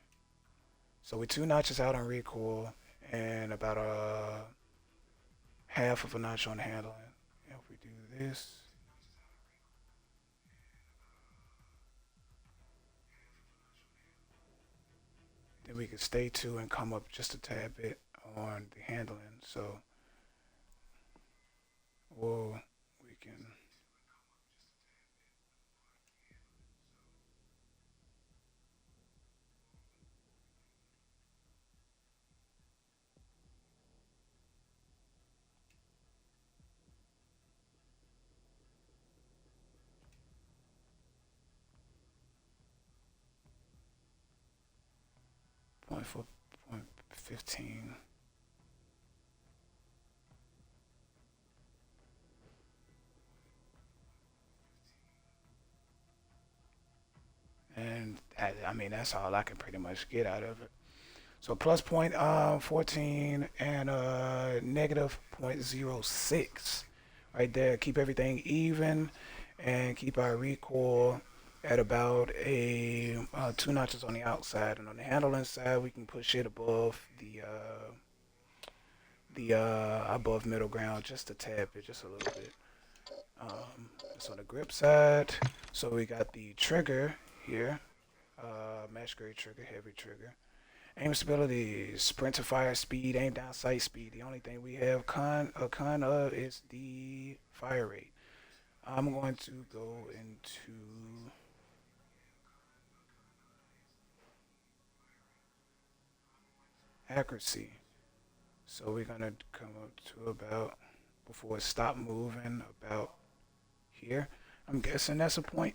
So we're 2 notches out on recoil and about a half of a notch on handling. If we do this, then we can stay 2 and come up just a tad bit on the handling. So, or we can 0.4, 0.15. And I mean, that's all I can pretty much get out of it. So plus point 14 and negative 0.06 right there. Keep everything even and keep our recoil at about a 2 notches on the outside, and on the handling side we can push it above the above middle ground just a tad bit, just a little bit. That's on the grip side. So we got the trigger here, match grade trigger, heavy trigger. Aim stability, sprint to fire speed, aim down sight speed. The only thing we have a con of is the fire rate. I'm going to go into accuracy. So we're gonna come up to about, before it stop moving, about here. I'm guessing that's a point.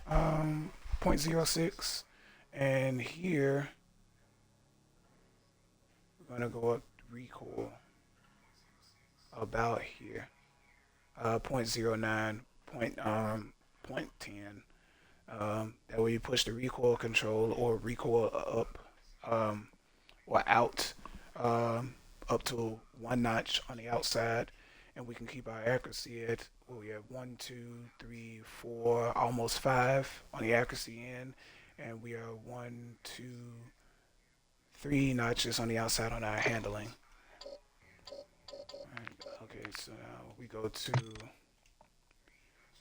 0.06. And here we're gonna go up recoil about here. 0.09, point 10. That way you push the recoil control or recoil up or out up to 1 notch on the outside, and we can keep our accuracy at, well, we have 1, 2, 3, 4, almost 5 on the accuracy end, and we are 1, 2, 3 notches on the outside on our handling. Alright, okay, so now we go to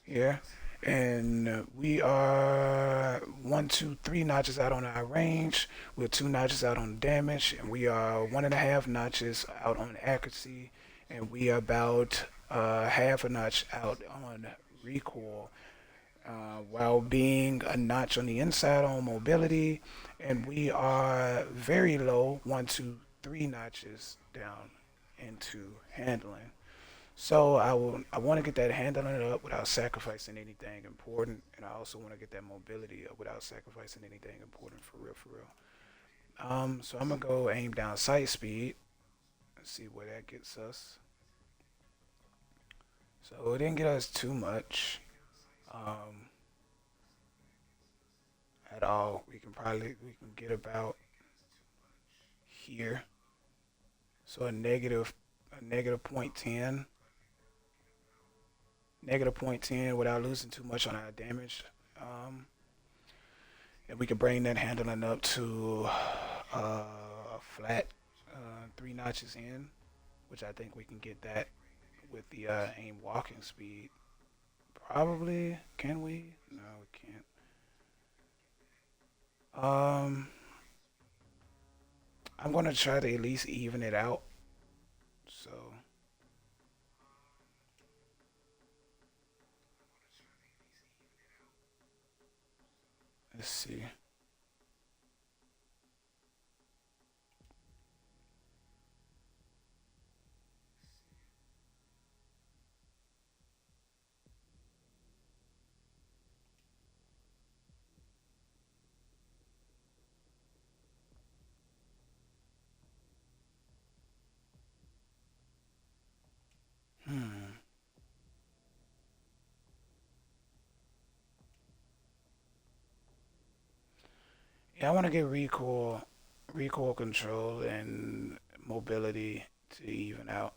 here, and we are 1, 2, 3 notches out on our range. We're 2 notches out on damage, and we are 1.5 notches out on accuracy, and we are about half a notch out on recoil. while being a notch on the inside on mobility, and we are very low, 1, 2, 3 notches down into handling. So I want to get that handling up without sacrificing anything important, and I also want to get that mobility up without sacrificing anything important for real, for real. So I'm gonna go aim down sight speed and see where that gets us. So it didn't get us too much um, at all. We can get about here. So a negative point 10, negative point 10 without losing too much on our damage. Um, and we can bring that handling up to a flat 3 notches in, which I think we can get that with the aim walking speed. Probably. Can we? No, we can't. Um, I'm gonna try to at least even it out. So let's see. Hmm. Yeah, I want to get recoil control, and mobility to even out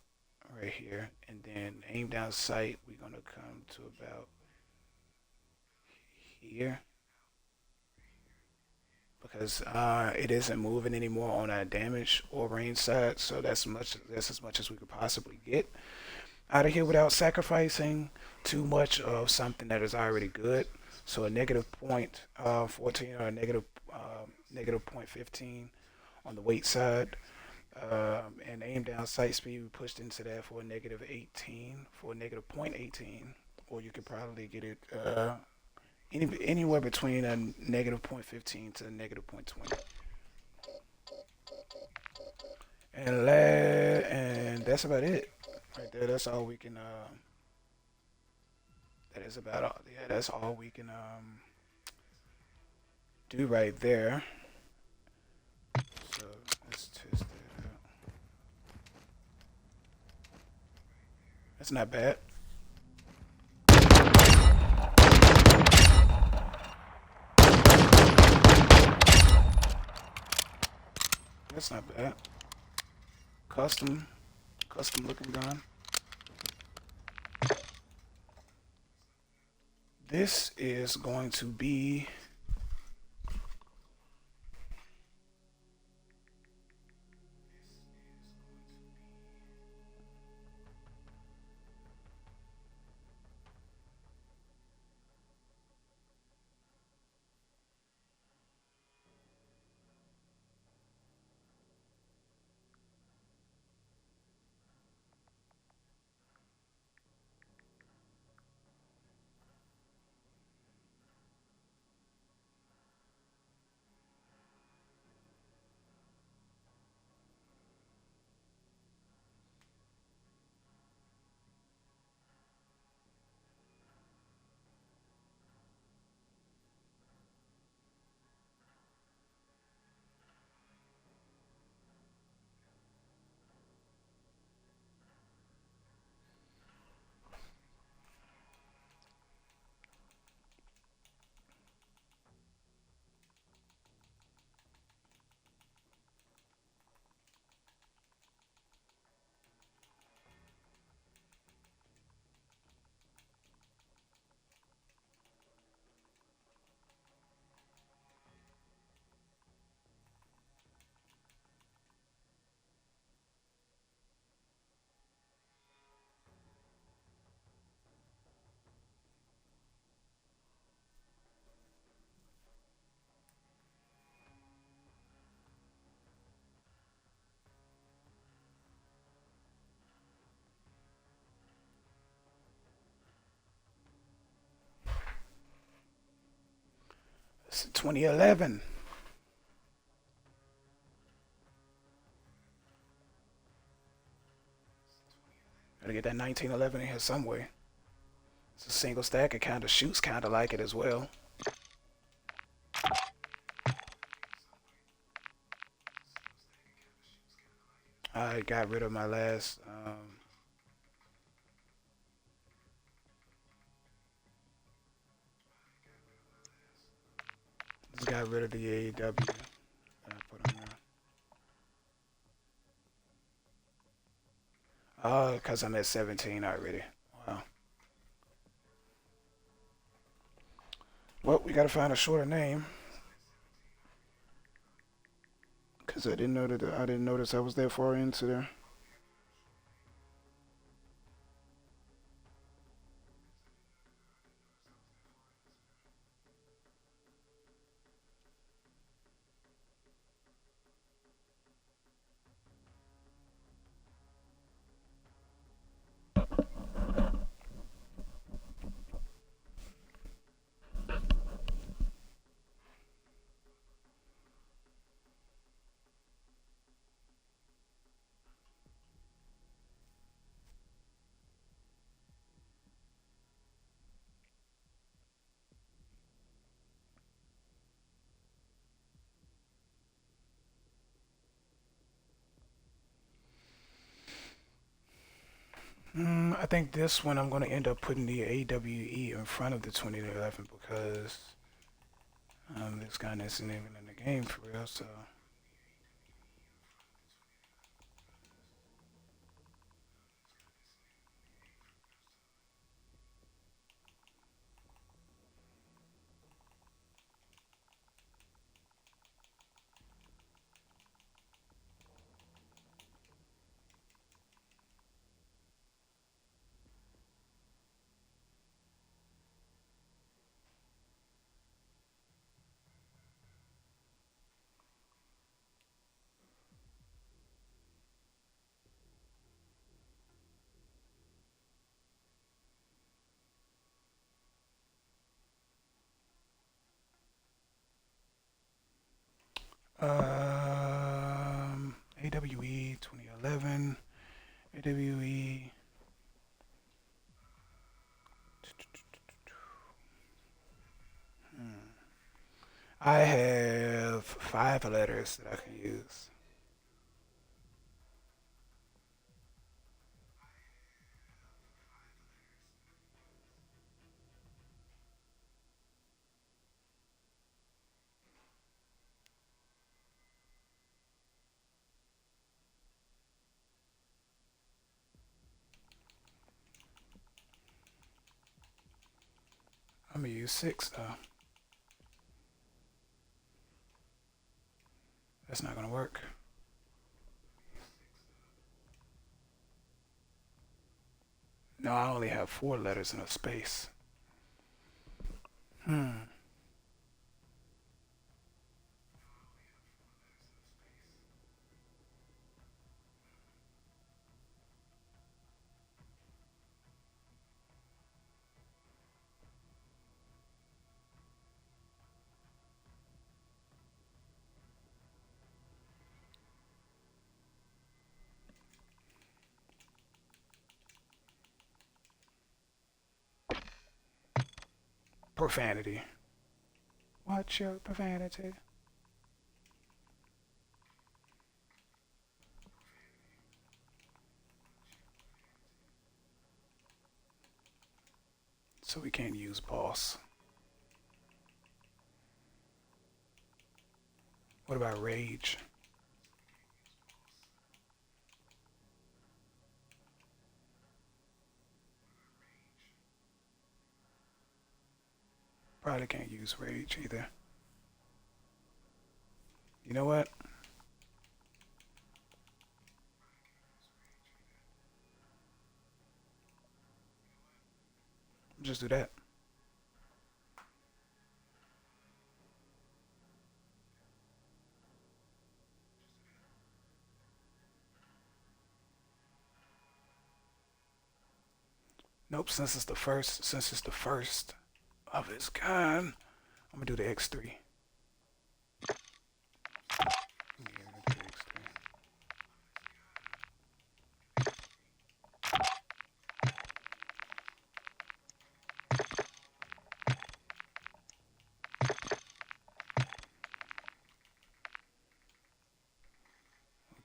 right here, and then aim down sight. We're gonna come to about here because it isn't moving anymore on our damage or range side. So that's as much as we could possibly get out of here without sacrificing too much of something that is already good. So a negative point 14 or a negative point 15 on the weight side. And aim down sight speed, we pushed into that for a negative 18, for a negative point 18, or you could probably get it anywhere between a negative point 15 to a negative point 20. And that's about it right there. That's all we can. That is about all. Yeah, that's all we can do right there. So let's test that out. That's not bad. That's not bad. Custom, custom looking gun. This is going to be It's 2011. Gotta get that 1911 in here some way. It's a single stack. It kind of shoots kind of like it as well. I got rid of my last. Just got rid of the AEW that I put on there. Oh, because I'm at 17 already. Wow. Well, we gotta find a shorter name. Because I didn't notice I was that far into there. I think this one I'm going to end up putting the AWE in front of the 2011 because this guy isn't even in the game for real, so. AWE 2011, AWE. I have 5 letters that I can use. I'm gonna use 6 though. That's not gonna work. No, I only have 4 letters in a space. Profanity. Watch your profanity. So we can't use boss. What about rage? Probably can't use rage either. You know what? Just do that. Nope, since it's the first of its kind, I'm gonna do the X3.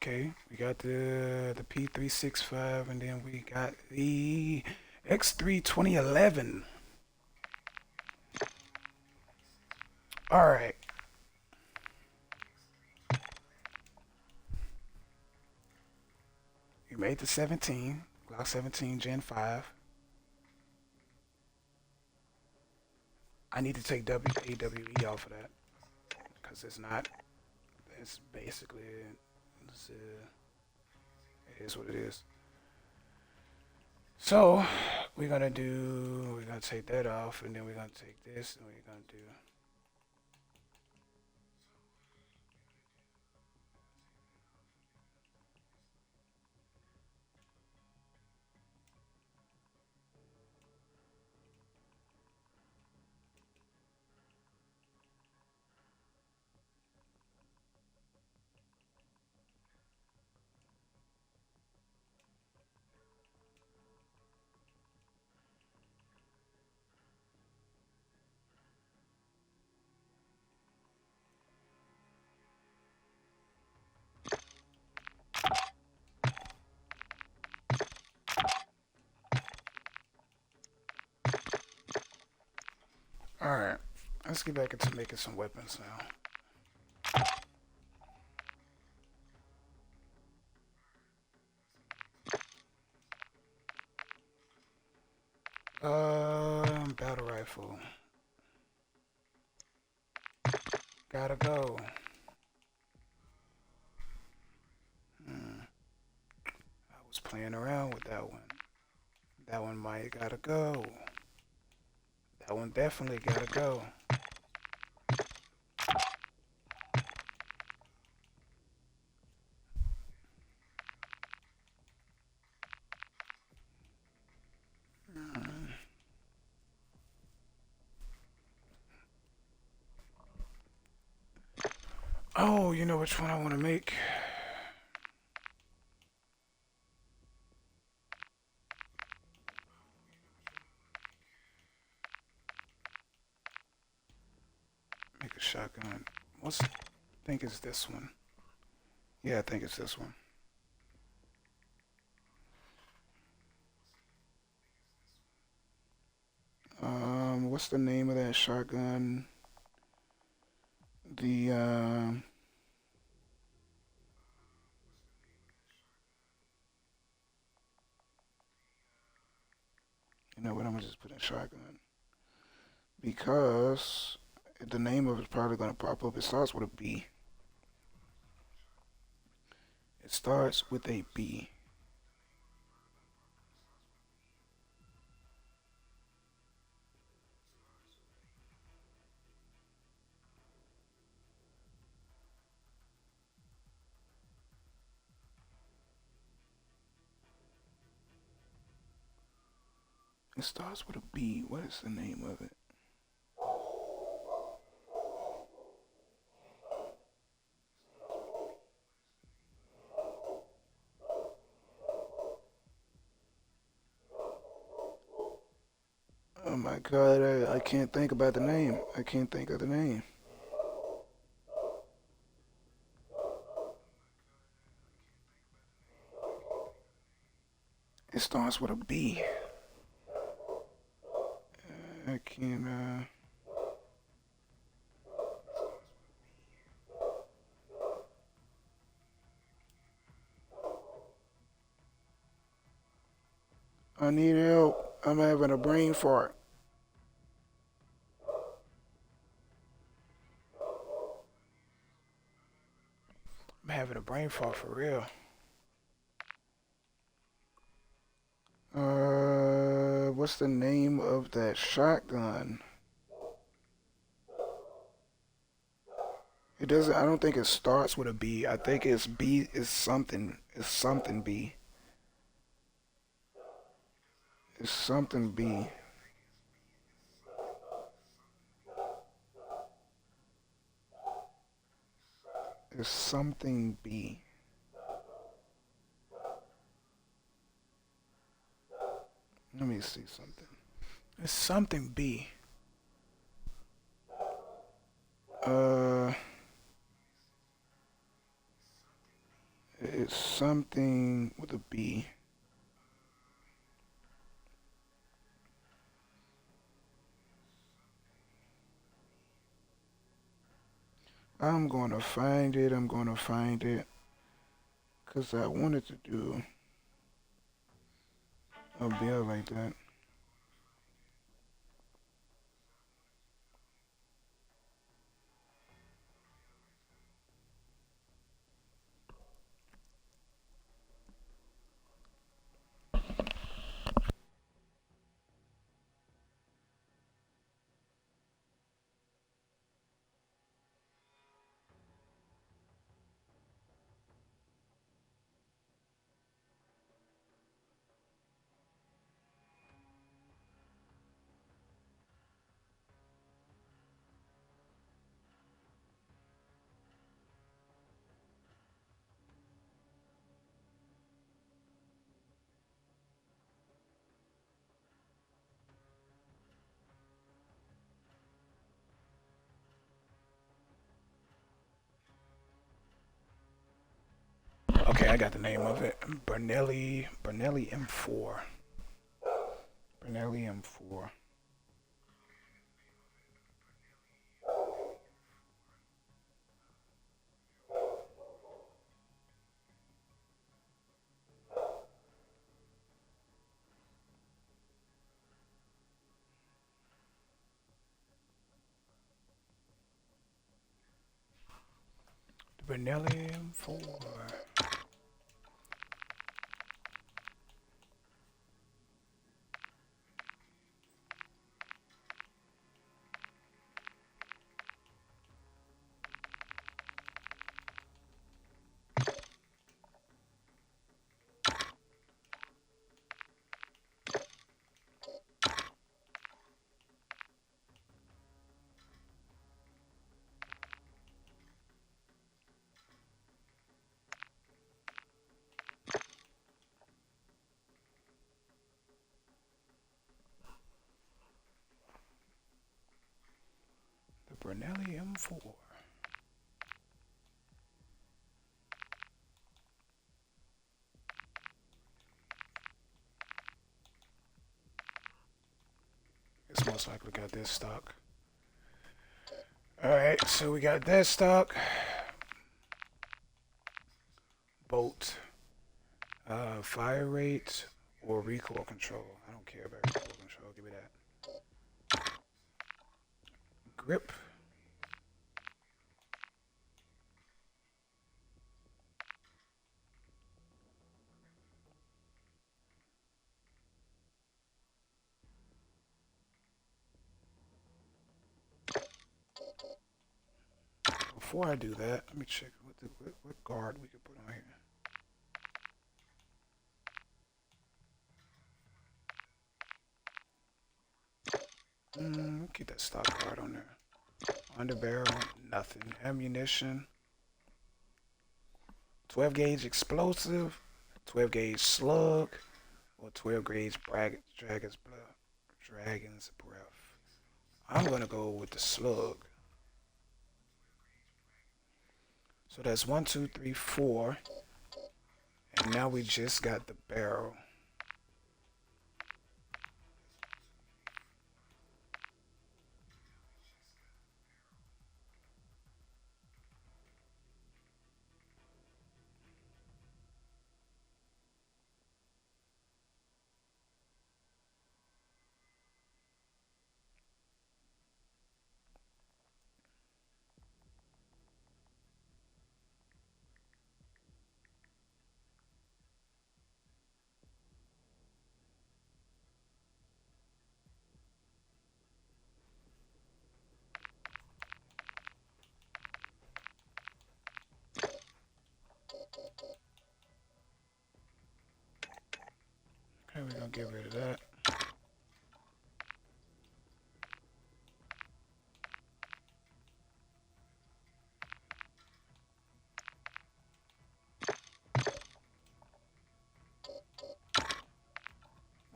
Okay, we got the P365, and then we got the X3 2011. All right. You made the 17, Glock 17 Gen 5. I need to take AWE off of that because it's not. It's basically it's, it is what it is. So we're gonna take that off, and then we're gonna take this, and we're gonna do. All right, let's get back into making some weapons now. Battle rifle. Gotta go. I was playing around with that one. That one might gotta go. That one definitely gotta go. Oh, you know which one I want to make? Make a shotgun. I think it's this one. Yeah, I think it's this one. What's the name of that shotgun? The you know what? I'm gonna just put in shotgun because the name of it's probably gonna pop up. It starts with a B. It starts with a B. It starts with a B. What is the name of it? Oh my god, I can't think about the name. I can't think of the name. It starts with a B. I can't, I need help. I'm having a brain fart. I'm having a brain fart for real. What's the name of that shotgun? It doesn't. I don't think it starts with a B. I think it's B. It's something. It's something B. It's something B. It's something B. Let me see something. It's something B. Uh, it's something with a B. I'm gonna find it. I'm gonna find it. Because I wanted to do a bill like that. Okay, I got the name of it. Bernelli M4. Bernelli M4. The Bernelli M4. The Bernelli M4. It's most likely got this stock. Alright, so we got that stock. Bolt. Fire rate or recoil control. I don't care about recoil control. Give me that. Grip. Before I do that, let me check what guard we could put on here. Keep that stock guard on there. Underbarrel, nothing. Ammunition. 12 gauge explosive, 12 gauge slug, or 12 gauge dragon's breath. I'm gonna go with the slug. So that's 1, 2, 3, 4. And now we just got the barrel. Okay, we're gonna get rid of that.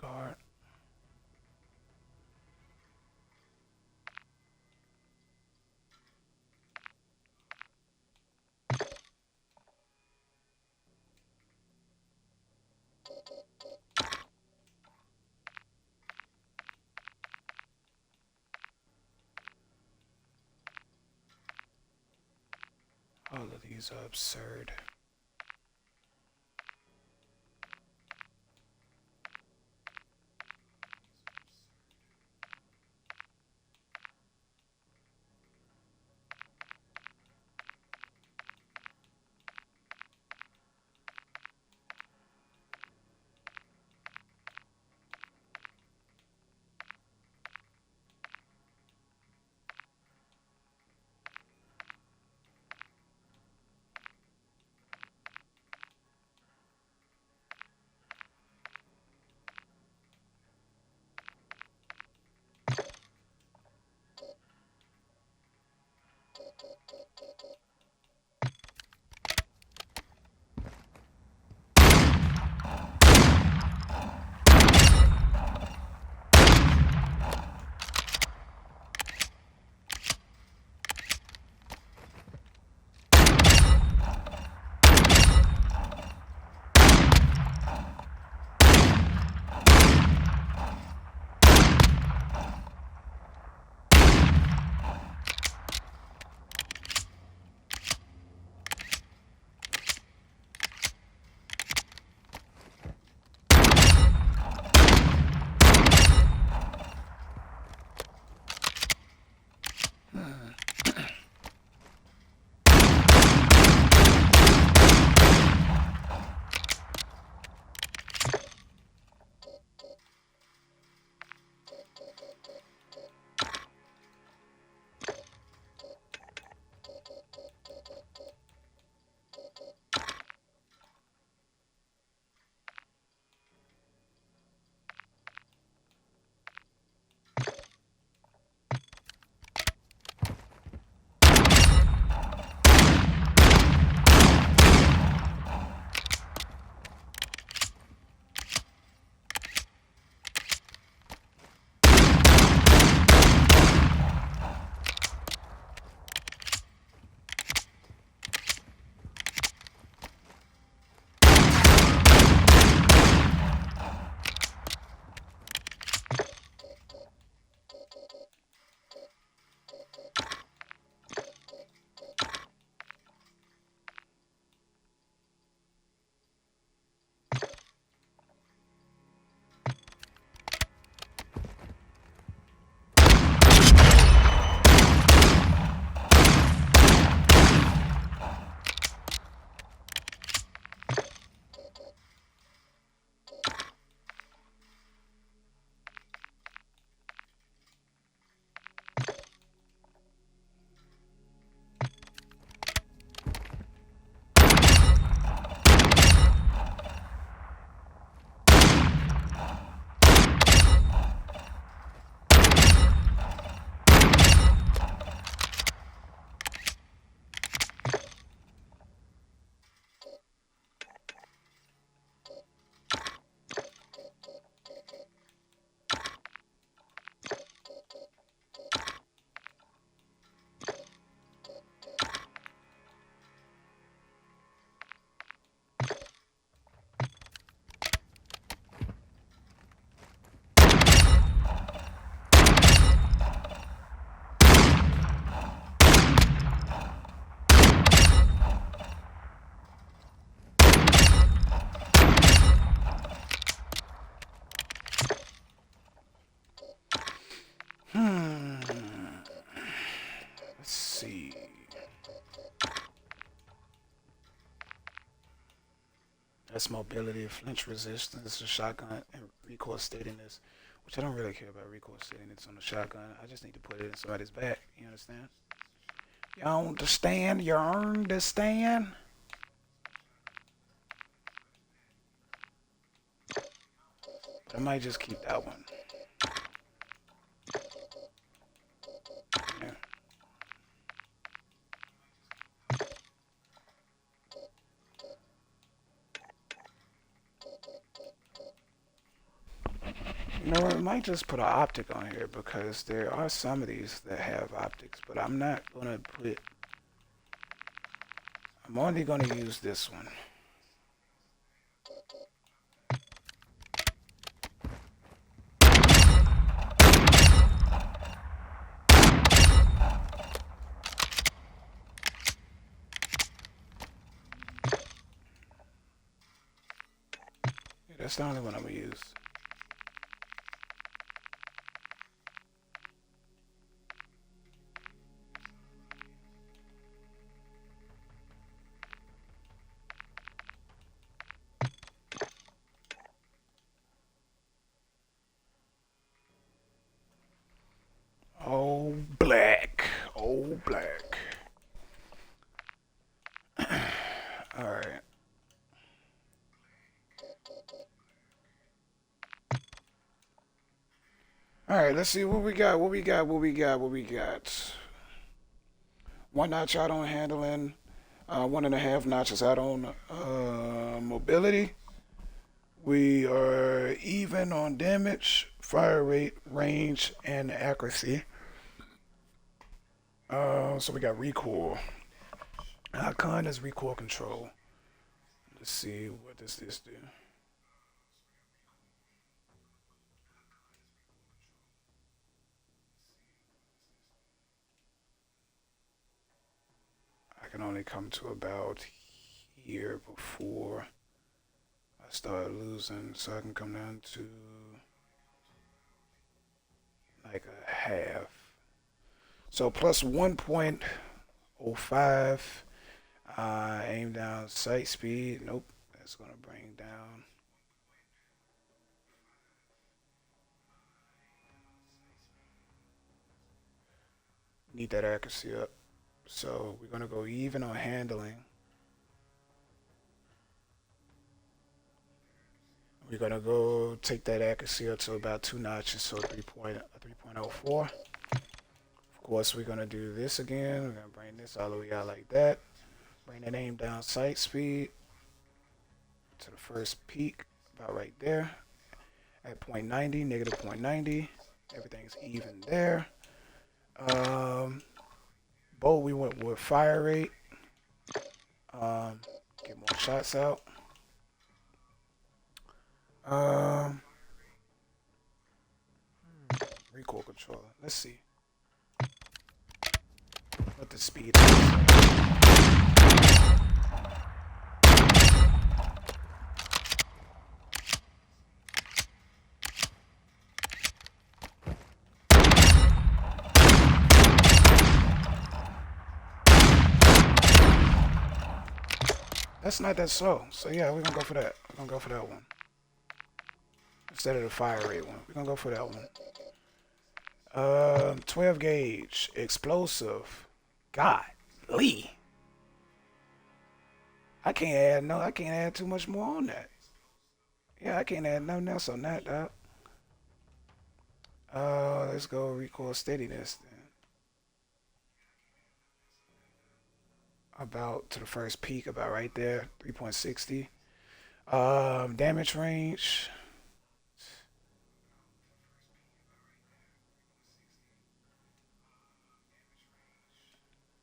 Guard. All of these are absurd. Let's see. That's mobility, flinch resistance, the shotgun, and recoil steadiness, which I don't really care about recoil steadiness on the shotgun. I just need to put it in somebody's back. You understand? You understand? You understand? But I might just keep that one. Yeah. You know what? I might just put an optic on here because there are some of these that have optics, but I'm not gonna put. I'm only gonna use this one. That's the only one I'm gonna use. Oh, black. Oh, black. Alright. Alright, let's see what we got. What we got. What we got. What we got. 1 notch out on handling. 1.5 notches out on mobility. We are even on damage, fire rate, range, and accuracy. So we got recoil. Con is recoil control. Let's see, what does this do? I can only come to about here before I start losing, so I can come down to like a half. So plus 1.05. Aim down sight speed. Nope, that's gonna bring down. Need that accuracy up. So we're gonna go even on handling. We're gonna go take that accuracy up to about 2 notches, so 3.04. Of course, we're gonna do this again. We're gonna bring this all the way out like that. Bring that aim down sight speed to the first peak, about right there. At 0.90, negative 0.90. Everything's even there. Bow, we went with fire rate. Get more shots out. Recoil controller. Let's see what the speed is. That's not that slow. So yeah, we're gonna go for that. We're gonna go for that one. Instead of the fire rate one. We're gonna go for that one. 12 gauge. Explosive. Golly. I can't add too much more on that. Yeah, I can't add nothing else on that, dog. Let's go recoil steadiness then. About to the first peak, about right there, 3.60. Damage range.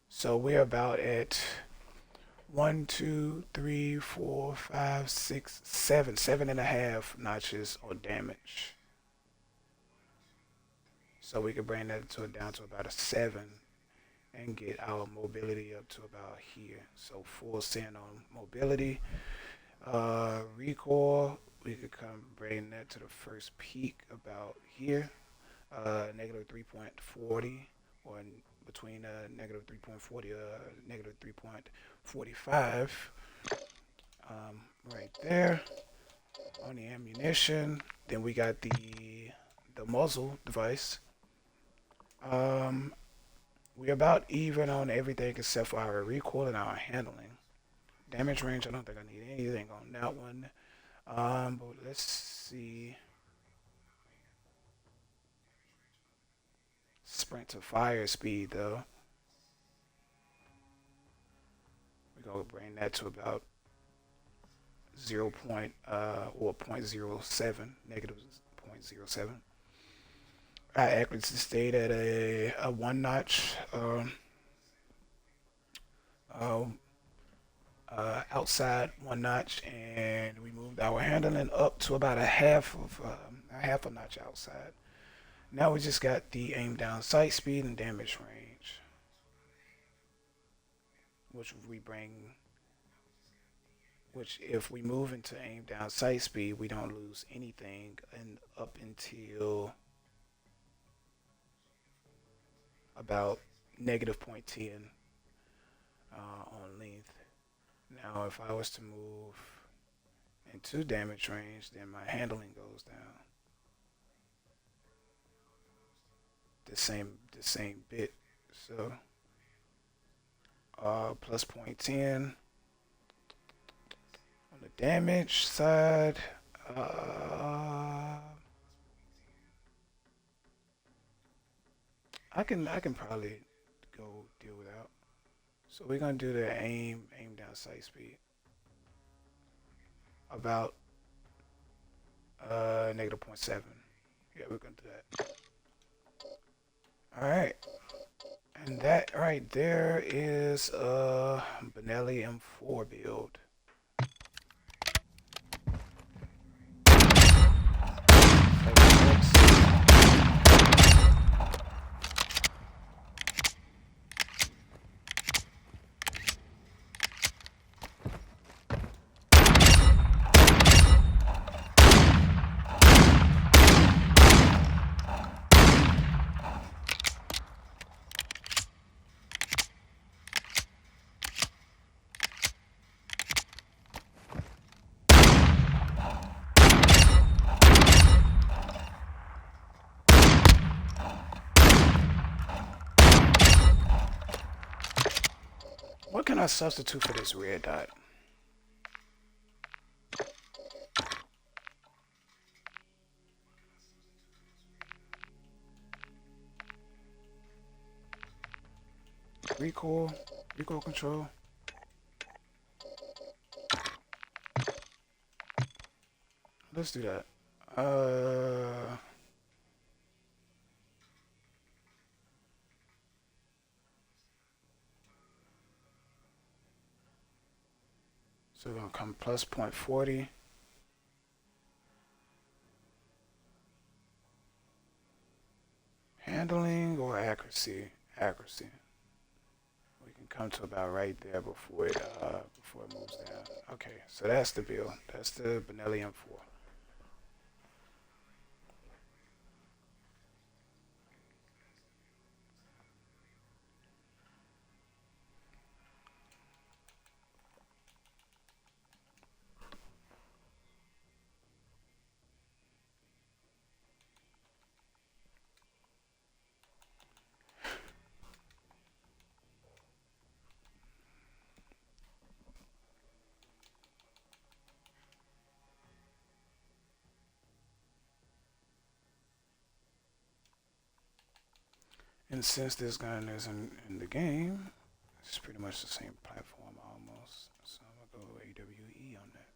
So we're about at 1, 2, 3, 4, 5, 6, 7, 7.5 notches on damage. So we could bring that down to about a 7 and get our mobility up to about here. So full send on mobility. Recoil, we could come bring that to the first peak about here. Negative 3.40 or between negative 3.40 negative 3.45 right there on the ammunition. Then we got the muzzle device. We're about even on everything except for our recoil and our handling. Damage range, I don't think I need anything on that one. But let's see. Sprint to fire speed though. We're gonna bring that to about 0. Or 0.07, negative 0.07. Our accuracy stayed at a 1 notch. Outside 1 notch, and we moved our handling up to about a half a notch outside. Now we just got the aim down sight speed and damage range, which if we move into aim down sight speed, we don't lose anything and up until about negative 0.10 on length. Now, if I was to move into damage range, then my handling goes down the same bit. So plus 0.10 on the damage side. I can probably go deal without. So we're gonna do the aim down sight speed. About negative 0.7. Yeah, we're gonna do that. All right, and that right there is a Benelli M4 build. What can I substitute for this red dot? Recoil control. Let's do that. So we're gonna come plus 0.40. Handling or accuracy? Accuracy. We can come to about right there before it moves down. Okay, so that's the build. That's the Benelli M4. And since this gun isn't in the game, it's pretty much the same platform almost. So I'm gonna go AWE on that.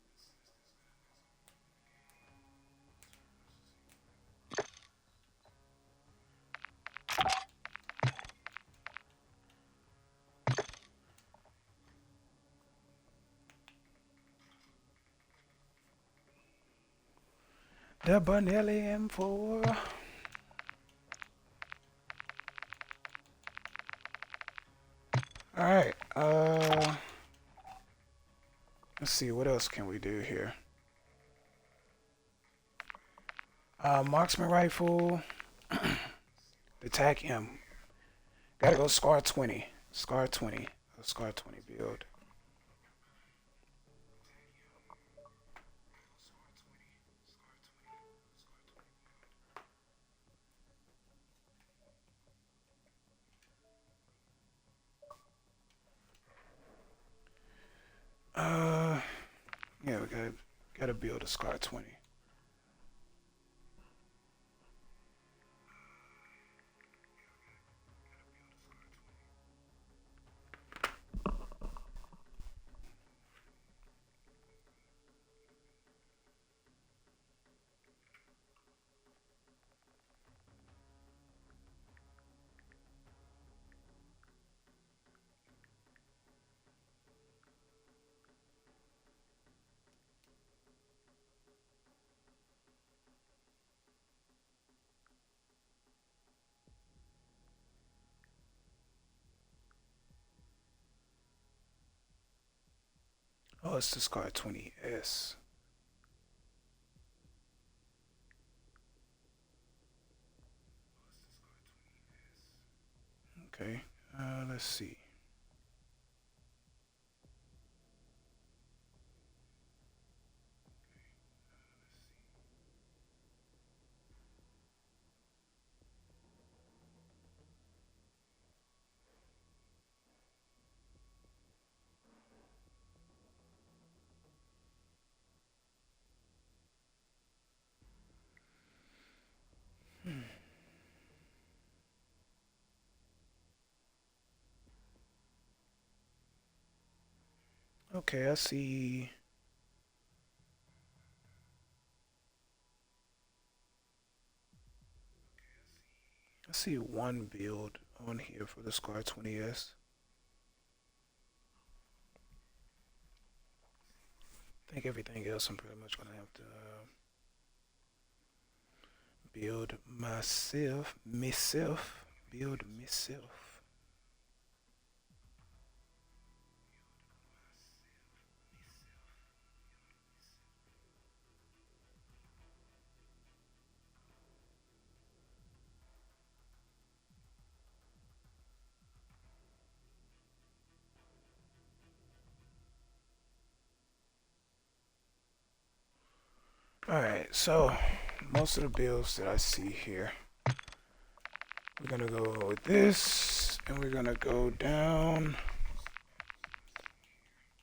The Benelli M4. All right. Let's see, what else can we do here? Marksman rifle. The TAC M. Gotta go SCAR 20. SCAR 20. A SCAR 20 build. Yeah, we gotta build a SCAR 20. Oh, it's the SCAR 20S. Okay, let's see. Okay, I see. I see one build on here for the SCAR 20S. I think everything else I'm pretty much gonna have to build myself. Build myself. Alright, so most of the builds that I see here, we're gonna go with this, and we're gonna go down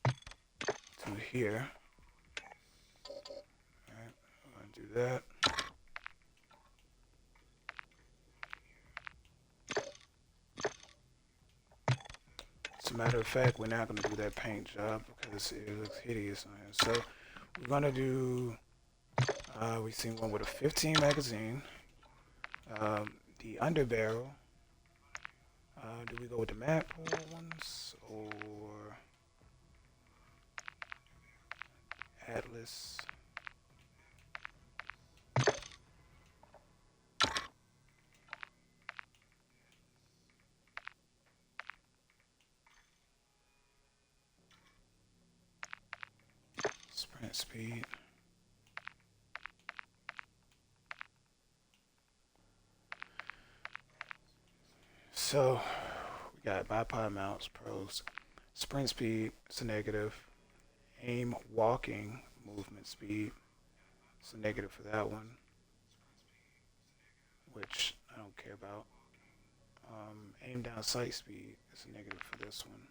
to here. Alright, I'm gonna do that. As a matter of fact, we're not gonna do that paint job because it looks hideous on here. So we're gonna do, we've seen one with a 15 magazine, the underbarrel. Do we go with the map ones or Atlas? Sprint speed. So we got bipod mounts, pros. Sprint speed, it's a negative. Aim walking movement speed, it's a negative for that one, which I don't care about. Aim down sight speed, it's a negative for this one.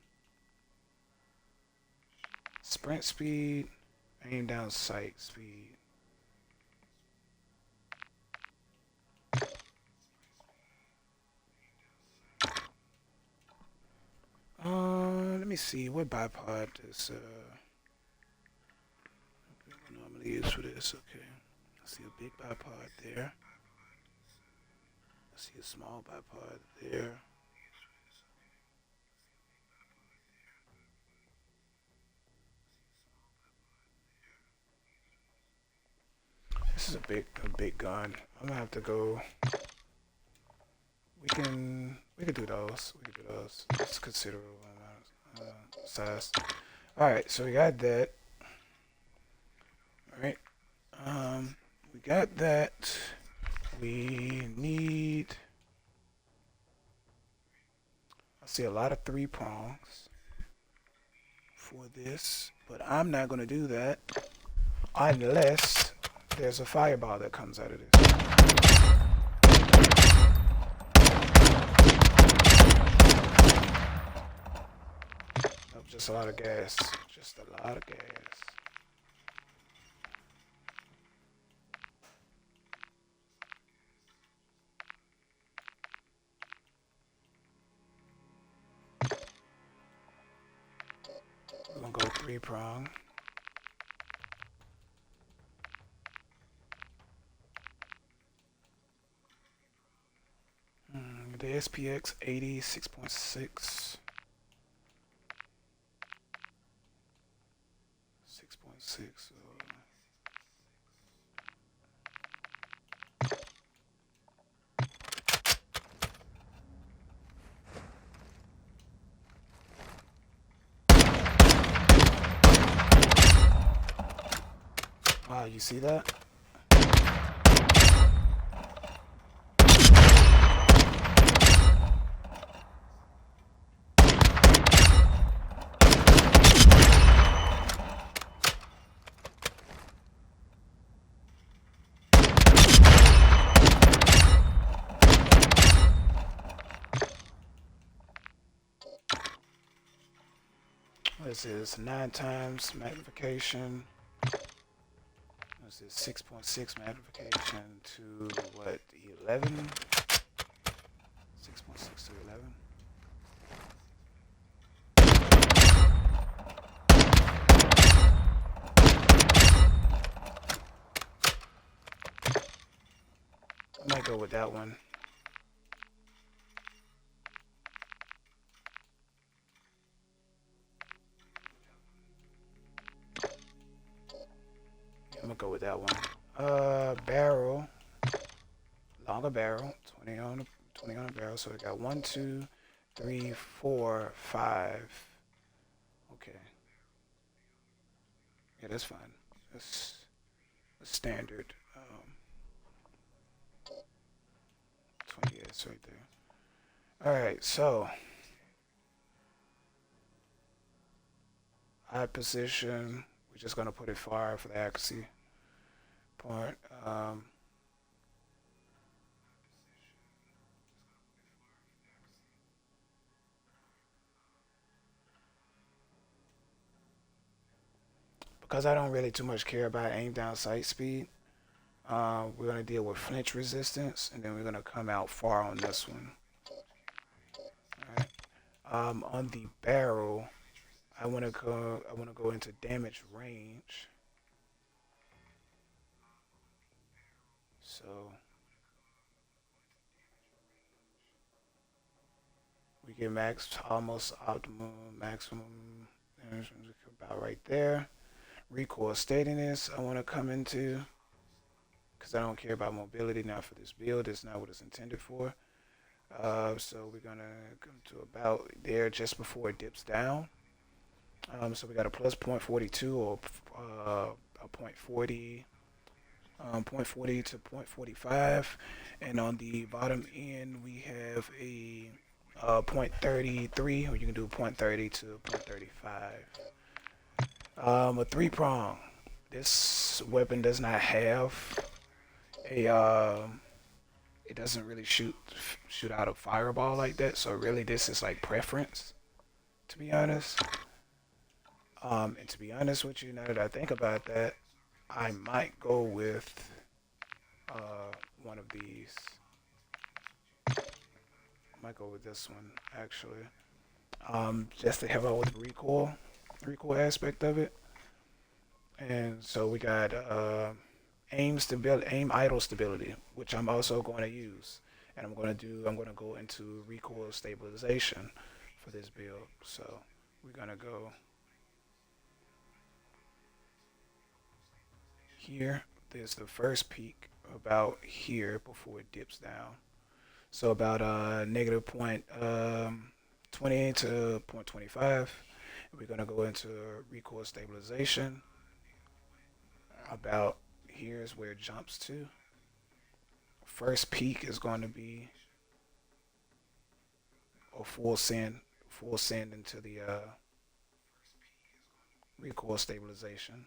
Sprint speed, aim down sight speed. Let me see what bipod is we normally use for this. Okay, I see a big bipod there. I see a small bipod there. This is a big gun. I'm gonna have to go. We can do those. We can do those. It's considerable amount of size. All right, so we got that. All right. We got that. We need. I see a lot of 3 prongs for this, but I'm not gonna do that unless there's a fireball that comes out of this. Nope, just a lot of gas. Just a lot of gas. We're gonna go 3 prong. The SPX 80 6.6. 6.6. you see that? This is 9 times magnification. This is 6.6 magnification to what? 11? 6.6 to 11. I might go with that one. I'm gonna go with that one. Barrel, longer barrel, 20 on a barrel. So we got 1, 2, 3, 4, 5. Okay. Yeah, that's fine. That's standard. 20 years right there. All right, so eye position. We're just gonna put it far for the accuracy part. Because I don't really too much care about aim down sight speed, we're going to deal with flinch resistance, and then we're going to come out far on this one. Alright. On the barrel, I want to go into damage range. So we get almost optimum, maximum damage about right there. Recoil steadiness I want to come into, because I don't care about mobility now for this build. It's not what it's intended for. So we're gonna come to about there just before it dips down. So we got a plus 0.42 or a 0.40, 0.40 to 0.45, and on the bottom end we have a 0.33, or you can do 0.30 to 0.35. A 3-prong. This weapon does not have a it doesn't really shoot out a fireball like that. So really, this is like preference, to be honest. And to be honest with you, now that I think about that, I might go with one of these. I might go with this one actually, just to help out with the recoil aspect of it. And so we got aim idle stability, which I'm also going to use, and I'm going to go into recoil stabilization for this build. So we're going to go here. There's the first peak about here before it dips down. So about negative 0.20 to 0.25. We're going to go into recoil stabilization. About here's where it jumps to. First peak is going to be a full send into the recoil stabilization.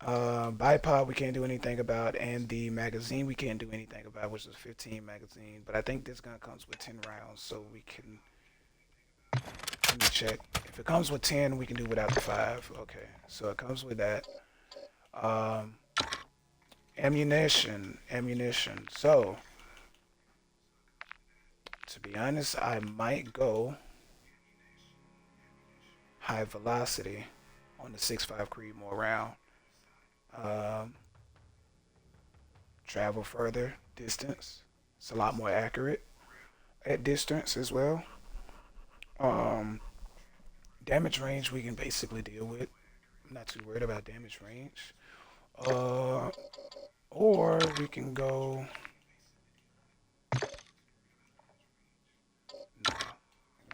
Bipod we can't do anything about, and the magazine we can't do anything about, which is 15 magazine. But I think this gun comes with 10 rounds, so we can. Let me check. If it comes with 10, we can do without the 5. Okay, so it comes with that. Ammunition. So, to be honest, I might go high velocity on the 6.5 Creedmoor round. Travel further distance. It's a lot more accurate at distance as well. Damage range we can basically deal with. I'm not too worried about damage range. Or we can go. No,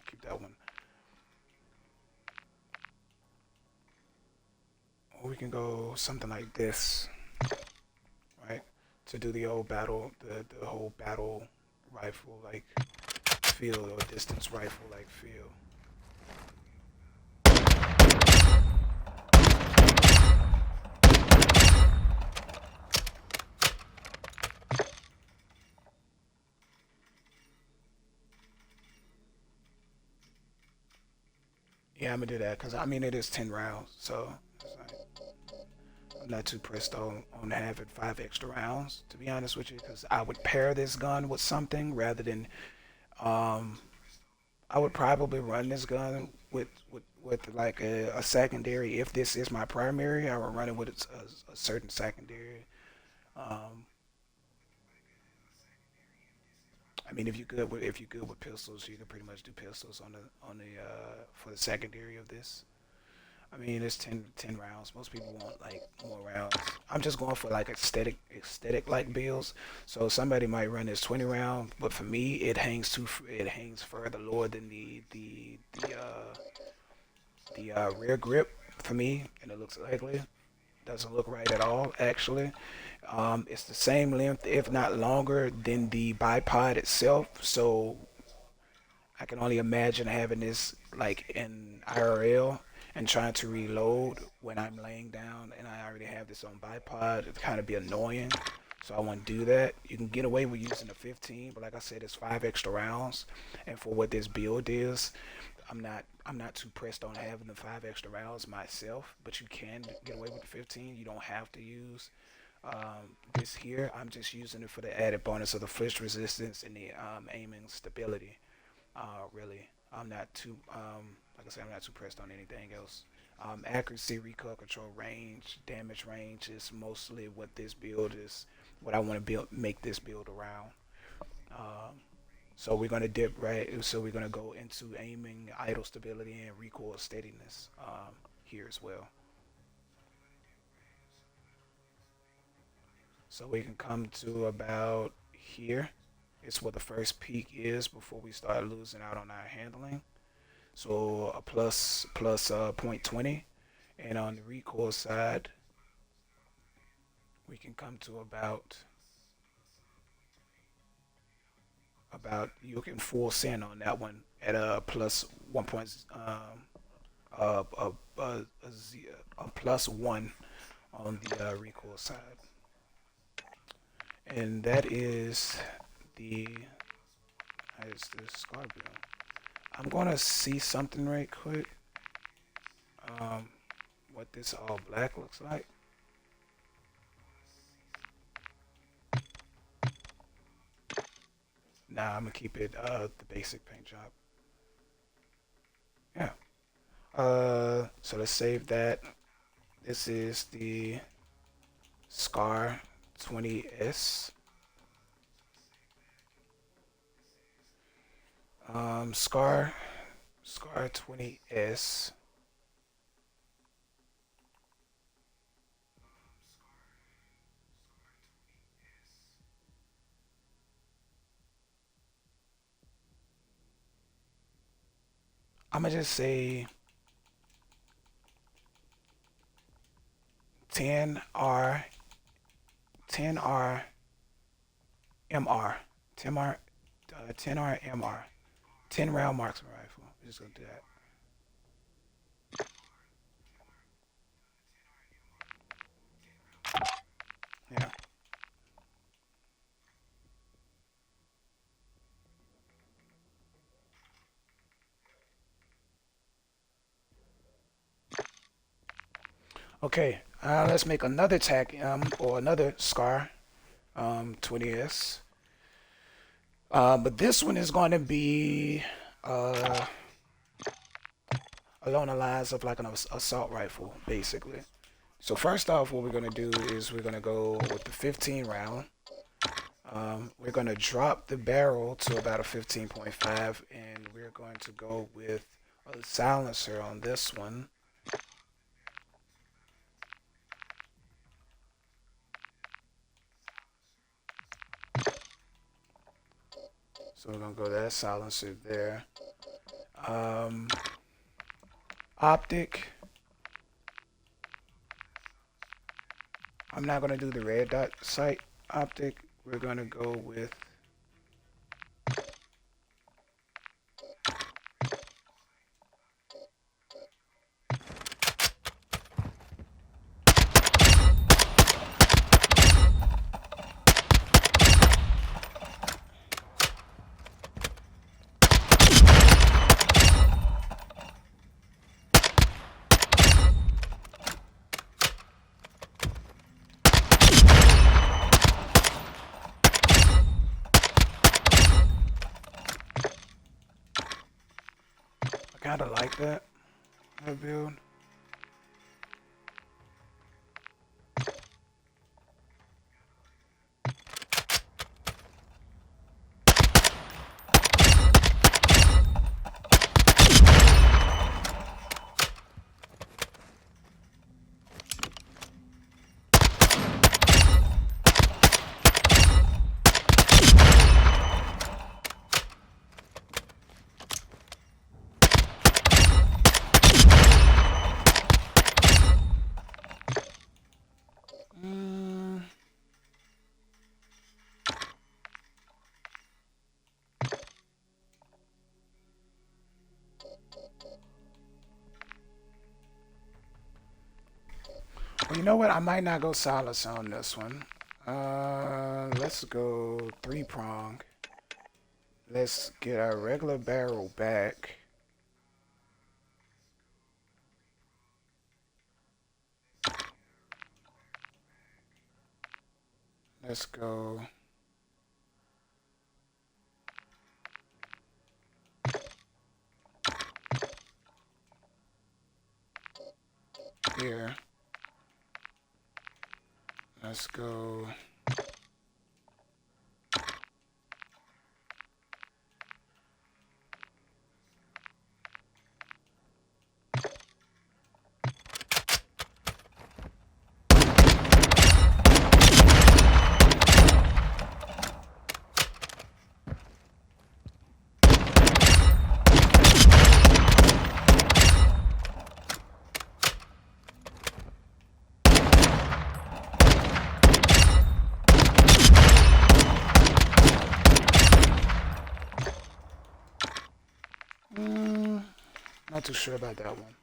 keep that one. we can go something like this, right? To do the old battle, the whole battle rifle like feel or distance rifle like feel. Yeah, I'm gonna do that because I mean it is 10 rounds, so it's like, I'm not too pressed on having 5 extra rounds, to be honest with you, because I would pair this gun with something rather than um, I would probably run this gun with like a secondary. If this is my primary, I would run it with a certain secondary. Um, I mean, if you're good with pistols, you can pretty much do pistols on the for the secondary of this. I mean, it's 10 rounds. Most people want like more rounds. I'm just going for like aesthetic like builds. So somebody might run this 20 round, but for me, it hangs further lower than the rear grip for me, and it looks ugly. Doesn't look right at all, actually. It's the same length, if not longer, than the bipod itself. So I can only imagine having this like in IRL and trying to reload when I'm laying down and I already have this on bipod. It'd kind of be annoying. So I won't do that. You can get away with using the 15, but like I said, it's 5 extra rounds. And for what this build is, I'm not too pressed on having the 5 extra rounds myself. But you can get away with the 15. You don't have to use this here. I'm just using it for the added bonus of the flinch resistance and the aiming stability. Really, I'm not too like I said, I'm not too pressed on anything else. Accuracy, recoil control, range, damage range is mostly what this build is. What I want to make this build around. Um, so we're gonna dip right. So we're gonna go into aiming, idle stability, and recoil steadiness here as well. So we can come to about here. It's where the first peak is before we start losing out on our handling. So a plus 0.20, and on the recoil side, we can come to about you can full send on that one at a plus 1 point a plus one on the recoil side, and that is the that is the Scorpio. I'm gonna see something right quick. Um, what this all black looks like. Nah, I'm gonna keep it the basic paint job. Yeah. So let's save that. This is the Scar 20S. Scar 20S. I'm gonna just say 10R 10R MR 10R 10R MR 10 round marksman rifle. We're just gonna do that. Yeah. Okay. Let's make another tag or another Scar 20S. But this one is going to be uh, along the lines of like an assault rifle, basically. So first off, what we're going to do is we're going to go with the 15 round. We're going to drop the barrel to about a 15.5, and we're going to go with a silencer on this one. So we're going to go that silencer there. Um, Optic. I'm not gonna do the red dot sight optic. We're gonna go with I kinda like that build. Well, you know what? I might not go silence on this one. Let's go 3-prong. Let's get our regular barrel back. Let's go. Here. Let's go. Not too sure about that one.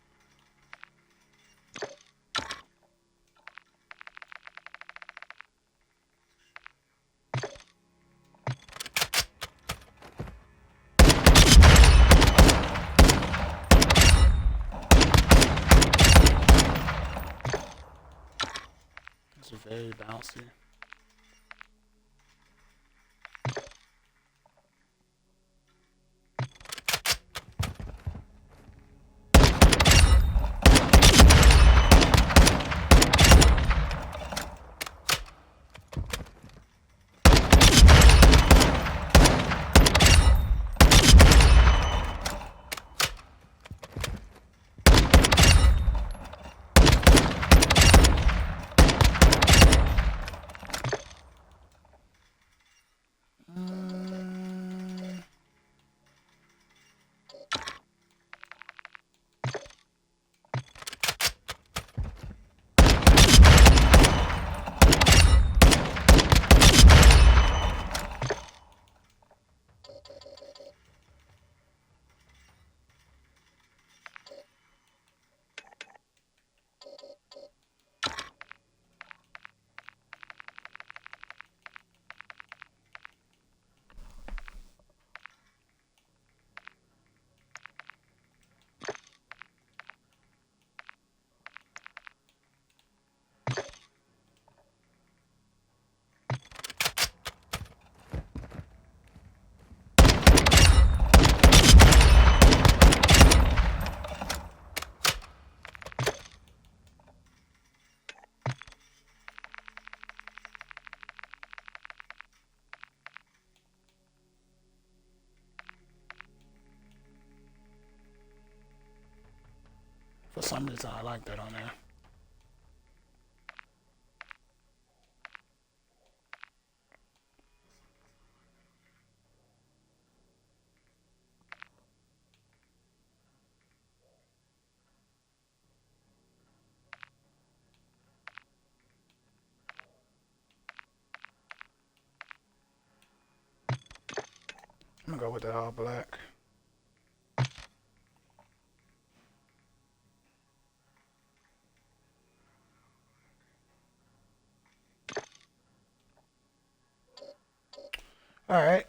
It's very bouncy. For some reason, I like that on there. go with the all black. All right.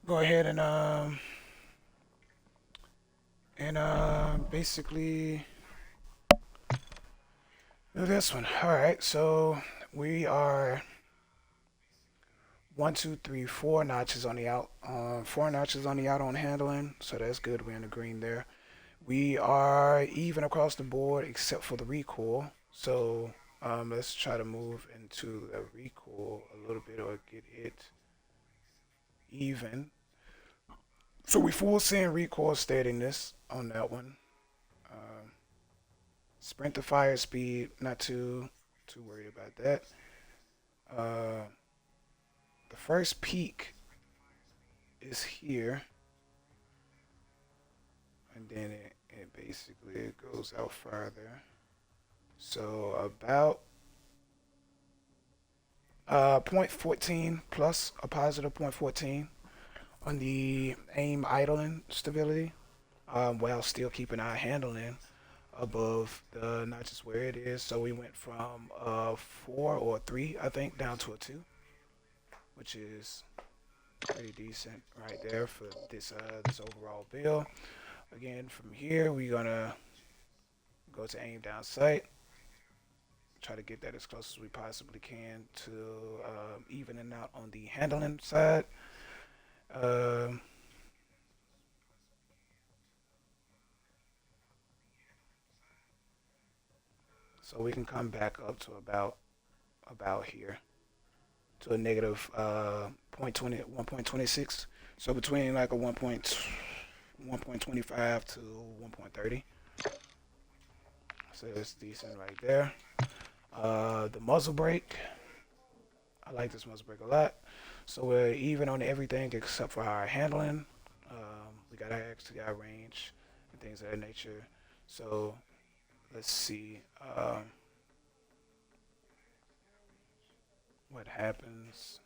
Go ahead and basically do this one. All right. So we are 4 notches on the out. 4 notches on the out on handling. So that's good. We're in the green there. We are even across the board except for the recoil. So let's try to move into the recoil a little bit or get it even. So we full send recoil steadiness on that one. Um, sprint to fire speed, not too worried about that. Uh, the first peak is here, and then it basically goes out further. So about point 0.14 plus a positive point 0.14 on the aim idling stability, while still keeping our handling above the notches where it is. So we went from 4 or 3, I think, down to a 2, which is pretty decent right there for this overall build. Again, from here we're gonna go to aim down sight. Try to get that as close as we possibly can to evening out on the handling side. Um, so we can come back up to about here to a negative 1.26. So between like a 1.25 to 1.30. So it's decent right there. The muzzle brake. I like this muzzle brake a lot. So we're even on everything except for our handling. We got our X, we got our range, and things of that nature. So let's see what happens.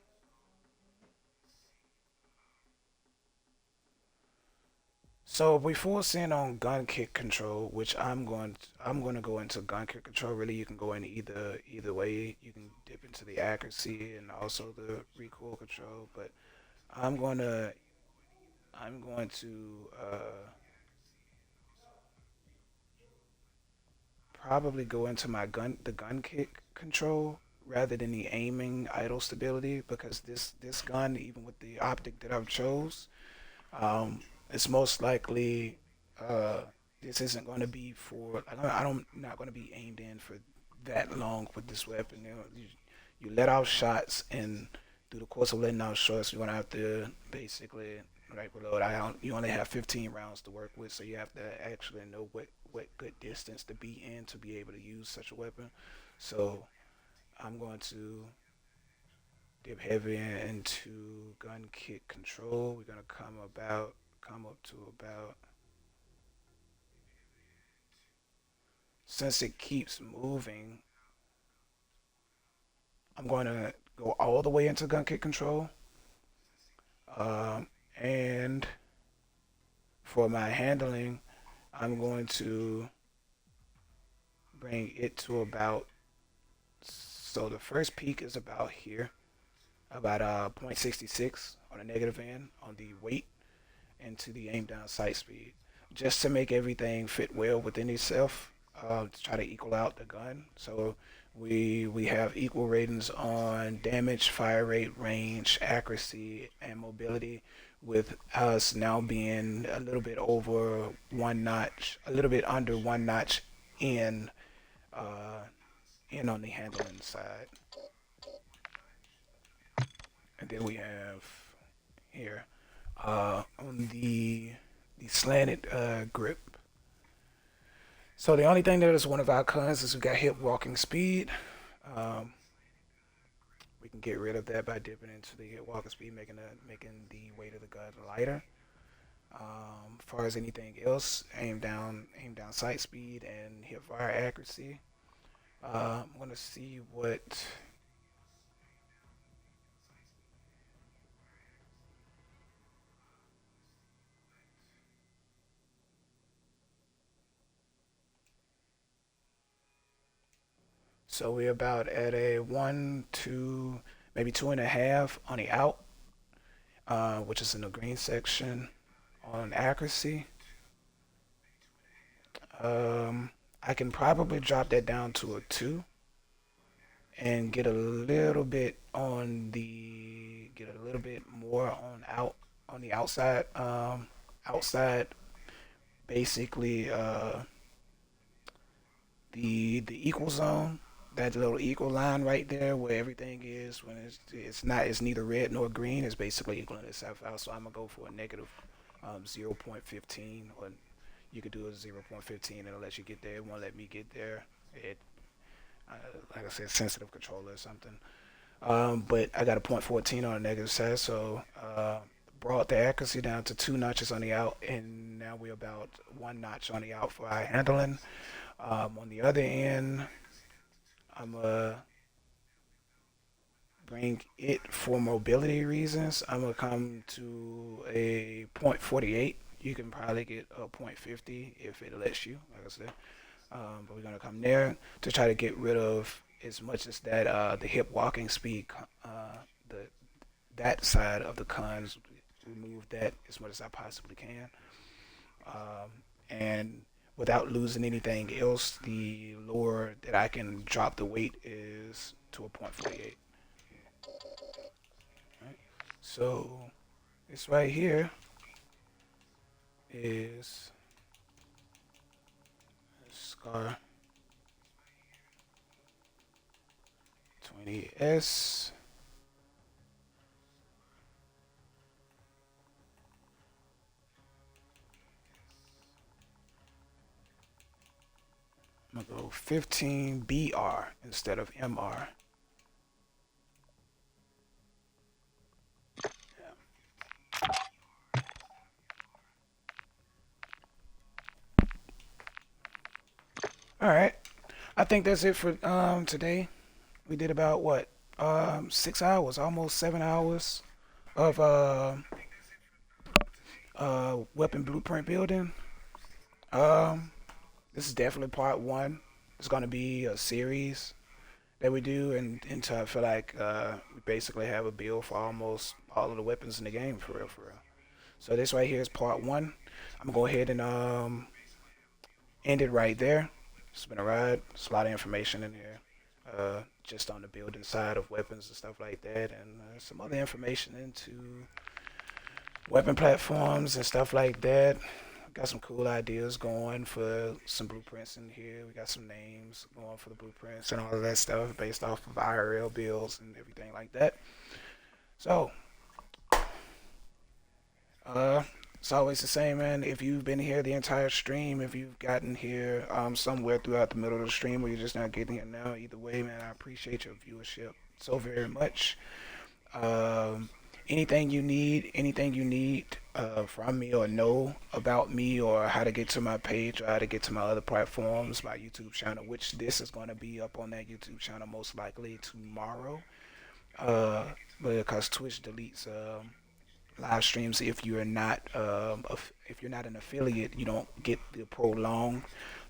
So if we force in on gun kick control, which I'm going to go into gun kick control. Really, you can go in either way. You can dip into the accuracy and also the recoil control. But I'm going to I'm going to probably go into the gun kick control rather than the aiming idle stability because this gun, even with the optic that I've chose, um, it's most likely uh, this isn't going to be for. I don't not going to be aimed in for that long with this weapon. You let out shots, and through the course of letting out shots, you're going to have to basically like reload. You only have 15 rounds to work with, so you have to actually know what good distance to be in to be able to use such a weapon. So I'm going to dip heavy into gun kick control. We're gonna come up to about, since it keeps moving, I'm going to go all the way into gun kick control. And for my handling, I'm going to bring it to about, so the first peak is about here, about 0.66 on the negative end on the weight into the aim down sight speed, just to make everything fit well within itself, to try to equal out the gun. So we have equal ratings on damage, fire rate, range, accuracy, and mobility, with us now being a little bit over 1 notch, a little bit under 1 notch in uh, in on the handling side. And then we have here on the slanted grip. So the only thing that is one of our cons is we got hip walking speed. Um, we can get rid of that by dipping into the hip walking speed, making the weight of the gun lighter. As far as anything else, aim down sight speed and hip fire accuracy. I'm gonna see what. So we're about at a 1, 2, maybe 2.5 on the out, which is in the green section. On accuracy, um, I can probably drop that down to a 2 and get a little bit more on the outside. Outside, basically, the equal zone, that little equal line right there where everything is when it's neither red nor green. It's basically equaling itself out. So I'm gonna go for a negative 0.15, or you could do a 0.15. It'll let you get there. It won't let me get there. It uh, like I said, sensitive controller or something. But I got a 0.14 on the negative side, so brought the accuracy down to 2 notches on the out, and now we're about 1 notch on the out for eye handling. On the other end, I'm bring it for mobility reasons. I'm gonna come to a 0.48. You can probably get a 0.50 if it lets you, like I said. But we're gonna come there to try to get rid of as much as that the hip walking speed, the that side of the cons. Remove that as much as I possibly can, and without losing anything else, the lower that I can drop the weight is to a 0.48. Right? So this right here is Scar 20S. I'm gonna go 15 BR instead of MR. All right. I think that's it for today. We did about what 6 hours, almost 7 hours of weapon blueprint building. Um, this is definitely part one. It's gonna be a series that we do, and until I feel like we basically have a build for almost all of the weapons in the game, for real, for real. So this right here is part one. I'm gonna go ahead and end it right there. It's been a ride. There's a lot of information in here, just on the building side of weapons and stuff like that, and some other information into weapon platforms and stuff like that. Got some cool ideas going for some blueprints in here. We got some names going for the blueprints and all of that stuff based off of IRL builds and everything like that. So, it's always the same, man. If you've been here the entire stream, if you've gotten here somewhere throughout the middle of the stream, or you're just not getting here now, either way, man, I appreciate your viewership so very much. Um, anything you need from me or know about me or how to get to my page or how to get to my other platforms, my YouTube channel, which this is going to be up on that YouTube channel most likely tomorrow, uh, because Twitch deletes live streams if you're not if you're not an affiliate. You don't get the prolonged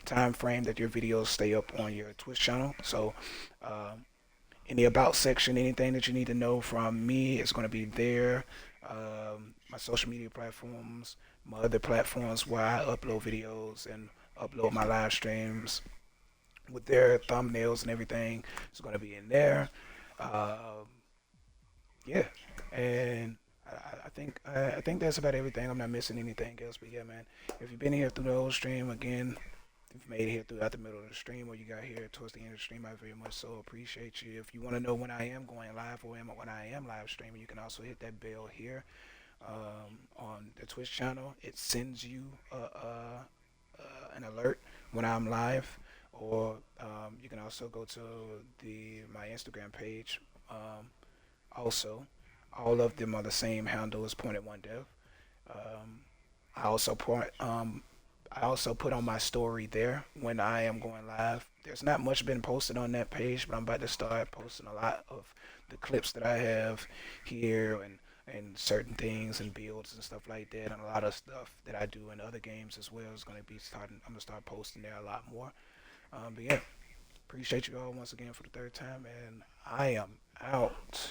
time frame that your videos stay up on your Twitch channel. So in the about section, anything that you need to know from me is going to be there. My social media platforms, my other platforms where I upload videos and upload my live streams with their thumbnails and everything is going to be in there. Um, yeah, and I think that's about everything. I'm not missing anything else, but yeah, man. If you've been here through the whole stream, again, if you've made it here throughout the middle of the stream, or you got here towards the end of the stream, I very much so appreciate you. If you want to know when I am going live or when I am live streaming, you can also hit that bell here on the Twitch channel. It sends you an alert when I'm live, or you can also go to my Instagram page. Also, all of them are the same handle as Pointed One Dev. Um, I also put on my story there when I am going live. There's not much been posted on that page, but I'm about to start posting a lot of the clips that I have here and certain things and builds and stuff like that, and a lot of stuff that I do in other games as well is going to be starting. I'm gonna start posting there a lot more. But yeah, Appreciate you all once again for the third time, and I am out.